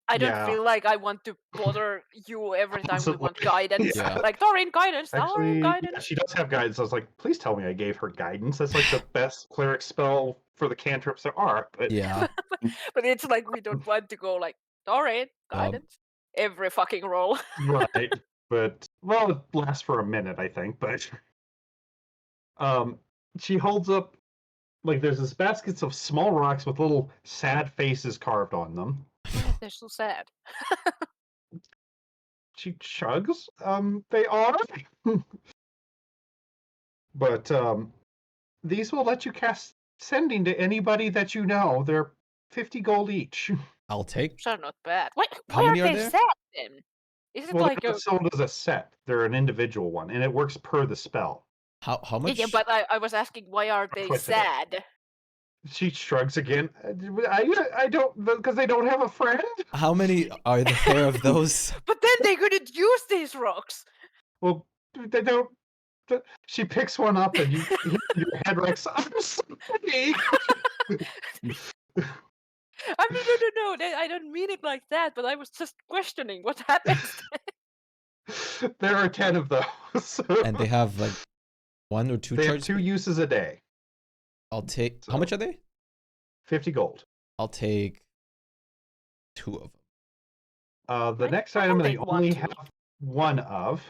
I don't Yeah. feel like I want to bother you every time we want Constantly. guidance. Yeah. Like Dorin guidance, actually, Dorin yeah, guidance. she does have guidance. I was like, please tell me I gave her guidance. That's like the best cleric spell for the cantrips there are. But Yeah. But it's like we don't want to go like Dorin guidance every fucking roll. right. But well, it lasts for a minute, I think. But she holds up like there's this baskets of small rocks with little sad faces carved on them. They're so sad. She chugs. They are. But these will let you cast sending to anybody that you know. They're 50 gold each. I'll take. Those are not bad. Why How are many are they there? sad then? Is it Well, like they're a not sold as a set. They're an individual one, and it works per the spell. How yeah, much? yeah, but I was asking why are they Quite a bit. sad? She shrugs again. I don't, because they don't have a friend. How many are there of those? But then they couldn't use these rocks. Well, they don't. She picks one up, and you hit your head like, I'm sorry. No. I don't mean it like that, but I was just questioning what happens. There are 10 of those. And they have like 1 or 2 They have charges. 2 uses a day. I'll take. How So- much are they? 50 gold. I'll take 2 of them. The I next can item they take one only too. have 1 of,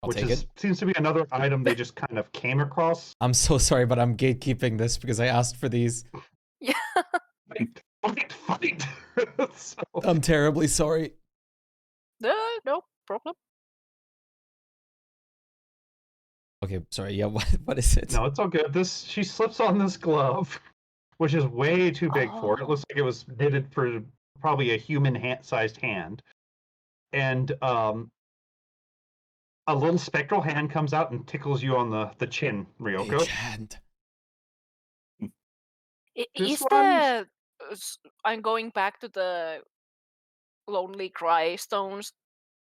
I'll which take it. seems to be another item they just kind of came across. I'm so sorry, but I'm gatekeeping this because I asked for these. Yeah. Fight! So, I'm terribly sorry. No problem. Okay, sorry. Yeah, what is it? no, it's all good. She slips on this glove, which is way too big for it. It Oh. looks like it was knitted for probably a human-sized hand. And a little spectral hand comes out and tickles you on the chin, Ryoko. Mage hand. This Is one- I'm going back to the Lonely Cry stones.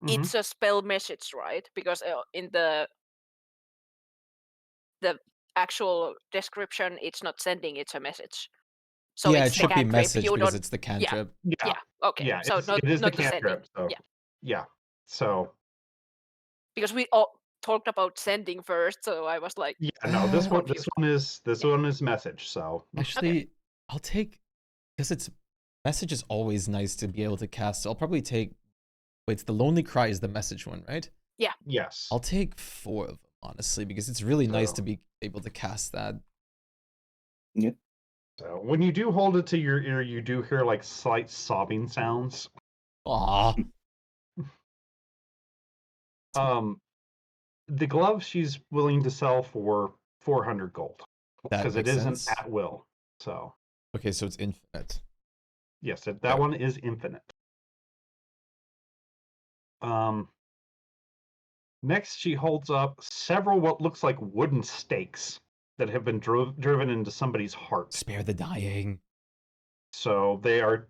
Mhm. It's a spell message, right? Because in the actual description, it's not sending; it's a message. So Yeah, it it's the should be cantrip. message You because don't. it's the cantrip. Yeah. Okay. Yeah, so it is not the the sending. cantrip. So Yeah. yeah. So Because we all talked about sending first, so I was like, yeah, no, this one confused. one is message. So Actually, I'll take because it's message is always nice to be able to cast. So I'll probably take. Wait, the Lonely Cry is the message one, right? yes. I'll take 4 of them honestly because it's really nice So- to be able to cast that. So when you do hold it to your ear, you do hear like slight sobbing sounds. Aw, The glove she's willing to sell for 400 gold that because it makes isn't sense. at will. So Okay, so it's infinite. yes, that Yeah. one is infinite. Next, she holds up several what looks like wooden stakes that have been driven into somebody's heart. Spare the dying. So they're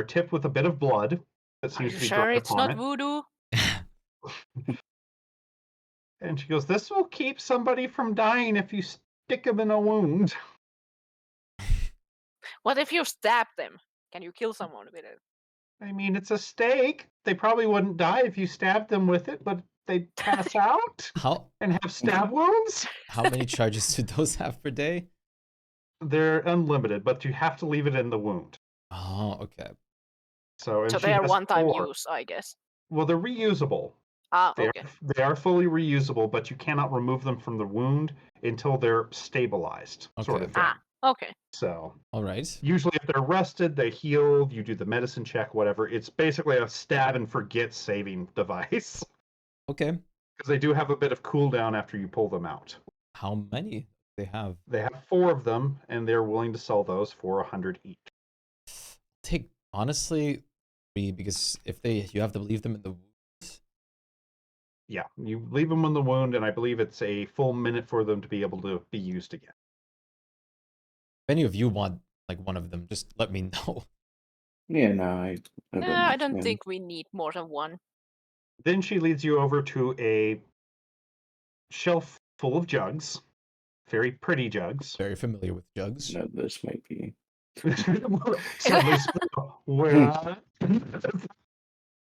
tipped with a bit of blood that "Are seems you to be sure dried it's upon not it. voodoo?" And she goes, "This will keep somebody from dying if you stick them in a wound." What if you stab them? Can you kill someone with it? I mean, it's a stake. They probably wouldn't die if you stabbed them with it, but they'd pass out How and have stab wounds. many charges do those have per day? They're unlimited, but you have to leave it in the wound. Oh, okay. So So she they are has one-time 4. use, I guess. Well, they're reusable. Okay. They are fully reusable, but you cannot remove them from the wound until they're stabilized, sort of Okay. thing. Okay. So All right. usually, if they're rested, they heal. You do the medicine check, whatever. It's basically a stab and forget saving device Okay. because they do have a bit of cooldown after you pull them out. How many they have? They have 4 of them, and they're willing to sell those for 100 each. Take honestly, 3 because if you have to leave them in the wounds. Yeah, you leave them in the wound, and I believe it's a full minute for them to be able to be used again. If any of you want like one of them, just let me know. Yeah, no, I I don't understand. think we need more than one. Then she leads you over to a shelf full of jugs, very pretty jugs. Very familiar with jugs. No, this might be. Certainly so. Where,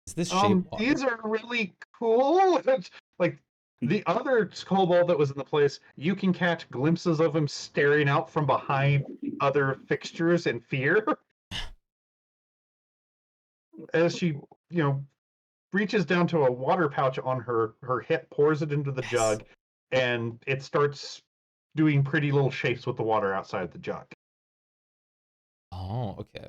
Is this shape? these are really cool. Like the other kobold that was in the place, you can catch glimpses of him staring out from behind other fixtures in fear. As she, reaches down to a water pouch on her hip, pours it into the Yes. jug, and it starts doing pretty little shapes with the water outside the jug. Oh, okay.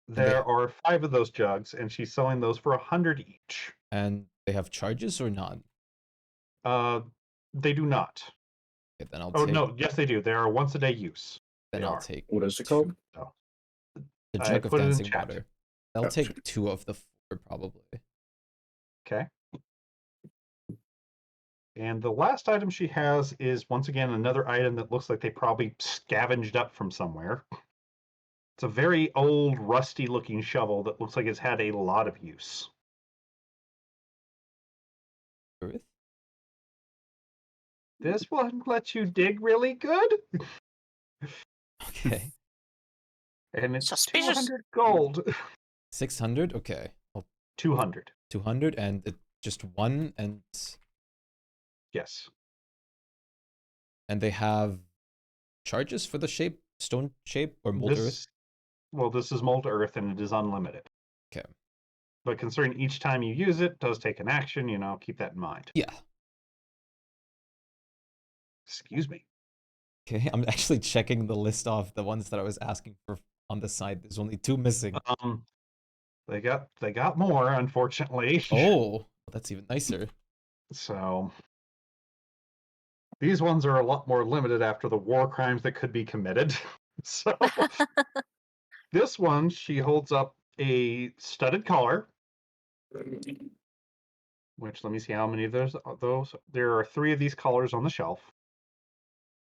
There are 5 of those jugs, and she's selling those for 100 each. And they have charges or not? They do not. Okay, then I'll Oh take. no, yes they do. They are once a day use. Then they I'll are. take What is it called? the I jug of put it in dancing chat. water. I'll Oh, take sure. 2 of the 4 probably. Okay. And the last item she has is once again another item that looks like they probably scavenged up from somewhere. It's a very old, rusty looking shovel that looks like it's had a lot of use. Earth? This one lets you dig really good. Okay. And it's Suspicious. 200 gold. 600. Okay. Well, 200. 200 and just one Yes. and they have charges for the shape, stone shape or mold earth. This is mold earth and it is unlimited. Okay. But considering each time you use it does take an action, keep that in mind. Yeah. Excuse me. Okay, I'm actually checking the list of the ones that I was asking for on the side. There's only 2 missing. They got more, unfortunately. Oh, that's even nicer. So these ones are a lot more limited after the war crimes that could be committed. So this one, she holds up a studded collar, which let me see how many of those. There are 3 of these collars on the shelf.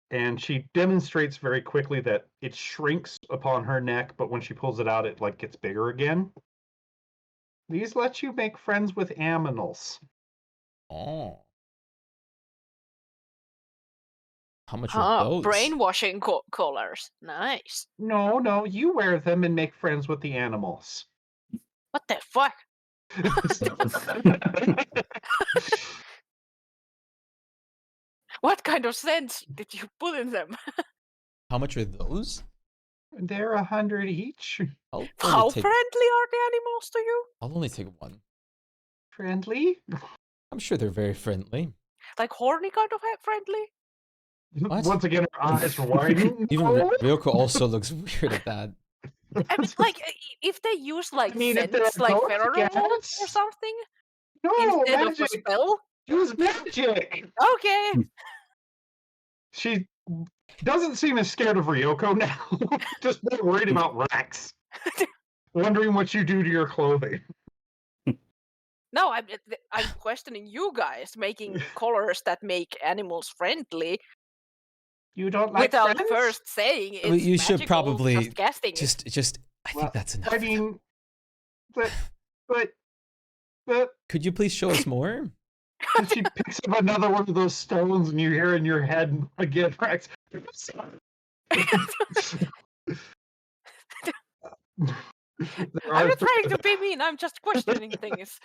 And she demonstrates very quickly that it shrinks upon her neck, but when she pulls it out, it gets bigger again. These let you make friends with aminals. Oh. How much are those? Brainwashing collars. Nice. No, you wear them and make friends with the animals. What the fuck? What kind of sense did you put in them? How much are those? They're 100 each. I'll How only take, friendly are the animals to you? I'll only take one. Friendly? I'm sure they're very friendly. Like horny kind of friendly? What? Once again, her eyes widen. Even No. Ryoko also looks weird at that. I mean, like, if they use like if they're scents, like ghosts, pheromones or yes. something No, instead of a magic. spell. Use magic. Okay. She doesn't seem as scared of Ryoko now. Just more worried about Rex. Wondering what you do to your clothing. No, I'm questioning you guys making collars that make animals friendly You don't like without friends? first saying it's I mean, you should magical, probably just casting it. just I think that's enough. I mean, but Could you please show us more? she picks up another one of those stones, and you hear in your head again, Rex. I'm not trying to be mean. I'm just questioning things.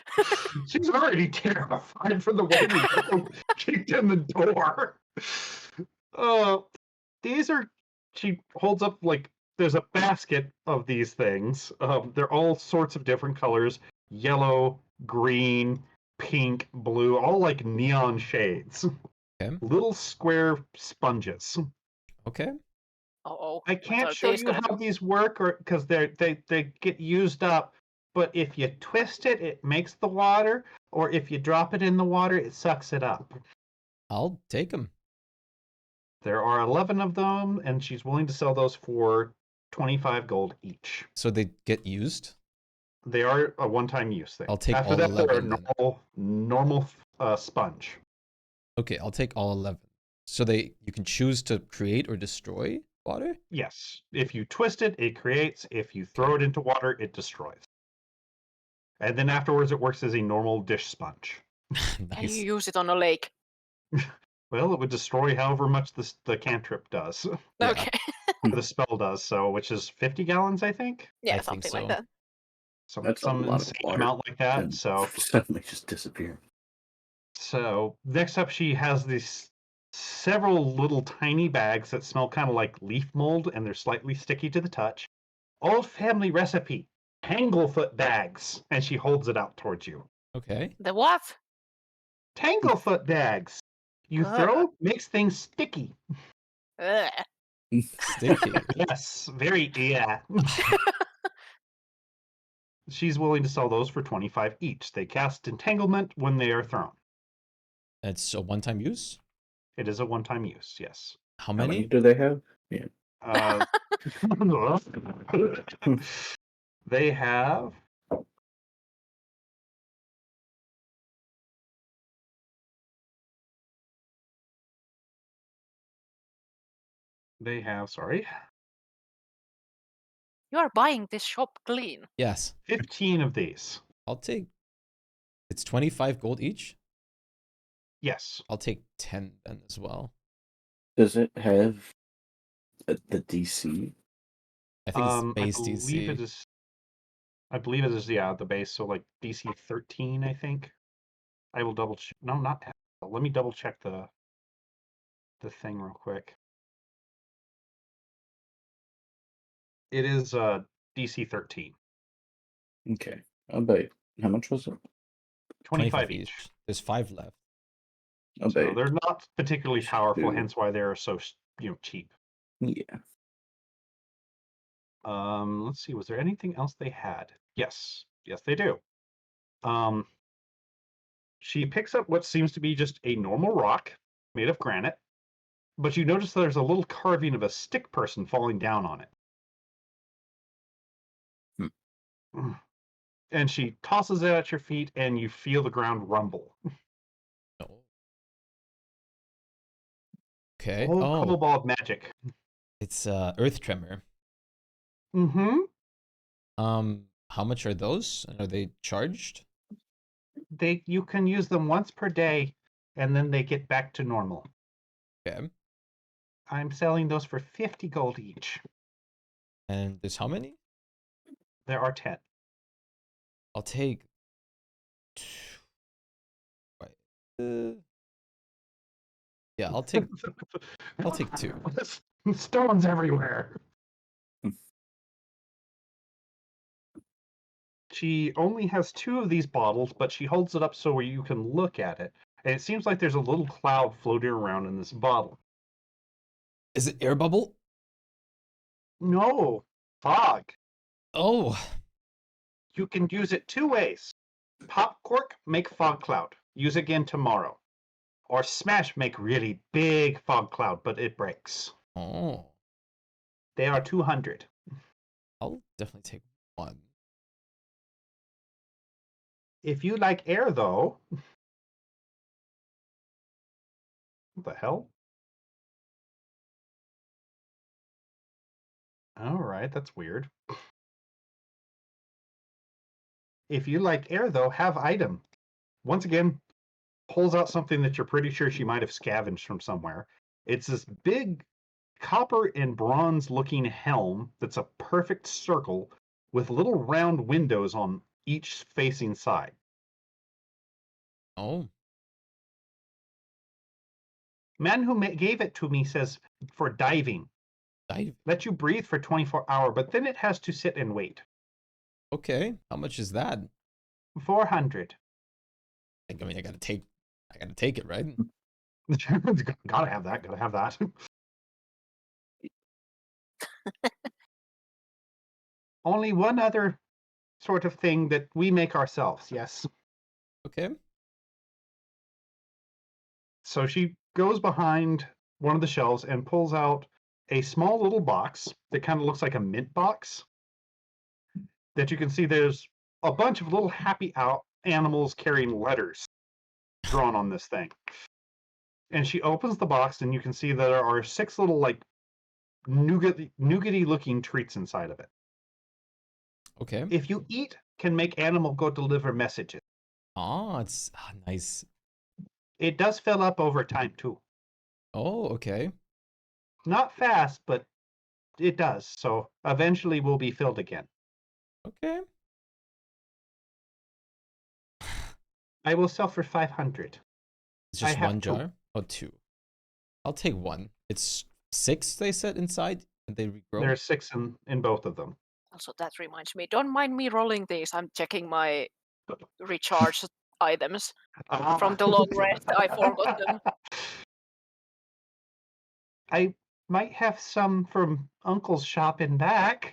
She's already terrified from the way you kicked in the door. These are. She holds up there's a basket of these things. They're all sorts of different colors: yellow, green, pink, blue, all like neon shades. Okay. Little square sponges. Okay. Oh, I can't show you how these work, or because they get used up. But if you twist it, it makes the water, or if you drop it in the water, it sucks it up. I'll take them. There are 11 of them, and she's willing to sell those for 25 gold each. So they get used? They are a one-time use thing. I'll take After all that, 11 they're a normal sponge. Okay, I'll take all 11. So you can choose to create or destroy water? Yes. If you twist it, it creates. If you throw it into water, it destroys. And then afterwards, it works as a normal dish sponge. And Nice. you use it on a lake. Well, it would destroy however much the cantrip does. Yeah. Okay. The spell does, so which is 50 gallons, I think. Yeah, I think something like so. that. That's a Some lot of insane water. amount like that. And So suddenly just disappear. next up, she has these several little tiny bags that smell kind of like leaf mold, and they're slightly sticky to the touch. Old family recipe, tanglefoot bags, and she holds it out towards you. Okay. The what? Tanglefoot bags. You throw, makes things sticky. Ugh. Sticky. Yes, very yeah. She's willing to sell those for 25 each. They cast entanglement when they are thrown. It's a one-time use? It is a one-time use, yes. How How many many? do they have? Yeah. They have sorry, You are buying this shop clean. Yes. 15 of these. I'll take... It's 25 gold each? Yes. I'll take 10 then as well. Does it have the DC? I think it's I base believe it DC. is. I believe it is, yeah, the base. So like DC 13, I think. I will double check. No, not. Let me double check the thing real quick. It is DC 13. Okay. I'll bet. How much was it? 25 each. There's 5 left. I'll So bet. they're not particularly powerful, Two. hence why they're so cheap. Yeah. Let's see. Was there anything else they had? Yes, they do. She picks up what seems to be just a normal rock made of granite, but you notice there's a little carving of a stick person falling down on it. And she tosses it at your feet, and you feel the ground rumble. Oh. Okay. Oh, Oh, couple ball of magic. it's Earth Tremor. Mm-hmm. How much are those? And are they charged? You can use them once per day, and then they get back to normal. Okay. I'm selling those for 50 gold each. And there's how many? There are 10. I'll take. Right. Yeah, I'll take 2. Stones everywhere. She only has 2 of these bottles, but she holds it up so where you can look at it. And it seems like there's a little cloud floating around in this bottle. Is it air bubble? No, fog. Oh, You can use it 2 ways. Pop cork, make fog cloud. Use again tomorrow. Or smash, make really big fog cloud, but it breaks. oh. They are 200. I'll definitely take 1. If you like air, though... What the hell? Alright, that's weird. If you like air, though, have item. Once again, pulls out something that you're pretty sure she might have scavenged from somewhere. It's this big copper and bronze looking helm that's a perfect circle with little round windows on each facing side. Oh, Man who gave it to me says for diving. dive. Let you breathe for 24 hours, but then it has to sit and wait. Okay, how much is that? 400. I mean, I gotta take it, right? Gotta have that. Gotta have that. Only one other sort of thing that we make ourselves. Yes. Okay. So she goes behind one of the shelves and pulls out a small little box that kind of looks like a mint box. That you can see there's a bunch of little happy animals carrying letters drawn on this thing. And she opens the box, and you can see there are 6 little like nougaty looking treats inside of it. Okay. If you eat, can make animal go deliver messages. Oh, it's nice. It does fill up over time too. Oh, okay. Not fast, but it does. So eventually will be filled again. Okay. I will sell for 500. It's I just have 1 2. jar? Oh, 2. I'll take 1. It's 6 they said inside and they regrow. There's 6 in both of them. Also, that reminds me. Don't mind me rolling these. I'm checking my recharge items from the long rest. I forgot them. I might have some from Uncle's shop in back.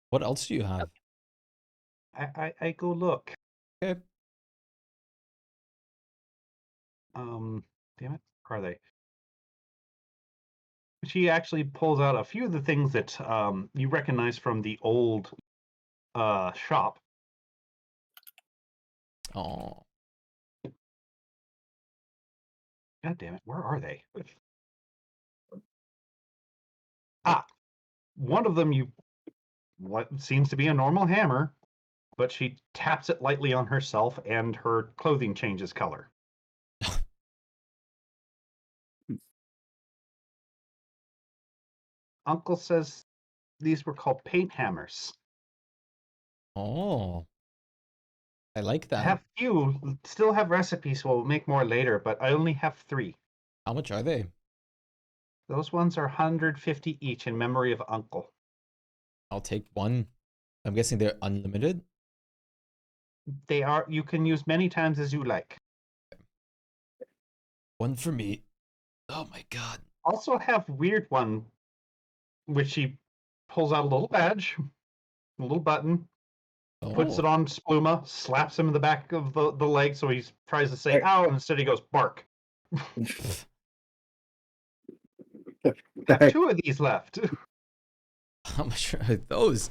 What else do you have? I go look. Okay. Damn it, where are they? She actually pulls out a few of the things that you recognize from the old shop. Oh. God damn it, where are they? One of them what seems to be a normal hammer, but she taps it lightly on herself and her clothing changes color. Uncle says these were called paint hammers. Oh, I like I that. have few, still have recipes, so we'll make more later, but I only have 3. How much are they? Those ones are 150 each in memory of Uncle. I'll take one. I'm guessing they're unlimited. They are, you can use many times as you like. One for me. Oh my god. Also have weird one, which she pulls out a little badge, a little button, puts Oh, it on Spluma, slaps him in the back of the leg so he tries to say Hey. ow, and instead he goes bark. Have 2 of these left. how much are those?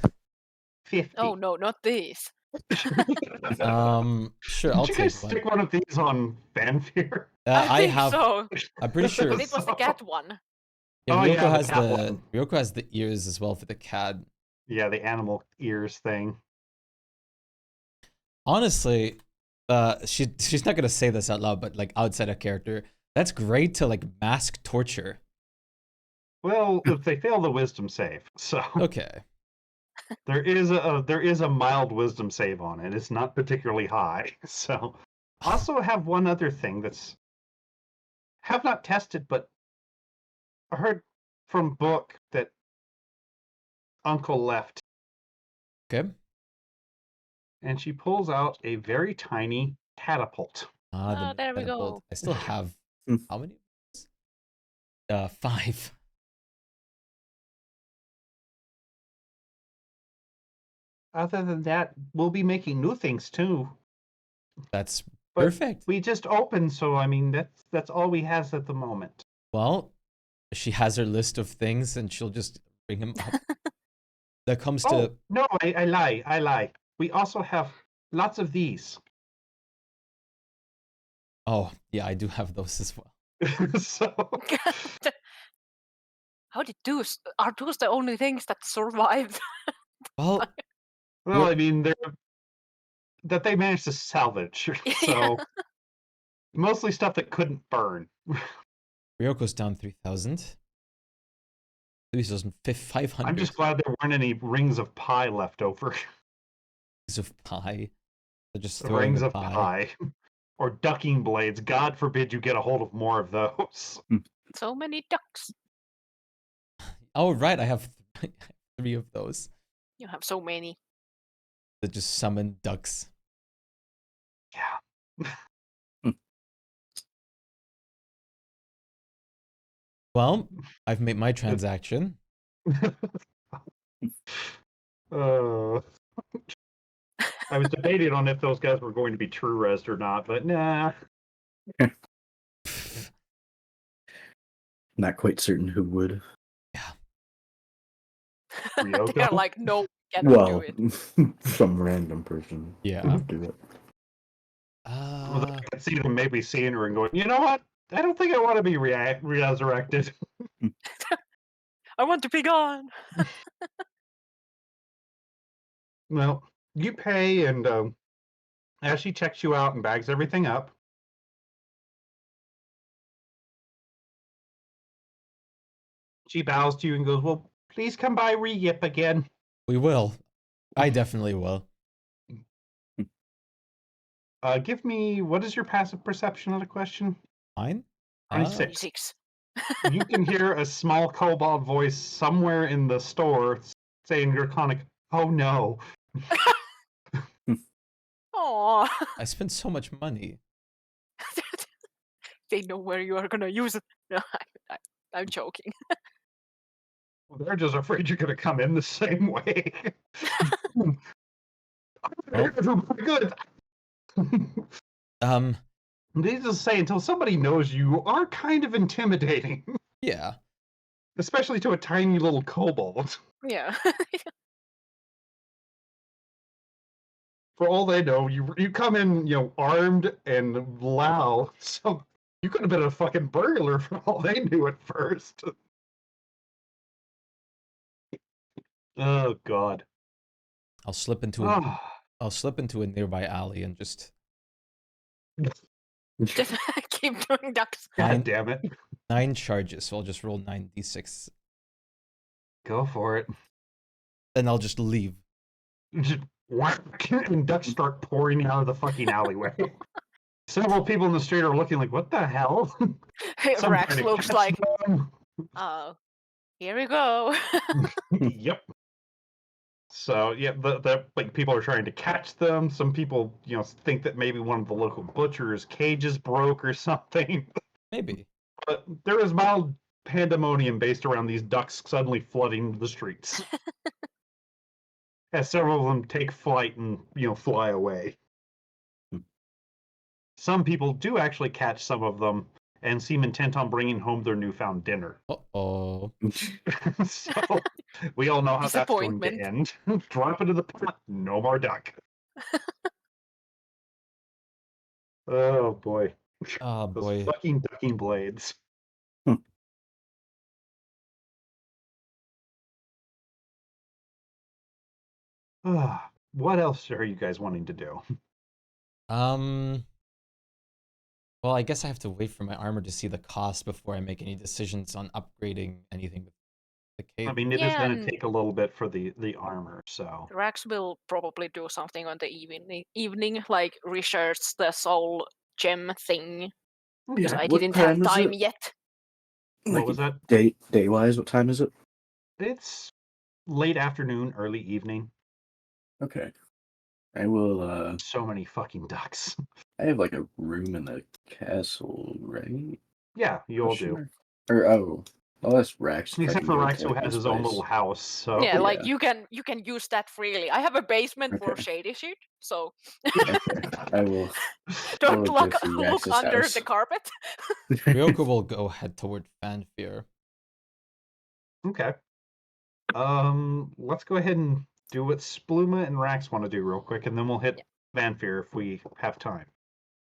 50. Oh no, not these. Sure, I'll Did you take guys one. stick one of these on Fanfear? I think have. so. I'm pretty sure. But it was the cat one. Yeah, Oh, Ryoko yeah, the has cat the one. Ryoko has the ears as well for the cat. Yeah, the animal ears thing. Honestly, she's not gonna say this out loud, but like outside of character, that's great to like mask torture. Well, if they fail the wisdom save, so Okay. there is a mild wisdom save on it. It's not particularly high. So, also have one other thing that's have not tested, but I heard from book that Uncle left, Okay. and she pulls out a very tiny catapult. Ah, the There we catapult. go. I still have how many? 5. Other than that, we'll be making new things too. That's But perfect. we just opened, so I mean that's all we has at the moment. Well, she has her list of things, and she'll just bring them up. That comes to Oh no, I lie. I lie. We also have lots of these. oh yeah, I do have those as well. So How did those? Are those the only things that survived? Well, well, We're- I mean that they managed to salvage. So mostly stuff that couldn't burn. Ryoko's down 3,000. 3,500 I'm just glad there weren't any rings of pie left over. of pie. They're just The throwing rings the of pie. Or ducking blades. God forbid you get a hold of more of those. So many ducks. Oh right, I have 3 of those You have so many. that just summon ducks. Yeah. Well, I've made my transaction. Uh, I was debating on if those guys were going to be true res or not, but nah. Not quite certain who would. They're Ryoko? like, no, we cannot do Well, it. some random person Yeah. would do it. Well, I could see them maybe seeing her and going, you know what? I don't think I want to be resurrected. I want to be gone. Well, you pay, and as she checks you out and bags everything up, she bows to you and goes, well, please come by Re-Yip again. We will. I definitely will. Give me, what is your passive perception of the question? Mine? 26. 26. You can hear a small kobold voice somewhere in the store saying draconic, oh no. Aww. I spent so much money. They know where you are gonna use it. No, I'm joking. Well, they're just afraid you're going to come in the same way. Well- Good. Needless to say, until somebody knows you are kind of intimidating, Yeah. especially to a tiny little kobold. Yeah. For all they know, you come in, armed and loud, so you could have been a fucking burglar for all they knew at first. Oh God. I'll slip into a nearby alley and just Just keep doing ducks. God Fine. damn it. 9 charges. So I'll just roll 9d6. Go for it. Then I'll just leave. Just whack, and ducks start pouring out of the fucking alleyway. Several people in the street are looking like, what the hell? Some Rex trying to looks catch like, them. here we go. Yep. So yeah, the like people are trying to catch them. Some people, think that maybe one of the local butchers' cages broke or something. Maybe. But there is mild pandemonium based around these ducks suddenly flooding the streets. As several of them take flight and fly away. Some people do actually catch some of them and seem intent on bringing home their newfound dinner. Uh-oh. So we all know how that's going to Disappointment. end. Drop into the pot, no more duck. Oh boy. Oh, Those boy. fucking ducking blades. What else are you guys wanting to do? Well, I guess I have to wait for my armor to see the cost before I make any decisions on upgrading anything with the cape. I mean, it is Yeah, going and to take a little bit for the armor, so. Rex will probably do something on the evening, like research the soul gem thing, because Yeah, I what didn't have time is time it? yet. What was that? Day wise, what time is it? It's late afternoon, early evening. Okay. I will So many fucking ducks. I have like a room in the castle, right? Yeah, you all Question do. mark? Or that's Rex. Except for Rex, who taking has his his own place. little house. So Yeah, like yeah. you can use that freely. I have a basement for Okay. shady shit, so Okay. I will don't go look to look Rex's under house. the carpet. Ryoko will go head toward Fanfear. Okay. Let's go ahead and do what Spluma and Rax want to do real quick, and then we'll hit Vanfear if we have time.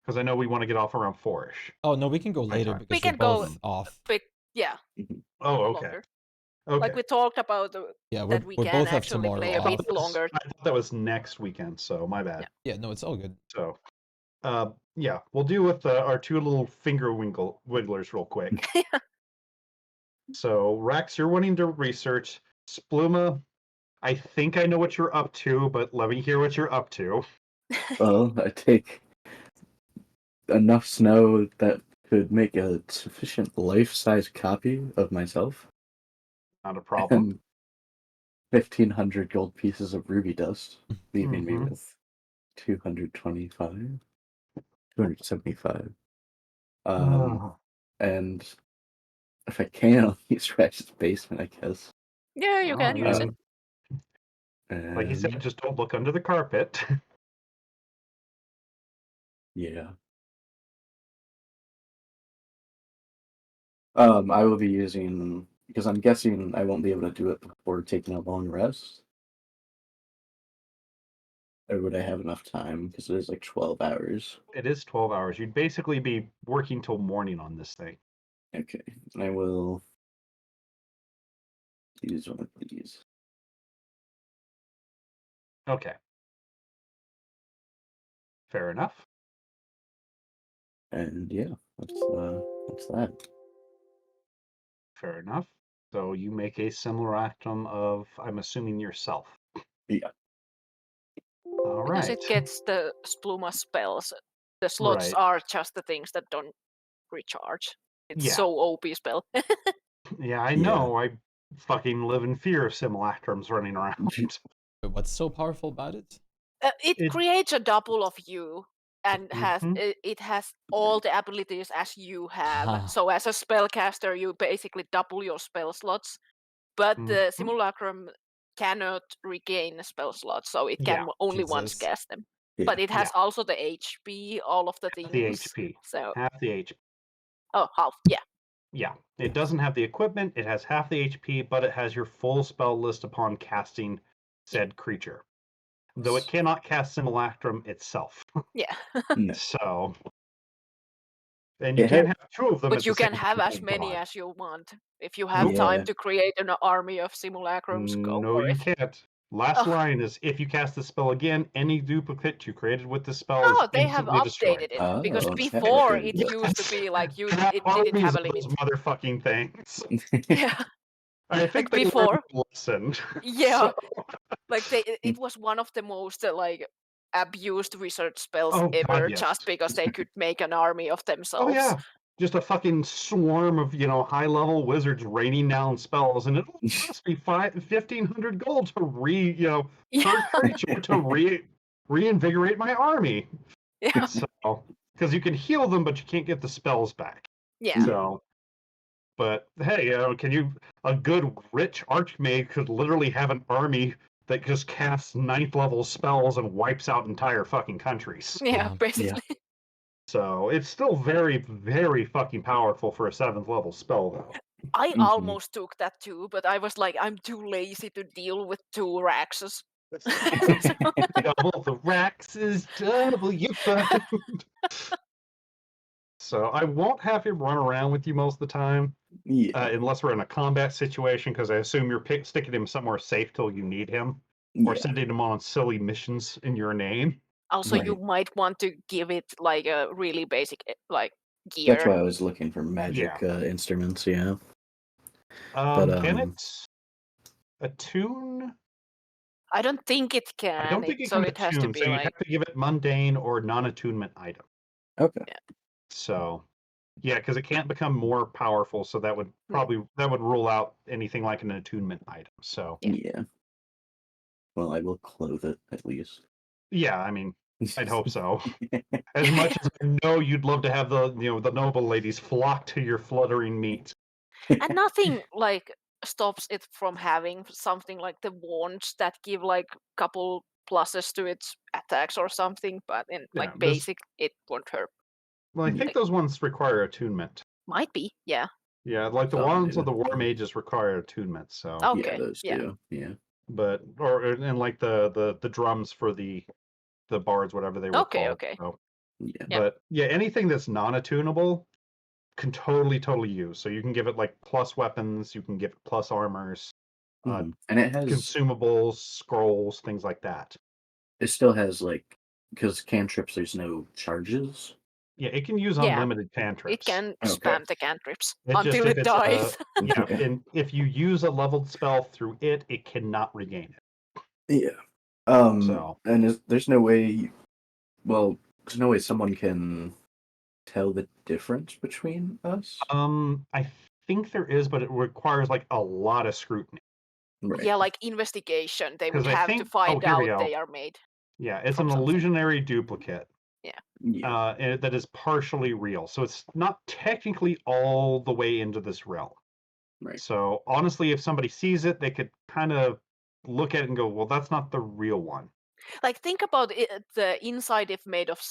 Because I know we want to get off around 4-ish. Oh, no, we can go later time. because We we're can go both off. bit, yeah, Oh, okay. longer. Okay. Like we talked about Yeah, that we we can both have actually tomorrow play a off. bit longer. I thought that was next weekend, so my bad. Yeah. Yeah, no, it's all good. So, yeah, we'll do with our two little finger wigglers real quick. So, Rex, you're wanting to research. Spluma, I think I know what you're up to, but let me hear what you're up to. Well, I take enough snow that could make a sufficient life-size copy of myself. Not a problem. And 1,500 gold pieces of ruby dust, leaving me with 275. And if I can, I'll use Rex's basement, I guess. Yeah, you can use it. Like he said, just don't look under the carpet. Yeah. I will be using, because I'm guessing I won't be able to do it before taking a long rest. Or would I have enough time? Because it is like 12 hours. It is 12 hours. You'd basically be working till morning on this thing. Okay, and I will use one of these. Okay. Fair enough. And yeah, that's that. Fair enough. So you make a simulacrum of, I'm assuming, yourself. Yeah. All Because right. it gets the Spluma spells. The slots are just the things that don't recharge. It's so OP spell. Yeah, I know. I fucking live in fear of simulacrums running around. But what's so powerful about it? It creates a double of you and has Mhm. it has all the abilities as you have. Ah. So as a spellcaster, you basically double your spell slots, but the simulacrum cannot regain spell slots, so it can only once Jesus. cast them. Yeah. But it has also the HP, all of the things. The HP. So Half the HP. oh, half, yeah. Yeah. It doesn't have the equipment. It has half the HP, but it has your full spell list upon casting said creature. Though it cannot cast simulacrum itself. Yeah. No. So. And you can't have two of them. But at you the can same have as time. many as you want. If you have time to create an army of simulacrums, go No, for you it. can't. Last line is, if you cast the spell again, any duplicate you created with the spell No, is they have instantly destroyed. updated it because Oh, before okay. it used to be like it Have didn't have a those limit. motherfucking things. Yeah. I think Like they learned before. a lesson. Yeah. So, Like it was one of the most like abused wizard spells oh God, ever, yes. just because they could make an army of Oh themselves. yeah. Just a fucking swarm of, high-level wizards raining down spells, and it'll cost me 1,500 gold to per creature to reinvigorate my army. Yeah. So, because you can heal them, but you can't get the spells back. Yeah. So, but hey, a good rich archmage could literally have an army that just casts 9th level spells and wipes out entire fucking countries. Yeah, Yeah. basically. So it's still very, very fucking powerful for a 7th level spell, though. I Mhm. almost took that too, but I was like, I'm too lazy to deal with 2 Raxes. Double the racks is double you find. So I won't have him run around with you most of the time, Yeah. unless we're in a combat situation, because I assume you're sticking him somewhere safe till you need him, or Yeah. sending him on silly missions in your name. Also, you Right. might want to give it like a really basic like That's gear. why I was looking for magic instruments. Yeah. But Can it attune? I don't think it can. I don't think it so can it has to attune, be so you'd like have to give it mundane or non-attunement item. okay. So, yeah, because it can't become more powerful, so that would rule out anything like an attunement item. So, Yeah. Well, I will clothe it at least. yeah, I mean, I'd hope so. As much as I know you'd love to have the noble ladies flock to your fluttering meat. and nothing like stops it from having something like the wands that give like couple pluses to its attacks or something, but in like Yeah, basic it won't hurt. Well, I think those ones require attunement. Might be, yeah. Yeah, like the Oh, wands of maybe. the war mages require attunement. So, Okay. Yeah, those yeah. do. Yeah. but and like the drums for the bards, whatever they were Okay, called. okay. So, Yeah. Yeah. but yeah, anything that's non-attunable can totally use. So you can give it like plus weapons, you can give it plus armors, Mhm. And it has consumables, scrolls, things like that. it still has like because cantrips there's no charges. Yeah, it can use Yeah, unlimited cantrips. It can Okay. spam the cantrips It just until if it it's dies. yeah, and if you use a leveled spell through it, it cannot regain it. Yeah. So And there's no way. Well, there's no way someone can tell the difference between us. I think there is, but it requires like a lot of scrutiny. Right. Yeah, like investigation. They would 'Cause I have to think- find here we out go. they are made. Yeah, it's From an something. illusionary duplicate. Yeah. And that is partially real. So it's not technically all the way into this realm. Right. So honestly, if somebody sees it, they could kind of look at it and go, well, that's not the real one. Like think about it, the inside if made of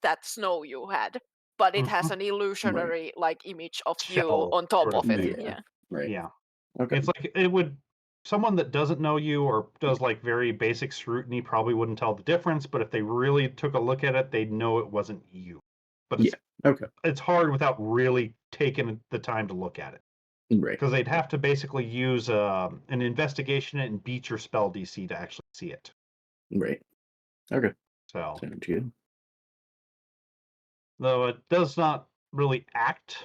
that snow you had, but it has an illusionary like image of you Shell on top sort of of it. thing. Yeah. Right. Yeah. Okay. It's like it would someone that doesn't know you or does like very basic scrutiny probably wouldn't tell the difference, but if they really took a look at it, they'd know it wasn't you. But Okay. it's hard without really taking the time to look at it. Right. Because they'd have to basically use an investigation and beat your spell DC to actually see it. Right. Okay. So, Sounds good. though it does not really act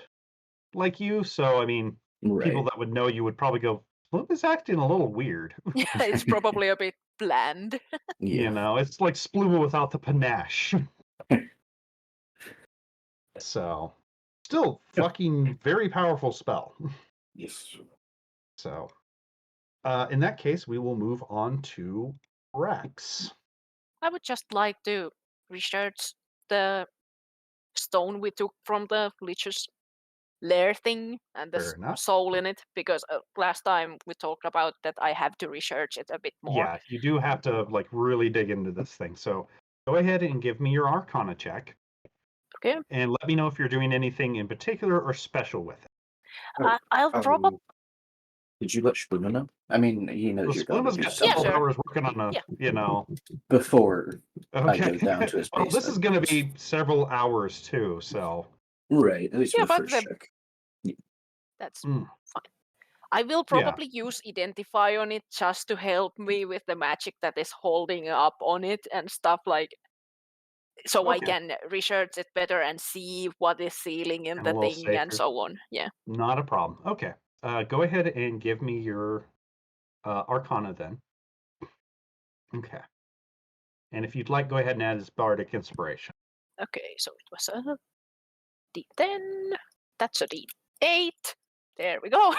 like you, so I mean, Right. people that would know you would probably go, "Flip is acting a little weird." Yeah, it's probably a bit bland. Yeah. You know, it's like Spluma without the panache. So, still fucking very powerful spell. Yes. So, in that case, we will move on to Rex. I would just like to research the stone we took from the Lich's lair thing and the Fair enough. soul in it, because last time we talked about that I have to research it a bit more. Yeah, you do have to like really dig into this thing. So, go ahead and give me your Arcana check. Okay. And let me know if you're doing anything in particular or special with it. I'll probably. Did you let Shpyke know? I mean, he knows Well, you're going to Spluma's do got something. several sure. hours working on a, Yeah. Before I Okay. go down to his Well, this is basement. going to be several hours too, so. Right. At least Yeah, for the but first check. That's Mm. fine. I will Yeah. probably use Identify on it just to help me with the magic that is holding up on it and stuff like. So I Okay. can research it better and see what is sealing in And a the little thing and safer. so on. Yeah. Not a problem. Okay. Go ahead and give me your Arcana then. Okay. And if you'd like, go ahead and add his Bardic Inspiration. Okay, so it was a D10. That's a D8. There we go.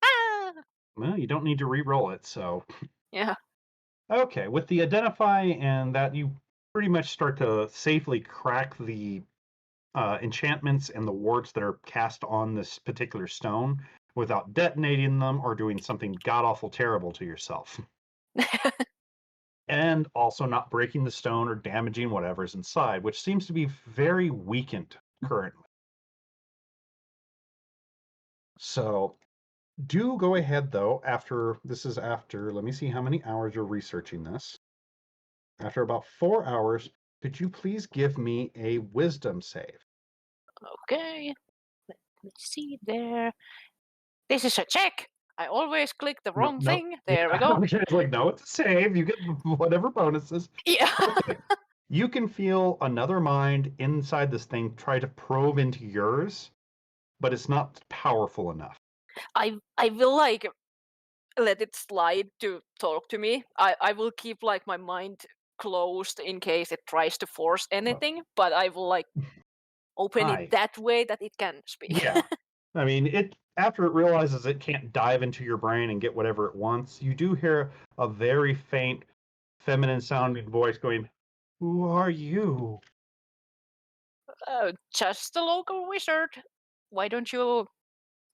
Ah! Well, you don't need to re-roll it, so. Yeah. Okay, with the Identify and that, you pretty much start to safely crack the enchantments and the wards that are cast on this particular stone without detonating them or doing something god-awful terrible to yourself. And also not breaking the stone or damaging whatever's inside, which seems to be very weakened currently. So do go ahead though, let me see how many hours you're researching this. After about 4 hours, could you please give me a wisdom save? Okay. Let me see there. This is a check. I always click the wrong thing. There we go. Okay, it's like, no, it's a save. You get whatever bonuses. Yeah. Okay. You can feel another mind inside this thing try to probe into yours, but it's not powerful enough. I will like let it slide to talk to me. I will keep like my mind closed in case it tries to force anything, but I will like open Hi. it that way that it can speak. Yeah. I mean, it after it realizes it can't dive into your brain and get whatever it wants, you do hear a very faint, feminine sounding voice going, "Who are you?" Just a local wizard. Why don't you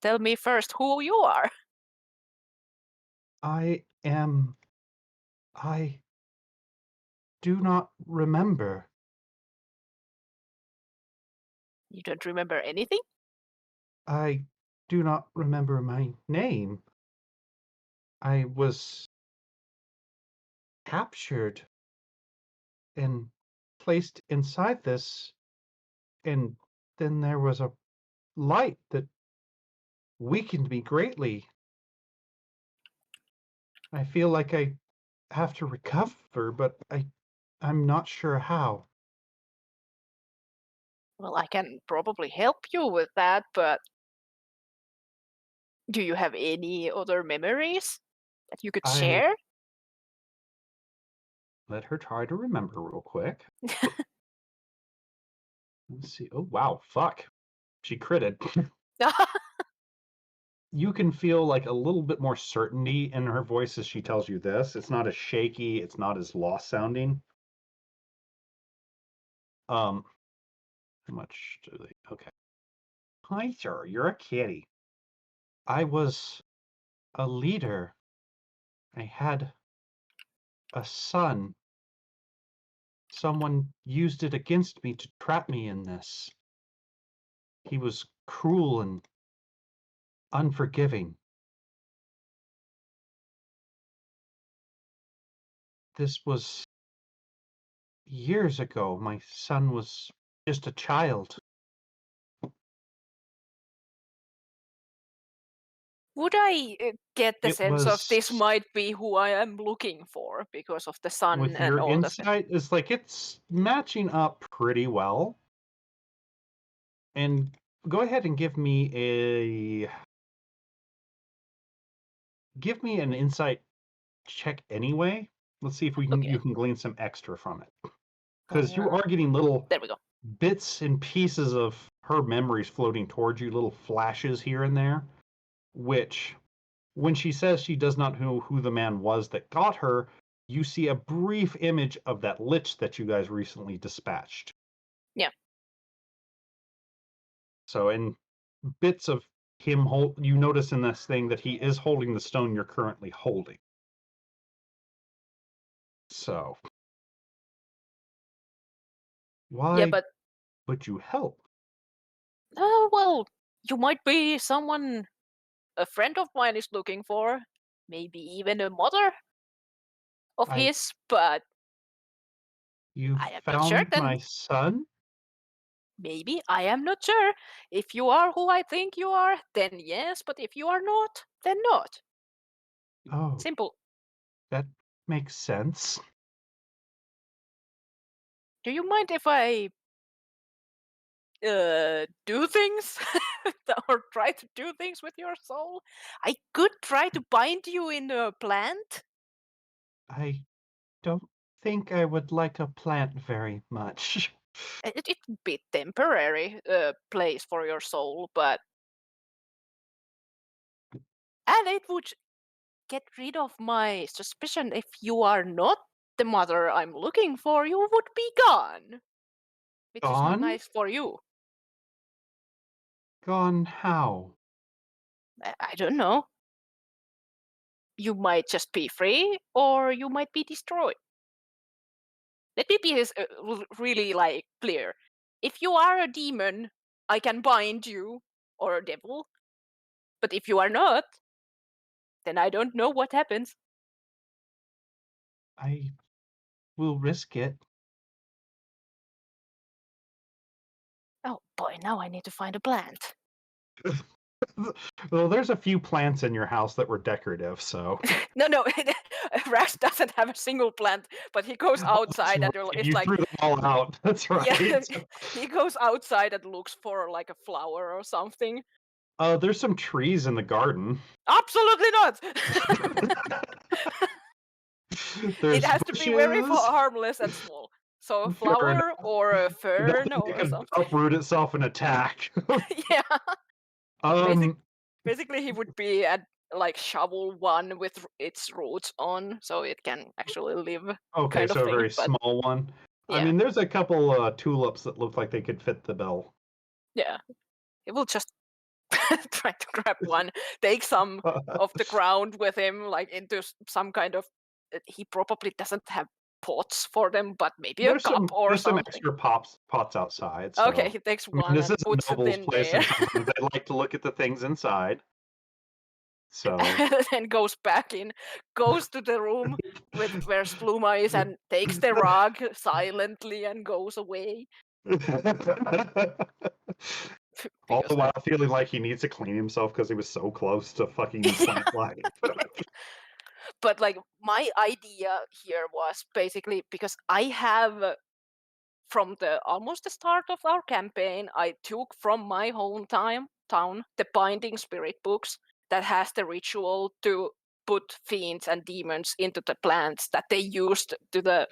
tell me first who you are? I do not remember. You don't remember anything? I do not remember my name. I was captured and placed inside this, and then there was a light that weakened me greatly. I feel like I have to recover, but I'm not sure how. Well, I can probably help you with that, but do you have any other memories that you could I share? let her try to remember real quick. Let's see. Oh wow, fuck. She critted. You can feel like a little bit more certainty in her voice as she tells you this. It's not as shaky, it's not as lost sounding. How much do they? Okay. Hi, sir. You're a kitty. I was a leader. I had a son. Someone used it against me to trap me in this. He was cruel and unforgiving. This was years ago. My son was just a child. Would I get the It sense of this was might be who I am looking for because of the sun with and your all the insight is like it's matching up pretty well. And go ahead and give me an insight check anyway. Let's see if we can Okay. you can glean some extra from it. Because you Uh, are getting little there we go. bits and pieces of her memories floating towards you, little flashes here and there, which when she says she does not know who the man was that got her, you see a brief image of that lich that you guys recently dispatched. Yeah. So, in bits of him you notice in this thing that he is holding the stone you're currently holding. So, why Yeah, but would you help? well, you might be someone a friend of mine is looking for, maybe even a mother of I his, but You I am not found certain. my son? Maybe I am not sure. If you are who I think you are, then yes, but if you are not, then not. Oh, Simple. that makes sense. Do you mind if I do things or try to do things with your soul. I could try to bind you in a plant. I don't think I would like a plant very much. It would be temporary place for your soul, but and it would get rid of my suspicion. If you are not the mother I'm looking for, you would be gone, which is not Gone? nice for you. Gone how? I don't know. You might just be free, or you might be destroyed. Let me be really like clear. If you are a demon, I can bind you, or a devil. But if you are not, then I don't know what happens. I will risk it. Oh boy, now I need to find a plant. Well, there's a few plants in your house that were decorative, so. No, Rax doesn't have a single plant, but he goes outside and it's You like, threw them all out. That's right. yeah, he goes outside and looks for like a flower or something. There's some trees in the garden. Absolutely not. There's It has to be very bushes. harmless and small. So a Fair flower or a fern Nothing that or could something. uproot itself and attack. Yeah. um, Basically, he would be at like shovel one with its roots on, so it can actually live. okay, kind of so a thing, very but small one. I yeah. mean, there's a couple tulips that look like they could fit the bill. Yeah, he will just try to grab one, take some of the ground with him, like into some kind of. He probably doesn't have pots for them, but maybe a cup or There's some something. extra pots outside. So. Okay, he takes I mean, one this and is a puts it noble's in place, there, and sometimes they like to look at the things inside. So. and goes back in, goes to the room with where Spluma is, and takes the rug silently and goes away. All Because the while feeling like he needs to clean himself because he was so close to fucking plant life. But like my idea here was basically because I have from the almost the start of our campaign, I took from my hometown town the binding spirit books that has the ritual to put fiends and demons into the plants that they used to the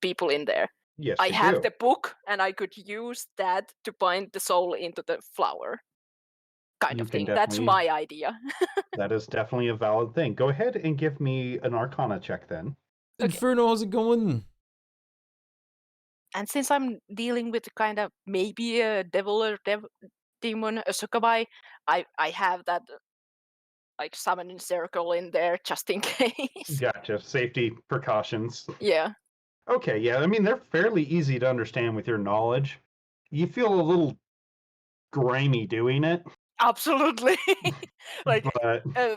people in there. Yes, I you have do. the book and I could use that to bind the soul into the flower. Kind You of can thing. That's definitely. my idea. That is definitely a valid thing. Go ahead and give me an Arcana check then. Okay. Inferno, how's it going? And since I'm dealing with kind of maybe a devil or demon, a succubi, I have that like summoning circle in there just in case. Gotcha. Safety precautions. Yeah. Okay, yeah. I mean, they're fairly easy to understand with your knowledge. You feel a little grimy doing it, Absolutely. Like but a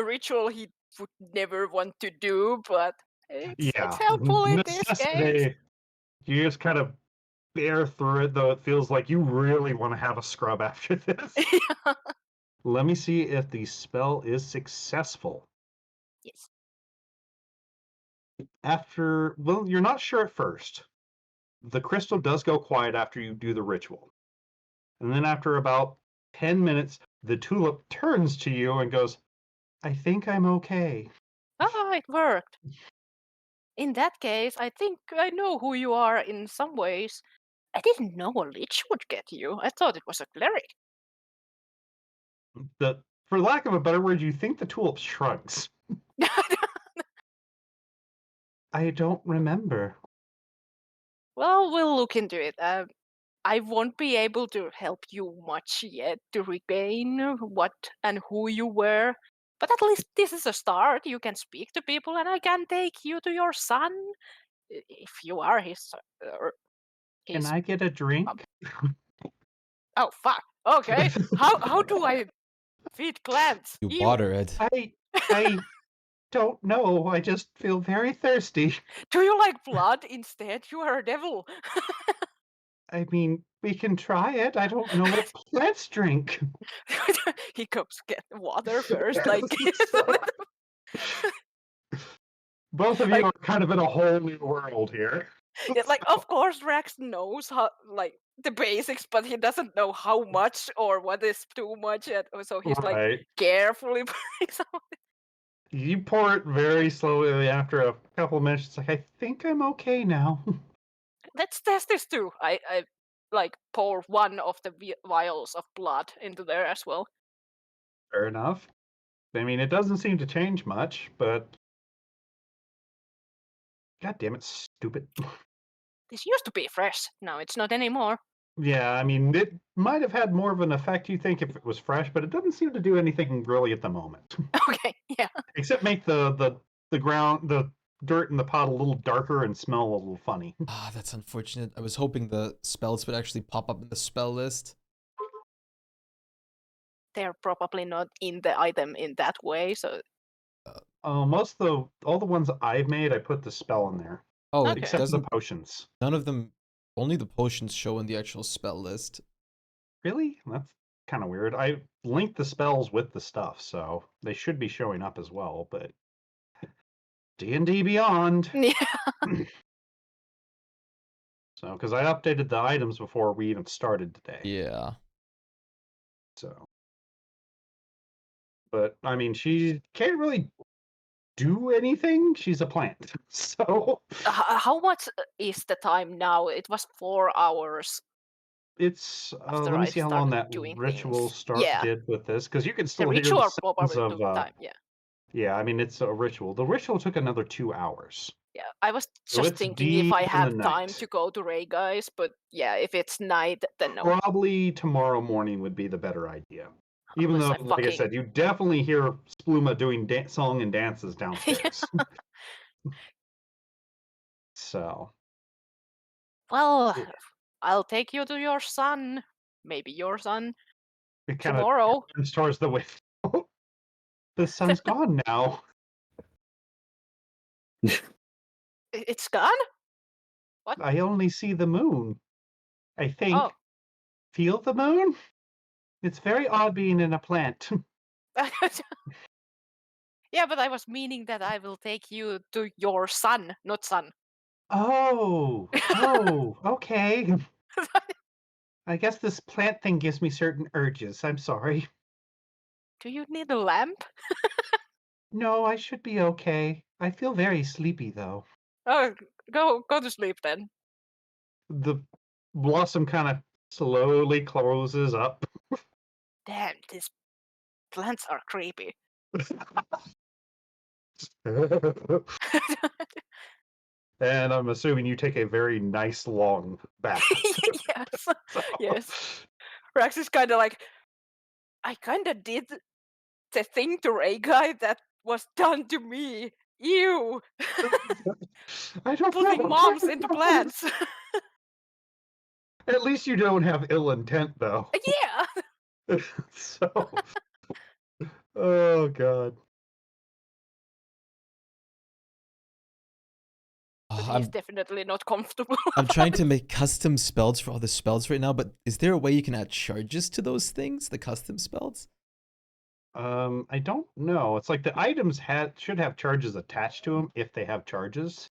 ritual he would never want to do, but it's yeah, helpful in this case. necessity. You just kind of bear through it, though it feels like you really want to have a scrub after this. Yeah. Let me see if the spell is successful. Yes. Well, you're not sure at first. The crystal does go quiet after you do the ritual. And then after about 10 minutes, the tulip turns to you and goes, I think I'm okay. Ah, it worked. In that case, I think I know who you are in some ways. I didn't know a lich would get you. I thought it was a cleric. For lack of a better word, you think the tulip shrugs. I don't remember. Well, we'll look into it. I won't be able to help you much yet to regain what and who you were. But at least this is a start. You can speak to people, and I can take you to your son if you are his. Can I get a drink? Oh fuck! Okay, how do I feed plants? You Ew. water it. I don't know. I just feel very thirsty. Do you like blood instead? You are a devil. I mean, we can try it. I don't know what plants drink. He goes get water first, like. Both of you Like- are kind of in a whole new world here. Yeah, like of course Rex knows how like the basics, but he doesn't know how much or what is too much yet. So he's like Right. carefully pouring some. You pour it very slowly. After a couple of minutes, it's like, I think I'm okay now. Let's test this too. I like pour one of the vials of blood into there as well. Fair enough. I mean, it doesn't seem to change much, but God damn it, stupid. This used to be fresh. Now it's not anymore. Yeah, I mean, it might have had more of an effect, you think, if it was fresh, but it doesn't seem to do anything really at the moment. Okay, yeah. Except make the ground, the dirt in the pot a little darker and smell a little funny. Ah, that's unfortunate. I was hoping the spells would actually pop up in the spell list. They're probably not in the item in that way, so Most of all the ones I've made, I put the spell in there, Oh, Okay. except for the doesn't potions. none of them? Only the potions show in the actual spell list. Really? That's kind of weird. I linked the spells with the stuff, so they should be showing up as well, but D&D Beyond. yeah. So, because I updated the items before we even started today. Yeah. So, but I mean, she can't really do anything. She's a plant. So, How much is the time now? It was 4 hours. it's After let me I see how long started that doing ritual things. start Yeah. did with this, because you can The still hear the ritual sounds probably of took time. Yeah. yeah. I mean, it's a ritual. The ritual took another 2 hours. Yeah. I was So just it's thinking if deep I in the have time night. to go to Ray Guys, but yeah, if it's night, then no. Probably tomorrow morning would be the better idea. Even Unless though, I like I fucking said, you definitely hear Spluma doing song and dances downstairs. So, Well, Yeah. I'll take you to your son. Maybe your son it kind of tomorrow. turns towards the window. The sun's gone now. It's gone? What? I only see the moon. I think. Oh. Feel the moon? It's very odd being in a plant. Yeah, but I was meaning that I will take you to your son, not son. Oh, okay. I guess this plant thing gives me certain urges. I'm sorry. Do you need a lamp? No, I should be okay. I feel very sleepy though. Oh, go to sleep then. The blossom kind of slowly closes up. Damn, these plants are creepy. And I'm assuming you take a very nice long bath. Yes, So- yes. Rex is kind of like, I kind of did the thing to Ray Guy that was done to me. Ew. I don't Putting know. moms into plants. At least you don't have ill intent, though. Yeah. So, oh god. But Oh, he's definitely not comfortable. I'm trying to make custom spells for all the spells right now, but is there a way you can add charges to those things, the custom spells? I don't know. It's like the items should have charges attached to them if they have charges.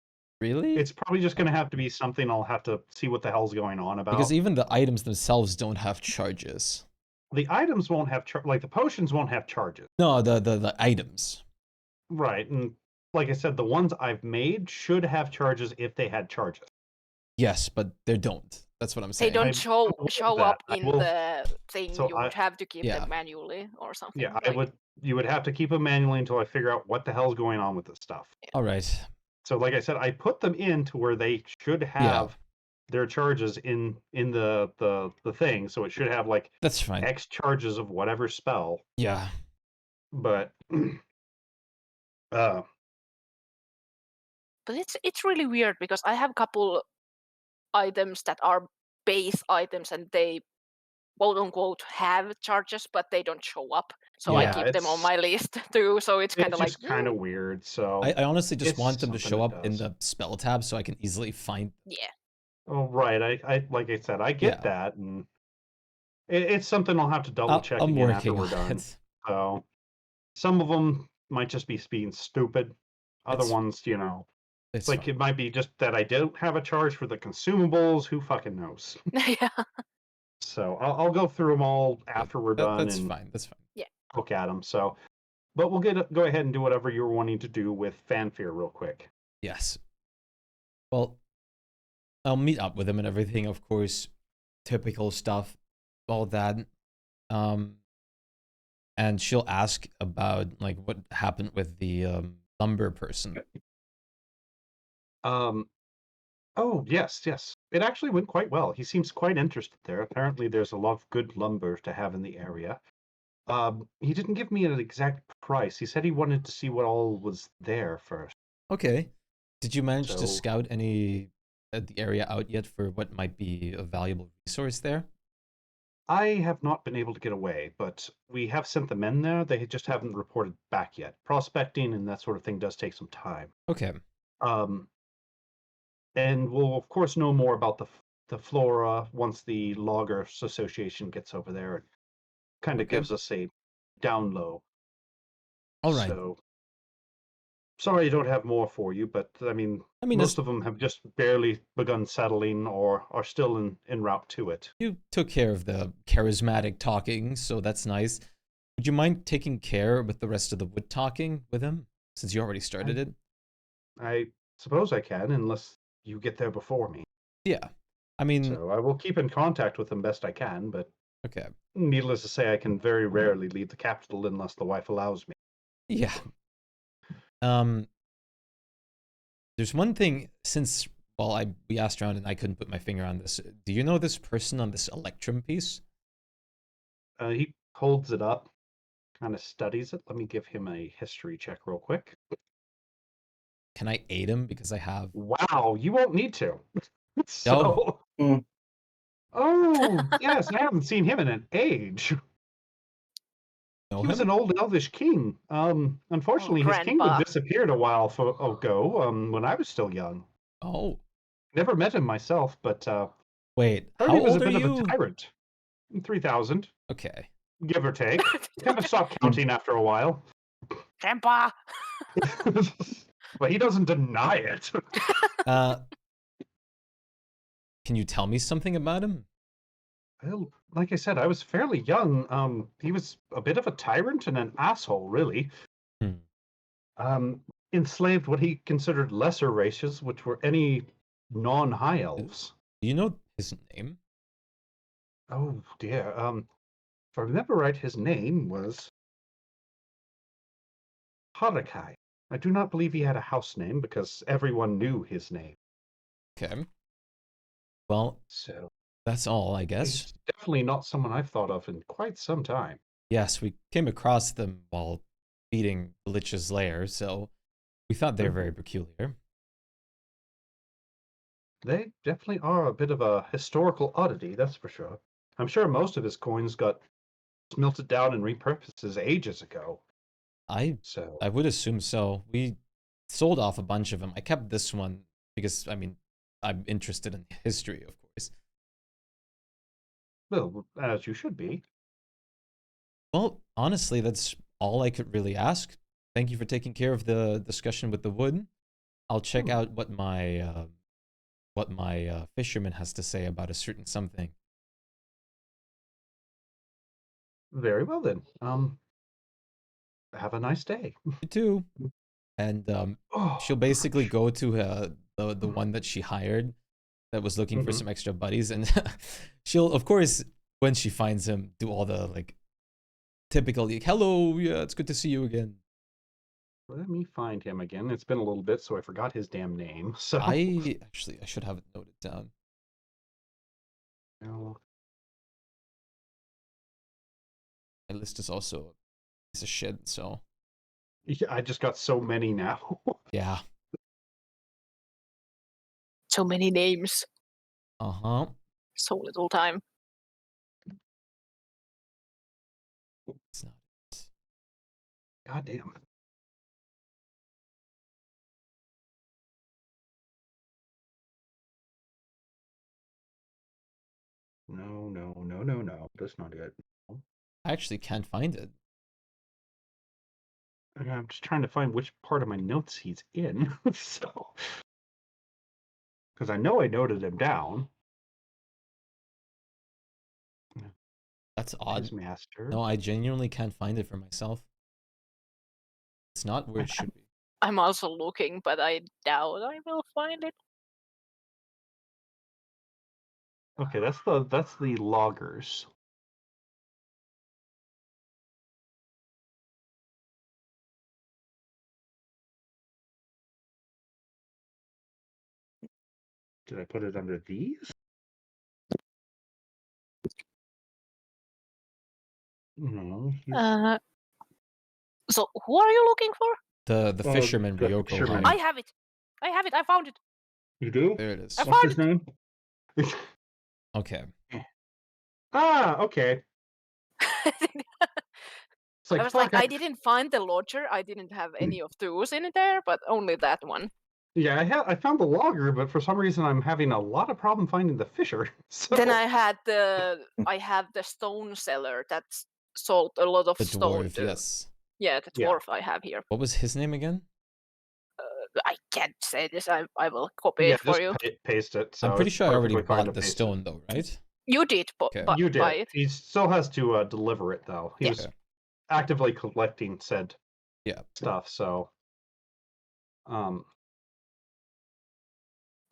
Really? It's probably just going to have to be something I'll have to see what the hell's going on about. Because even the items themselves don't have charges. The items won't have like the potions won't have charges. No, the items. Right, and like I said, the ones I've made should have charges if they had charges. Yes, but they don't. That's what I'm They saying. don't I'm show aware of up that. I in will- the thing. so You would have to keep Yeah. them manually or something. Yeah, like, you would have to keep them manually until I figure out what the hell's going on with this stuff. All right. So like I said, I put them in to where they should have their charges in the thing. So it should have like That's fine. X charges of whatever spell. Yeah. But But it's really weird because I have a couple items that are base items and they quote unquote have charges, but they don't show up. So I Yeah, keep them on it's- my list too. So it's kind it's of like just kind of weird. So I honestly just It's want them to something show it up in does. the spell tab so I can easily find. yeah. oh right, I like I said, I get Yeah. that, and it's something I'll have to double check I'm again after working we're on done. it. So some of them might just be being stupid. Other It's- ones, It's Like, fine. it might be just that I don't have a charge for the consumables. Who fucking knows? Yeah. So I'll go through them all after we're done That's and fine. That's fine. look at them. So, but we'll go ahead and do whatever you're wanting to do with Fanfare real quick. Yes. Well, I'll meet up with him and everything, of course. Typical stuff, all that. And she'll ask about like what happened with the lumber person. Oh, yes, yes. It actually went quite well. He seems quite interested there. Apparently, there's a lot of good lumber to have in the area. He didn't give me an exact price. He said he wanted to see what all was there first. Okay. Did you manage to So- scout any the area out yet for what might be a valuable resource there? I have not been able to get away, but we have sent the men there. They just haven't reported back yet. Prospecting and that sort of thing does take some time. Okay. And we'll of course know more about the flora once the Loggers Association gets over there. It kind of Okay. gives us a down low. All right. So sorry I don't have more for you, but I mean as most of them have just barely begun settling or are still en route to it. you took care of the charismatic talking, so that's nice. Would you mind taking care with the rest of the wood talking with him, since you already started it? I suppose I can, unless you get there before me. Yeah. I mean, So I will keep in contact with them best I can, but okay. needless to say, I can very rarely leave the capital unless the wife allows me. Yeah. There's one thing, since we asked around and I couldn't put my finger on this. Do you know this person on this Electrum piece? He holds it up, kind of studies it. Let me give him a history check real quick. Can I aid him because I have? Wow, you won't need to. So, oh yes, I haven't seen him in an age. Know He was him? an old elvish king. Unfortunately, his kingdom Grandpa. disappeared a while ago. When I was still young. Oh, Never met him myself, but wait. heard How he was old a are bit of a you? tyrant. 3,000, Okay. give or take. Kind of stopped counting after a while. Grandpa. But he doesn't deny it. Uh, can you tell me something about him? Well, like I said, I was fairly young. He was a bit of a tyrant and an asshole, really. Enslaved what he considered lesser races, which were any non-high elves. Do you know his name? Oh dear. If I remember right, his name was Harakai. I do not believe he had a house name because everyone knew his name. Okay. Well, So that's all, I he's guess. definitely not someone I've thought of in quite some time. Yes, we came across them while feeding the Lich's lair, so we thought they were very peculiar. They definitely are a bit of a historical oddity, that's for sure. I'm sure most of his coins got smelted down and repurposed ages ago. So I would assume so. We sold off a bunch of them. I kept this one because, I mean, I'm interested in history, of course. well, as you should be. Well, honestly, that's all I could really ask. Thank you for taking care of the discussion with the wood. I'll check out what my fisherman has to say about a certain something. Very well then. Have a nice day. You too. And Oh, she'll basically go to the one that she hired that was looking for Mhm. some extra buddies, and she'll, of course, when she finds him, do all the like typical like, hello, yeah, it's good to see you again. let me find him again. It's been a little bit, so I forgot his damn name. So I should have it noted down. No. My list is also a piece of shit, so Yeah, I just got so many now. yeah. So many names. Uh-huh. So little time. It's not it. God damn. No. That's not it. I actually can't find it. I'm just trying to find which part of my notes he's in. So Because I know I noted him down. That's odd. His master. No, I genuinely can't find it for myself. It's not where it should be. I'm also looking, but I doubt I will find it. Okay, that's the loggers. Did I put it under these? No. So who are you looking for? The fisherman the Ryoko fisherman. hired. I have it. I found it. You do? There it is. I What's found his name? Okay. Okay. It's I like, was like, fuck, I didn't find the lodger. I didn't have any of those in there, but only that one. Yeah, I found the logger, but for some reason I'm having a lot of problem finding the fisher. So Then I have the stone seller that sold a lot of The stone. dwarf, yes. Yeah, the Yeah. dwarf I have here. What was his name again? I can't say this. I will copy yeah, it for just you. paste it. So I'm pretty it's sure I already perfectly fine to bought the paste stone though, right? You did Okay. You buy did. it. He still has to deliver it though. He Yeah. was Okay. actively collecting said Yeah. stuff. So, But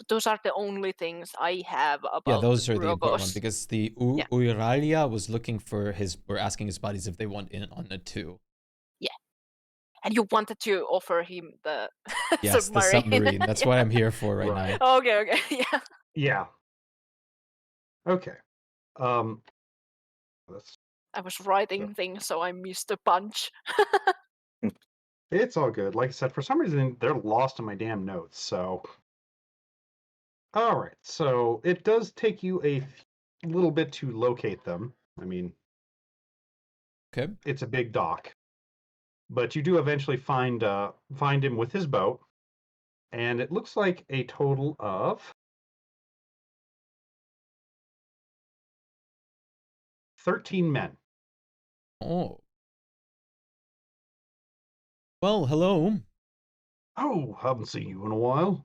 those are the only things I have about Yeah, those the are the important ones Urgos. because the Yeah. Euralia was looking for or asking his buddies if they want in on it too. And you wanted to offer him the Yes, the submarine. That's what I'm here for right Right. now. Okay, yeah. yeah. Okay. That's I was writing things, so I missed a bunch. It's all good. Like I said, for some reason they're lost in my damn notes. So, all right. So it does take you a little bit to locate them. I mean, Okay. it's a big dock, but you do eventually find him with his boat, and it looks like a total of 13 men. Oh. Well, hello. Oh, haven't seen you in a while.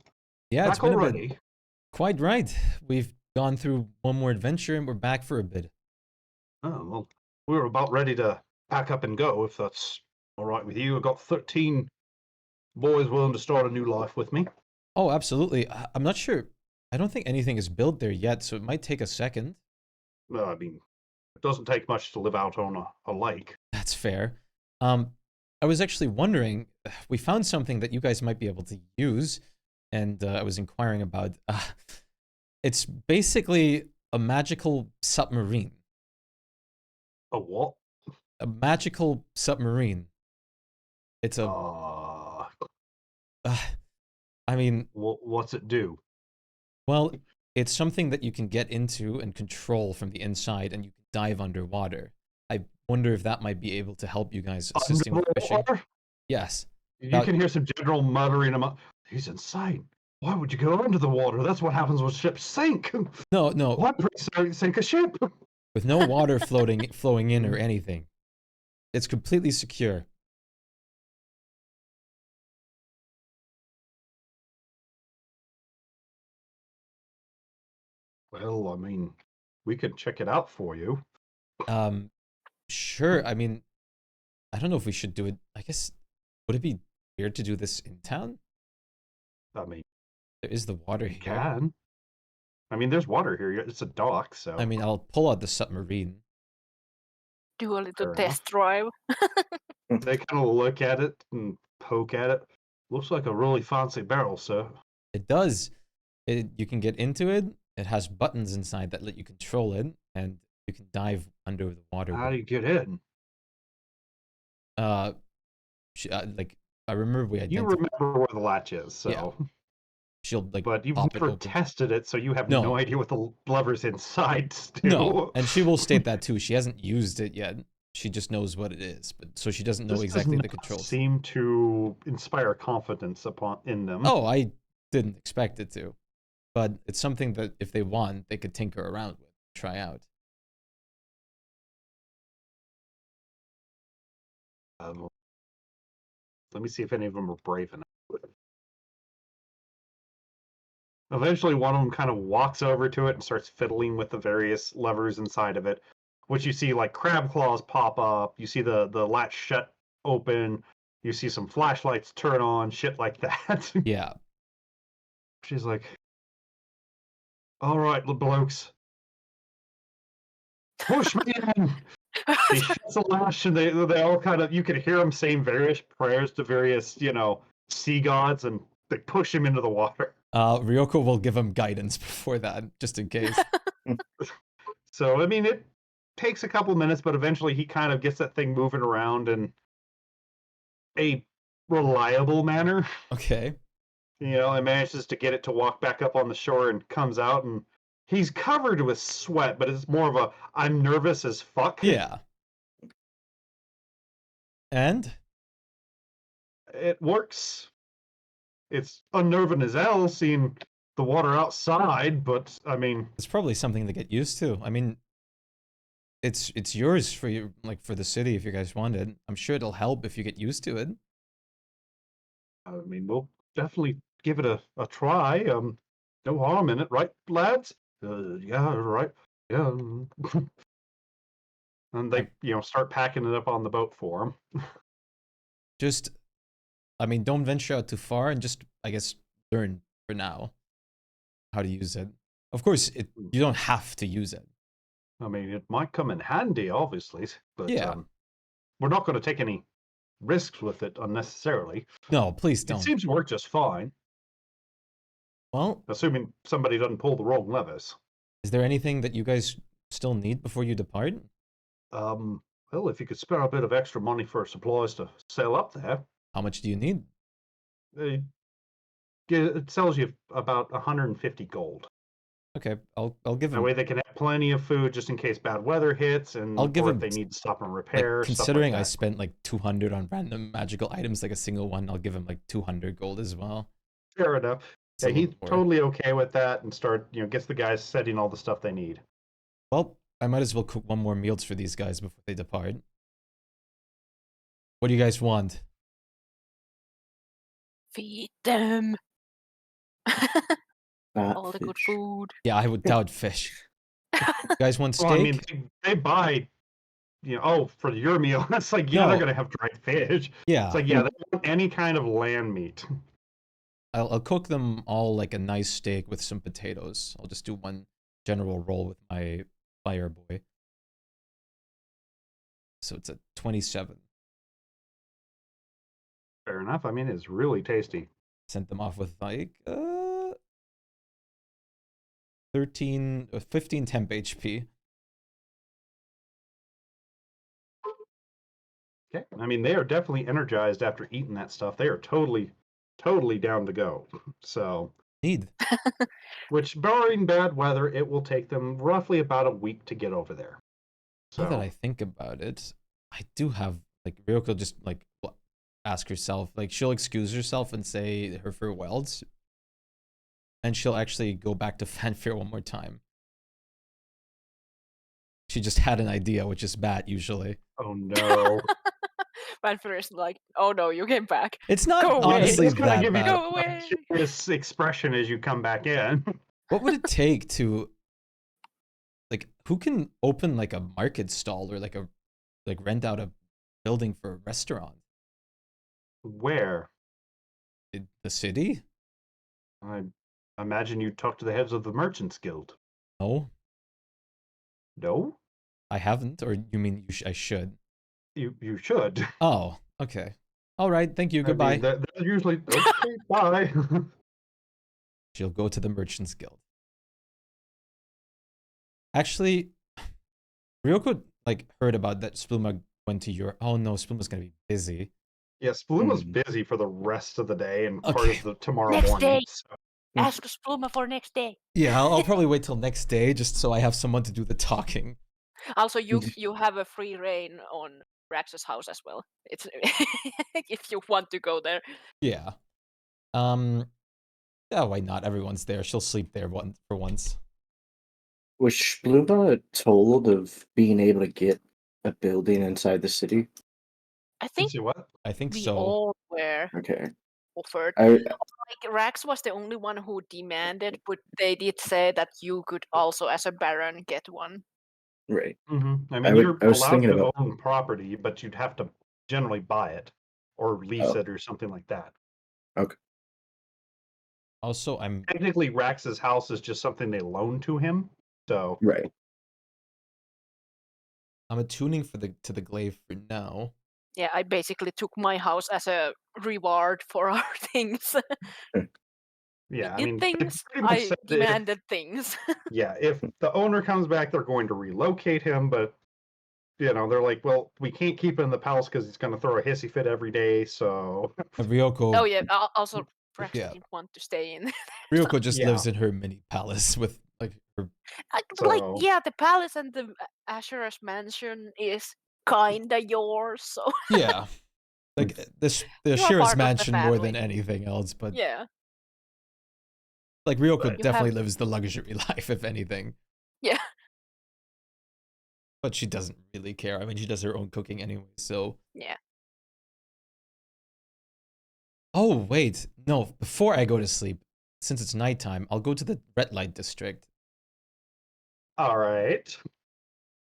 Yeah, it's Back been a bit. already. Quite right. We've gone through one more adventure and we're back for a bit. Oh well, we were about ready to pack up and go. If that's all right with you, I got 13 boys willing to start a new life with me. Oh, absolutely. I'm not sure. I don't think anything is built there yet, so it might take a second. Well, I mean, it doesn't take much to live out on a lake. That's fair. I was actually wondering, we found something that you guys might be able to use, and I was inquiring about. It's basically a magical submarine. A what? A magical submarine. It's a. I mean, What's it do? well, it's something that you can get into and control from the inside, and you can dive underwater. I wonder if that might be able to help you guys assisting with fishing. Underwater? Yes. You can hear some general muttering about, he's insane. Why would you go under the water? That's what happens when ships sink. No, no. Why sink a ship? With no water flowing in or anything. It's completely secure. Well, I mean, we could check it out for you. Sure. I mean, I don't know if we should do it. I guess, would it be weird to do this in town? I mean, There is the water you here. can. I mean, there's water here. It's a dock, so. I mean, I'll pull out the submarine. Do a little Fair test drive. They kind of look at it and poke at it. Looks like a really fancy barrel, sir. It does. You can get into it. It has buttons inside that let you control it, and you can dive under the water. How do you get in? Like I remember we You identified. remember where the latch is, so. Yeah. She'll like. But you've pop it never open. tested it, so you have No. no idea what the lever's inside still. No, and she will state that too. She hasn't used it yet. She just knows what it is, but so she doesn't know This exactly does the not controls. seem to inspire confidence in them. Oh, I didn't expect it to, but it's something that if they want, they could tinker around with, try out. Let me see if any of them are brave enough. Eventually, one of them kind of walks over to it and starts fiddling with the various levers inside of it, which you see like crab claws pop up. You see the latch shut open. You see some flashlights turn on, shit like that. Yeah. She's like, "All right, the blokes, push me in." She shuts the latch, and they all kind of, you could hear them saying various prayers to various sea gods, and they push him into the water. Ryoko will give him guidance before that, just in case. So I mean, it takes a couple minutes, but eventually he kind of gets that thing moving around in a reliable manner. Okay. And manages to get it to walk back up on the shore and comes out, and he's covered with sweat, but it's more of a I'm nervous as fuck. Yeah. And It works. It's unnerving as hell seeing the water outside, but I mean, it's probably something to get used to. I mean, it's yours for you, like for the city if you guys want it. I'm sure it'll help if you get used to it. we'll definitely give it a try. No harm in it, right, lads? Yeah, right. Yeah. And they, start packing it up on the boat for him. Just, I mean, don't venture out too far and just, I guess, learn for now how to use it. Of course, you don't have to use it. I mean, it might come in handy, obviously, but Yeah. we're not going to take any risks with it unnecessarily. No, please It don't. seems to work just fine, Well, assuming somebody doesn't pull the wrong levers. is there anything that you guys still need before you depart? Well, if you could spare a bit of extra money for supplies to sell up there, How much do you need? it sells you about 150 gold. Okay, I'll give That him. way they can have plenty of food just in case bad weather hits, and I'll give or him if they need to stop and Like, repair. considering stuff I like that. spent like 200 on random magical items, like a single one, I'll give him like 200 gold as well. Fair enough. It's a Yeah, he's little more. totally okay with that, and gets the guys setting all the stuff they need. Well, I might as well cook one more meals for these guys before they depart. What do you guys want? Feed them. Fat All the good fish. food. Yeah, I would doubt fish. You guys want steak? Well, I mean, they buy, for your meal. It's like, yeah, No. they're gonna have dried fish. Yeah, It's like, yeah, they want any kind of land meat. I'll cook them all like a nice steak with some potatoes. I'll just do one general roll with my fire boy. So it's a 27. Fair enough. I mean, it's really tasty. Sent them off with like 13, 15 temp HP. Okay. I mean, they are definitely energized after eating that stuff. They are totally, totally down to go. So, Need. which, barring bad weather, it will take them roughly about a week to get over there. So, Now that I think about it, I do have like Ryoko just like ask herself, like she'll excuse herself and say her farewells, and she'll actually go back to fanfare one more time. She just had an idea, which is bad usually. oh no. Fanfare is like, oh no, you came back. It's not Go away. honestly It's gonna that give you bad. Go away. this expression as you come back in. What would it take to, like, who can open like a market stall or like rent out a building for a restaurant? Where? In the city? I imagine you talk to the heads of the Merchants Guild. No, No? I haven't. Or you mean I should? You should. Oh, okay. All right. Thank you. I mean, Goodbye. they're usually okay. Bye. She'll go to the Merchants Guild. Actually, Ryoko like heard about that Spluma went to Europe. Oh no, Spluma's gonna be busy. Yeah, Spluma's busy for the rest of the day and part Okay. of the tomorrow Next morning. day. So, Ask Spluma for next day. Yeah, I'll probably wait till next day just so I have someone to do the talking. Also, you have a free reign on Rax's house as well. It's if you want to go there. Yeah. Yeah, why not? Everyone's there. She'll sleep there for once. Was Shpyke told of being able to get a building inside the city? I think see what? I think we so. all were. Okay. offered. I Like Rax was the only one who demanded, but they did say that you could also, as a baron, get one. right. I mean, I you're was allowed thinking to about. own property, but you'd have to generally buy it or lease Oh, it or something like that. okay. Also, Technically, Rax's house is just something they loan to him. So Right. I'm attuning to the glaive for now. Yeah, I basically took my house as a reward for our things. yeah, I Did mean, they things, pretty much I said that demanded things. if the owner comes back, they're going to relocate him, but they're like, well, we can't keep him in the palace because he's going to throw a hissy fit every day. So Ryoko, Oh yeah, also Rax yeah, didn't want to stay in. Ryoko just Yeah. lives in her mini palace with like her. Like, So- yeah, the palace and the Asher's mansion is kinda yours, so Yeah, like the You are Shira's part of the mansion more family. than anything else, but yeah. like Ryoko But- You definitely have- lives the luxury life, if anything. Yeah. But she doesn't really care. I mean, she does her own cooking anyway, so. Yeah. Oh, wait. No, before I go to sleep, since it's nighttime, I'll go to the red light district all right.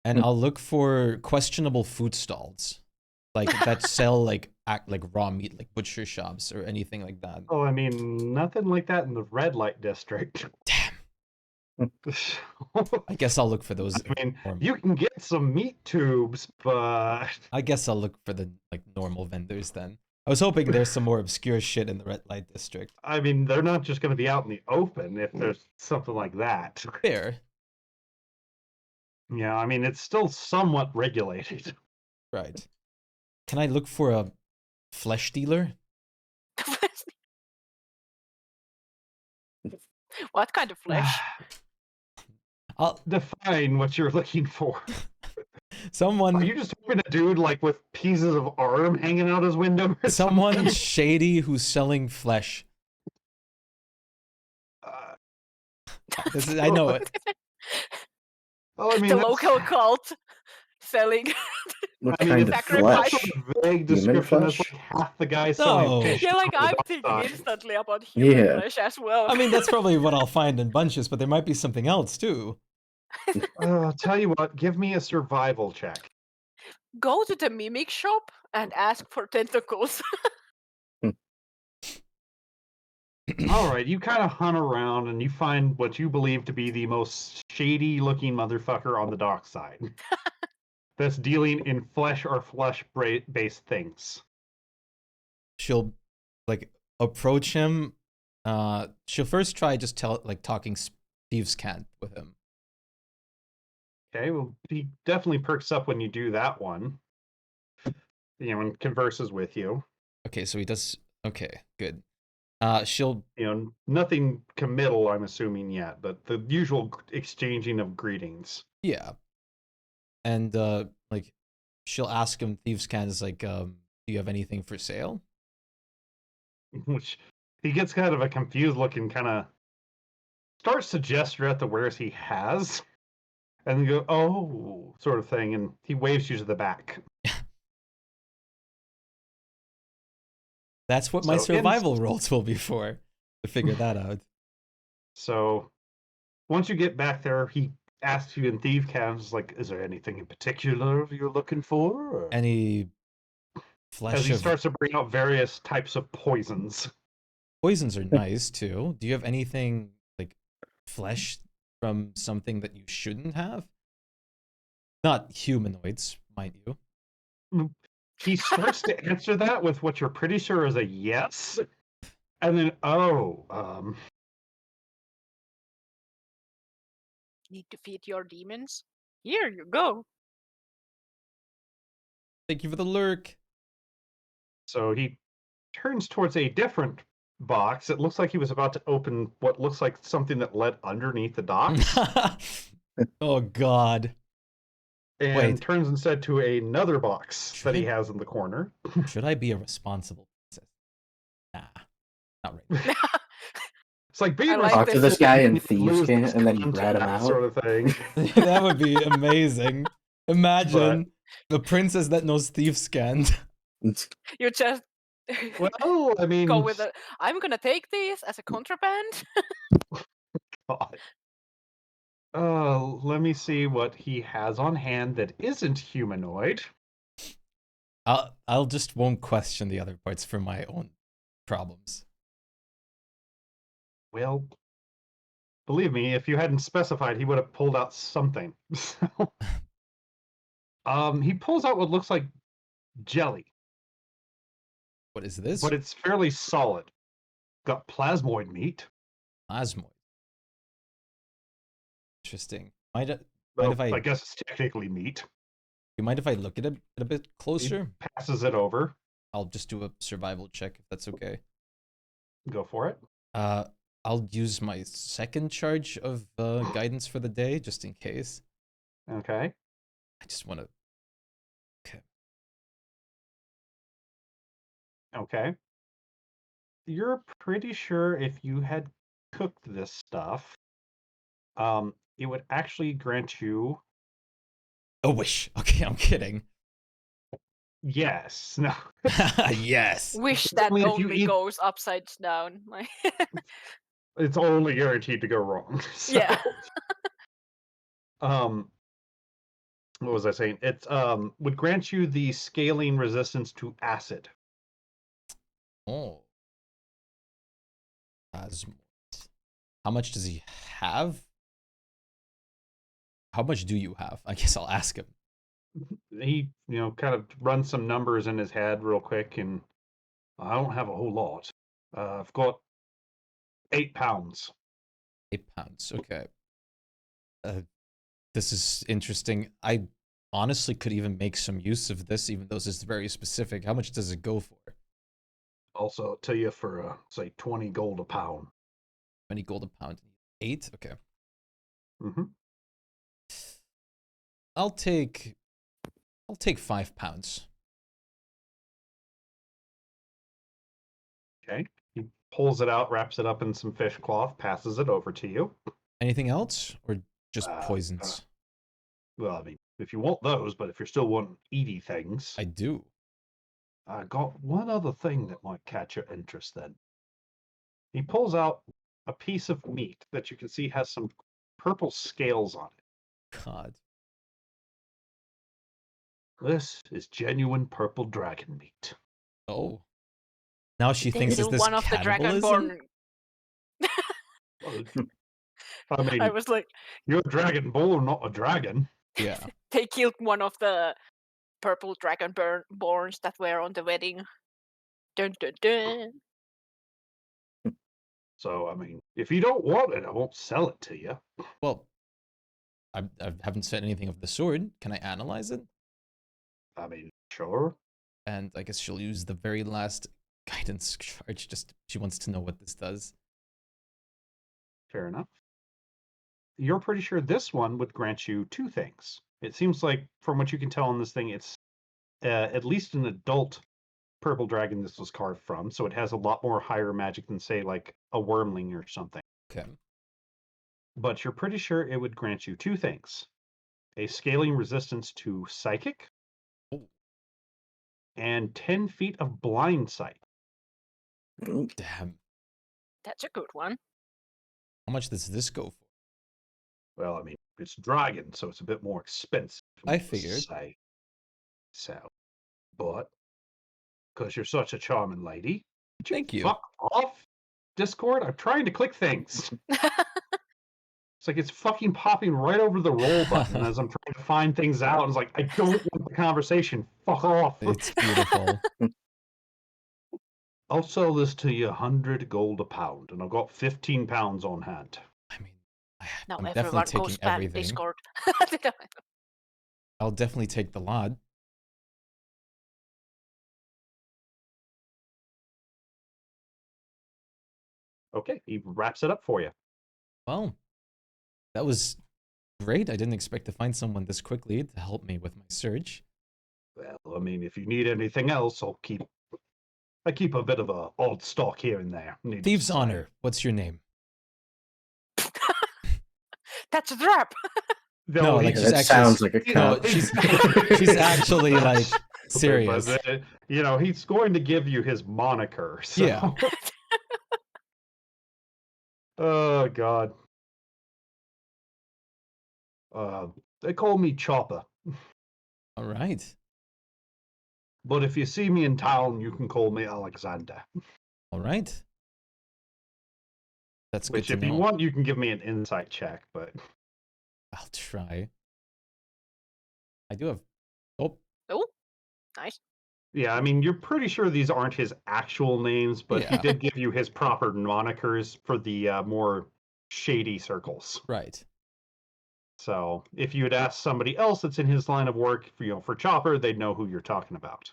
and I'll look for questionable food stalls. Like that sell like raw meat, like butcher shops or anything like that. Oh, I mean, nothing like that in the red light district. Damn. I guess I'll look for those. I mean, normal- you can get some meat tubes, but I guess I'll look for the like normal vendors then. I was hoping there's some more obscure shit in the red light district. I mean, they're not just going to be out in the open if there's something like that. Fair. Yeah, I mean, it's still somewhat regulated. Right. Can I look for a flesh dealer? What kind of flesh? I'll Define what you're looking for. someone Are you just hoping a dude like with pieces of arm hanging out his window? Or someone something? shady who's selling flesh. Uh, I know it. well, I mean, The that's- local cult selling. What I mean, kind it's of sacrifice. flesh? such a vague Human description. It's flesh? like half the guys No. selling fish. Yeah, like on the I'm dark thinking side. instantly about human Yeah. flesh as well. I mean, that's probably what I'll find in bunches, but there might be something else too. Tell you what, give me a survival check. Go to the mimic shop and ask for tentacles. All right, you kind of hunt around and you find what you believe to be the most shady looking motherfucker on the dock side. That's dealing in flesh or flesh-based things. She'll like approach him. She'll first try just talking thieves' cant with him. Okay, well, he definitely perks up when you do that one. And converses with you. Okay, so he does. Okay, good. She'll Nothing committal, I'm assuming yet, but the usual exchanging of greetings. yeah, and like she'll ask him. Thieves' cant is like, do you have anything for sale? Which he gets kind of a confused look and kind of starts to gesture at the wares he has, and then go, oh, sort of thing, and he waves you to the back. That's what my So in- survival rolls will be for, to figure that out. So once you get back there, he asks you in thief cans, like, is there anything in particular you're looking for? Or- Any As flesh he of starts to bring out various types of poisons. poisons are nice too. Do you have anything like flesh from something that you shouldn't have? Not humanoids, mind you. He starts to answer that with what you're pretty sure is a yes. And then, Need to feed your demons? Here you go. Thank you for the lurk. so he turns towards a different box. It looks like he was about to open what looks like something that led underneath the docks. Oh God. And Wait. turns instead to another box Should that he I- has in the corner. Should I be a responsible princess? Nah, not right. It's like being I like Talk to this guy in thieves' lose cant this and then you rat him contact out. sort of thing. That would be amazing. Imagine the princess that knows thieves' cant. You just Well, I mean, Go with it. I'm gonna take these as a contraband. God. Let me see what he has on hand that isn't humanoid. I'll just won't question the other parts for my own problems. Well, believe me, if you hadn't specified, he would have pulled out something. He pulls out what looks like jelly, What is this? but it's fairly solid. Got plasmoid meat. Plasmoid. Interesting. Mind Well, if I guess it's technically meat. you mind if I look at it a bit closer? He passes it over. I'll just do a survival check if that's okay. Go for it. I'll use my second charge of guidance for the day just in case. Okay. I just want to. Okay. Okay. You're pretty sure if you had cooked this stuff, it would actually grant you. A wish. Okay, I'm kidding. Yes. No. Yes. Wish that mean, if you only eat- goes upside down. Like, It's only guaranteed to go wrong. So, yeah. what was I saying? It would grant you the scaling resistance to acid. Oh. Plasmoid. How much does he have? How much do you have? I guess I'll ask him. He, kind of runs some numbers in his head real quick, and I don't have a whole lot. I've got 8 pounds. 8 pounds. Okay. This is interesting. I honestly could even make some use of this, even though this is very specific. How much does it go for? Also, tell you for say 20 gold a pound. 20 gold a pound. 8? Okay. Mm-hmm. I'll take 5 pounds. Okay. He pulls it out, wraps it up in some fish cloth, passes it over to you. Anything else? Or just Uh, poisons? Well, I mean, if you want those, but if you're still wanting eaty things, I do. I got one other thing that might catch your interest then. He pulls out a piece of meat that you can see has some purple scales on it. God. This is genuine purple dragon meat. Oh. Now she They thinks kill is this one of the cannibalism? Well, I mean, I was like, you're a dragonborn, not a dragon. Yeah. they killed one of the purple dragonborns that were on the wedding. Dun dun dun. So, I mean, if you don't want it, I won't sell it to you. Well, I haven't said anything of the sword. Can I analyze it? I mean, sure. And I guess she'll use the very last guidance charge. Just she wants to know what this does. Fair enough. You're pretty sure this one would grant you 2 things. It seems like, from what you can tell on this thing, it's at least an adult purple dragon this was carved from, so it has a lot more higher magic than, say, like a wormling or something. Okay. But you're pretty sure it would grant you 2 things. A scaling resistance to psychic, Oh. and 10 feet of blind sight. Damn. That's a good one. How much does this go for? Well, I mean, it's dragon, so it's a bit more expensive. I needless to figured. say. So, but because you're such a charming lady, would you Thank you. fuck off, Discord? I'm trying to click things. It's like it's fucking popping right over the roll button as I'm trying to find things out. It's like, I don't want the conversation. Fuck off. It's beautiful. I'll sell this to you 100 gold a pound, and I've got 15 pounds on hand. I mean, Now I'm everyone definitely goes taking back everything. Discord. I'll definitely take the lot. Okay, he wraps it up for you. Well, that was great. I didn't expect to find someone this quickly to help me with my search. Well, I mean, if you need anything else, I keep a bit of a odd stock here and there. needless Thieves' to say. Honor, what's your name? That's a trap. No, like he- she's That actually sounds like a no, cop. she's actually like Serious. But, he's going to give you his moniker. So. Yeah. Oh, God. They call me Chopper. All right. But if you see me in town, you can call me Alexander. All right. That's Which, good if to you know. want, you can give me an insight check, but... I'll try. I do have. Oh, Oh, nice. Yeah, I mean, you're pretty sure these aren't his actual names, but he Yeah. did give you his proper monikers for the more shady circles. right. So if you had asked somebody else that's in his line of work, for Chopper, they'd know who you're talking about.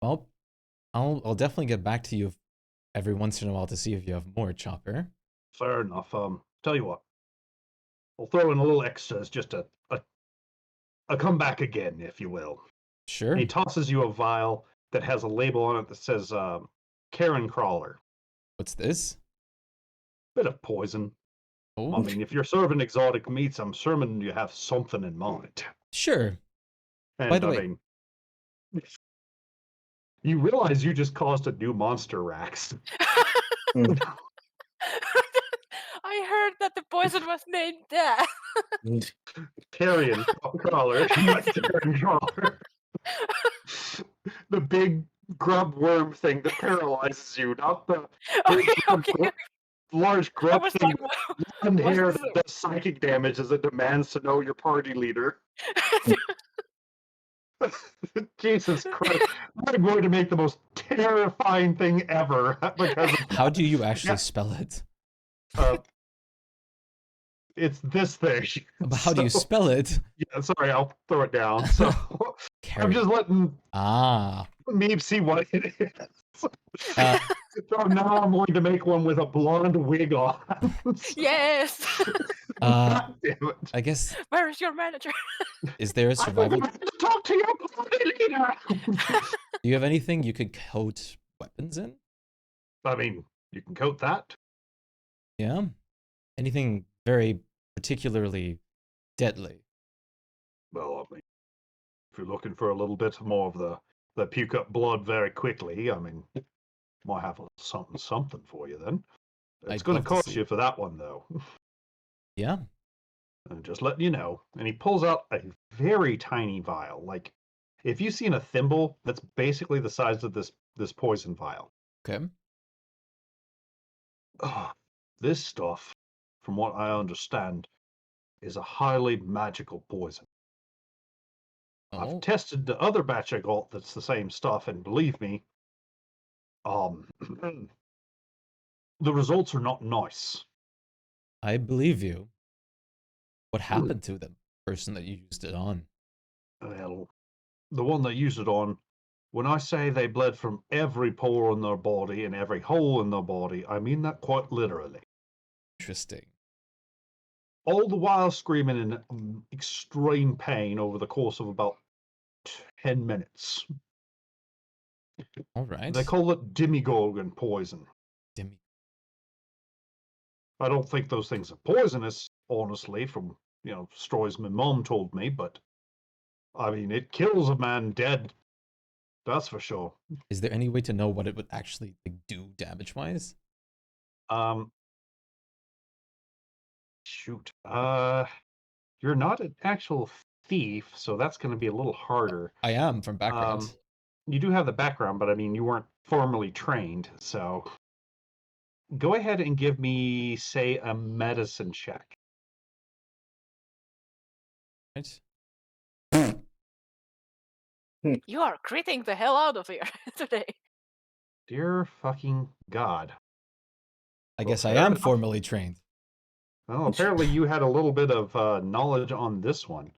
Well, I'll definitely get back to you every once in a while to see if you have more, Chopper. Fair enough. Tell you what, I'll throw in a little extra as just a come back again, if you will. Sure. And he tosses you a vial that has a label on it that says Karen Crawler. What's this? Bit of poison. Oh, I mean, if you're serving exotic meats, I'm certain you have something in mind. sure. And By the way- mean, you realize you just caused a new monster, Rax. I heard that the poison was named that. Carrion crawler. Carrion crawler. The big grub worm thing that paralyzes you, not the Okay. large I grub was thing like, with one what's hair this? that does psychic damage as it demands to know your party leader. Jesus Christ. I'm going to make the most terrifying thing ever because of How do you actually Yeah. spell it? It's this thing. But how do you So- spell it? Yeah, sorry, I'll throw it down. So I'm Carry. just letting me see what it is. Uh, So now I'm going to make one with a blonde wig on. Yes. God damn it. I guess, Where is your manager? is there a I survival? have to talk to your party leader. Do you have anything you could coat weapons in? I mean, you can coat that. Yeah? Anything very particularly deadly? Well, I mean, if you're looking for a little bit more of the puke up blood very quickly, I mean, might have a little something for you then. It's I'd going love to to cost see. you for that one, though. Yeah? And just letting you know. And he pulls out a very tiny vial. Like, if you've seen a thimble, that's basically the size of this poison vial. Okay. This stuff, from what I understand, is a highly magical poison. I've Oh, tested the other batch I got that's the same stuff, and believe me, the results are not nice. I believe you. What happened to the person that you used it on? Well, the one that used it on, when I say they bled from every pore in their body and every hole in their body, I mean that quite literally. Interesting. All the while screaming in extreme pain over the course of about 10 minutes. All right. They call it demigorgon poison. Demi- I don't think those things are poisonous, honestly, from, stories my mom told me, but I mean, it kills a man dead. That's for sure. Is there any way to know what it would actually do damage-wise? Shoot. You're not an actual thief, so that's going to be a little harder. I am from background. You do have the background, but I mean, you weren't formally trained, so go ahead and give me, say, a medicine check. Right? You are critting the hell out of here today. Dear fucking God. I Well, guess I fair am enough. formally trained. Well, apparently you had a little bit of knowledge on this one.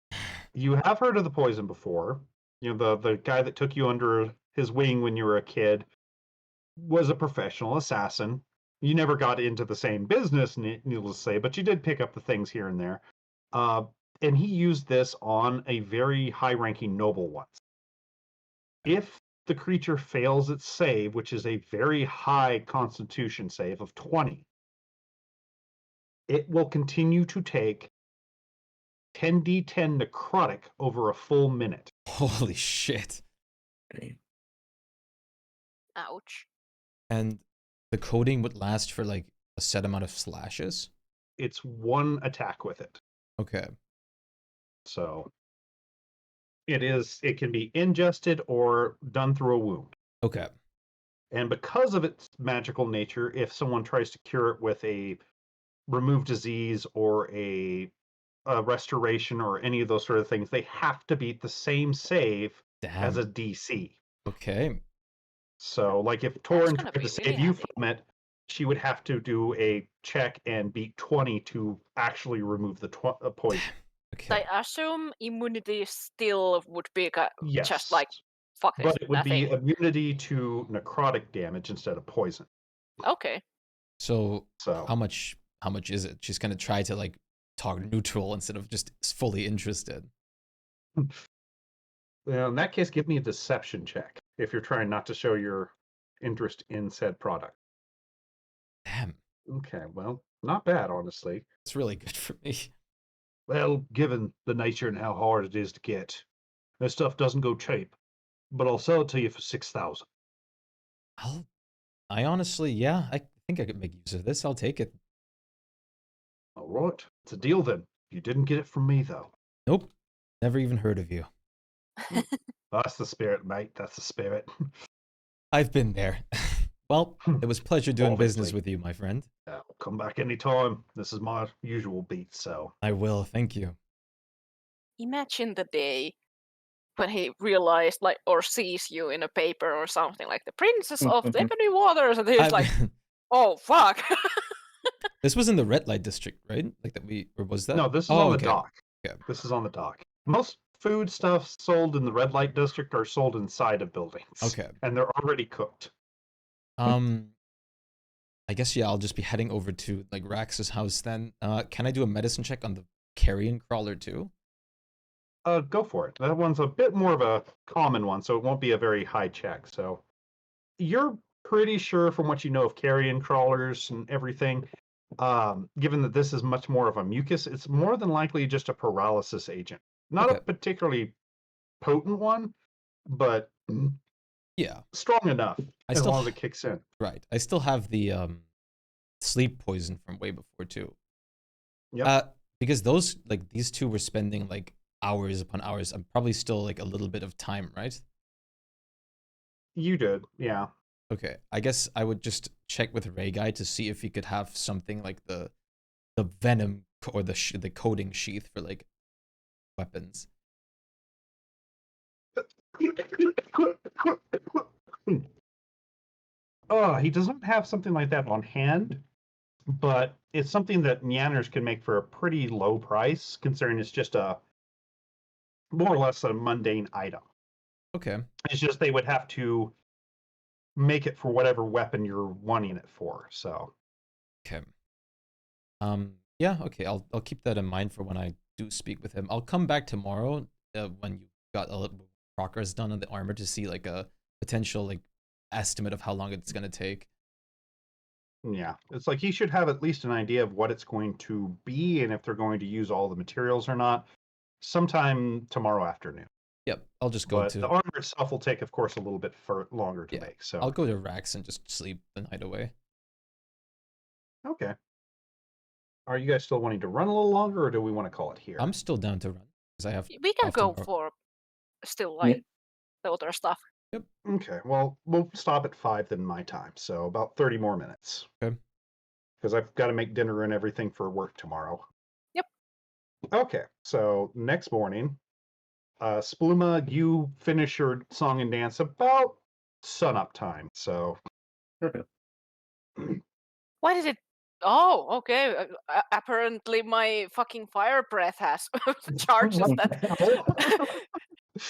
You have heard of the poison before. The guy that took you under his wing when you were a kid was a professional assassin. You never got into the same business, needless to say, but you did pick up the things here and there. And he used this on a very high-ranking noble once. If the creature fails its save, which is a very high constitution save of 20, it will continue to take 10d10 necrotic over a full minute. Holy shit. Okay. Ouch. And the coating would last for like a set amount of slashes? It's one attack with it. Okay. So it can be ingested or done through a wound. Okay. And because of its magical nature, if someone tries to cure it with a remove disease or a restoration or any of those sort of things, they have to beat the same save as Damn. a DC. Okay. So, like if That's Torin gonna tried be to really save you handy. from it, she would have to do a check and beat 20 to actually remove the poison. Okay. I assume immunity still would be Yes. just like fuck this, But it would be nothing. immunity to necrotic damage instead of poison. Okay. So So how much is it? She's gonna try to like talk neutral instead of just fully interested. well, in that case, give me a deception check if you're trying not to show your interest in said product. Damn. Okay, well, not bad, honestly. It's really good for me. Well, given the nature and how hard it is to get, this stuff doesn't go cheap. But I'll sell it to you for 6,000. I honestly, yeah, I think I could make use of this. I'll take it. All right, it's a deal then. You didn't get it from me, though. Nope. Never even heard of you. That's the spirit, mate. That's the spirit. I've been there. Well, it was pleasure doing business Obviously. with you, my friend. Come back anytime. This is my usual beat, so. I will, thank you. Imagine the day when he realized, like, or sees you in a paper or something, like the Princess of the Ebony Waters, and he's like, "Oh fuck!" This was in the red light district, right? Like that or was that? No, this is Oh, on the okay. dock. Okay. This is on the dock. Most food stuff sold in the red light district are sold inside of buildings. Okay. And they're already cooked. I guess yeah, I'll just be heading over to like Rax's house then. Can I do a medicine check on the carrion crawler too? Go for it. That one's a bit more of a common one, so it won't be a very high check. So you're pretty sure from what you know of carrion crawlers and everything, given that this is much more of a mucus, it's more than likely just a paralysis agent. Not Okay. a particularly potent one, but Yeah. strong enough as long as it kicks in. Right. I still have the sleep poison from way before too. Yep. Because these two were spending like hours upon hours. I'm probably still like a little bit of time, right? You did, yeah. Okay. I guess I would just check with Ray Guy to see if he could have something like the venom or the coating sheath for like weapons. He doesn't have something like that on hand, but it's something that Nyanners can make for a pretty low price, considering it's just a more or less a mundane item. Okay. It's just they would have to make it for whatever weapon you're wanting it for. So. Okay. Yeah. Okay. I'll keep that in mind for when I do speak with him. I'll come back tomorrow when you got a little progress done on the armor to see like a potential like estimate of how long it's gonna take. Yeah, it's like he should have at least an idea of what it's going to be and if they're going to use all the materials or not sometime tomorrow afternoon. Yep, I'll just go But to the armor itself will take, of course, a little bit longer to make. So I'll go to Rax and just sleep the night away. okay. Are you guys still wanting to run a little longer, or do we want to call it here? I'm still down to run because I have. We can off go tomorrow. for still like the other stuff. Yep. Okay, well, we'll stop at 5 then my time, so about 30 more minutes. Okay. Because I've got to make dinner and everything for work tomorrow. Yep. Okay, so next morning, Spluma, you finish your song and dance about sunup time, so... Why did it? Oh, okay. Apparently, my fucking fire breath has charges that.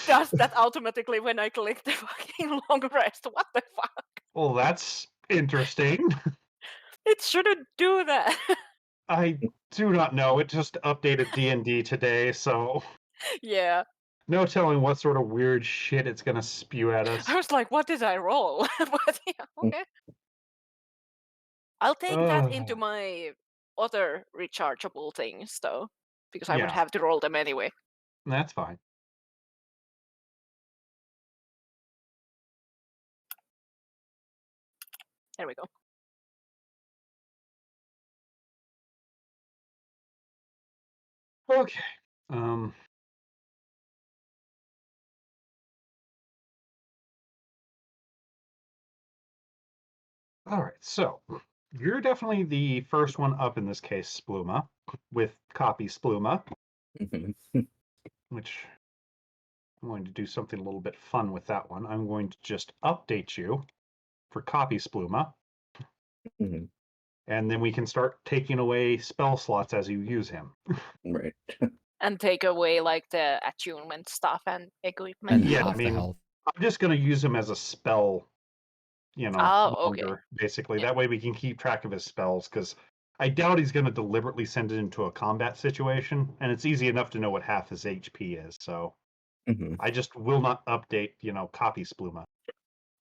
Does that automatically when I click the fucking long rest? What the fuck? Well, that's interesting. It shouldn't do that. I do not know. It just updated D&D today, so Yeah. no telling what sort of weird shit it's gonna spew at us. I was like, what did I roll? But yeah, okay. I'll take that into my other rechargeable things, though. because I would Yeah. have to roll them anyway. That's fine. There we go. Okay. All right. So you're definitely the first one up in this case, Spluma, with copy Spluma, Mhm. which I'm going to do something a little bit fun with that one. I'm going to just update you for copy Spluma, Mhm. and then we can start taking away spell slots as you use him. Right. And take away like the attunement stuff and equipment. And Yeah, I half the mean, health. I'm just going to use him as a spell, Oh, okay. longer, basically. Yeah. That way we can keep track of his spells, because I doubt he's going to deliberately send it into a combat situation, and it's easy enough to know what half his HP is, so Mhm. I just will not update, copy Spluma.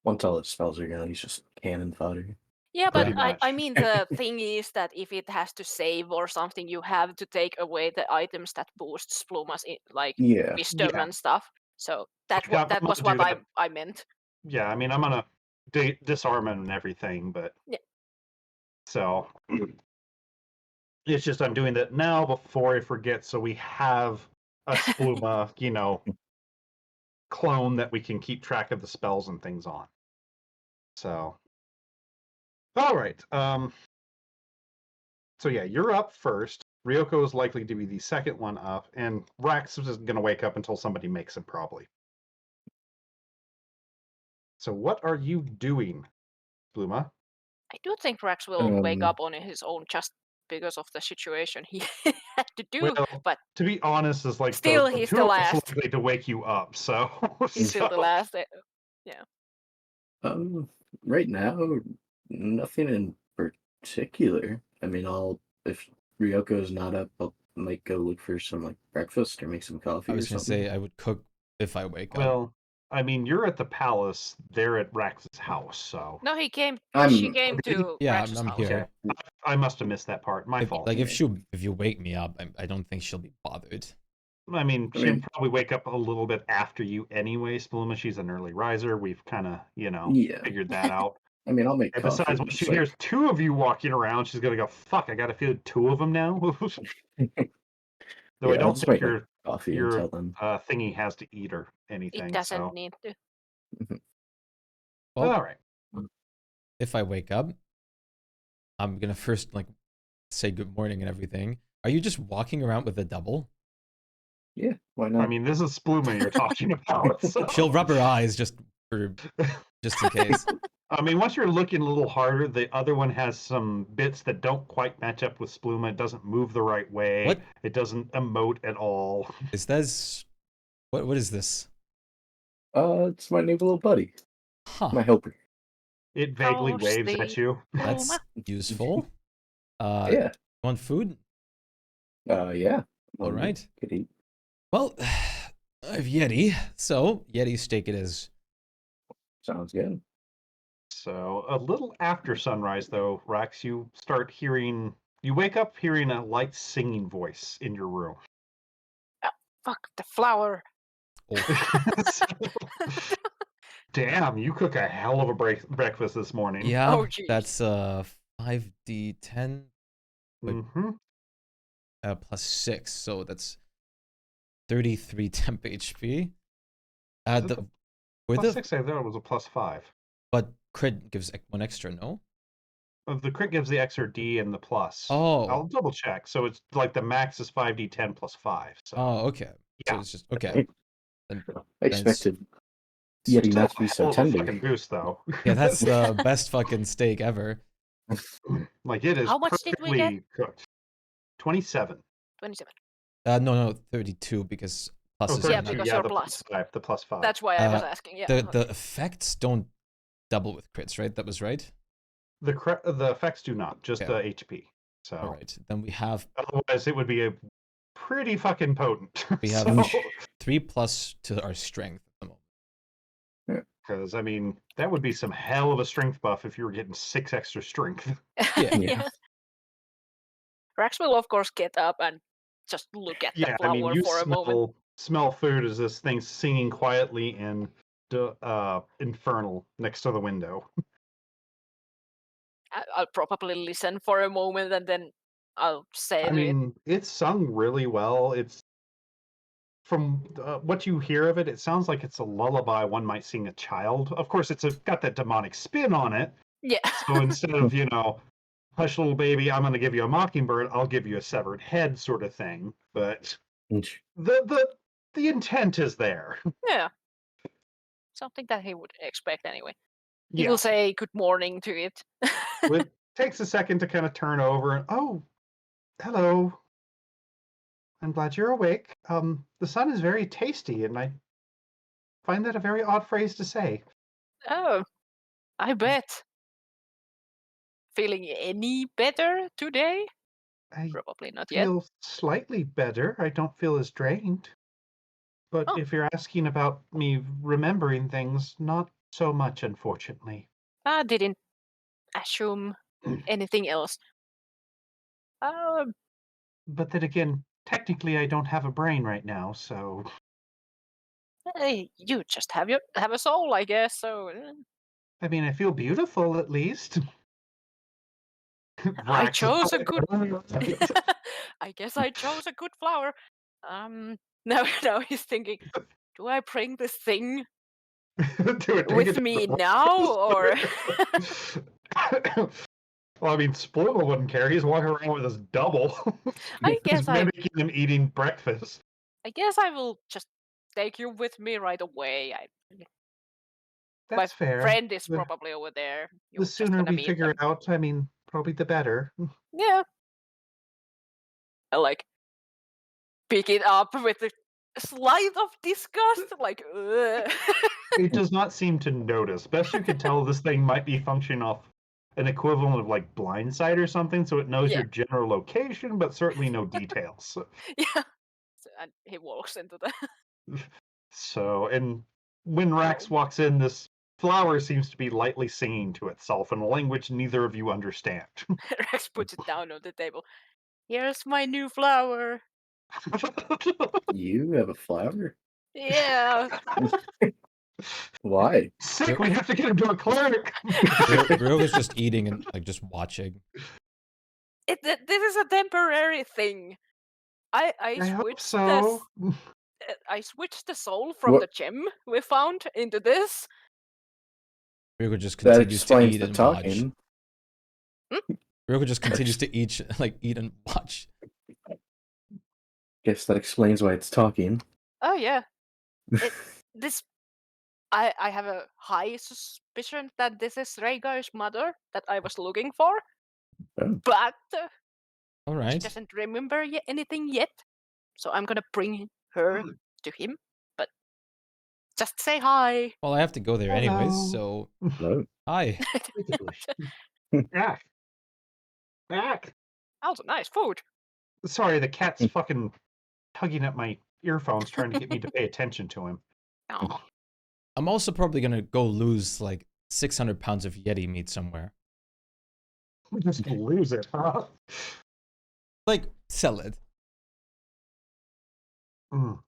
Once all his spells are gone, he's just cannon fodder. Yeah, but Pretty I much. mean the thing is that if it has to save or something, you have to take away the items that boost Spluma's like Yeah. wisdom Yeah. and stuff. So that Yeah, that I'm was gonna what do that. I meant. Yeah, I mean, I'm going to disarm him and everything, but... Yeah. So... It's just I'm doing that now before I forget, so we have a Spluma, clone that we can keep track of the spells and things on. So, all right. So yeah, you're up first. Ryoko is likely to be the second one up, and Rax is going to wake up until somebody makes him, probably. So what are you doing, Spluma? I do think Rex will wake up on his own just because of the situation he had to do. Well, but to be honest, is like still, the he's two the of us last. likely to wake you up. So He's still the last. Yeah. Right now, nothing in particular. I mean, if Ryoko's not up, I might go look for some like breakfast or make some coffee I or was gonna something. say I would cook if I wake up. Well, I mean, you're at the palace. They're at Rax's house, so No, she came I'm to Yeah, Rex's I'm house. here. I must have missed that part. My If, fault. like if you wake me up, I don't think she'll be bothered. I mean, I she'll mean- probably wake up a little bit after you anyway, Spluma. She's an early riser. We've kind of, Yeah. figured that out. I mean, I'll make And coffee. besides, when just she like- hears two of you walking around, she's gonna go, "Fuck! I gotta feed two of them now." Though I Yeah, I'll don't just think make my coffee your until then. thingy has to eat or anything. It doesn't So, need to. Well, all right. if I wake up, I'm gonna first like say good morning and everything. Are you just walking around with a double? Yeah, why not? I mean, this is Spluma you're talking about. So. She'll rub her eyes just in case. I mean, once you're looking a little harder, the other one has some bits that don't quite match up with Spluma. It doesn't move the right way. What? It doesn't emote at all. Is this what is this? It's my new little buddy, Huh. my helper. It vaguely How's waves the at you. That's Pluma? useful. Yeah. Want food? Yeah. All right. Could eat. Well, I have Yeti, so Yeti steak it is. Sounds good. So a little after sunrise, though, Rax, you wake up hearing a light singing voice in your room. Fuck the flower. Oh. Damn, you cook a hell of a breakfast this morning. Yeah, Oh, geez. that's 5d10 Mm-hmm. plus 6, so that's 33 temp HP. Is it With Plus the 6, I thought it was a +5. but crit gives one extra, no? The crit gives the extra D and the plus. Oh. I'll double check. So it's like the max is 5d10 plus 5. So Oh, okay. Yeah. So it's just okay. I expected Still Yeti not to be a so hell of a tender. fucking boost, though. Yeah, that's the best fucking steak ever. Like it is How much did we get? perfectly cooked. 27. 27. No, 32 because plus Oh, is 32. Yeah, in there. because Yeah, you're the plus. +5. The +5. That's why I was asking. Yeah. The effects don't double with crits, right? That was right. The effects do not, just Okay. the HP. So All right, then we have otherwise it would be a pretty fucking potent. We have- So- 3 plus to our strength at the moment. Because, I mean, that would be some hell of a strength buff if you were getting 6 extra strength. Yeah. Yeah. Rax will, of course, get up and just look at the Yeah, I mean, flower you for a moment. smell food as this thing's singing quietly in infernal next to the window. I'll probably listen for a moment and then I'll say I to it. mean, it's sung really well. It's from what you hear of it, it sounds like it's a lullaby one might sing a child. Of course, got that demonic spin on it. Yeah. So instead of hush little baby, I'm going to give you a mockingbird, I'll give you a severed head sort of thing. But the intent is there. Yeah. Something that he would expect anyway. He Yeah. will say good morning to it. It takes a second to kind of turn over and, oh, hello. I'm glad you're awake. The sun is very tasty, and I find that a very odd phrase to say. Oh, I bet. Feeling any better today? I Probably not yet. feel slightly better. I don't feel as drained. But Oh. if you're asking about me remembering things, not so much, unfortunately. I didn't assume anything else. But then again, technically, I don't have a brain right now, so Hey, you just have a soul, I guess. So I mean, I feel beautiful at least. I Rax. chose a good. I guess I chose a good flower. Now he's thinking, do I bring this thing with me now, or? Well, I mean, Sploogel wouldn't care. He's walking around with his double. I guess He's mimicking him eating breakfast. I guess I will just take you with me right away. My That's fair. friend is probably over there. The You're just sooner gonna we meet figure them. it out, I mean, probably the better. Yeah. I like pick it up with a slight of disgust, like. Ugh. It does not seem to notice. Best you could tell, this thing might be functioning off an equivalent of like Blindside or something, so it knows Yeah. your general location, but certainly no details. Yeah. So, and he walks into the. So, and when Rax walks in, this flower seems to be lightly singing to itself in a language neither of you understand. Rex puts it down on the table. Here's my new flower. You have a flower? Yeah. Why? Sick, we have to get him to a cleric. Ryog is just eating and like just watching. This is a temporary thing. I hope switched so. I switched the soul from What? the gem we found into this. Ryog just That continues to explains eat the and talking. watch. Ryog just continues to eat and watch. Guess that explains why it's talking. Oh yeah. This I have a high suspicion that this is Rhaegar's mother that I was looking for. Oh. But All she right. doesn't remember anything yet. So I'm gonna bring her to him. But just say hi. Well, I have to go there anyways, so No. hi. Back. Back. Also nice food. Sorry, the cat's fucking tugging at my earphones trying to get me to pay attention to him. Oh. I'm also probably gonna go lose like 600 pounds of Yeti meat somewhere. Just lose it, huh? Like, sell it. Mm.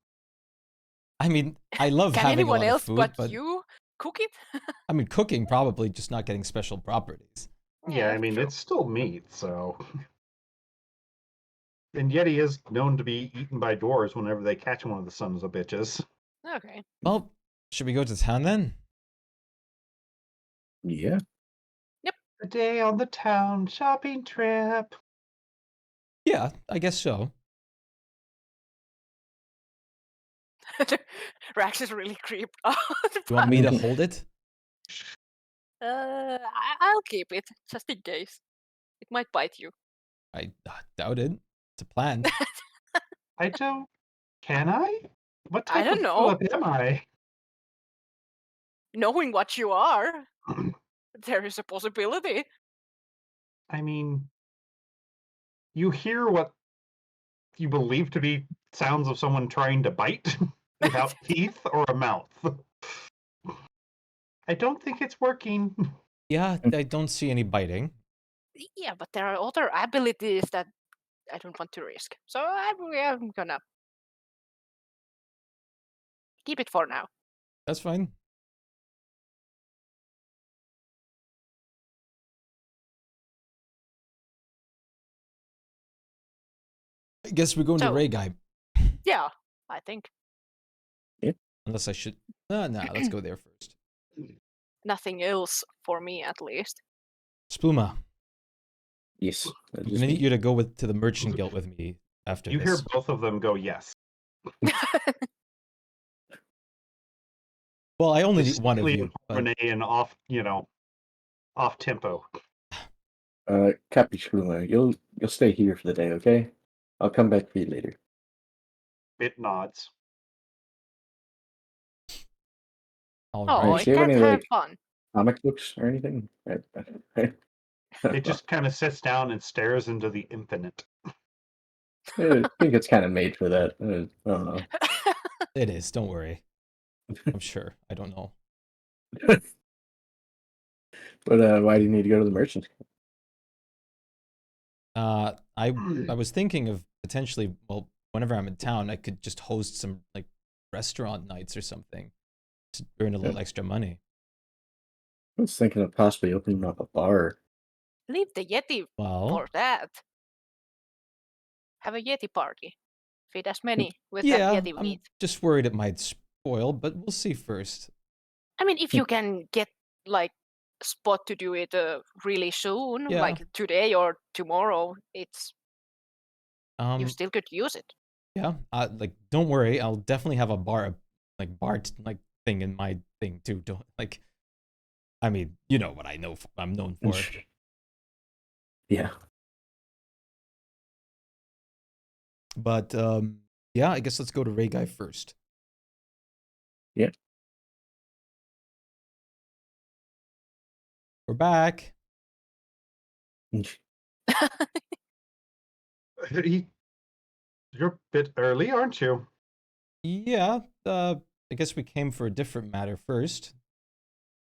I mean, I love Can having a anyone lot else of food, but but you cook it? I mean, cooking probably, just not getting special properties. Yeah, I mean, true. it's still meat, so. And Yeti is known to be eaten by dwarves whenever they catch one of the sons of bitches. Okay. Well, should we go to town then? Yeah. A day on the town shopping trip. Yeah, I guess so. Rax is really creeped out. You want me to hold it? I'll keep it just in case. It might bite you. I doubt it. It's a plan. I don't. Can I? What I type don't of know. Philip am I? Knowing what you are, there is a possibility. I mean, you hear what you believe to be sounds of someone trying to bite without teeth or a mouth. I don't think it's working. Yeah, I don't see any biting. Yeah, but there are other abilities that I don't want to risk. So I'm gonna keep it for now. That's fine. I guess we're going to So- Ray Guy. Yeah, I think Unless I should. No, let's go there first. nothing else for me at least. Spuma, Yes. that I'm is gonna me. need you to go to the merchant guild with me after You this. hear both of them go yes. Well, I only need one of Distinctly you. in But harmony and off, off tempo. Cappy Shpyke, you'll stay here for the day, okay? I'll come back for you later. It nods. all Oh, right. do you it have can't any, have like- fun. Comic books or anything? It just kind of sits down and stares into the infinite. I think it's kind of made for that. I don't know. It is. Don't worry. I'm sure. I don't know. But why do you need to go to the merchant? I was thinking of potentially, well, whenever I'm in town, I could just host some like restaurant nights or something to earn a little extra money. I was thinking of possibly opening up a bar. Leave the Yeti Well, for that. Have a Yeti party. Feed as many with yeah, that Yeti I'm meat. just worried it might spoil, but we'll see first. I mean, if you can get like a spot to do it really soon, Yeah. like today or tomorrow, it's you Um, still could use it. yeah, like don't worry, I'll definitely have a bar thing in my thing too. Don't like. I mean, you know what I'm known for. Yeah. But yeah, I guess let's go to Ray Guy first. Yeah. We're back. You're a bit early, aren't you? Yeah, I guess we came for a different matter first.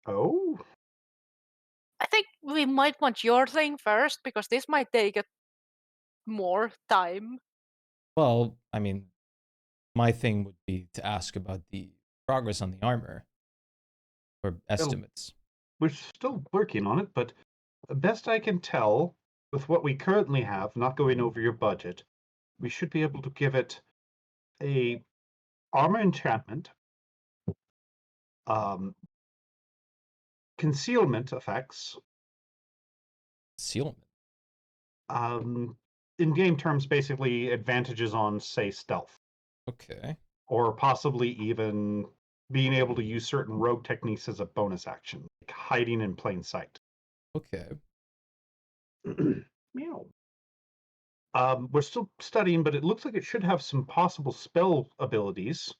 Oh, I think we might want your thing first because this might take more time. Well, I mean, my thing would be to ask about the progress on the armor or estimates. we're still working on it, but best I can tell, with what we currently have, not going over your budget, we should be able to give it a armor enchantment, concealment effects, Sealment. in game terms, basically advantages on, say, stealth, Okay. or possibly even being able to use certain rogue techniques as a bonus action, like hiding in plain sight. Okay. Meow. We're still studying, but it looks like it should have some possible spell abilities.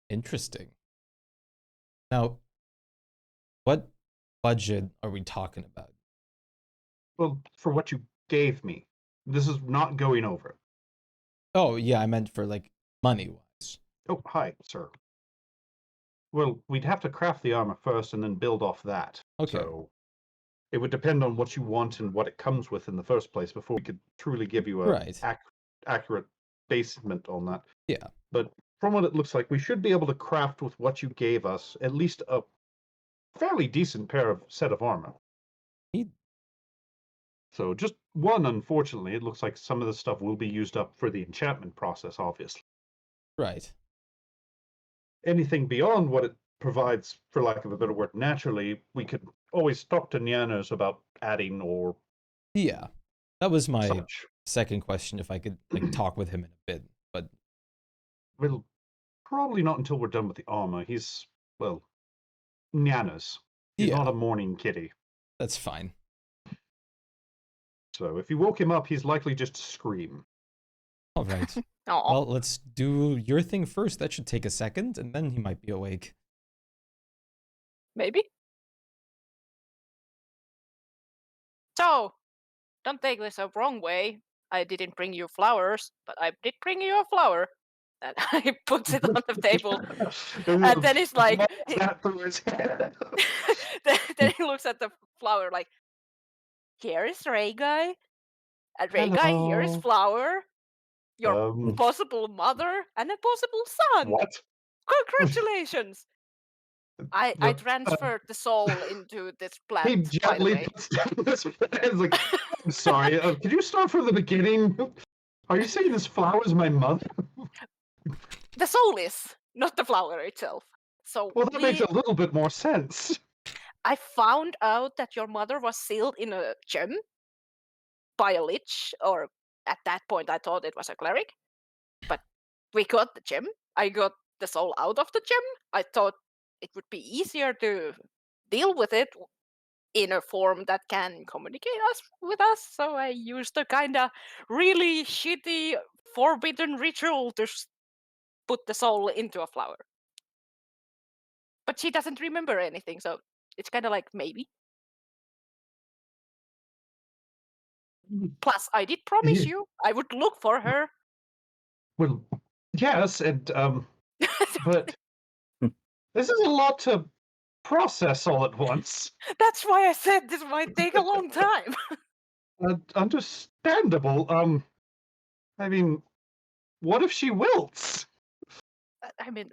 Interesting. Now, what budget are we talking about? Well, for what you gave me, this is not going over it. Oh, yeah, I meant for like money wise. Oh, hi, sir. Well, we'd have to craft the armor first and then build off that. Okay. So it would depend on what you want and what it comes with in the first place before we could truly give you a Right. accurate basement on that. Yeah. But from what it looks like, we should be able to craft with what you gave us at least a fairly decent set of armor. Neat. So just one, unfortunately, it looks like some of the stuff will be used up for the enchantment process, obviously. Right. Anything beyond what it provides, for lack of a better word, naturally, we could always talk to Nyanos about adding or Yeah. That was my such. second question, if I could like talk with him in a bit. But Well, probably not until we're done with the armor. He's, well, Nyanos. He's yeah, not a morning kitty. that's fine. So if you woke him up, he's likely just to scream. All right. Oh, Well, let's do your thing first. That should take a second, and then he might be awake. maybe. So, don't take this the wrong way. I didn't bring you flowers, but I did bring you a flower. And I puts it on the table. And then it's like, That through his head. then he looks at the flower like, here is Ray Guy. And Reika, here is Hello. Flower, your Um, possible mother, and a possible son. what? Congratulations! I The- transferred the soul into this He plant, by the gently way. puts down his hands like, I'm sorry, could you start from the beginning? Are you saying this flower's my mother? The soul is, not the flower itself. So Well, that makes a little bit more sense. I found out that your mother was sealed in a gem by a lich, or at that point I thought it was a cleric. But we got the gem. I got the soul out of the gem. I thought it would be easier to deal with it in a form that can communicate with us. So I used a kind of really shitty forbidden ritual to put the soul into a flower. But she doesn't remember anything, so it's kind of like maybe. Plus, I did promise you I would look for her. Well, yes, and but this is a lot to process all at once. That's why I said this might take a long time. Understandable. I mean, what if she wilts? I mean,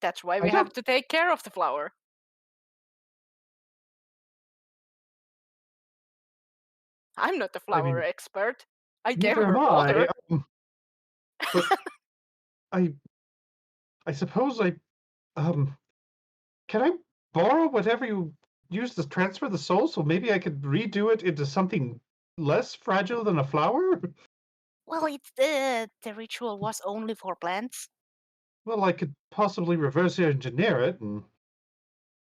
that's why I we have don't- to take care of the flower. I'm not the I mean, flower expert. I gave neither her am water. But I suppose can I borrow whatever you use to transfer the soul? So maybe I could redo it into something less fragile than a flower. Well, it's the ritual was only for plants. Well, I could possibly reverse engineer it and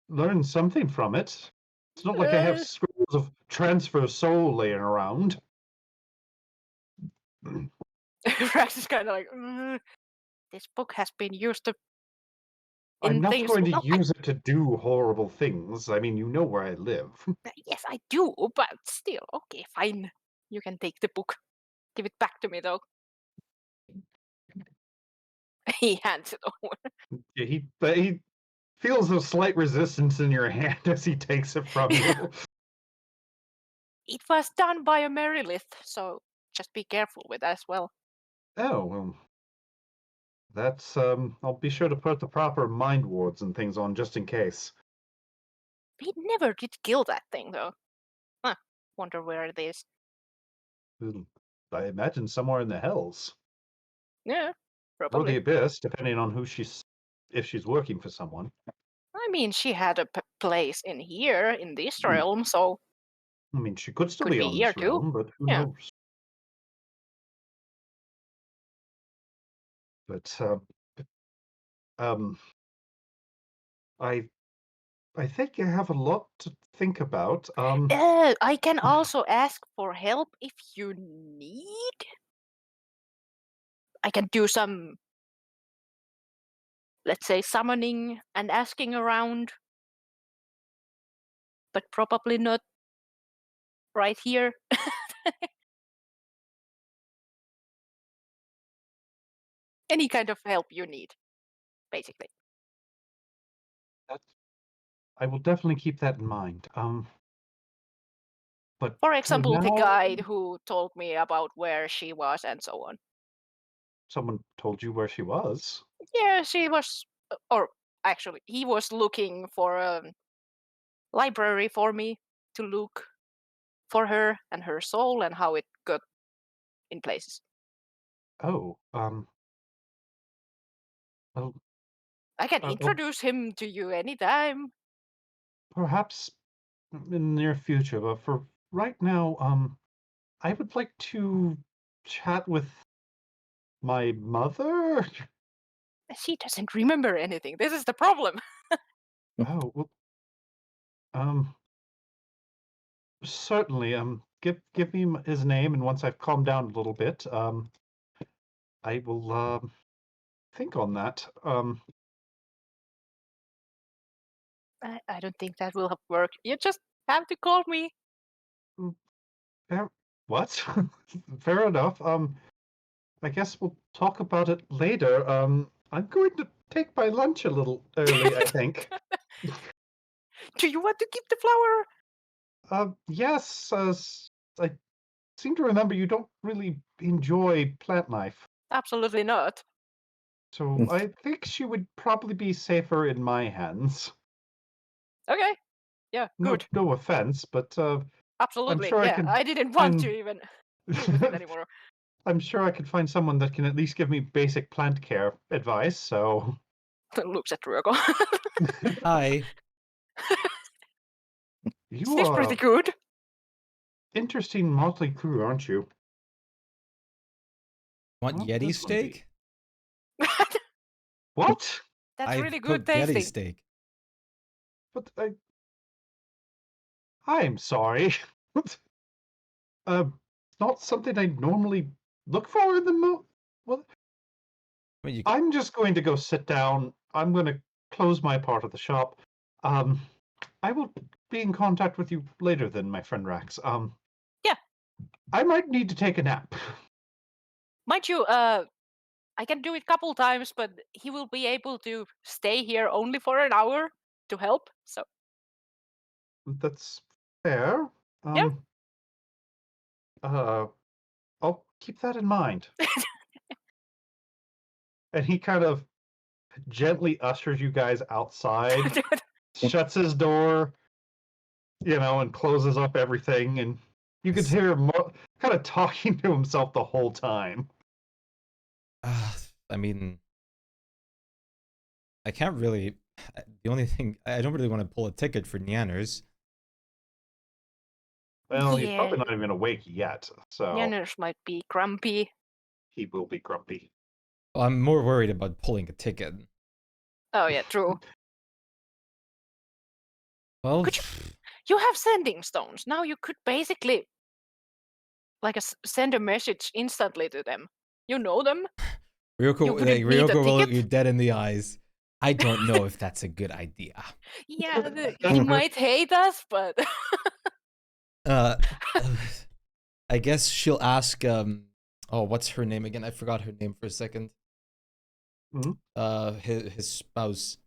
learn something from it. It's not like I have scrolls of transfer soul laying around. Rax is kind of like, this book has been used to. I'm not things. going to Well, use it to do horrible things. I mean, you know where I live. yes, I do, but still, okay, fine. You can take the book. Give it back to me, though. He hands it over. Yeah, he feels a slight resistance in your hand as he takes it from you. It was done by a Merilith, so just be careful with that as well. Oh, well, that's I'll be sure to put the proper mind wards and things on just in case. He never did kill that thing, though. Huh. Wonder where it is. I imagine somewhere in the hells Yeah, or probably. the abyss, depending on if she's working for someone. I mean, she had a place in here, in this realm, so I mean, she could still could be be on here this too. realm, but who Yeah. knows? But I think you have a lot to think about. I can also ask for help if you need. I can do some, let's say, summoning and asking around, but probably not right here. Any kind of help you need, basically. I will definitely keep that in mind. But For example, the now, guide who told me about where she was and so on. someone told you where she was. Yeah, she was, or actually, he was looking for a library for me to look for her and her soul and how it got in places. Oh, well, I can well, introduce him to you anytime. perhaps in the near future, but for right now, I would like to chat with my mother. She doesn't remember anything. This is the problem. Oh, well, um, certainly. Give me his name, and once I've calmed down a little bit, I will think on that. I don't think that will work. You just have to call me. What? Fair enough. I guess we'll talk about it later. I'm going to take my lunch a little early, I think. Do you want to keep the flower? Yes, I seem to remember you don't really enjoy plant life. Absolutely not. So I think she would probably be safer in my hands. Okay. Yeah, No, good. no offense, but Absolutely. sure I Yeah, can I didn't want find. to even deal with it anymore. I'm sure I could find someone that can at least give me basic plant care advice. So Looks at Ryoko. Hi. you Seems are pretty good. interesting motley crew, aren't you? Want What Yeti this one be? steak? What? That's I've really good cooked Yeti tasting. steak. But I'm sorry. It's not something I normally look for in the Well, I mean, you I'm just going to go sit down. I'm going to close my part of the shop. I will be in contact with you later then, my friend Rax. Yeah. I might need to take a nap. Mind you, I can do it a couple times, but he will be able to stay here only for an hour to help. So That's fair. Yeah. I'll keep that in mind. And he kind of gently ushers you guys outside, shuts his door, and closes up everything. And you could hear him kind of talking to himself the whole time. I mean, I can't really. The only thing I don't really want to pull a ticket for Nyanners. Well, he's Yeah. probably not even awake yet, so Janners might be grumpy. he will be grumpy. Well, I'm more worried about pulling a ticket. Oh yeah, true. Well, Could You have sending stones. Now you could basically send a message instantly to them. You know them. You Ryoko, wouldn't like, need a Ryoko will look ticket? you dead in the eyes. I don't know if that's a good idea. Yeah, he might hate us, but Uh, I guess she'll ask. Oh, what's her name again? I forgot her name for a second. Mhm. His spouse.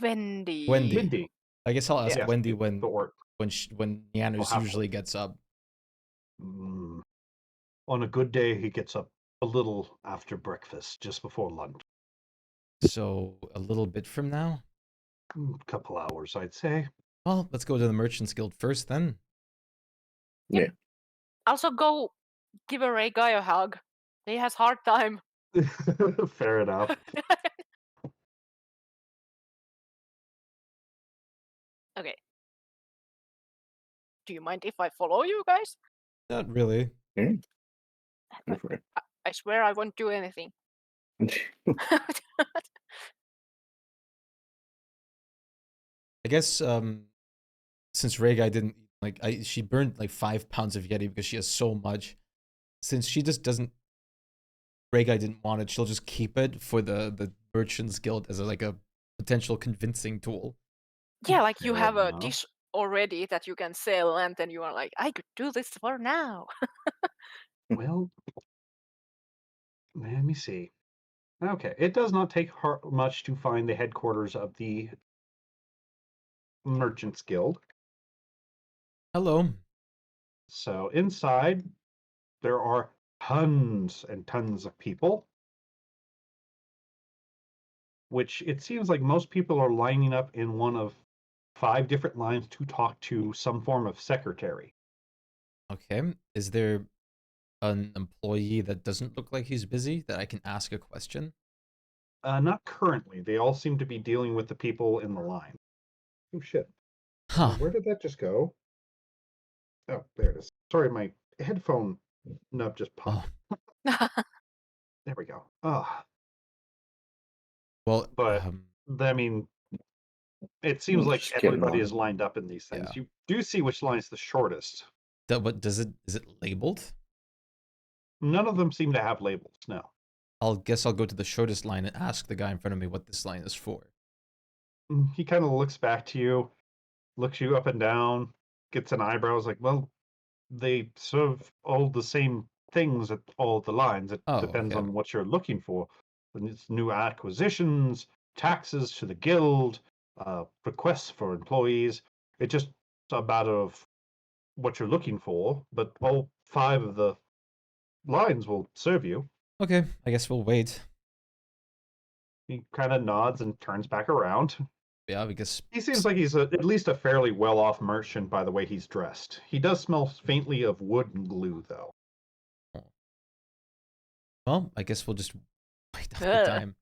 Wendy. Wendy. Mindy. I guess I'll ask Yes, Wendy the orc. when Nyanners half-orc. usually gets up. On a good day, he gets up a little after breakfast, just before lunch. So a little bit from now. Couple hours, I'd say. Well, let's go to the Merchants Guild first, then. Also go give a Ray guy a hug. He has hard time. Fair enough. Okay. Do you mind if I follow you guys? Not really. Go for it. I swear I won't do anything. I guess since Rhaegai didn't she burned like 5 pounds of Yeti because she has so much. Since she just doesn't, Rhaegai didn't want it. She'll just keep it for the Merchants Guild as a potential convincing tool. Yeah, like you Fair have a enough. dish already that you can sell, and then you are like, I could do this for now. Well, let me see. Okay, it does not take much to find the headquarters of the Merchants Guild. Hello. So inside, there are tons and tons of people, which it seems like most people are lining up in one of 5 different lines to talk to some form of secretary. Okay. Is there an employee that doesn't look like he's busy that I can ask a question? Not currently. They all seem to be dealing with the people in the line. Oh, shit. Huh. Where did that just go? Oh, there it is. Sorry, my headphone nub just popped. There we go. Well, But I mean, it seems like Just getting everybody on. is lined up in these things. Yeah. You do see which line is the shortest. what is it labeled? None of them seem to have labels. No. I'll go to the shortest line and ask the guy in front of me what this line is for. He kind of looks back to you, looks you up and down, gets an eyebrows like, well, they serve all the same things at all the lines. It Oh, depends okay. on what you're looking for. And it's new acquisitions, taxes to the guild, requests for employees. It's just a matter of what you're looking for, but all 5 of the lines will serve you. Okay, I guess we'll wait. He kind of nods and turns back around. Yeah, because He seems like he's at least a fairly well-off merchant by the way he's dressed. He does smell faintly of wood and glue, though. well, I guess we'll just wait out the Ugh. time.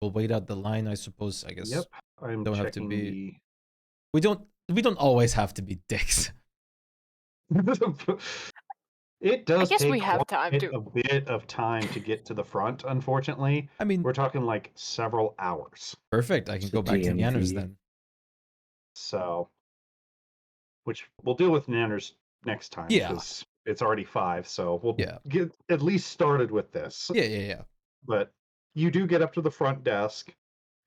We'll wait out the line, I suppose. I guess. Yep, I'm don't have to checking be- We don't always have to be dicks. the... It does guess take we have time a bit of time to get to the front, unfortunately. I mean, We're talking like several hours. perfect. I can It's go a back to Nanners DMV. then. So, which we'll deal with Nanners next time Yeah. because it's already 5. So we'll Yeah. get at least started with this. Yeah. But you do get up to the front desk,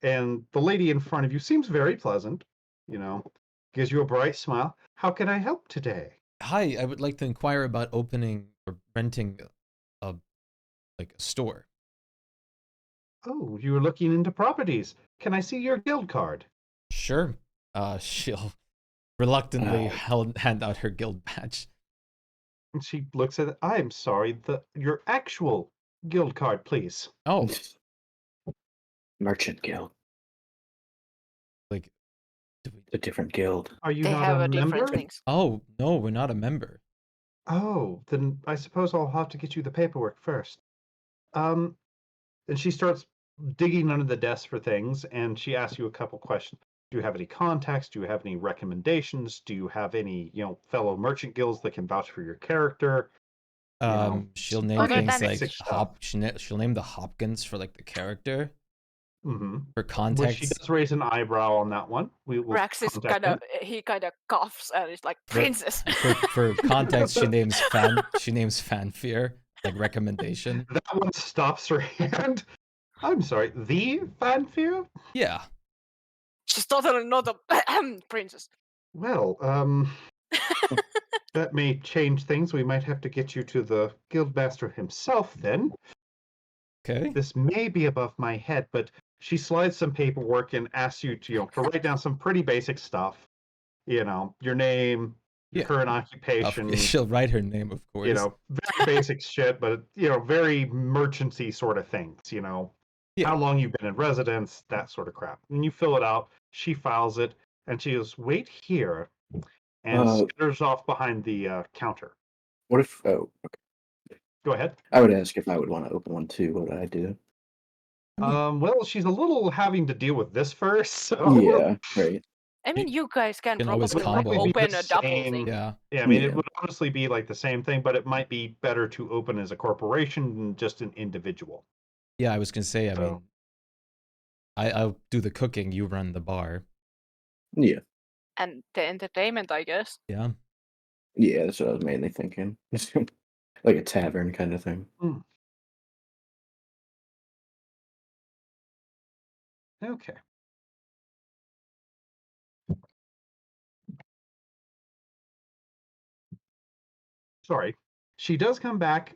and the lady in front of you seems very pleasant. You know, gives you a bright smile. How can I help today? Hi, I would like to inquire about opening or renting a store. Oh, you're looking into properties. Can I see your guild card? Sure. She'll reluctantly Oh. hand out her guild badge. And she looks at it. I'm sorry, your actual guild card, please. Oh, Merchant Guild. like, do we... It's a different guild. Are you They not have a a different member? things. Oh no, we're not a member. Oh, then I suppose I'll have to get you the paperwork first. And she starts digging under the desk for things, and she asks you a couple questions. Do you have any contacts? Do you have any recommendations? Do you have any, fellow merchant guilds that can vouch for your character? She'll some name Other things than- like basic stuff. She'll name the Hopkins for like the character. Mm-hmm. For Which context, she does raise an eyebrow on that one. We will Rax is contact kind of them. he kind of coughs and is like, princess. for context, she names Fanfear, like recommendation. That one stops her hand. I'm sorry, the fanfare? Yeah. She's totally not a princess. Well, that may change things. We might have to get you to the guildmaster himself then. Okay. This may be above my head, but she slides some paperwork and asks you to, to write down some pretty basic stuff. Your name, your Yeah. current occupation. She'll write her name, of course. Very basic shit, but very merchancy sort of things. Yeah. How long you've been in residence, that sort of crap. And you fill it out. She files it, and she goes, "Wait here," and skitters off behind the counter. What if? Oh, okay. Go ahead. I would ask if I would want to open one too. What would I do? Well, she's a little having to deal with this first. So Yeah, right. I mean, you guys can can always probably like combo. open The a double same- thing. Yeah. Yeah, I mean, it Yeah. would honestly be like the same thing, but it might be better to open as a corporation than just an individual. Yeah, I was gonna say, I So- mean, I'll do the cooking, you run the bar. Yeah, And the entertainment, I guess. Yeah. yeah. That's what I was mainly thinking. Like a tavern kind of thing. Okay. Sorry. She does come back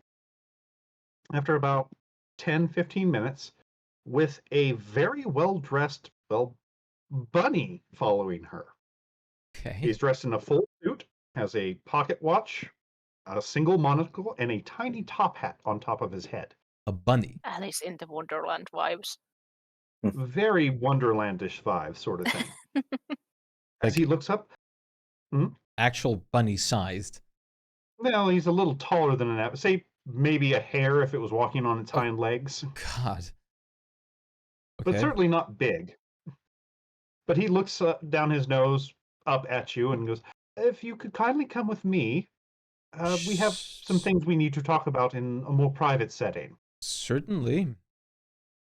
after about 10, 15 minutes with a very well-dressed, bunny following her. Okay. He's dressed in a full suit, has a pocket watch, a single monocle, and a tiny top hat on top of his head. A bunny. Alice in the Wonderland vibes. Very Wonderlandish vibe sort of thing. As Like- he looks up, Actual bunny sized. well, he's a little taller than an say maybe a hare if it was walking on its Oh. hind legs, God. but Okay. certainly not big. But he looks down his nose up at you and goes, "If you could kindly come with me, we have some things we need to talk about in a more private setting." Certainly.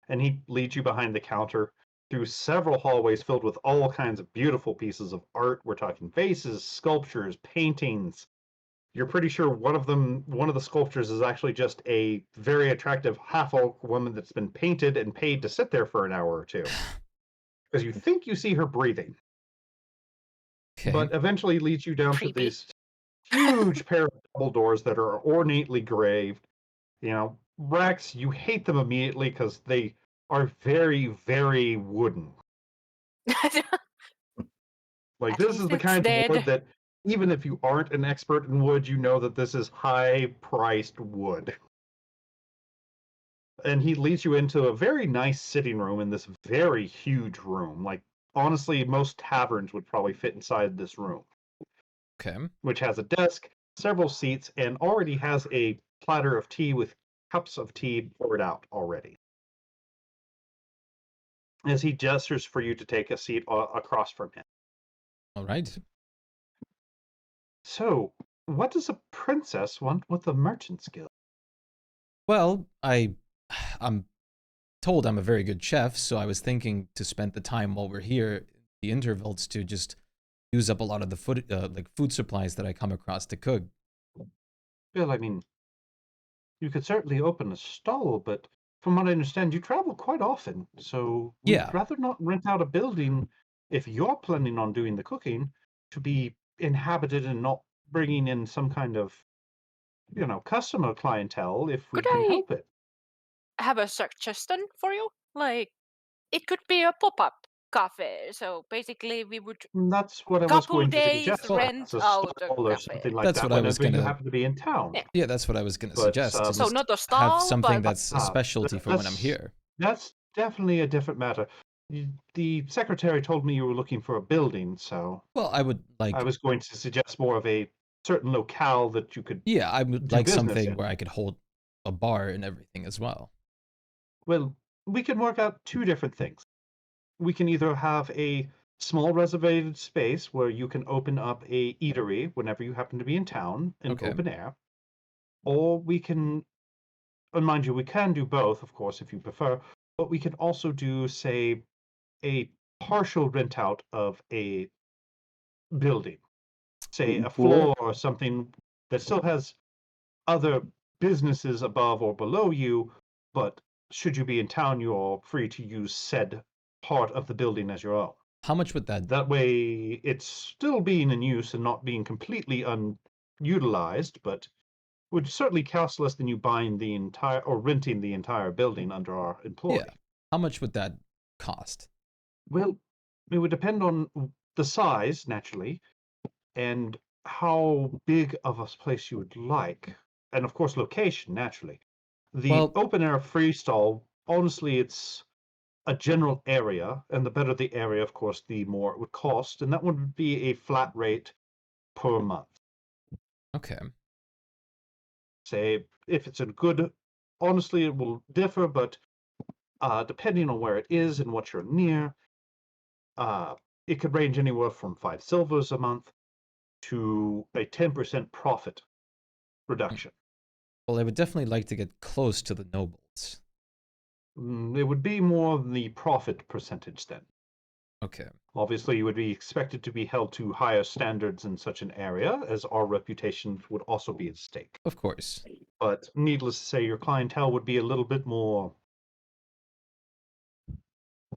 And he leads you behind the counter through several hallways filled with all kinds of beautiful pieces of art. We're talking vases, sculptures, paintings. You're pretty sure one of the sculptures is actually just a very attractive half-orc woman that's been painted and paid to sit there for an hour or two. Because you think you see her breathing. Okay. But eventually leads you down Creepy. to these huge pair of double doors that are ornately graved. Rex, you hate them immediately because they are very, very wooden. Like, At this is least the it's kind of wood dead. that even if you aren't an expert in wood, you know that this is high-priced wood. And he leads you into a very nice sitting room in this very huge room. Like, honestly, most taverns would probably fit inside this room, Okay. which has a desk, several seats, and already has a platter of tea with cups of tea poured out already. As he gestures for you to take a seat across from him. All right. So, what does a princess want with the Merchant's Guild? Well, I'm told I'm a very good chef, so I was thinking to spend the time while we're here, the intervals, to just use up a lot of the food supplies that I come across to cook. Well, I mean, you could certainly open a stall, but from what I understand, you travel quite often, so we'd Yeah. rather not rent out a building if you're planning on doing the cooking to be inhabited and not bringing in some kind of, customer clientele if we Could can I help it. have a suggestion for you? Like, it could be a pop-up cafe. So basically, we would And that's what I was couple going to days suggest, Well, rent perhaps a out a stall or cafe. something like that's that what I was whenever you gonna. happen to be in town. Yeah. Yeah, that's what I was gonna But suggest, to So just not a have stall, something but that's a specialty for when I'm that's here. that's definitely a different matter. The secretary told me you were looking for a building, so Well, I would I like, was going to suggest more of a certain locale that you could yeah, I would do like business something in. where I could hold a bar and everything as well. Well, we can work out two different things. We can either have a small reservated space where you can open up a eatery whenever you happen to be in town in Okay. open air, or we can, and mind you, we can do both, of course, if you prefer, but we can also do, say, a partial rent out of a building, say a Or floor or something that still has other businesses above or below you, but should you be in town, you're free to use said part of the building as your own. How much would that? That way, it's still being in use and not being completely unutilized, but would certainly cost less than you buying the entire or renting the entire building under our employ. Yeah. How much would that cost? Well, it would depend on the size, naturally, and how big of a place you would like, and of course, location, naturally. The Well, open air freestall, honestly, it's a general area, and the better the area, of course, the more it would cost, and that would be a flat rate per month. okay. Say, if it's a good, honestly, it will differ, but depending on where it is and what you're near, uh, it could range anywhere from 5 silvers a month to a 10% profit Mm. reduction. Well, I would definitely like to get close to the nobles. It would be more the profit percentage then. Okay. Obviously, you would be expected to be held to higher standards in such an area, as our reputation would also be at stake. Of course. But needless to say, your clientele would be a little bit more.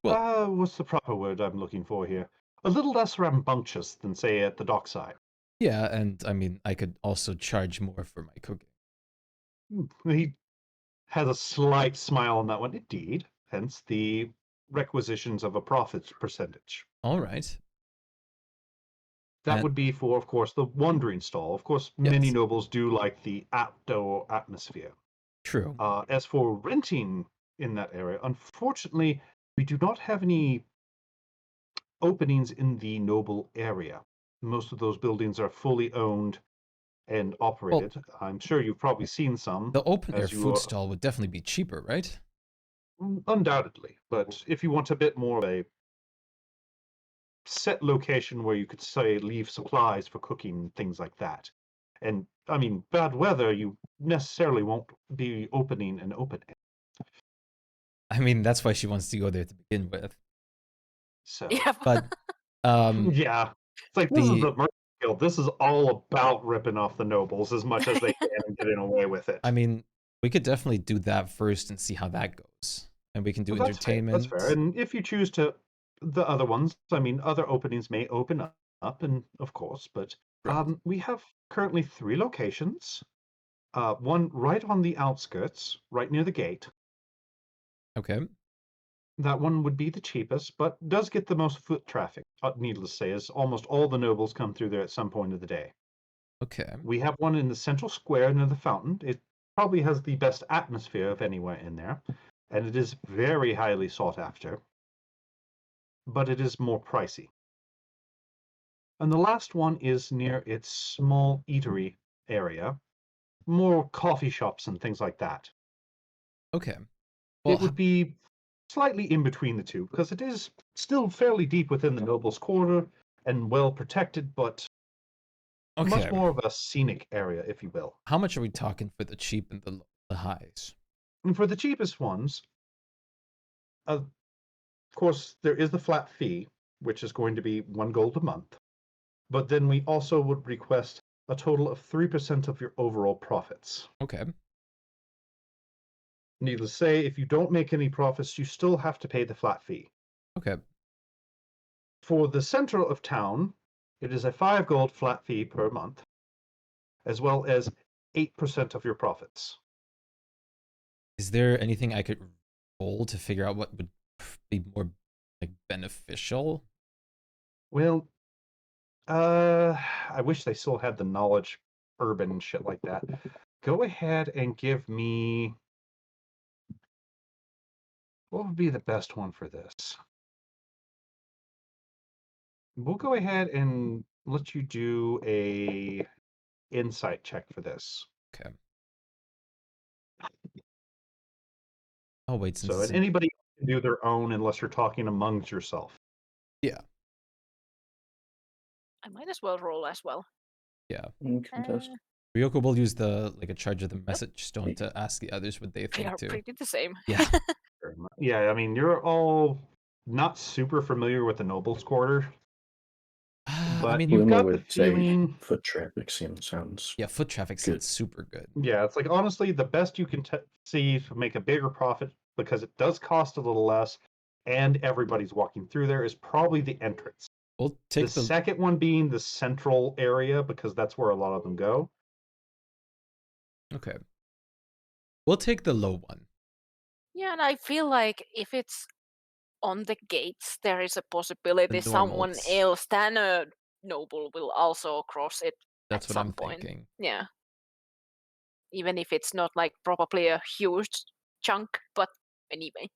Well, What's the proper word I'm looking for here? A little less rambunctious than, say, at the dockside. yeah, and I mean, I could also charge more for my cooking. He has a slight smile on that one. Indeed, hence the requisitions of a profit percentage. All right. That And would be for, of course, the wandering stall. Of course, many yes, nobles do like the outdoor atmosphere. true. As for renting in that area, unfortunately, we do not have any openings in the noble area. Most of those buildings are fully owned and Well, operated. I'm sure you've probably seen some, the open air as you food are stall would definitely be cheaper, right? undoubtedly. But if you want a bit more of a set location where you could, say, leave supplies for cooking, things like that. And I mean, bad weather, you necessarily won't be opening an open air. I mean, that's why she wants to go there to begin with. So, Yeah. But yeah, it's like this is the the Merchant Guild. This is all about ripping off the nobles as much as they can and getting away with it. I mean, we could definitely do that first and see how that goes. And we can do Well, that's fair. That's fair. entertainment. And if you choose to, the other ones, I mean, other openings may open up, and of course, but Right. we have currently 3 locations. One right on the outskirts, right near the gate. Okay. That one would be the cheapest, but does get the most foot traffic. Needless to say, as almost all the nobles come through there at some point of the day. Okay. We have one in the central square near the fountain. It probably has the best atmosphere of anywhere in there, and it is very highly sought after, but it is more pricey. And the last one is near its small eatery area, more coffee shops and things like that. Okay. Well, It would be slightly in between the two, because it is still fairly deep within the nobles' quarter and well protected, but okay. much more of a scenic area, if you will. How much are we talking for the cheap and the highs? And for the cheapest ones, of course, there is the flat fee, which is going to be 1 gold a month. But then we also would request a total of 3% of your overall profits. Okay. Needless to say, if you don't make any profits, you still have to pay the flat fee. Okay. For the center of town, it is a 5 gold flat fee per month, as well as 8% of your profits. Is there anything I could roll to figure out what would be more like beneficial? Well, I wish they still had the knowledge urban and shit like that. Go ahead and give me, what would be the best one for this? We'll go ahead and let you do a insight check for this. Okay. Oh wait, since So, it's and anybody can do their own unless you're talking amongst yourself. yeah. I might as well roll as well. Contest. Ryoko will use the like a charge of the message stone to ask the others what they We think are too. pretty the same. Yeah. Yeah, I mean, you're all not super familiar with the Noble's Quarter, I but mean, you've Bluma got the would say feeling. foot traffic sounds. yeah, foot traffic Good. sounds super good. Yeah, it's like honestly the best you can see to make a bigger profit because it does cost a little less, and everybody's walking through there is probably the entrance. We'll take The the second one being the central area because that's where a lot of them go. okay. We'll take the low one. Yeah, and I feel like if it's on the gates, there is a possibility The normal, someone it's- else than a noble will also cross it That's at what some I'm point. thinking. Yeah. Even if it's not like probably a huge chunk, but anyway.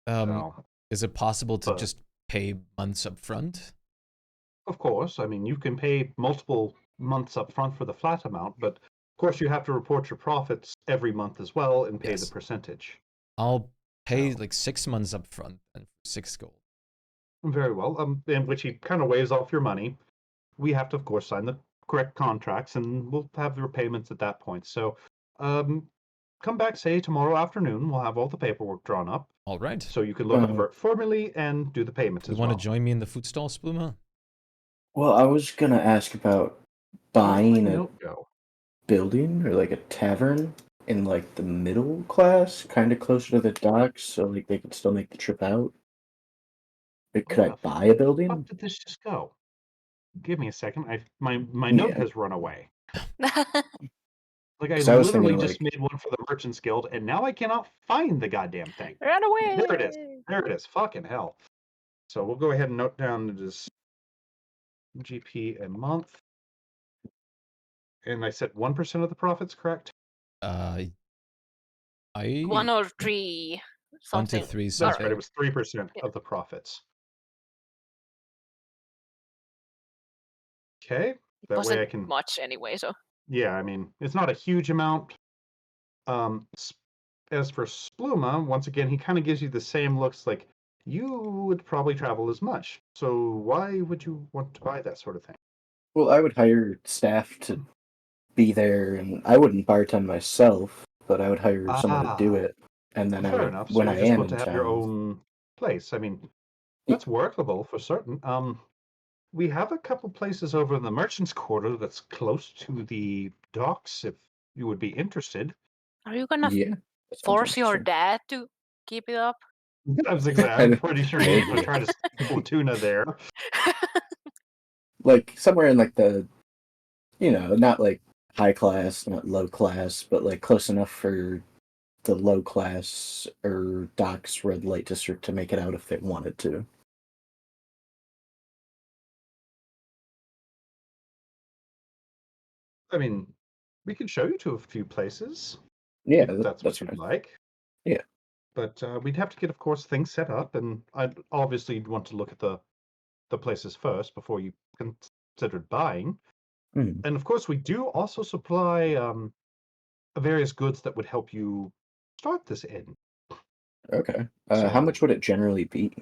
So, Is it possible to but- just pay months up front? of course, I mean you can pay multiple months up front for the flat amount, but of course you have to report your profits every month as well and pay the Yes. percentage. I'll pay So- like 6 months up front and 6 gold. Very well. In which he kind of waives off your money. We have to, of course, sign the correct contracts, and we'll have the repayments at that point. So, come back, say tomorrow afternoon. We'll have all the paperwork drawn up, All right. so you can look over it formally and do the payments You as want well. to join me in the food stall, Spluma? Well, I was gonna ask about Where'd my buying a note go? building or like a tavern in like the middle class, kind of closer to the docks, so like they could still make the trip out. Could I Where the buy a fuck building? did this just go? Give me a second. My note Yeah. has run away. Like I 'Cause I was literally thinking, just made one for the Merchants Guild, and now I cannot find the goddamn thing. Run away! There it is. There it is. Fucking hell. So we'll go ahead and note down it is GP a month. And I said 1% of the profits, correct? I 1 or 3 1 to something. 3 That's something. right. It was 3% Yeah. of the profits. Okay. It That way wasn't I can. much anyway, so Yeah, I mean, it's not a huge amount. As for Spluma, once again, he kind of gives you the same looks like you would probably travel as much. So why would you want to buy that sort of thing? well, I would hire staff to be there, and I wouldn't bartend myself, but I would hire someone to do it. And then Fair enough. So when you I just am want in to have your town, own place. I mean, that's workable for certain. We have a couple places over in the Merchants Quarter that's close to the docks. If you would be interested. are you gonna yeah, that sounds force your interesting. dad to keep it up? I was exactly. I'm pretty sure he's going to try to steal tuna there. Like somewhere in like the, not like high class, not low class, but like close enough for the low class or docks red light district to make it out if they wanted to. I mean, we can show you to a few places Yeah, if that's what that's you'd fine. like. Yeah. But we'd have to get, of course, things set up, and I'd obviously want to look at the places first before you considered buying. Mhm. And of course, we do also supply various goods that would help you start this inn. Okay. How So- much would it generally be?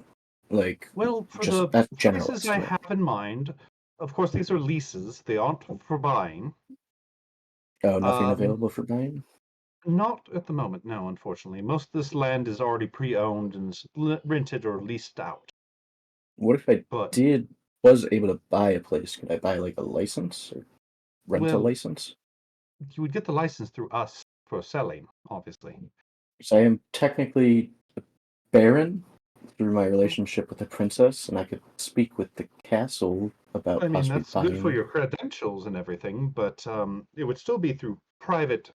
Like, Well, for just the that general places I estimate. have in mind, of course, these are leases. They aren't for buying. Oh, nothing Um, available for buying? Not at the moment, no, unfortunately. Most of this land is already pre-owned and rented or leased out. What if I But was able to buy a place? Could I buy like a license or rent a Well- license? you would get the license through us for selling, obviously. So I am technically a baron through my relationship with the princess, and I could speak with the castle about I mean, possibly that's good for buying. your credentials and everything, but it would still be through private,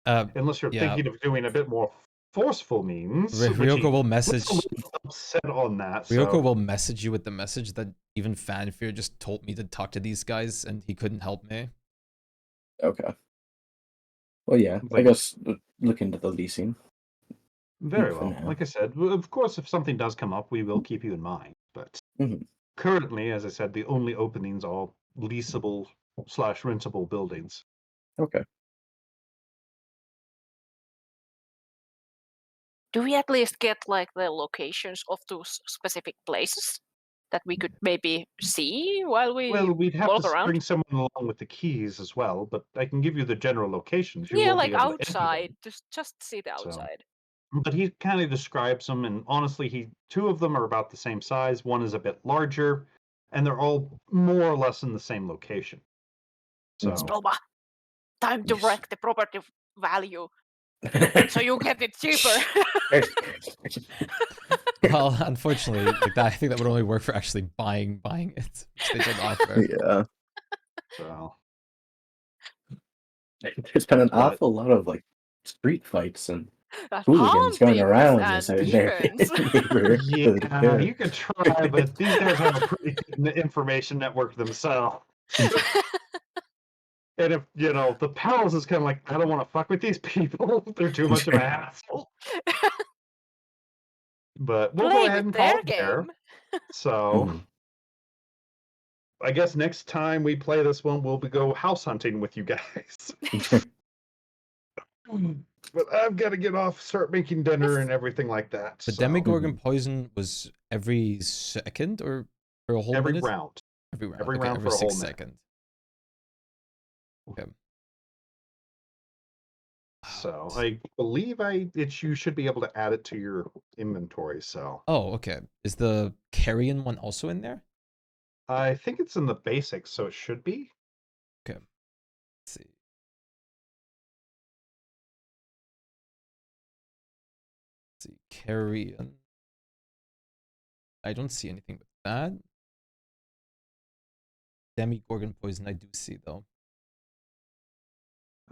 unless you're Yeah. thinking of doing a bit more forceful means. which Ryoko will was message. a little upset on that. Ryoko So will message you with the message that even Fanfear just told me to talk to these guys, and he couldn't help me. Okay. Well, yeah, I Like- guess look into the leasing. very for well. now. Like I said, of course, if something does come up, we will keep you in mind. But Mhm. currently, as I said, the only openings are leasable / rentable buildings. Okay. Do we at least get like the locations of those specific places that we could maybe see while we Well, we'd have walk to around? bring someone along with the keys as well, but I can give you the general locations. You Yeah, won't like be able to enter them. outside. Just see the So- outside. But he kind of describes them, and honestly, two of them are about the same size. One is a bit larger, and they're all more or less in the same location. So, Stoma, time to Yes. wreck the property value so you get it cheaper. Well, unfortunately, like that, I think that would only work for actually buying it, which they don't offer. Yeah. so There's been an But- awful lot of like street fights and That's hooligans going hauntings around and this their demons. neighborhood. yeah, you could try, but these guys have a pretty good information network themselves. And if the palace is kind of like, I don't want to fuck with these people. They're too much of a hassle. But we'll Play go ahead with and call their it there. game. So Mhm. I guess next time we play this one, we'll go house hunting with you guys. But I've got to get off, start making dinner and everything like that. The so- Demigorgon poison was every second or for a whole every minute? round. Every round. every Okay, round every for a whole 6 minute. seconds. Okay. So I believe you should be able to add it to your inventory. So Oh, okay. Is the carrion one also in there? I think it's in the basics, so it should be. Let's see. Let's see. Carrion. I don't see anything with that. Demigorgon poison I do see though.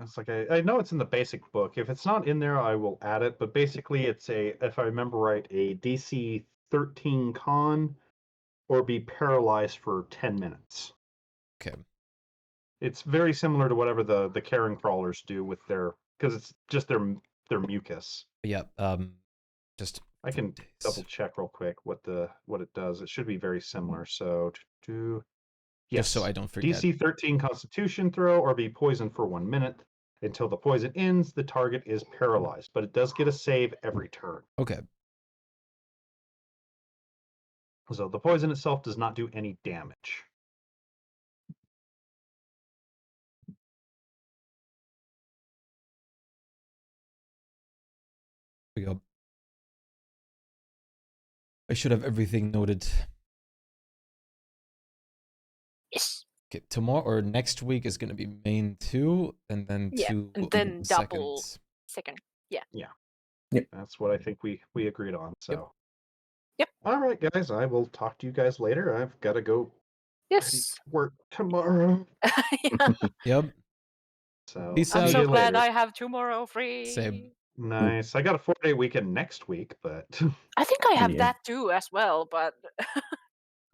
It's like I know it's in the basic book. If it's not in there, I will add it. But basically, it's if I remember right, a DC 13 con, or be paralyzed for 10 minutes. Okay. It's very similar to whatever the carrion crawlers do with because it's just their mucus. But yeah, just I can days. double check real quick what it does. It should be very similar. So yes, Just so I don't forget. DC 13 Constitution throw or be poisoned for 1 minute. Until the poison ends, the target is paralyzed, but it does get a save every turn. Okay. So the poison itself does not do any damage. Here we go. I should have everything noted. Yes. Okay, tomorrow or next week is gonna be main 2, and then Yeah, 2 and will be then the double second. second. That's what I think we agreed on. So. Yep. All right, guys. I will talk to you guys later. I've got to go ready Yes. to work tomorrow. Yeah. Yep. So Peace see out. I'm so you glad later. I have tomorrow free. Same. Nice. I got a 4-day weekend next week, but I think I have Yeah. that too as well, but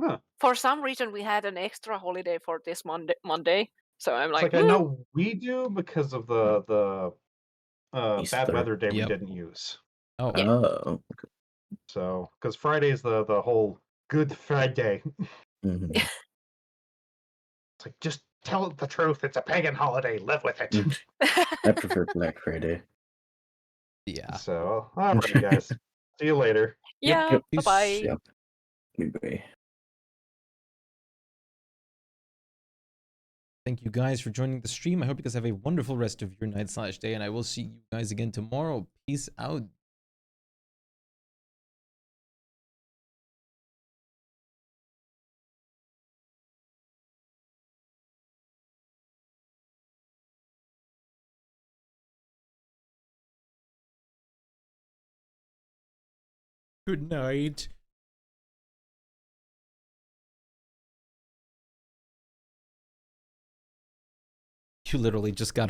Huh. for some reason we had an extra holiday for this Monday. So I'm It's like, like I know we do because of the bad Easter. weather day we Yep. didn't use. Oh, Yeah. Oh. So because Friday is the whole Good Friday. Mhm. It's like just tell the truth. It's a pagan holiday. Live with it. Mm. I prefer Black Friday. yeah. So all right, guys. See you later. yeah, Yep. bye bye. Yep. Maybe. Thank you guys for joining the stream. I hope you guys have a wonderful rest of your night/day, and I will see you guys again tomorrow. Peace out. Good night. You literally just got